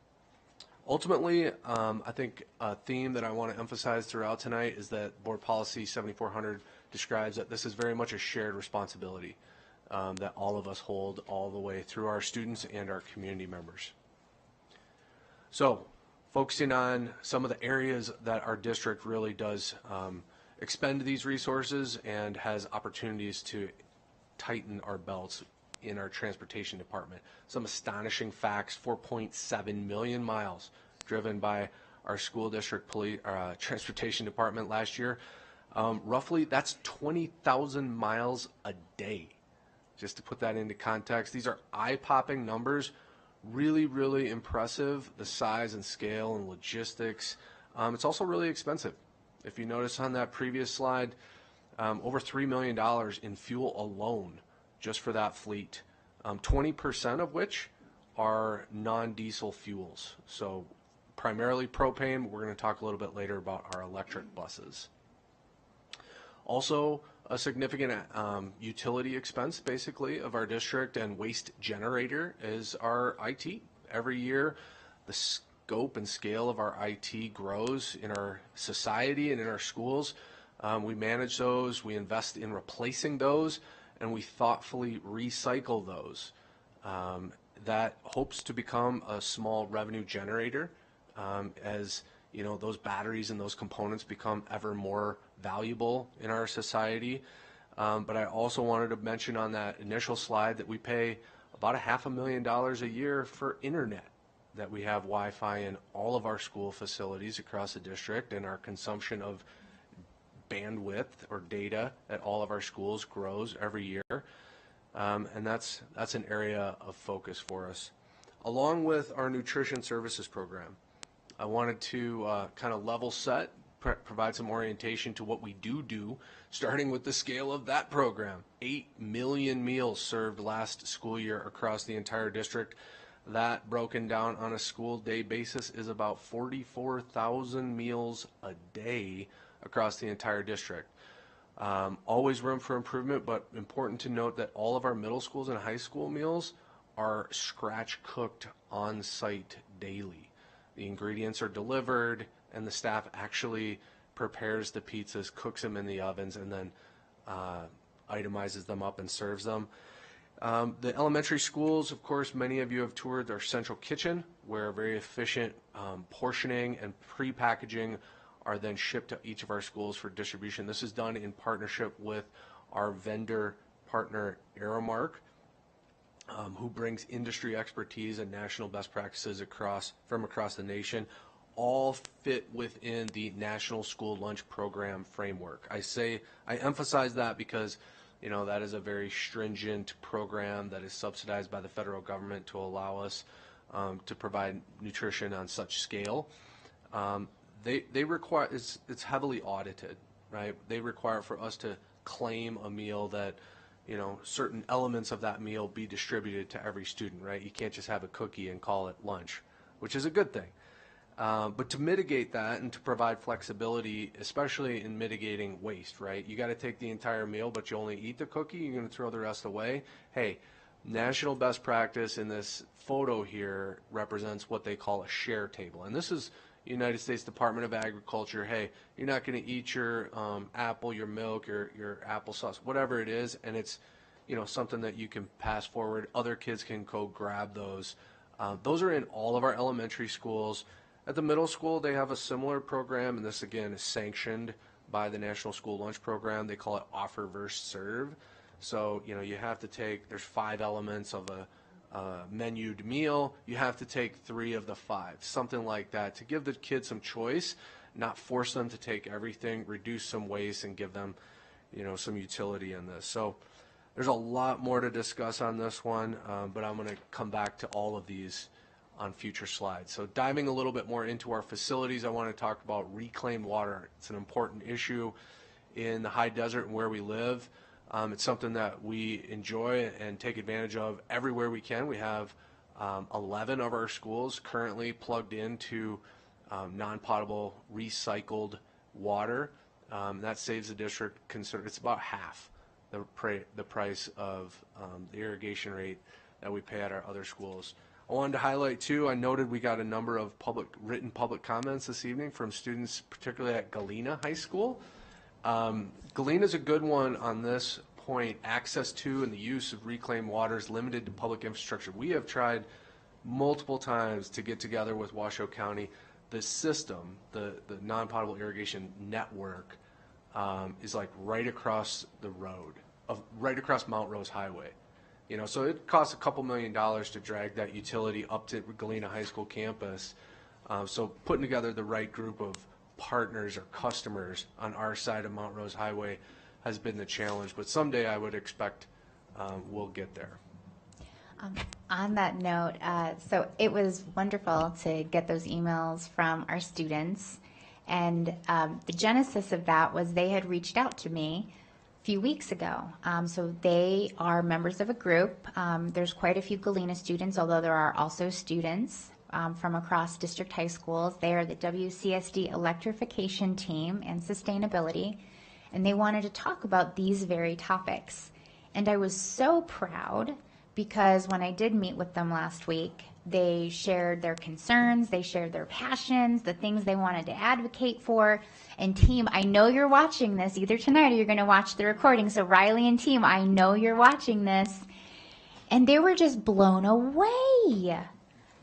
Ultimately, I think a theme that I want to emphasize throughout tonight is that Board Policy 7400 describes that this is very much a shared responsibility that all of us hold all the way through our students and our community members. So, focusing on some of the areas that our district really does expend these resources and has opportunities to tighten our belts in our transportation department. Some astonishing facts: 4.7 million miles driven by our school district transportation department last year. Roughly, that's 20,000 miles a day. Just to put that into context, these are eye-popping numbers. Really, really impressive, the size and scale and logistics. It's also really expensive. If you notice on that previous slide, over $3 million in fuel alone just for that fleet, 20% of which are non-diesel fuels. So primarily propane. We're going to talk a little bit later about our electric buses. Also, a significant utility expense, basically, of our district and waste generator is our IT. Every year, the scope and scale of our IT grows in our society and in our schools. We manage those, we invest in replacing those, and we thoughtfully recycle those. That hopes to become a small revenue generator as those batteries and those components become ever more valuable in our society. But I also wanted to mention on that initial slide that we pay about $500,000 a year for internet, that we have Wi-Fi in all of our school facilities across the district, and our consumption of bandwidth or data at all of our schools grows every year. And that's an area of focus for us. Along with our nutrition services program, I wanted to kind of level set, provide some orientation to what we do, starting with the scale of that program. 8 million meals served last school year across the entire district. That, broken down on a school day basis, is about 44,000 meals a day across the entire district. Always room for improvement, but important to note that all of our middle schools and high school meals are scratch cooked on site daily. The ingredients are delivered, and the staff actually prepares the pizzas, cooks them in the ovens, and then itemizes them up and serves them. The elementary schools, of course, many of you have toured our central kitchen, where very efficient portioning and pre-packaging are then shipped to each of our schools for distribution. This is done in partnership with our vendor partner, Aramark, who brings industry expertise and national best practices from across the nation, all fit within the National School Lunch Program framework. I emphasize that because that is a very stringent program that is subsidized by the federal government to allow us to provide nutrition on such scale. They require, it's heavily audited, right? They require for us to claim a meal that, certain elements of that meal be distributed to every student, right? You can't just have a cookie and call it lunch, which is a good thing. But to mitigate that and to provide flexibility, especially in mitigating waste, right? You got to take the entire meal, but you only eat the cookie, you're going to throw the rest away. Hey, national best practice in this photo here represents what they call a share table. And this is United States Department of Agriculture. Hey, you're not going to eat your apple, your milk, your applesauce, whatever it is, and it's something that you can pass forward. Other kids can go grab those. Those are in all of our elementary schools. At the middle school, they have a similar program, and this again is sanctioned by the National School Lunch Program. They call it offer versus serve. So you have to take, there's 5 elements of a menued meal. You have to take 3 of the 5, something like that, to give the kids some choice, not force them to take everything, reduce some waste, and give them some utility in this. So there's a lot more to discuss on this one, but I'm going to come back to all of these on future slides. So diving a little bit more into our facilities, I want to talk about reclaimed water. It's an important issue in the high desert and where we live. It's something that we enjoy and take advantage of everywhere we can. We have 11 of our schools currently plugged into non-potable recycled water. That saves the district, it's about half the price of the irrigation rate that we pay at our other schools. I wanted to highlight too, I noted we got a number of written public comments this evening from students, particularly at Galena High School. Galena is a good one on this point. Access to and the use of reclaimed water is limited to public infrastructure. We have tried multiple times to get together with Washoe County. The system, the non-potable irrigation network, is like right across the road, right across Mount Rose Highway. So it costs a couple $1 million to drag that utility up to Galena High School campus. So putting together the right group of partners or customers on our side of Mount Rose Highway has been the challenge, but someday I would expect we'll get there. On that note, so it was wonderful to get those emails from our students, and the genesis of that was they had reached out to me a few weeks ago. So they are members of a group. There's quite a few Galena students, although there are also students from across district high schools. They are the WCSD electrification team and sustainability, and they wanted to talk about these very topics. And I was so proud because when I did meet with them last week, they shared their concerns, they shared their passions, the things they wanted to advocate for. And team, I know you're watching this either tonight or you're going to watch the recording. So Riley and team, I know you're watching this. And they were just blown away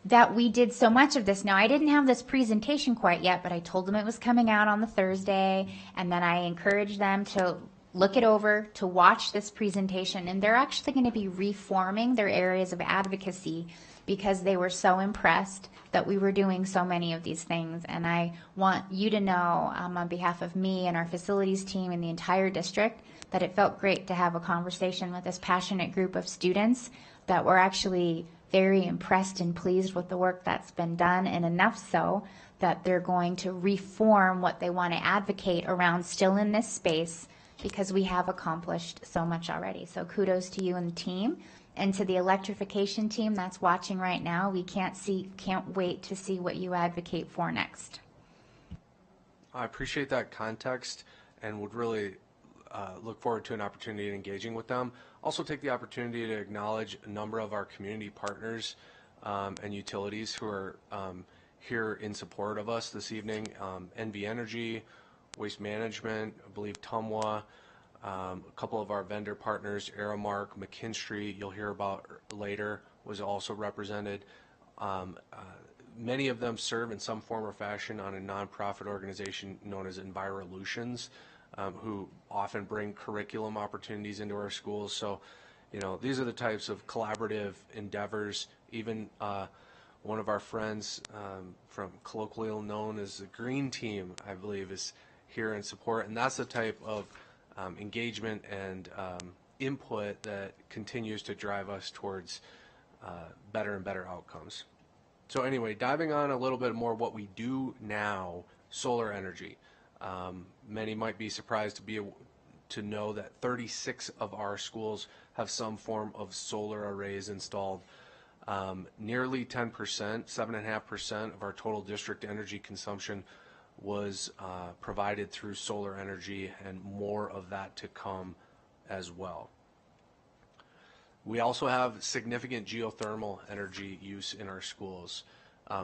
that we did so much of this. Now, I didn't have this presentation quite yet, but I told them it was coming out on the Thursday, and then I encouraged them to look it over, to watch this presentation, and they're actually going to be reforming their areas of advocacy because they were so impressed that we were doing so many of these things. And I want you to know, on behalf of me and our facilities team and the entire district, that it felt great to have a conversation with this passionate group of students that were actually very impressed and pleased with the work that's been done, and enough so that they're going to reform what they want to advocate around still in this space, because we have accomplished so much already. So kudos to you and the team, and to the electrification team that's watching right now. We can't wait to see what you advocate for next. I appreciate that context and would really look forward to an opportunity in engaging with them. Also take the opportunity to acknowledge a number of our community partners and utilities who are here in support of us this evening. NV Energy, Waste Management, I believe Tumwa, a couple of our vendor partners, Aramark, McKinstry, you'll hear about later, was also represented. Many of them serve in some form or fashion on a nonprofit organization known as Envirolutions, who often bring curriculum opportunities into our schools. So, these are the types of collaborative endeavors. Even one of our friends from colloquially known as the Green Team, I believe, is here in support. And that's the type of engagement and input that continues to drive us towards better and better outcomes. So anyway, diving on a little bit more what we do now, solar energy. Many might be surprised to know that 36 of our schools have some form of solar arrays installed. Nearly 10%, 7.5% of our total district energy consumption was provided through solar energy, and more of that to come as well. We also have significant geothermal energy use in our schools.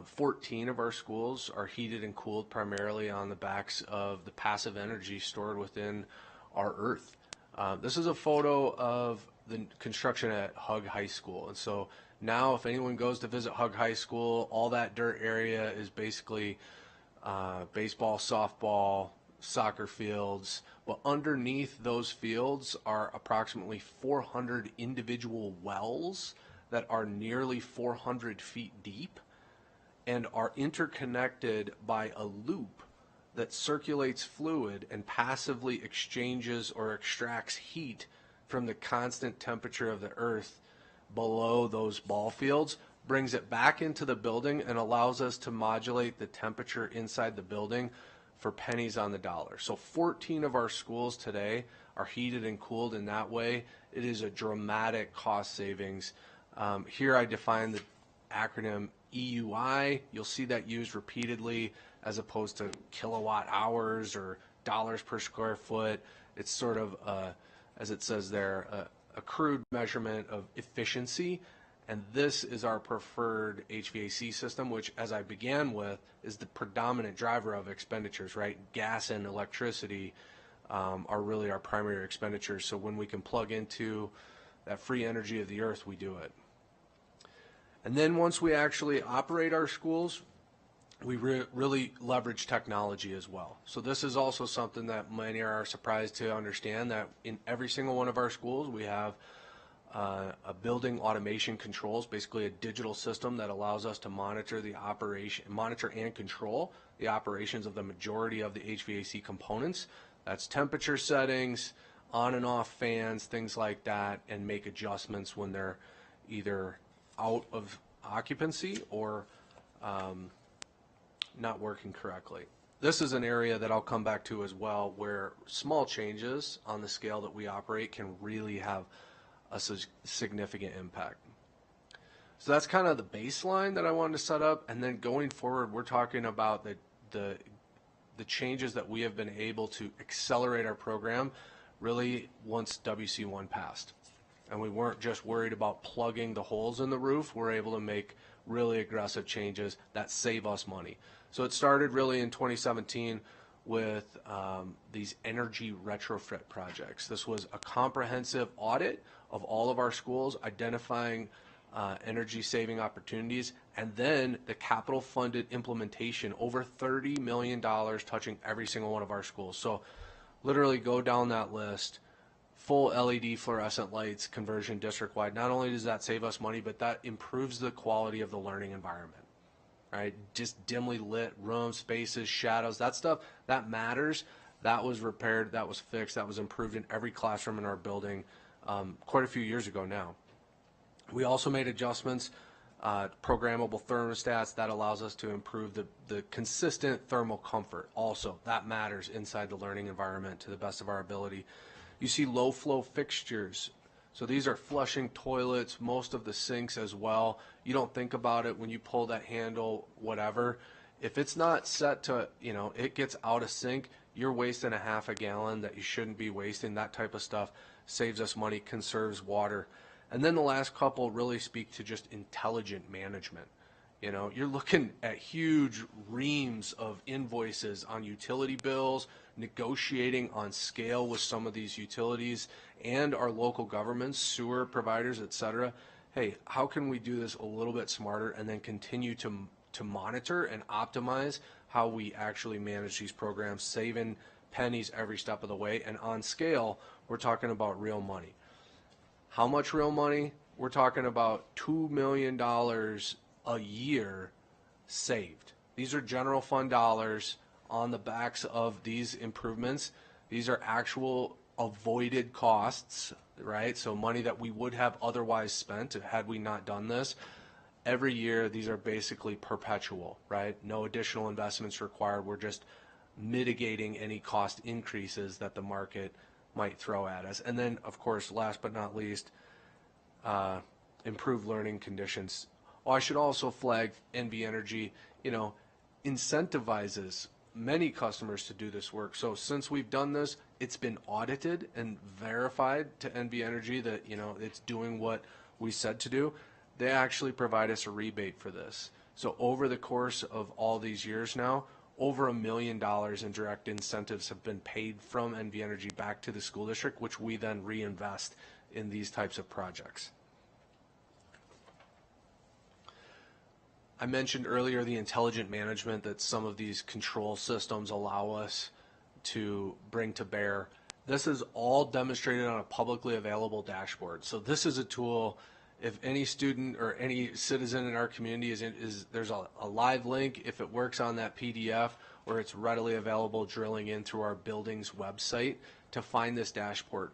14 of our schools are heated and cooled primarily on the backs of the passive energy stored within our earth. This is a photo of the construction at Hug High School. And so now if anyone goes to visit Hug High School, all that dirt area is basically baseball, softball, soccer fields, but underneath those fields are approximately 400 individual wells that are nearly 400 feet deep and are interconnected by a loop that circulates fluid and passively exchanges or extracts heat from the constant temperature of the earth below those ball fields, brings it back into the building and allows us to modulate the temperature inside the building for pennies on the dollar. So 14 of our schools today are heated and cooled in that way. It is a dramatic cost savings. Here I define the acronym EUI. You'll see that used repeatedly as opposed to kilowatt hours or dollars per square foot. It's sort of, as it says there, a crude measurement of efficiency. And this is our preferred HVAC system, which, as I began with, is the predominant driver of expenditures, right? Gas and electricity are really our primary expenditures. So when we can plug into that free energy of the earth, we do it. And then once we actually operate our schools, we really leverage technology as well. So this is also something that many are surprised to understand, that in every single one of our schools we have a building automation controls, basically a digital system that allows us to monitor and control the operations of the majority of the HVAC components. That's temperature settings, on and off fans, things like that, and make adjustments when they're either out of occupancy or not working correctly. This is an area that I'll come back to as well, where small changes on the scale that we operate can really have a significant impact. So that's kind of the baseline that I wanted to set up, and then going forward, we're talking about the changes that we have been able to accelerate our program really once WC1 passed. And we weren't just worried about plugging the holes in the roof. We're able to make really aggressive changes that save us money. So it started really in 2017 with these energy retrofit projects. This was a comprehensive audit of all of our schools, identifying energy saving opportunities, and then the capital funded implementation, over $30 million touching every single one of our schools. So literally go down that list. Full LED fluorescent lights conversion district-wide. Not only does that save us money, but that improves the quality of the learning environment, right? Just dimly lit rooms, spaces, shadows, that stuff, that matters. That was repaired, that was fixed, that was improved in every classroom in our building quite a few years ago now. We also made adjustments, programmable thermostats, that allows us to improve the consistent thermal comfort. Also, that matters inside the learning environment to the best of our ability. You see low flow fixtures. So these are flushing toilets, most of the sinks as well. You don't think about it when you pull that handle, whatever. If it's not set to, it gets out of sync, you're wasting a half a gallon that you shouldn't be wasting. That type of stuff saves us money, conserves water. And then the last couple really speak to just intelligent management. You know, you're looking at huge reams of invoices on utility bills, negotiating on scale with some of these utilities and our local governments, sewer providers, et cetera. Hey, how can we do this a little bit smarter and then continue to monitor and optimize how we actually manage these programs, saving pennies every step of the way? And on scale, we're talking about real money. How much real money? We're talking about $2 million a year saved. These are general fund dollars on the backs of these improvements. These are actual avoided costs, right? So money that we would have otherwise spent had we not done this. Every year, these are basically perpetual, right? No additional investments required. We're just mitigating any cost increases that the market might throw at us. And then, of course, last but not least, improved learning conditions. Oh, I should also flag NV Energy, you know, incentivizes many customers to do this work. So since we've done this, it's been audited and verified to NV Energy that, you know, it's doing what we said to do. They actually provide us a rebate for this. So over the course of all these years now, over $1 million in direct incentives have been paid from NV Energy back to the school district, which we then reinvest in these types of projects. I mentioned earlier the intelligent management that some of these control systems allow us to bring to bear. This is all demonstrated on a publicly available dashboard. So this is a tool, if any student or any citizen in our community there's a live link, if it works on that PDF, or it's readily available drilling in through our building's website to find this dashboard.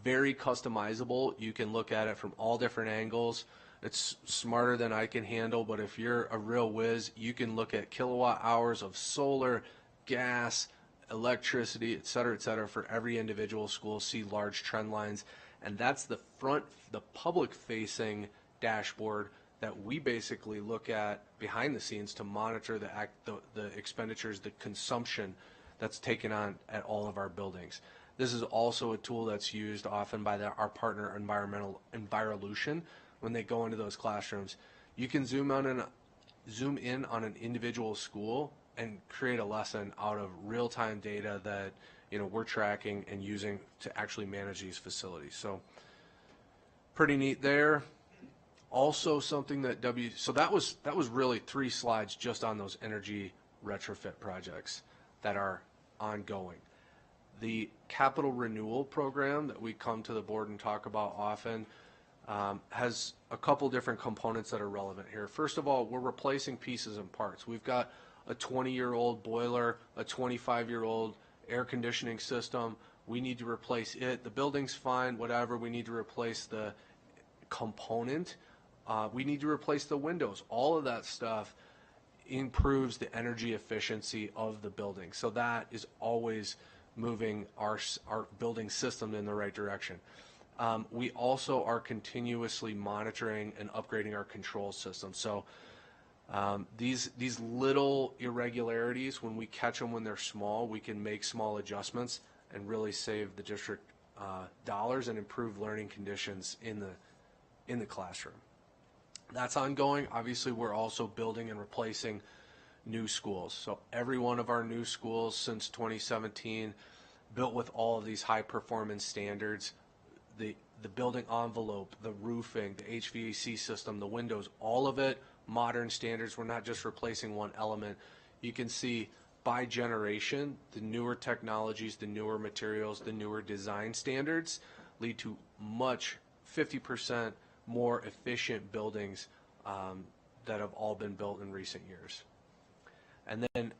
Very customizable. You can look at it from all different angles. It's smarter than I can handle, but if you're a real whiz, you can look at kilowatt hours of solar, gas, electricity, et cetera, for every individual school, see large trend lines. And that's the public-facing dashboard that we basically look at behind the scenes to monitor the expenditures, the consumption that's taken on at all of our buildings. This is also a tool that's used often by our partner Environlution. When they go into those classrooms, you can zoom in on an individual school and create a lesson out of real-time data that, you know, we're tracking and using to actually manage these facilities. So pretty neat there. Also something that so that was really 3 slides just on those energy retrofit projects that are ongoing. The capital renewal program that we come to the board and talk about often has a couple different components that are relevant here. First of all, we're replacing pieces and parts. We've got a 20-year-old boiler, a 25-year-old air conditioning system. We need to replace it. The building's fine, whatever. We need to replace the component. We need to replace the windows. All of that stuff improves the energy efficiency of the building. So that is always moving our building system in the right direction. We also are continuously monitoring and upgrading our control system. So these little irregularities, when we catch them when they're small, we can make small adjustments and really save the district dollars and improve learning conditions in the classroom. That's ongoing. Obviously, we're also building and replacing new schools. So every one of our new schools since 2017 built with all of these high performance standards. The building envelope, the roofing, the HVAC system, the windows, all of it, modern standards. We're not just replacing one element. You can see by generation, the newer technologies, the newer materials, the newer design standards lead to 50% more efficient buildings that have all been built in recent years. And then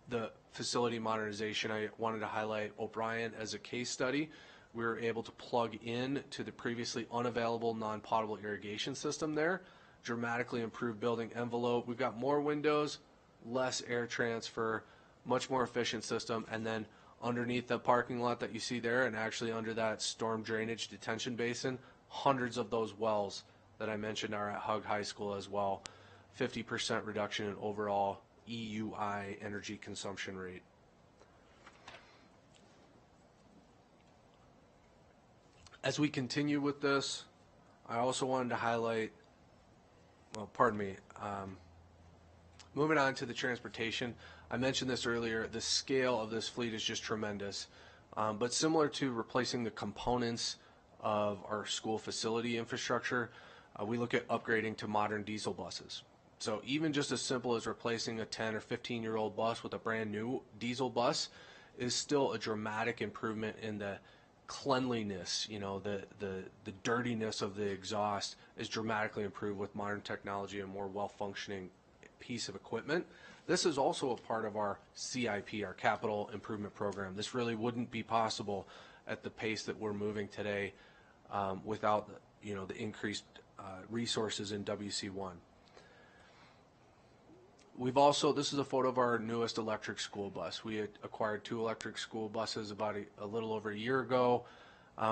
the facility modernization, I wanted to highlight O'Brien as a case study. We were able to plug in to the previously unavailable non-potable irrigation system there, dramatically improved building envelope. We've got more windows, less air transfer, much more efficient system. And then underneath the parking lot that you see there, and actually under that storm drainage detention basin, hundreds of those wells that I mentioned are at Hug High School as well. 50% reduction in overall EUI energy consumption rate. As we continue with this, I also wanted to highlight, well, pardon me, moving on to the transportation, I mentioned this earlier, the scale of this fleet is just tremendous. But similar to replacing the components of our school facility infrastructure, we look at upgrading to modern diesel buses. So even just as simple as replacing a 10 or 15-year-old bus with a brand new diesel bus is still a dramatic improvement in the cleanliness, the dirtiness of the exhaust is dramatically improved with modern technology and more well-functioning piece of equipment. This is also a part of our CIP, our capital improvement program. This really wouldn't be possible at the pace that we're moving today without the increased resources in WC1. We've also, this is a photo of our newest electric school bus. We had acquired 2 electric school buses about a little over a year ago,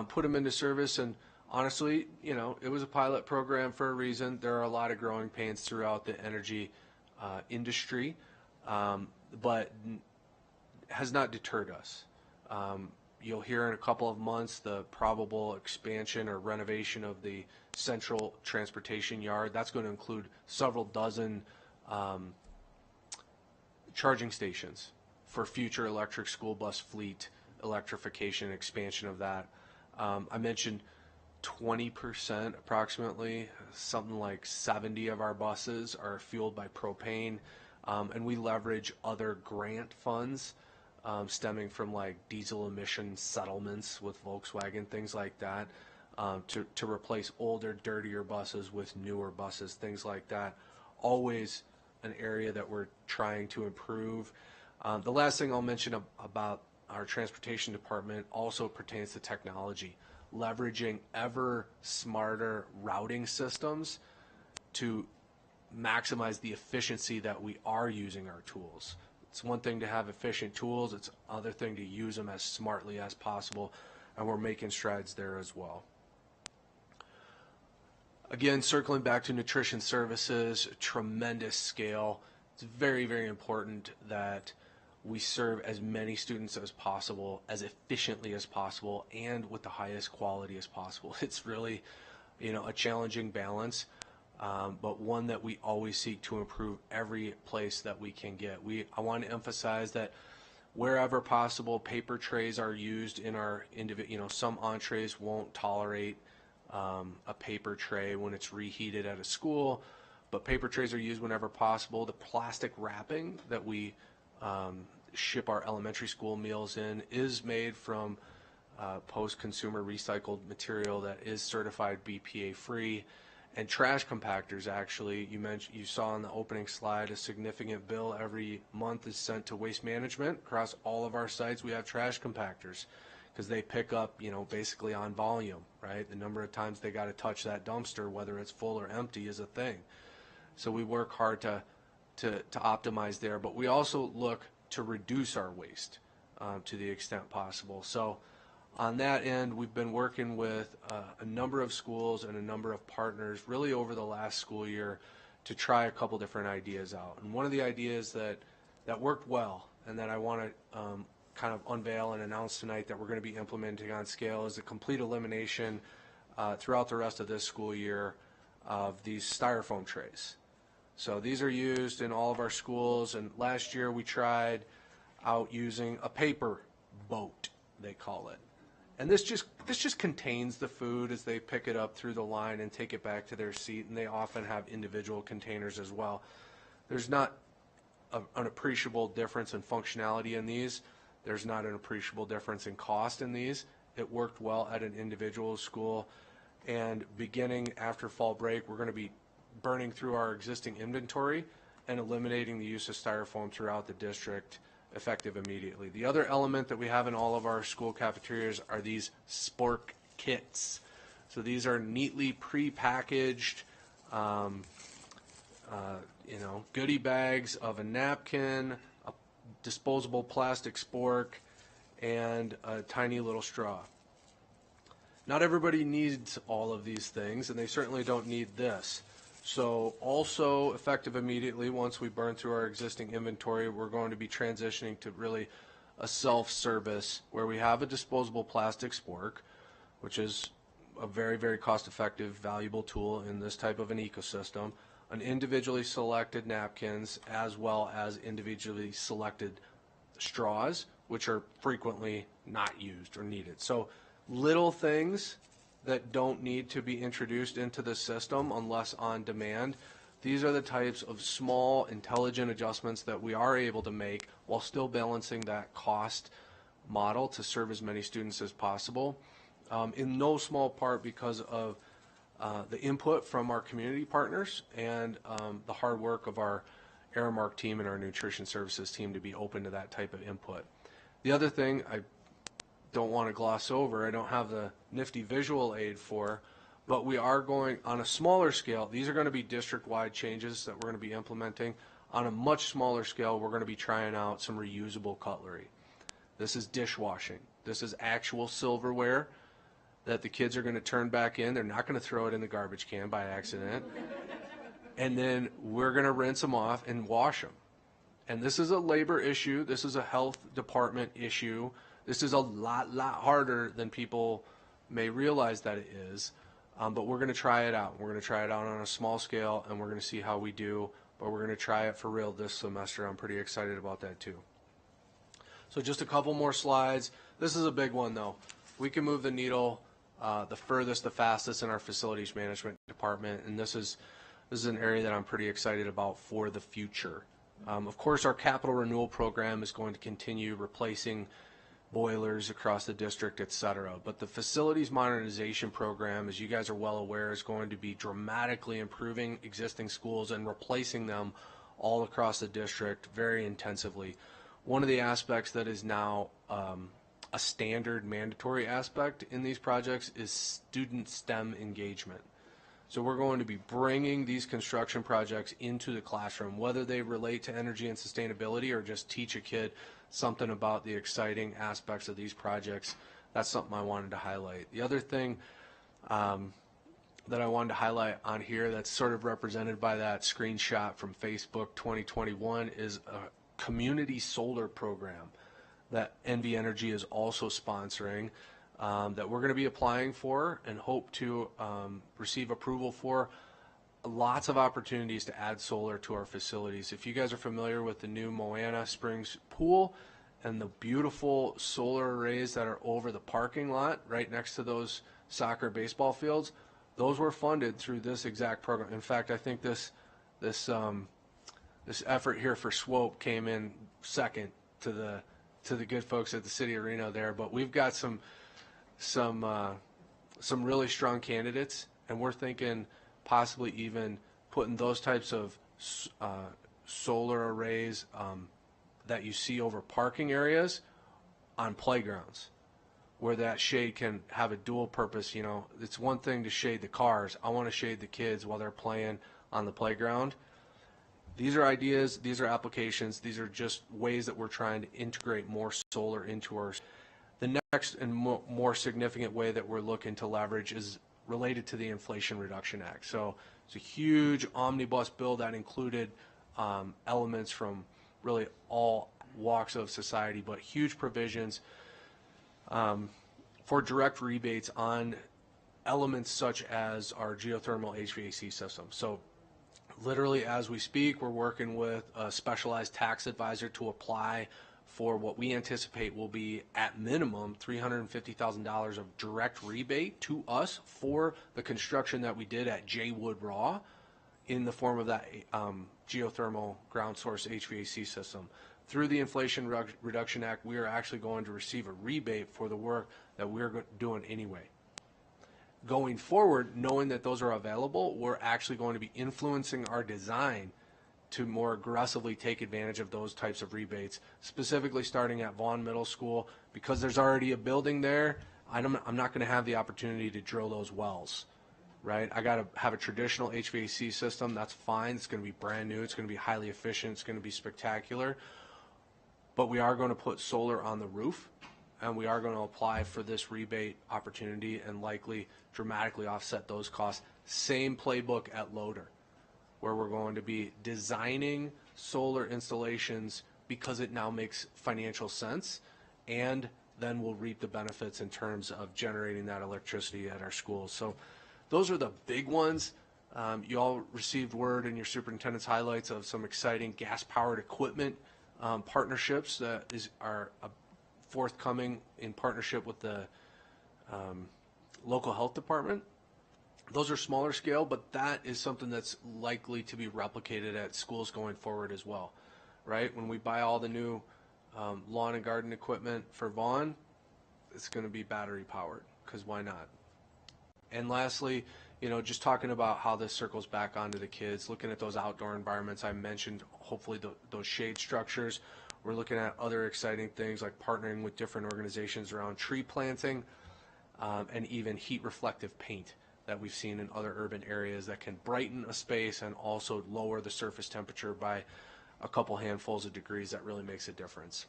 put them into service, and honestly, it was a pilot program for a reason. There are a lot of growing pains throughout the energy industry, but has not deterred us. You'll hear in a couple of months the probable expansion or renovation of the central transportation yard. That's going to include several dozen charging stations for future electric school bus fleet electrification, expansion of that. I mentioned 20% approximately, something like 70 of our buses are fueled by propane, and we leverage other grant funds stemming from like diesel emission settlements with Volkswagen, things like that, to replace older, dirtier buses with newer buses, things like that. Always an area that we're trying to improve. The last thing I'll mention about our transportation department also pertains to technology, leveraging ever smarter routing systems to maximize the efficiency that we are using our tools. It's one thing to have efficient tools, it's another thing to use them as smartly as possible, and we're making strides there as well. Again, circling back to nutrition services, tremendous scale. It's very, very important that we serve as many students as possible, as efficiently as possible, and with the highest quality as possible. It's really, a challenging balance, but one that we always seek to improve every place that we can get. I want to emphasize that wherever possible, paper trays are used in our some entrees won't tolerate a paper tray when it's reheated at a school, but paper trays are used whenever possible. The plastic wrapping that we ship our elementary school meals in is made from post-consumer recycled material that is certified BPA free. And trash compactors, actually, you saw on the opening slide, a significant bill every month is sent to waste management. Across all of our sites we have trash compactors, because they pick up, basically on volume, right? The number of times they got to touch that dumpster, whether it's full or empty, is a thing. So we work hard to optimize there, but we also look to reduce our waste to the extent possible. So on that end, we've been working with a number of schools and a number of partners really over the last school year to try a couple different ideas out. And one of the ideas that worked well and that I want to kind of unveil and announce tonight that we're going to be implementing on scale is the complete elimination throughout the rest of this school year of these styrofoam trays. So these are used in all of our schools, and last year we tried out using a paper boat, they call it. And this just contains the food as they pick it up through the line and take it back to their seat, and they often have individual containers as well. There's not an appreciable difference in functionality in these. There's not an appreciable difference in cost in these. It worked well at an individual school, and beginning after fall break, we're going to be burning through our existing inventory and eliminating the use of styrofoam throughout the district, effective immediately. The other element that we have in all of our school cafeterias are these spork kits. So these are neatly pre-packaged, goodie bags of a napkin, a disposable plastic spork, and a tiny little straw. Not everybody needs all of these things, and they certainly don't need this. So also effective immediately, once we burn through our existing inventory, we're going to be transitioning to really a self-service where we have a disposable plastic spork, which is a very, very cost-effective, valuable tool in this type of an ecosystem. an individually selected napkins as well as individually selected straws, which are frequently not used or needed. So little things that don't need to be introduced into the system unless on demand. These are the types of small, intelligent adjustments that we are able to make while still balancing that cost model to serve as many students as possible, in no small part because of the input from our community partners and the hard work of our Aramark team and our nutrition services team to be open to that type of input. The other thing I don't want to gloss over, I don't have the nifty visual aid for, but we are going on a smaller scale. These are going to be district-wide changes that we're going to be implementing. On a much smaller scale, we're going to be trying out some reusable cutlery. This is dishwashing. This is actual silverware that the kids are going to turn back in. They're not going to throw it in the garbage can by accident. And then we're going to rinse them off and wash them. And this is a labor issue. This is a health department issue. This is a lot harder than people may realize that it is. But we're going to try it out. We're going to try it out on a small scale, and we're going to see how we do. But we're going to try it for real this semester. I'm pretty excited about that too. So just a couple more slides. This is a big one, though. We can move the needle the furthest, the fastest in our facilities management department, and this is an area that I'm pretty excited about for the future. Of course, our capital renewal program is going to continue replacing boilers across the district, et cetera. But the facilities modernization program, as you guys are well aware, is going to be dramatically improving existing schools and replacing them all across the district very intensively. One of the aspects that is now a standard mandatory aspect in these projects is student STEM engagement. So we're going to be bringing these construction projects into the classroom, whether they relate to energy and sustainability or just teach a kid something about the exciting aspects of these projects. That's something I wanted to highlight. The other thing that I wanted to highlight on here that's sort of represented by that screenshot from Facebook 2021 is a community solar program that NV Energy is also sponsoring, that we're going to be applying for and hope to receive approval for. Lots of opportunities to add solar to our facilities. If you guys are familiar with the new Moana Springs pool and the beautiful solar arrays that are over the parking lot right next to those soccer baseball fields, those were funded through this exact program. In fact, I think this effort here for SWOPE came in second to the good folks at the City Arena there, but we've got some really strong candidates, and we're thinking possibly even putting those types of solar arrays that you see over parking areas on playgrounds, where that shade can have a dual purpose. You know, it's one thing to shade the cars. I want to shade the kids while they're playing on the playground. These are ideas, these are applications, these are just ways that we're trying to integrate more solar into our. The next and more significant way that we're looking to leverage is related to the Inflation Reduction Act. So it's a huge omnibus bill that included elements from really all walks of society, but huge provisions for direct rebates on elements such as our geothermal HVAC system. So literally as we speak, we're working with a specialized tax advisor to apply for what we anticipate will be at minimum $350,000 of direct rebate to us for the construction that we did at J. Wood Raw in the form of that geothermal ground source HVAC system. Through the Inflation Reduction Act, we are actually going to receive a rebate for the work that we're doing anyway. Going forward, knowing that those are available, we're actually going to be influencing our design to more aggressively take advantage of those types of rebates, specifically starting at Vaughn Middle School. Because there's already a building there, I'm not going to have the opportunity to drill those wells, right? I got to have a traditional HVAC system. That's fine. It's going to be brand new. It's going to be highly efficient. It's going to be spectacular. But we are going to put solar on the roof, and we are going to apply for this rebate opportunity and likely dramatically offset those costs. Same playbook at Loader, where we're going to be designing solar installations because it now makes financial sense, and then we'll reap the benefits in terms of generating that electricity at our schools. So those are the big ones. You all received word in your superintendent's highlights of some exciting gas-powered equipment partnerships that are forthcoming in partnership with the local health department. Those are smaller scale, but that is something that's likely to be replicated at schools going forward as well, right? When we buy all the new lawn and garden equipment for Vaughn, it's going to be battery powered, because why not? And lastly, just talking about how this circles back onto the kids, looking at those outdoor environments I mentioned, hopefully those shade structures. We're looking at other exciting things like partnering with different organizations around tree planting and even heat reflective paint that we've seen in other urban areas that can brighten a space and also lower the surface temperature by a couple handfuls of degrees. That really makes a difference.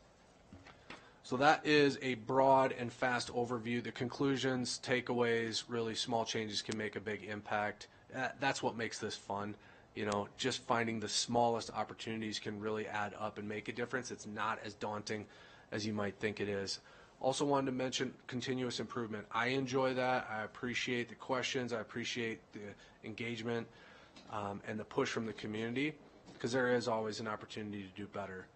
So that is a broad and fast overview. The conclusions, takeaways, really small changes can make a big impact. That's what makes this fun. Just finding the smallest opportunities can really add up and make a difference. It's not as daunting as you might think it is. Also wanted to mention continuous improvement. I enjoy that. I appreciate the questions. I appreciate the engagement and the push from the community, because there is always an opportunity to do better.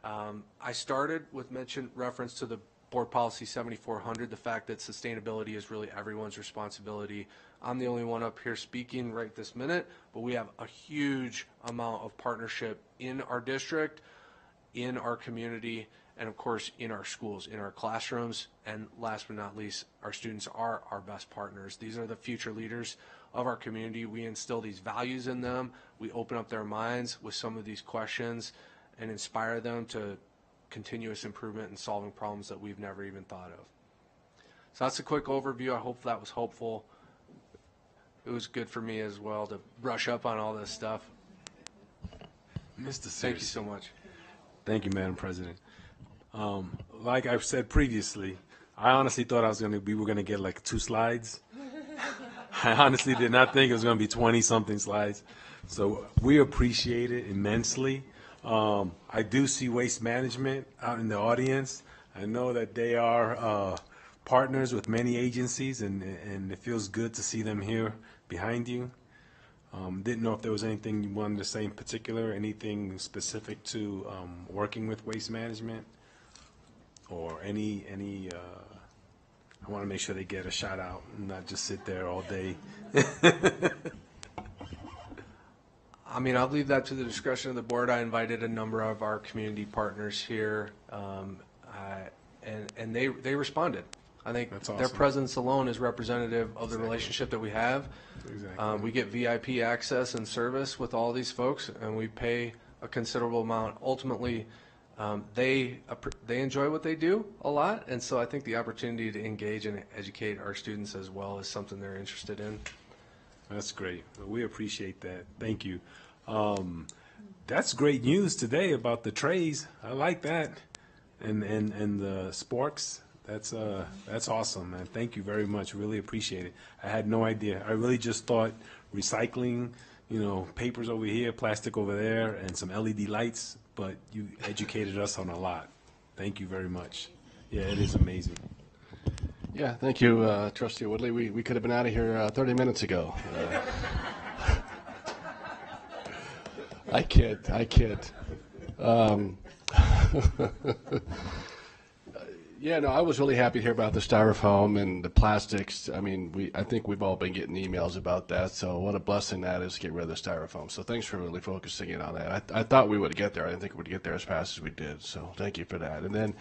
I started with reference to the Board Policy 7400, the fact that sustainability is really everyone's responsibility. I'm the only one up here speaking right this minute, but we have a huge amount of partnership in our district, in our community, and of course in our schools, in our classrooms, and last but not least, our students are our best partners. These are the future leaders of our community. We instill these values in them. We open up their minds with some of these questions and inspire them to continuous improvement and solving problems that we've never even thought of. So that's a quick overview. I hope that was helpful. It was good for me as well to brush up on all this stuff. Mr. Sears. Thank you so much. Thank you, Madam President. Like I've said previously, I honestly thought we were going to get like 2 slides. I honestly did not think it was going to be 20-something slides. So we appreciate it immensely. I do see Waste Management out in the audience. I know that they are partners with many agencies, and it feels good to see them here behind you. Didn't know if there was anything you wanted to say in particular, anything specific to working with Waste Management, or any I want to make sure they get a shout out and not just sit there all day. I mean, I'll leave that to the discretion of the board. I invited a number of our community partners here, and they responded. I think That's awesome. Their presence alone is representative of the relationship that we have. Exactly. We get VIP access and service with all these folks, and we pay a considerable amount. Ultimately, they enjoy what they do a lot, and so I think the opportunity to engage and educate our students as well is something they're interested in. That's great. We appreciate that. Thank you. That's great news today about the trays. I like that, and the sporks. That's awesome, man. Thank you very much. Really appreciate it. I had no idea. I really just thought recycling, papers over here, plastic over there, and some LED lights. But you educated us on a lot. Thank you very much. Yeah, it is amazing. Yeah, thank you, Trustee Woodley. We could have been out of here 30 minutes ago. I kid. Yeah, no, I was really happy to hear about the styrofoam and the plastics. I mean, I think we've all been getting emails about that, so what a blessing that is to get rid of the styrofoam. So thanks for really focusing in on that. I thought we would get there. I didn't think we would get there as fast as we did, so thank you for that. And then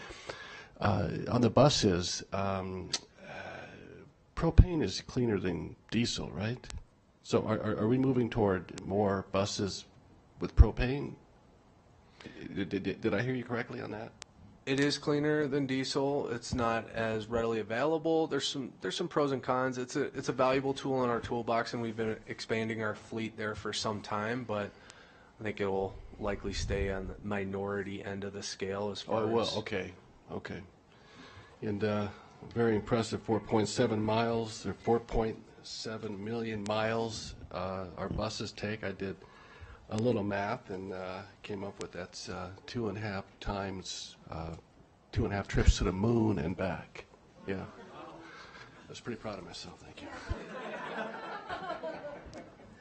on the buses, propane is cleaner than diesel, right? So are we moving toward more buses with propane? Did I hear you correctly on that? It is cleaner than diesel. It's not as readily available. There's some pros and cons. It's a valuable tool in our toolbox, and we've been expanding our fleet there for some time. But I think it will likely stay on the minority end of the scale as far as. Oh, well, okay. And very impressive. 4.7 miles or 4.7 million miles our buses take. I did a little math and came up with that's 2.5 times 2.5 trips to the moon and back. Yeah, I was pretty proud of myself. Thank you.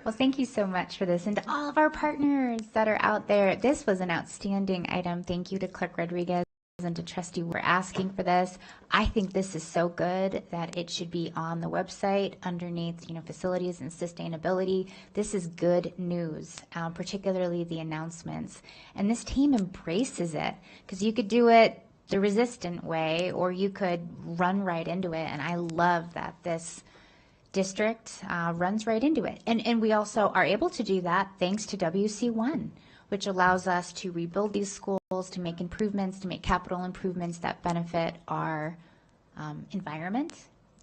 Well, thank you so much for this. And to all of our partners that are out there, this was an outstanding item. Thank you to Clerk Rodriguez and to Trustee we're asking for this. I think this is so good that it should be on the website underneath, facilities and sustainability. This is good news, particularly the announcements. And this team embraces it because you could do it the resistant way or you could run right into it. And I love that this district runs right into it. And we also are able to do that thanks to WC1, which allows us to rebuild these schools, to make improvements, to make capital improvements that benefit our environment.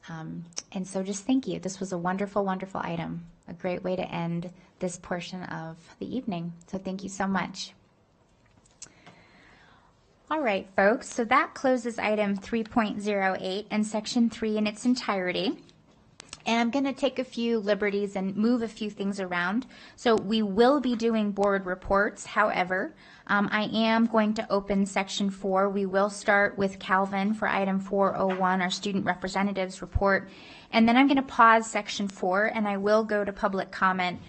And so just thank you. This was a wonderful, wonderful item, a great way to end this portion of the evening. So thank you so much. All right, folks, so that closes item 3.08 and section 3 in its entirety. And I'm going to take a few liberties and move a few things around. So we will be doing board reports. However, I am going to open section 4. We will start with Calvin for item 401, our student representatives report. And then I'm going to pause section 4 and I will go to public comment.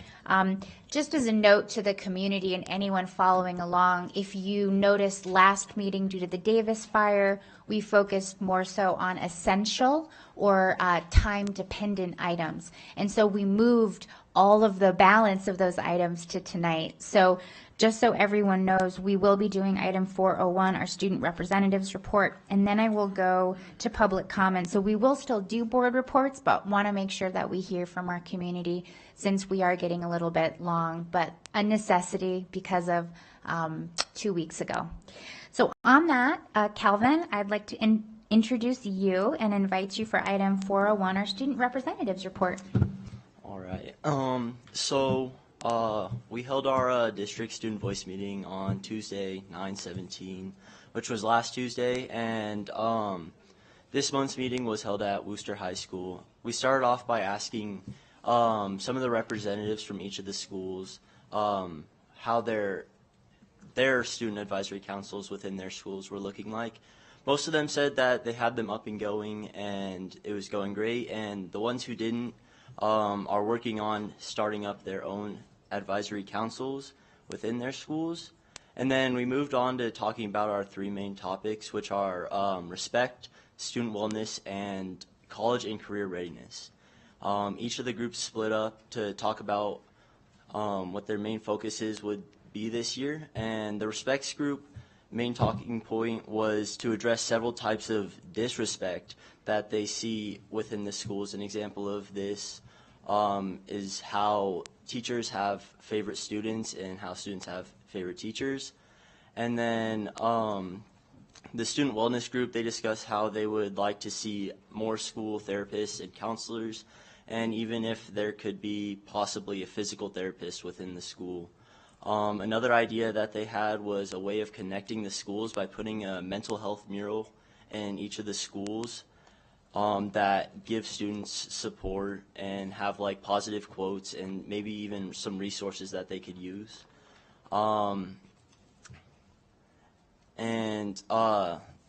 Just as a note to the community and anyone following along, if you noticed last meeting due to the Davis fire, we focused more so on essential or time-dependent items. And so we moved all of the balance of those items to tonight. So just so everyone knows, we will be doing item 401, our student representatives report, and then I will go to public comment. So we will still do board reports, but want to make sure that we hear from our community since we are getting a little bit long, but a necessity because of 2 weeks ago. So on that, Calvin, I'd like to introduce you and invite you for item 401, our student representatives report. All right. We held our district student voice meeting on Tuesday, 9/17, which was last Tuesday, and this month's meeting was held at Worcester High School. We started off by asking some of the representatives from each of the schools how their student advisory councils within their schools were looking like. Most of them said that they had them up and going and it was going great, and the ones who didn't are working on starting up their own advisory councils within their schools. And then we moved on to talking about our three main topics, which are respect, student wellness, and college and career readiness. Each of the groups split up to talk about what their main focuses would be this year, and the respects group main talking point was to address several types of disrespect that they see within the schools. An example of this is how teachers have favorite students and how students have favorite teachers. And then the student wellness group, they discuss how they would like to see more school therapists and counselors, and even if there could be possibly a physical therapist within the school. Another idea that they had was a way of connecting the schools by putting a mental health mural in each of the schools that gives students support and have like positive quotes and maybe even some resources that they could use. And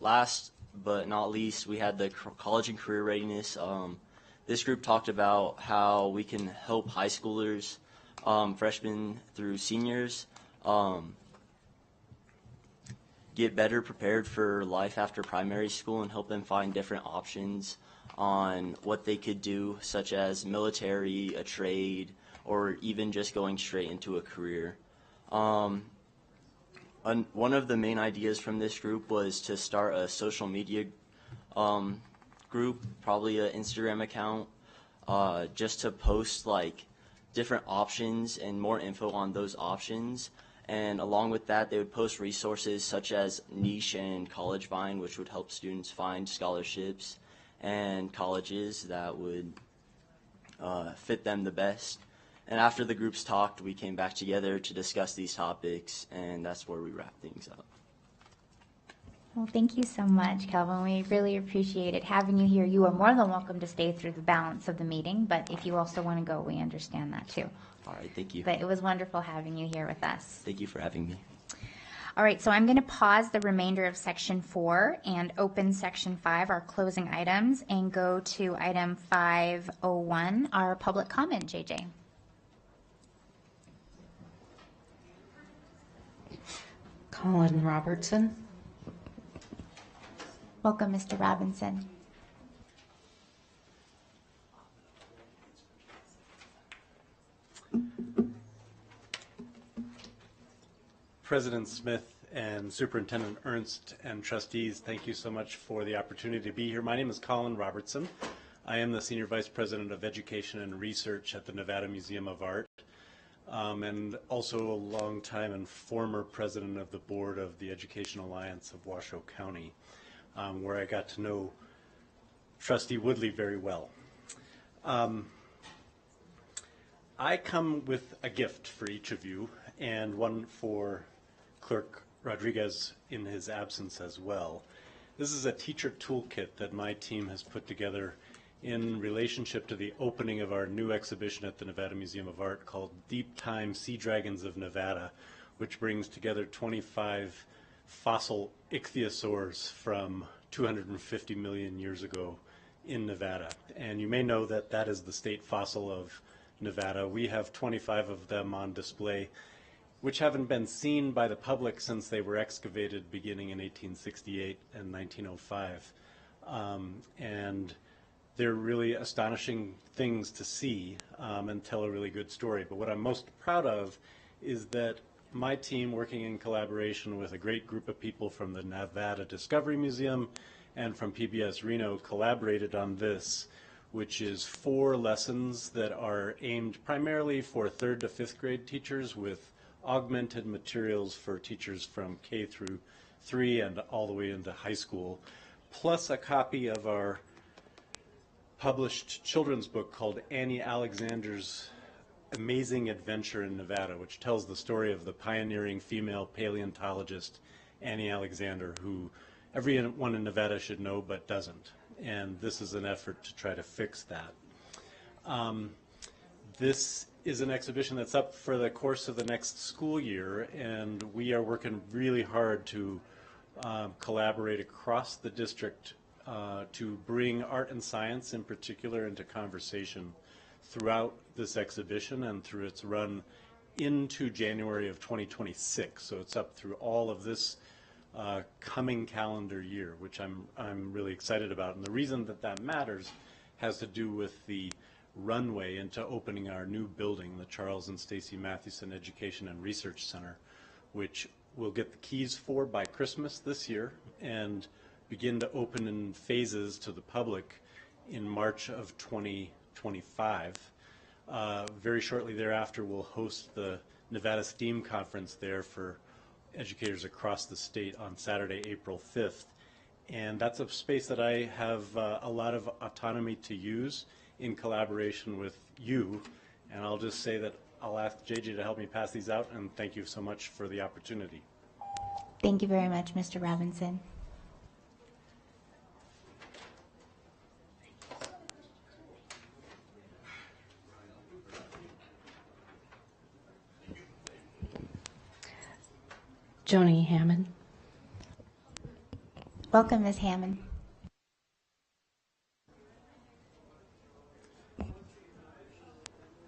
last but not least, we had the college and career readiness. This group talked about how we can help high schoolers, freshmen through seniors, get better prepared for life after primary school and help them find different options on what they could do, such as military, a trade, or even just going straight into a career. One of the main ideas from this group was to start a social media group, probably an Instagram account, just to post like different options and more info on those options. And along with that, they would post resources such as Niche and College Vine, which would help students find scholarships and colleges that would fit them the best. And after the groups talked, we came back together to discuss these topics, and that's where we wrap things up. Well, thank you so much, Calvin. We really appreciate having you here. You are more than welcome to stay through the balance of the meeting, but if you also want to go, we understand that too. All right, thank you. But it was wonderful having you here with us. Thank you for having me. All right, so I'm going to pause the remainder of section 4 and open section 5, our closing items, and go to item 501, our public comment, JJ. Colin Robertson. Welcome, Mr. Robinson. President Smith and Superintendent Ernst and trustees, thank you so much for the opportunity to be here. My name is Colin Robertson. I am the Senior Vice President of Education and Research at the Nevada Museum of Art, and also a longtime and former president of the board of the Education Alliance of Washoe County, where I got to know Trustee Woodley very well. I come with a gift for each of you, and one for Clerk Rodriguez in his absence as well. This is a teacher toolkit that my team has put together in relationship to the opening of our new exhibition at the Nevada Museum of Art called Deep Time Sea Dragons of Nevada, which brings together 25 fossil ichthyosaurs from 250 million years ago in Nevada. And you may know that that is the state fossil of Nevada. We have 25 of them on display, which haven't been seen by the public since they were excavated beginning in 1868 and 1905. And they're really astonishing things to see and tell a really good story. But what I'm most proud of is that my team, working in collaboration with a great group of people from the Nevada Discovery Museum and from PBS Reno, collaborated on this, which is 4 lessons that are aimed primarily for 3rd to 5th grade teachers with augmented materials for teachers from K through 3 and all the way into high school, plus a copy of our published children's book called Annie Alexander's Amazing Adventure in Nevada, which tells the story of the pioneering female paleontologist Annie Alexander, who everyone in Nevada should know but doesn't. And this is an effort to try to fix that. This is an exhibition that's up for the course of the next school year, and we are working really hard to collaborate across the district to bring art and science in particular into conversation throughout this exhibition and through its run into January of 2026. So it's up through all of this coming calendar year, which I'm really excited about. And the reason that that matters has to do with the runway into opening our new building, the Charles and Stacy Mathewson Education and Research Center, which we'll get the keys for by Christmas this year and begin to open in phases to the public in March of 2025. Very shortly thereafter, we'll host the Nevada STEAM Conference there for educators across the state on Saturday, April 5th. And that's a space that I have a lot of autonomy to use in collaboration with you. And I'll just say that I'll ask JJ to help me pass these out, and thank you so much for the opportunity. Thank you very much, Mr. Robinson. Joni Hammond. Welcome, Ms. Hammond.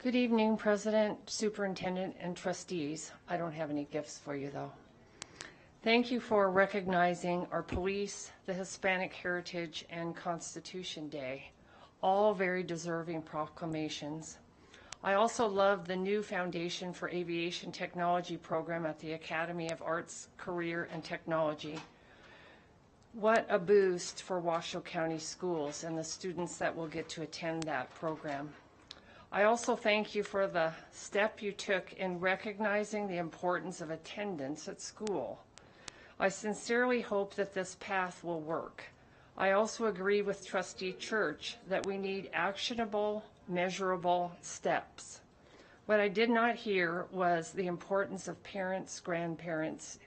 Good evening, President, Superintendent, and trustees. I don't have any gifts for you, though. Thank you for recognizing our police, the Hispanic Heritage, and Constitution Day, all very deserving proclamations. I also love the new Foundation for Aviation Technology program at the Academy of Arts, Career, and Technology. What a boost for Washoe County schools and the students that will get to attend that program. I also thank you for the step you took in recognizing the importance of attendance at school. I sincerely hope that this path will work. I also agree with Trustee Church that we need actionable, measurable steps. What I did not hear was the importance of parents, grandparents,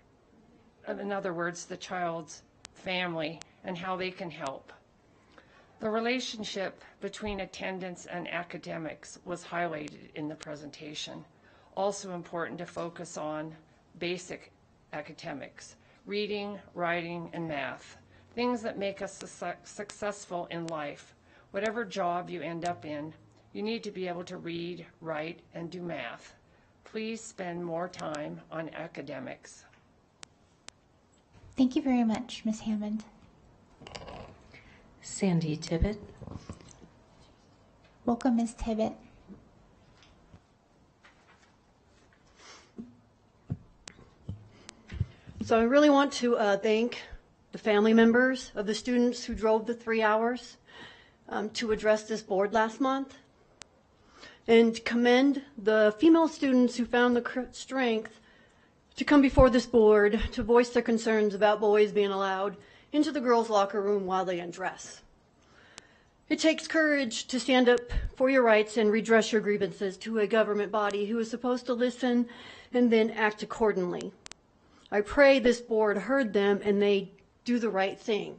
in other words, the child's family, and how they can help. The relationship between attendance and academics was highlighted in the presentation. Also important to focus on basic academics, reading, writing, and math, things that make us successful in life. Whatever job you end up in, you need to be able to read, write, and do math. Please spend more time on academics. Thank you very much, Ms. Hammond. Sandy Tibbet. Welcome, Ms. Tibbet. So I really want to thank the family members of the students who drove the 3 hours to address this board last month, and commend the female students who found the strength to come before this board to voice their concerns about boys being allowed into the girls' locker room while they undress. It takes courage to stand up for your rights and redress your grievances to a government body who is supposed to listen and then act accordingly. I pray this board heard them and they do the right thing.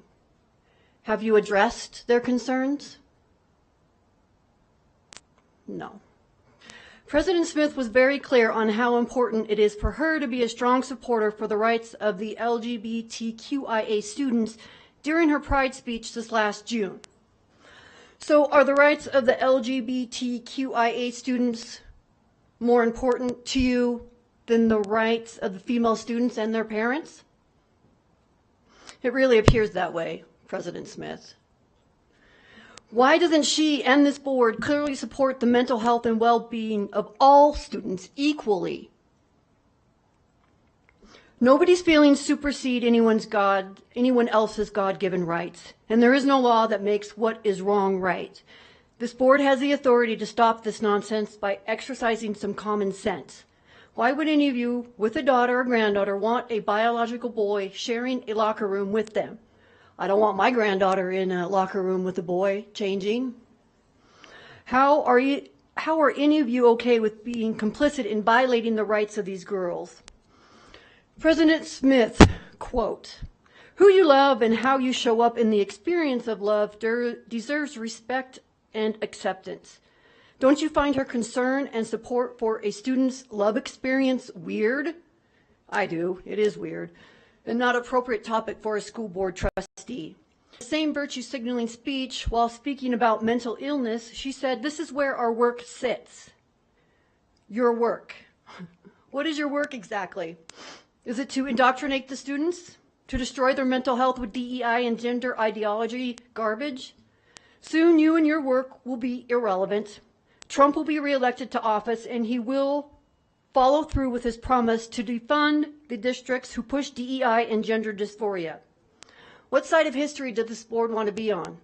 Have you addressed their concerns? No. President Smith was very clear on how important it is for her to be a strong supporter for the rights of the LGBTQIA students during her Pride speech this last June. So are the rights of the LGBTQIA students more important to you than the rights of the female students and their parents? It really appears that way, President Smith. Why doesn't she and this board clearly support the mental health and well-being of all students equally? Nobody's feelings supersede anyone else's God-given rights, and there is no law that makes what is wrong right. This board has the authority to stop this nonsense by exercising some common sense. Why would any of you with a daughter or granddaughter want a biological boy sharing a locker room with them? I don't want my granddaughter in a locker room with a boy changing. How are any of you okay with being complicit in violating the rights of these girls? President Smith, quote, "Who you love and how you show up in the experience of love deserves respect and acceptance." Don't you find her concern and support for a student's love experience weird? I do. It is weird. And not appropriate topic for a school board trustee. The same virtue signaling speech, while speaking about mental illness, she said, "This is where our work sits." Your work. What is your work exactly? Is it to indoctrinate the students? To destroy their mental health with DEI and gender ideology garbage? Soon you and your work will be irrelevant. Trump will be reelected to office, and he will follow through with his promise to defund the districts who push DEI and gender dysphoria. What side of history does this board want to be on?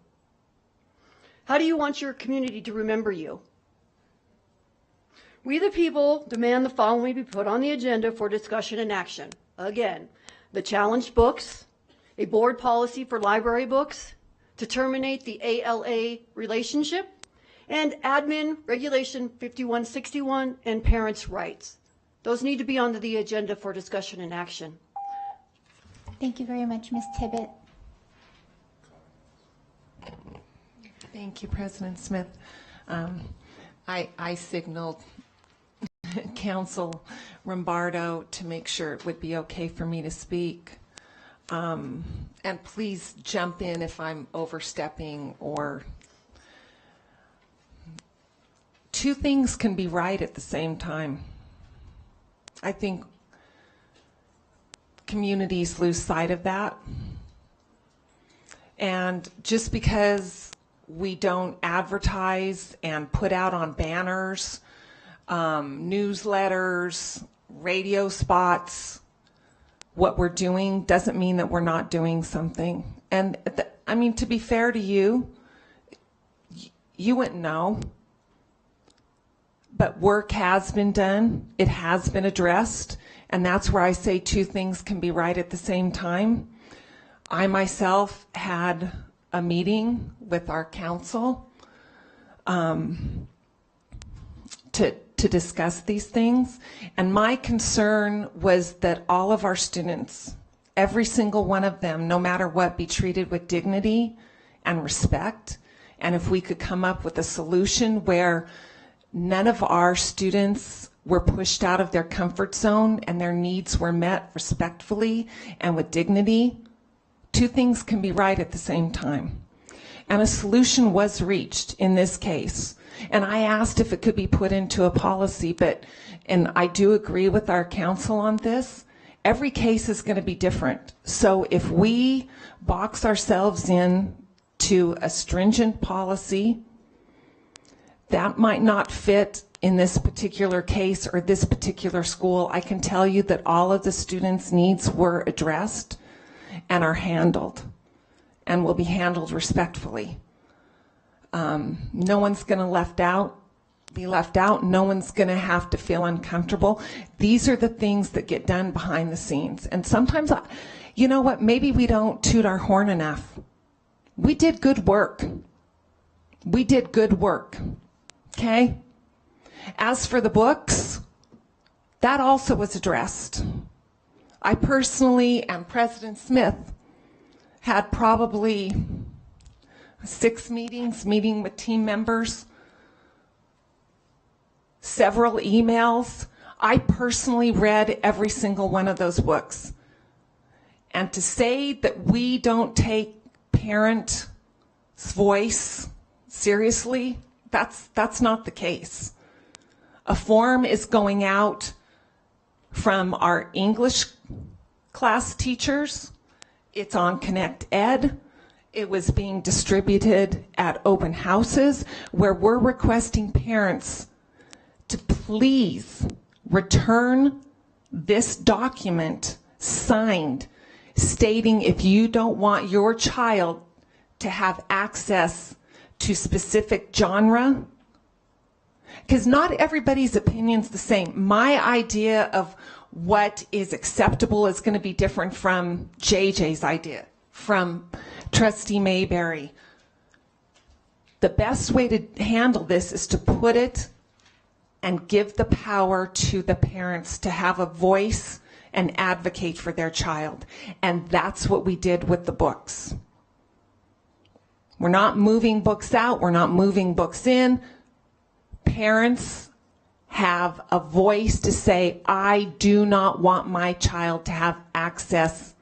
How do you want your community to remember you? We the people demand the following be put on the agenda for discussion and action. Again, the challenged books, a board policy for library books, to terminate the ALA relationship, and admin regulation 5161 and parents' rights. Those need to be on the agenda for discussion and action. Thank you very much, Ms. Tibbet. Thank you, President Smith. I signaled Council Rombardo to make sure it would be okay for me to speak. And please jump in if I'm overstepping or... Two things can be right at the same time. I think communities lose sight of that. And just because we don't advertise and put out on banners, newsletters, radio spots, what we're doing doesn't mean that we're not doing something. And I mean, to be fair to you, you wouldn't know. But work has been done, it has been addressed, and that's where I say two things can be right at the same time. I myself had a meeting with our council to discuss these things, and my concern was that all of our students, every single one of them, no matter what, be treated with dignity and respect, and if we could come up with a solution where none of our students were pushed out of their comfort zone and their needs were met respectfully and with dignity, two things can be right at the same time. And a solution was reached in this case. And I asked if it could be put into a policy, and I do agree with our council on this, Every case is going to be different. So if we box ourselves in to a stringent policy, that might not fit in this particular case or this particular school. I can tell you that all of the students' needs were addressed and are handled and will be handled respectfully. No one's going to be left out. No one's going to have to feel uncomfortable. These are the things that get done behind the scenes. And sometimes, you know what, maybe we don't toot our horn enough. We did good work. We did good work. Okay? As for the books, that also was addressed. I personally and President Smith had probably 6 meetings, meeting with team members, several emails. I personally read every single one of those books. And to say that we don't take parents' voice seriously, that's not the case. A form is going out from our English class teachers. It's on Connect Ed. It was being distributed at open houses where we're requesting parents to please return this document signed stating if you don't want your child to have access to specific genre, because not everybody's opinion's the same. My idea of what is acceptable is going to be different from JJ's idea, from Trustee Mayberry. The best way to handle this is to put it and give the power to the parents to have a voice and advocate for their child. And that's what we did with the books. We're not moving books out. We're not moving books in. Parents have a voice to say, I do not want my child to have access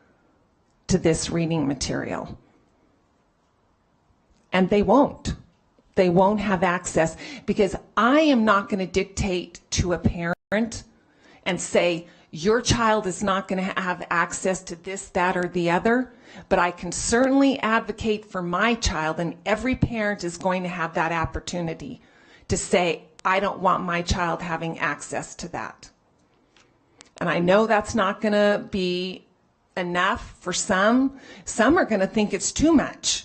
to this reading material. And they won't. They won't have access because I am not going to dictate to a parent and say, your child is not going to have access to this, that, or the other, but I can certainly advocate for my child, and every parent is going to have that opportunity to say, I don't want my child having access to that. And I know that's not going to be enough for some. Some are going to think it's too much.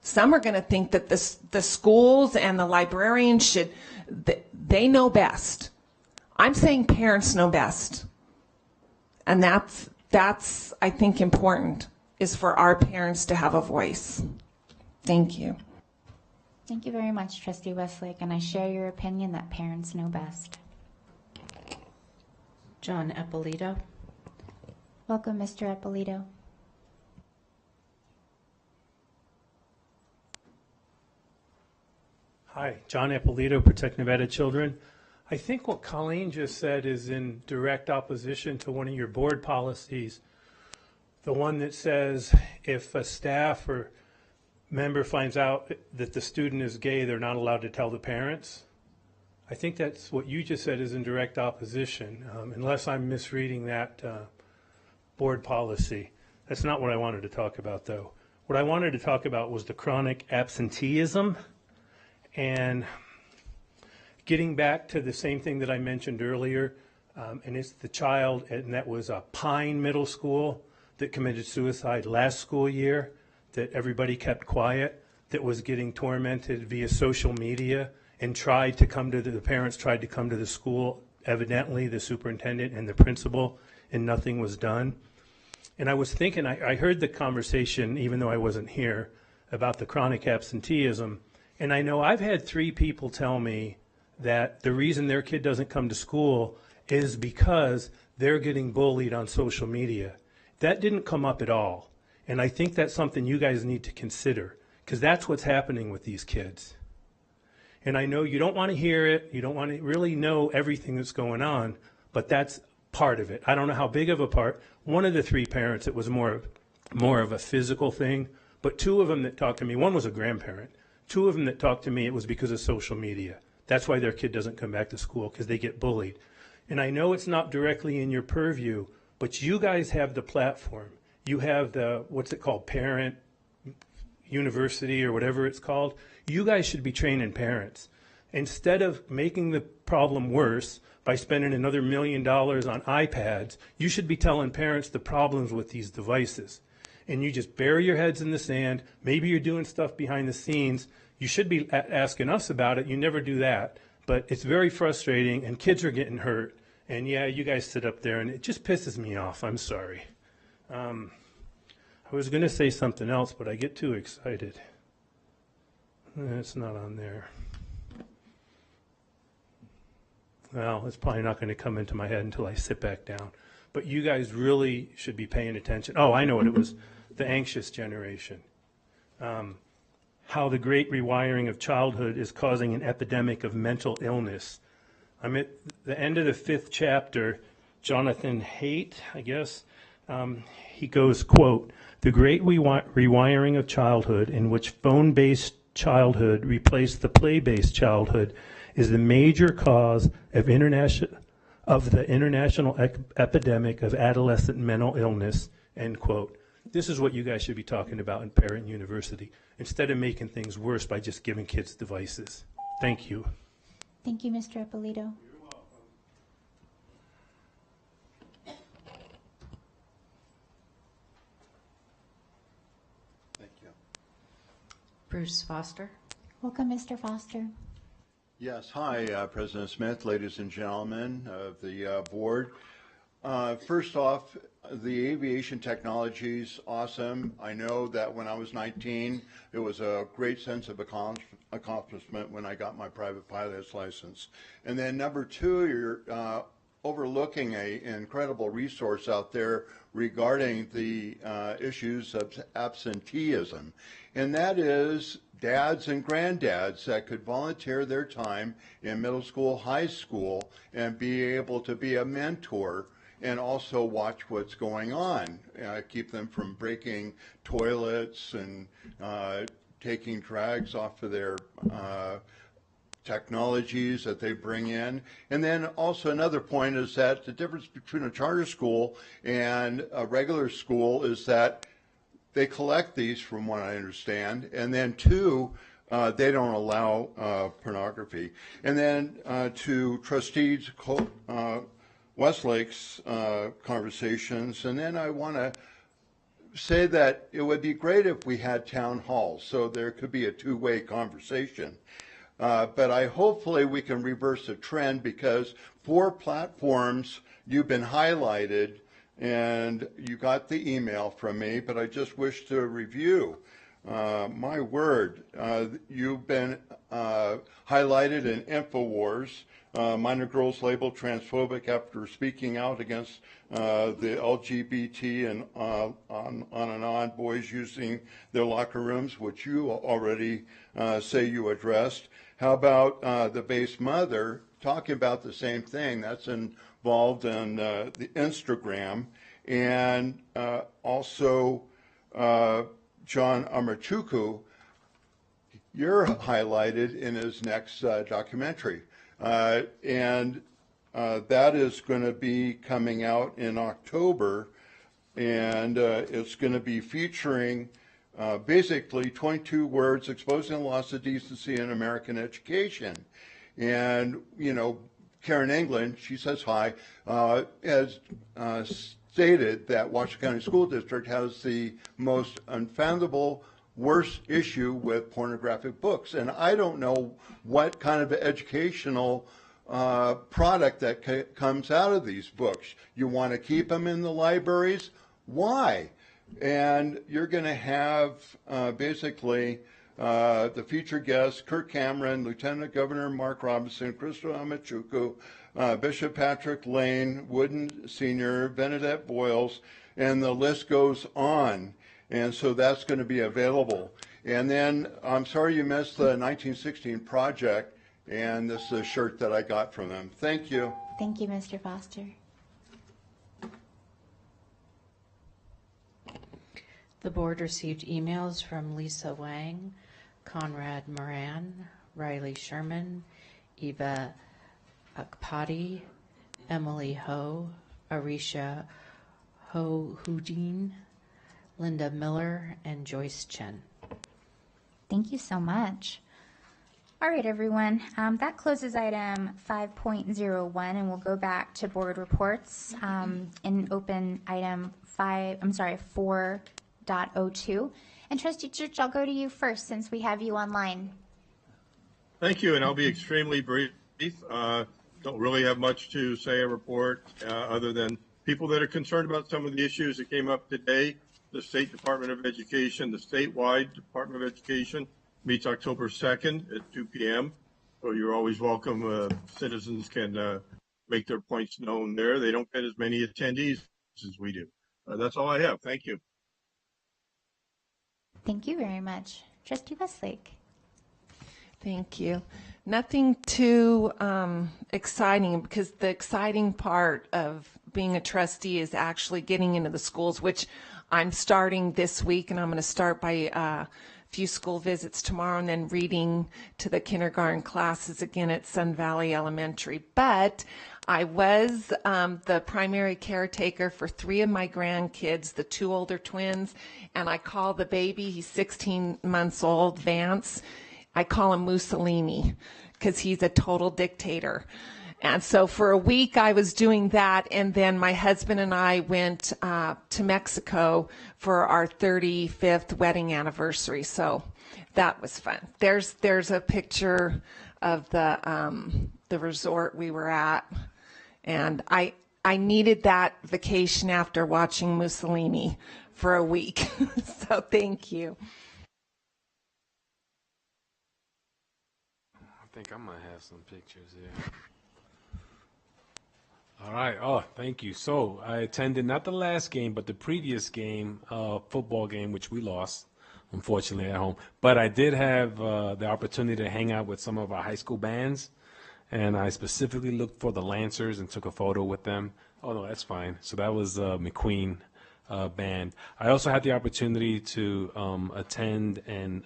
Some are going to think that the schools and the librarians should, they know best. I'm saying parents know best. And that's I think important, is for our parents to have a voice. Thank you. Thank you very much, Trustee Westlake, and I share your opinion that parents know best. John Eppolito. Welcome, Mr. Eppolito. Hi, John Eppolito, Protect Nevada Children. I think what Colleen just said is in direct opposition to one of your board policies, the one that says if a staff or member finds out that the student is gay, they're not allowed to tell the parents. I think that's what you just said is in direct opposition, unless I'm misreading that board policy. That's not what I wanted to talk about, though. What I wanted to talk about was the chronic absenteeism, and getting back to the same thing that I mentioned earlier, and it's the child, and that was a Pine Middle School that committed suicide last school year, that everybody kept quiet, that was getting tormented via social media and tried to come to the parents tried to come to the school, evidently the superintendent and the principal, and nothing was done. And I was thinking, I heard the conversation, even though I wasn't here, about the chronic absenteeism. And I know I've had 3 people tell me that the reason their kid doesn't come to school is because they're getting bullied on social media. That didn't come up at all. And I think that's something you guys need to consider, because that's what's happening with these kids. And I know you don't want to hear it, you don't want to really know everything that's going on, but that's part of it. I don't know how big of a part. One of the 3 parents, it was more of a physical thing, but 2 of them that talked to me, one was a grandparent. 2 of them that talked to me, it was because of social media. That's why their kid doesn't come back to school, because they get bullied. And I know it's not directly in your purview, But you guys have the platform. You have the, what's it called, parent university or whatever it's called. You guys should be training parents. Instead of making the problem worse by spending another $1 million on iPads, you should be telling parents the problems with these devices. And you just bury your heads in the sand. Maybe you're doing stuff behind the scenes. You should be asking us about it. You never do that. But it's very frustrating, and kids are getting hurt. And yeah, you guys sit up there, and it just pisses me off. I'm sorry. I was going to say something else, but I get too excited. It's not on there. Well, it's probably not going to come into my head until I sit back down. But you guys really should be paying attention. Oh, I know what it was. The anxious generation. How the great rewiring of childhood is causing an epidemic of mental illness. I'm at the end of the 5th chapter. Jonathan Haidt, I guess, he goes, quote, "The great rewiring of childhood in which phone-based childhood replaced the play-based childhood is the major cause of the international epidemic of adolescent mental illness," end quote. This is what you guys should be talking about in Parent University, instead of making things worse by just giving kids devices. Thank you. Thank you, Mr. Ippolito. Thank you. Bruce Foster. Welcome, Mr. Foster. Yes, hi, President Smith, ladies and gentlemen of the board. First off, the aviation technology is awesome. I know that when I was 19, it was a great sense of accomplishment when I got my private pilot's license. And then number two, you're overlooking an incredible resource out there regarding the issues of absenteeism. And that is dads and granddads that could volunteer their time in middle school, high school, and be able to be a mentor and also watch what's going on, keep them from breaking toilets and taking drags off of their technologies that they bring in. And then also another point is that the difference between a charter school and a regular school is that they collect these, from what I understand, and then two, they don't allow pornography. And then to Trustees Westlake's conversations, and then I want to say that it would be great if we had town halls, so there could be a two-way conversation. But hopefully we can reverse the trend, because 4 platforms you've been highlighted, and you got the email from me, but I just wish to review. My word, you've been highlighted in InfoWars. Minor girls labeled transphobic after speaking out against the LGBT and on and on, boys using their locker rooms, which you already say you addressed. How about the base mother talking about the same thing? That's involved in the Instagram. And also John Amarchukwu, you're highlighted in his next documentary. And that is going to be coming out in October, and it's going to be featuring basically 22 words exposing the loss of decency in American education. And, you know, Karen England, she says hi, has stated that Washington County School District has the most unfathomable worst issue with pornographic books. And I don't know what kind of educational product that comes out of these books. You want to keep them in the libraries? Why? And you're going to have basically the featured guests, Kirk Cameron, Lieutenant Governor Mark Robinson, Crystal Amarchukwu, Bishop Patrick Lane, Wooden Sr., Benedette Boyles, and the list goes on. And so that's going to be available. And then I'm sorry you missed the 1916 project, and this is a shirt that I got from them. Thank you. Thank you, Mr. Foster. The board received emails from Lisa Wang, Conrad Moran, Riley Sherman, Eva Akpati, Emily Ho, Arisha Ho Houdin, Linda Miller, and Joyce Chen. Thank you so much. All right, everyone. That closes item 5.01, and we'll go back to board reports and open item 4.02. And Trustee Church, I'll go to you first since we have you online. Thank you, and I'll be extremely brief. Don't really have much to say or report other than people that are concerned about some of the issues that came up today. The State Department of Education, the statewide Department of Education, meets October 2nd at 2 p.m. So you're always welcome. Citizens can make their points known there. They don't get as many attendees as we do. That's all I have. Thank you. Thank you very much. Trustee Westlake. Thank you. Nothing too exciting, because the exciting part of being a trustee is actually getting into the schools, which I'm starting this week, and I'm going to start by few school visits tomorrow and then reading to the kindergarten classes again at Sun Valley Elementary. But I was the primary caretaker for 3 of my grandkids, the 2 older twins, and I call the baby, he's 16 months old, Vance, I call him Mussolini because he's a total dictator. And so for a week I was doing that, and then my husband and I went to Mexico for our 35th wedding anniversary. So that was fun. There's a picture of the resort we were at, and I needed that vacation after watching Mussolini for a week. So thank you. I think I might have some pictures here. All right. Oh, thank you. So I attended not the last game, but the previous game, football game, which we lost, unfortunately, at home. But I did have the opportunity to hang out with some of our high school bands, and I specifically looked for the Lancers and took a photo with them. Oh, no, that's fine. So that was McQueen band. I also had the opportunity to attend and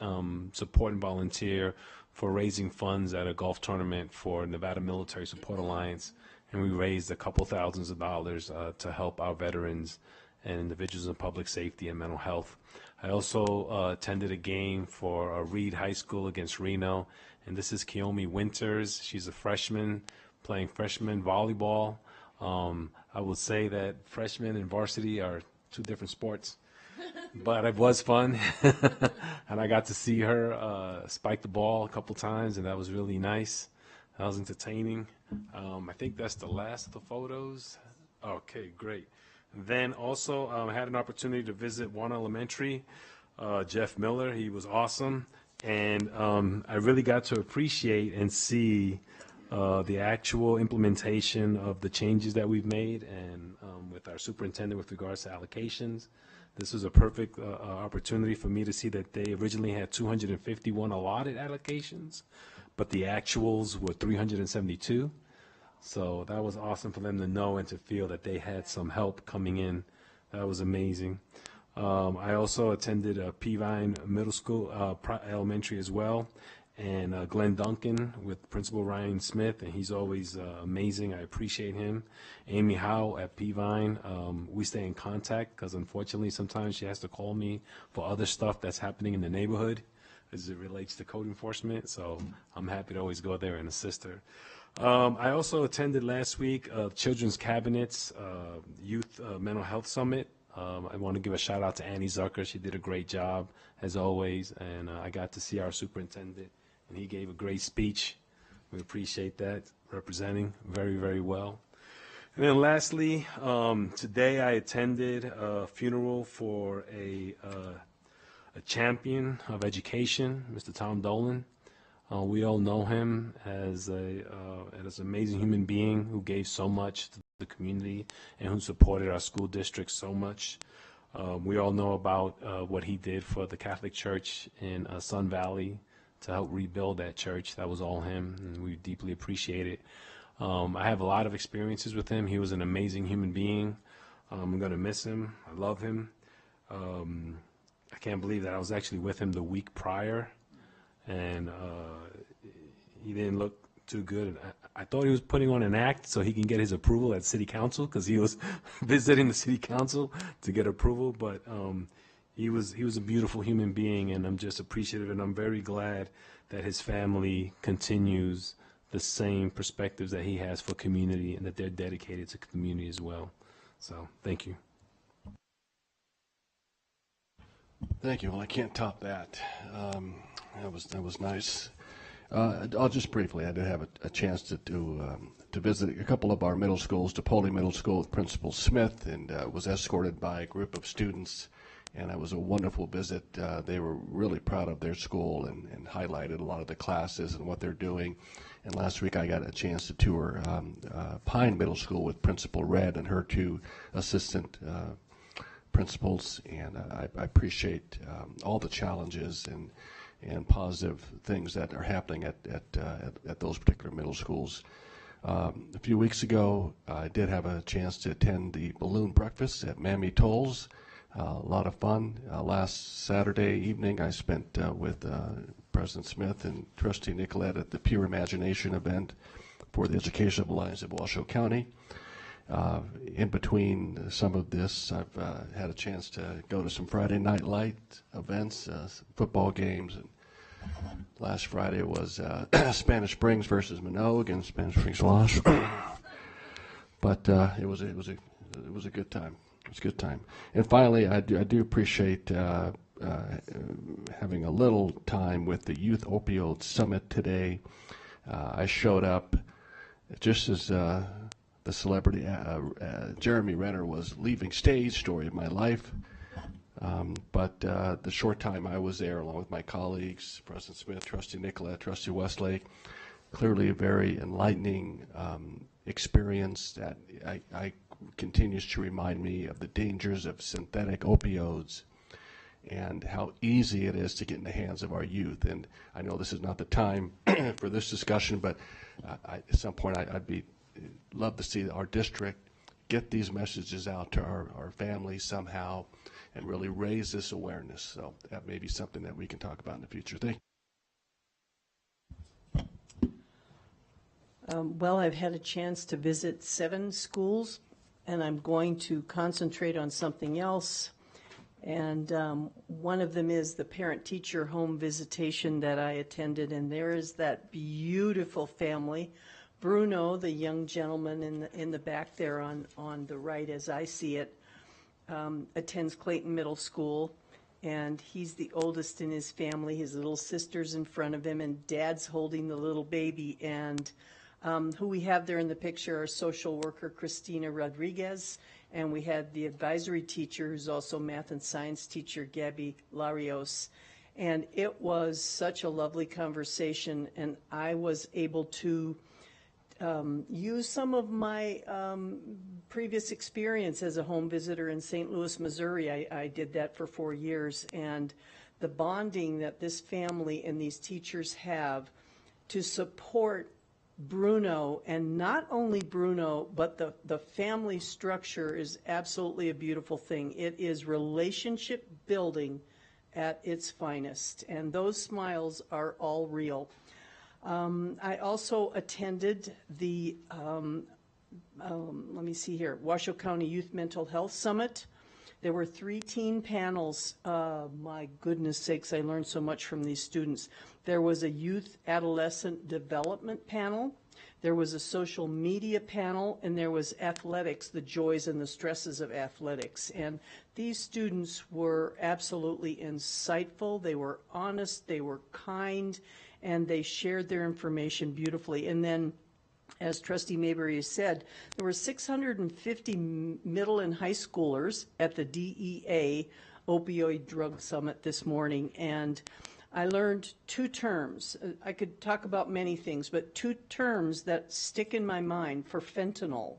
support and volunteer for raising funds at a golf tournament for Nevada Military Support Alliance. And we raised a couple thousands of dollars to help our veterans and individuals in public safety and mental health. I also attended a game for Reed High School against Reno, and this is Kiyomi Winters. She's a freshman playing freshman volleyball. I will say that freshmen and varsity are 2 different sports, but it was fun, and I got to see her spike the ball a couple times, and that was really nice. That was entertaining. I think that's the last of the photos. Okay, great. Then also I had an opportunity to visit Warren Elementary. Jeff Miller, he was awesome. And I really got to appreciate and see the actual implementation of the changes that we've made, and with our superintendent with regards to allocations. This was a perfect opportunity for me to see that they originally had 251 allotted allocations, but the actuals were 372. So that was awesome for them to know and to feel that they had some help coming in. That was amazing. I also attended Peavine Middle School, elementary as well, and Glenn Duncan with Principal Ryan Smith, and he's always amazing. I appreciate him. Amy Howe at Peavine, we stay in contact because unfortunately sometimes she has to call me for other stuff that's happening in the neighborhood as it relates to code enforcement, so I'm happy to always go there and assist her. I also attended last week Children's Cabinet's Youth Mental Health Summit. I want to give a shout out to Annie Zucker. She did a great job as always, and I got to see our superintendent, and he gave a great speech. We appreciate that, representing very, very well. And then lastly, today I attended a funeral for a champion of education, Mr. Tom Dolan. We all know him as an amazing human being who gave so much to the community and who supported our school district so much. We all know about what he did for the Catholic Church in Sun Valley to help rebuild that church. That was all him, and we deeply appreciate it. I have a lot of experiences with him. He was an amazing human being. I'm going to miss him. I love him. I can't believe that I was actually with him the week prior, and he didn't look too good. I thought he was putting on an act so he can get his approval at city council, because he was visiting the city council to get approval. But he was a beautiful human being, and I'm just appreciative, and I'm very glad that his family continues the same perspectives that he has for community, and that they're dedicated to community as well. So thank you. Thank you. Well, I can't top that. That was nice. I'll just briefly, I did have a chance to visit a couple of our middle schools, DePauli Middle School with Principal Smith, and was escorted by a group of students, and it was a wonderful visit. They were really proud of their school and highlighted a lot of the classes and what they're doing. And last week I got a chance to tour Pine Middle School with Principal Red and her two assistant principals, and I appreciate all the challenges and positive things that are happening at those particular middle schools. A few weeks ago, I did have a chance to attend the balloon breakfast at Mammy Toll's. A lot of fun. Last Saturday evening, I spent with President Smith and Trustee Nicolette at the Pure Imagination event for the Educational Alliance of Washoe County. In between some of this, I've had a chance to go to some Friday Night Light events, football games. And last Friday was Spanish Springs versus Minogue, and Spanish Springs lost. But it was a good time. It was a good time. And finally, I do appreciate having a little time with the Youth Opioid Summit today. I showed up just as the celebrity Jeremy Renner was leaving stage, story of my life. But the short time I was there, along with my colleagues, President Smith, Trustee Nicolette, Trustee Westlake, clearly a very enlightening experience that I continues to remind me of the dangers of synthetic opioids and how easy it is to get in the hands of our youth. And I know this is not the time for this discussion, but at some point I'd love to see our district get these messages out to our families somehow and really raise this awareness. So that may be something that we can talk about in the future. Thank you. Well, I've had a chance to visit 7 schools, and I'm going to concentrate on something else. And one of them is the parent-teacher home visitation that I attended, and there is that beautiful family. Bruno, the young gentleman in the back there on the right as I see it, attends Clayton Middle School, and he's the oldest in his family. His little sister's in front of him, and Dad's holding the little baby. And who we have there in the picture are social worker Christina Rodriguez, and we had the advisory teacher who's also math and science teacher, Gabby Larios. And it was such a lovely conversation, and I was able to use some of my previous experience as a home visitor in St. Louis, Missouri. I did that for 4 years, and the bonding that this family and these teachers have to support Bruno, and not only Bruno, but the family structure is absolutely a beautiful thing. It is relationship building at its finest, and those smiles are all real. I also attended the, let me see here, Washoe County Youth Mental Health Summit. There were 3 teen panels. My goodness sakes, I learned so much from these students. There was a youth adolescent development panel. There was a social media panel, and there was athletics, the joys and the stresses of athletics. And these students were absolutely insightful. They were honest, they were kind, and they shared their information beautifully. And then, as Trustee Mayberry said, there were 650 middle and high schoolers at the DEA Opioid Drug Summit this morning, and I learned 2 terms. I could talk about many things, but 2 terms that stick in my mind for fentanyl.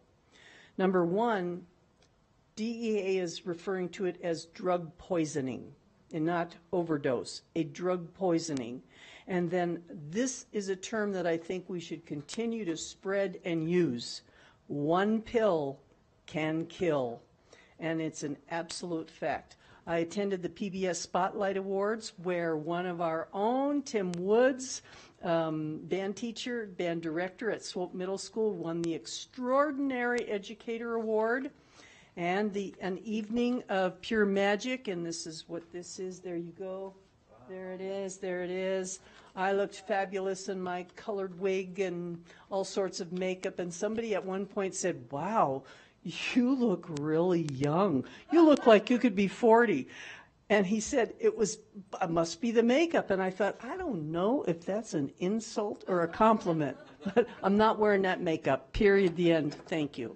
Number 1, DEA is referring to it as drug poisoning and not overdose, a drug poisoning. And then this is a term that I think we should continue to spread and use. 1 pill can kill, and it's an absolute fact. I attended the PBS Spotlight Awards, where one of our own, Tim Woods, band teacher, band director at Swope Middle School, won the Extraordinary Educator Award, and an evening of pure magic, and this is what this is. There you go. There it is. There it is. I looked fabulous in my colored wig and all sorts of makeup, and somebody at one point said, "Wow, you look really young. You look like you could be 40." And he said, it must be the makeup. And I thought, I don't know if that's an insult or a compliment, but I'm not wearing that makeup, period, the end. Thank you.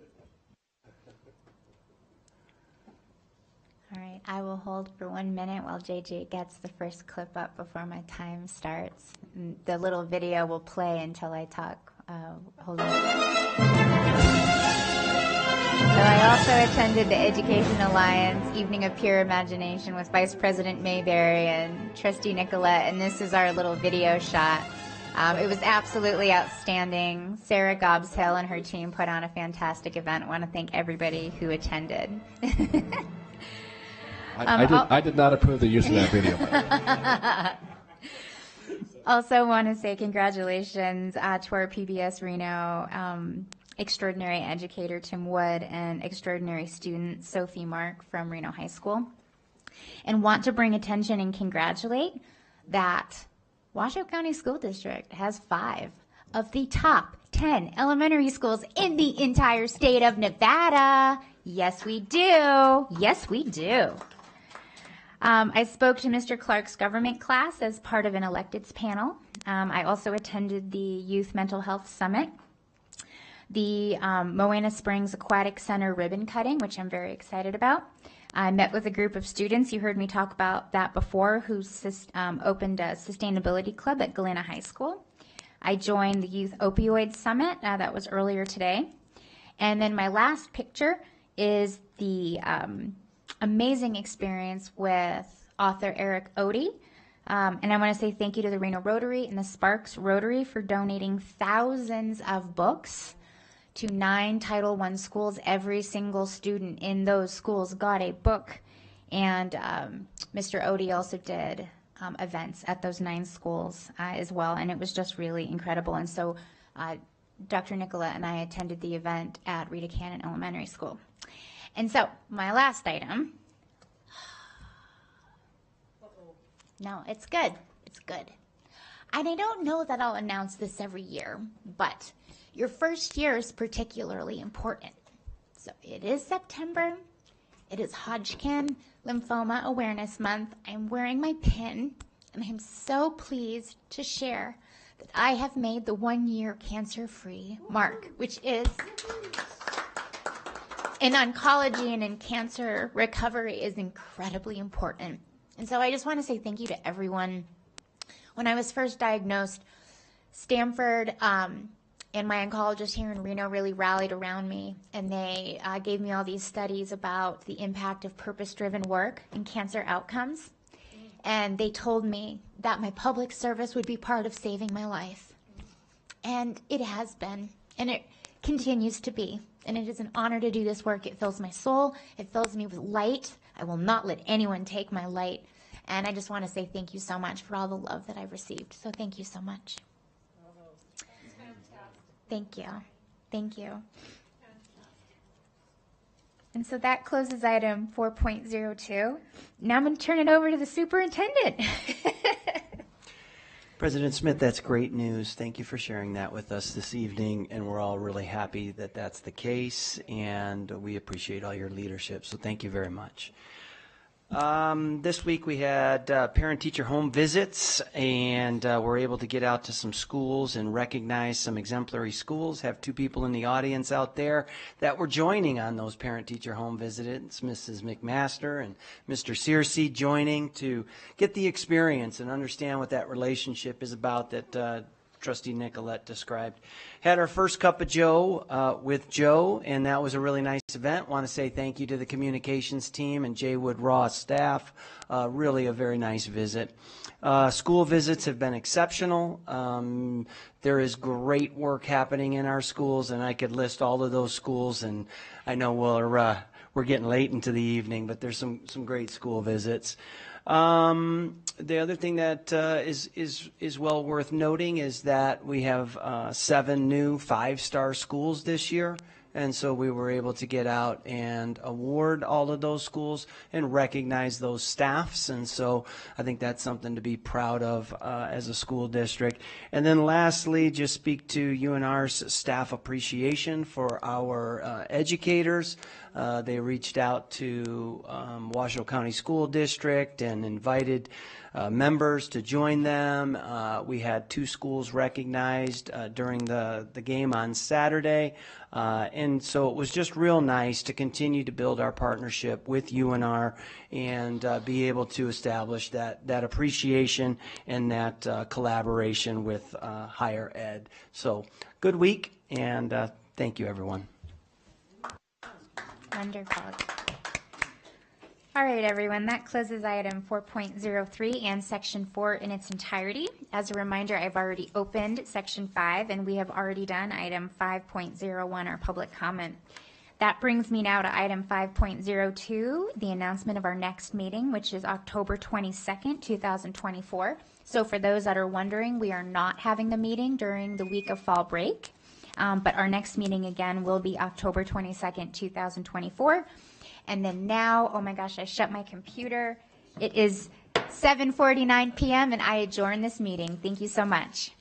All right, I will hold for 1 minute while JJ gets the first clip up before my time starts. The little video will play until I talk. Hold on. So I also attended the Education Alliance Evening of Pure Imagination with Vice President Mayberry and Trustee Nicolette, and this is our little video shot. It was absolutely outstanding. Sarah Gobshill and her team put on a fantastic event. I want to thank everybody who attended. I did not approve the use of that video. Also want to say congratulations to our PBS Reno extraordinary educator Tim Wood and extraordinary student Sophie Mark from Reno High School. And want to bring attention and congratulate that Washoe County School District has 5 of the top 10 elementary schools in the entire state of Nevada. Yes, we do. Yes, we do. I spoke to Mr. Clark's government class as part of an electeds panel. I also attended the Youth Mental Health Summit, the Moana Springs Aquatic Center ribbon cutting, which I'm very excited about. I met with a group of students, you heard me talk about that before, who opened a sustainability club at Galena High School. I joined the Youth Opioid Summit, that was earlier today. And then my last picture is the amazing experience with author Eric Odie. And I want to say thank you to the Reno Rotary and the Sparks Rotary for donating thousands of books to 9 Title I schools. Every single student in those schools got a book. And Mr. Odie also did events at those 9 schools as well. And it was just really incredible. And so Dr. Nicola and I attended the event at Rita Cannon Elementary School. And so my last item. No, it's good. It's good. And I don't know that I'll announce this every year, but your first year is particularly important. So it is September. It is Hodgkin Lymphoma Awareness Month. I'm wearing my pin, and I'm so pleased to share that I have made the 1-year cancer-free mark, which is in oncology and in cancer recovery is incredibly important. And so I just want to say thank you to everyone. When I was first diagnosed, Stanford and my oncologist here in Reno really rallied around me, and they gave me all these studies about the impact of purpose-driven work and cancer outcomes. And they told me that my public service would be part of saving my life. And it has been, and it continues to be. And it is an honor to do this work. It fills my soul. It fills me with light. I will not let anyone take my light. And I just want to say thank you so much for all the love that I've received. So thank you so much. Thank you. Thank you. And so that closes item 4.02. Now I'm going to turn it over to the superintendent. President Smith, that's great news. Thank you for sharing that with us this evening, and we're all really happy that that's the case, and we appreciate all your leadership, so thank you very much. This week we had parent-teacher home visits, and we're able to get out to some schools and recognize some exemplary schools. Have 2 people in the audience out there that were joining on those parent-teacher home visits, Mrs. McMaster and Mr. Searcy, joining to get the experience and understand what that relationship is about that Trustee Nicolette described. Had our first cup of Joe with Joe, and that was a really nice event. Want to say thank you to the communications team and Jay Wood Raw staff. Really a very nice visit. School visits have been exceptional. There is great work happening in our schools, and I could list all of those schools, and I know we're getting late into the evening, but there's some great school visits. The other thing that is well worth noting is that we have 7 new 5-star schools this year. And so we were able to get out and award all of those schools and recognize those staffs. And so I think that's something to be proud of as a school district. And then lastly, just speak to UNR's staff appreciation for our educators. They reached out to Washoe County School District and invited members to join them. We had 2 schools recognized during the game on Saturday. And so it was just real nice to continue to build our partnership with UNR and be able to establish that appreciation and that collaboration with higher ed. So good week, and thank you, everyone. Wonderful. All right, everyone, that closes item 4.03 and section 4 in its entirety. As a reminder, I've already opened section 5, and we have already done item 5.01, our public comment. That brings me now to item 5.02, the announcement of our next meeting, which is October 22nd, 2024. So for those that are wondering, we are not having the meeting during the week of fall break, but our next meeting again will be October 22nd, 2024. And then now, oh my gosh, I shut my computer. It is 7:49 p.m. and I adjourn this meeting. Thank you so much.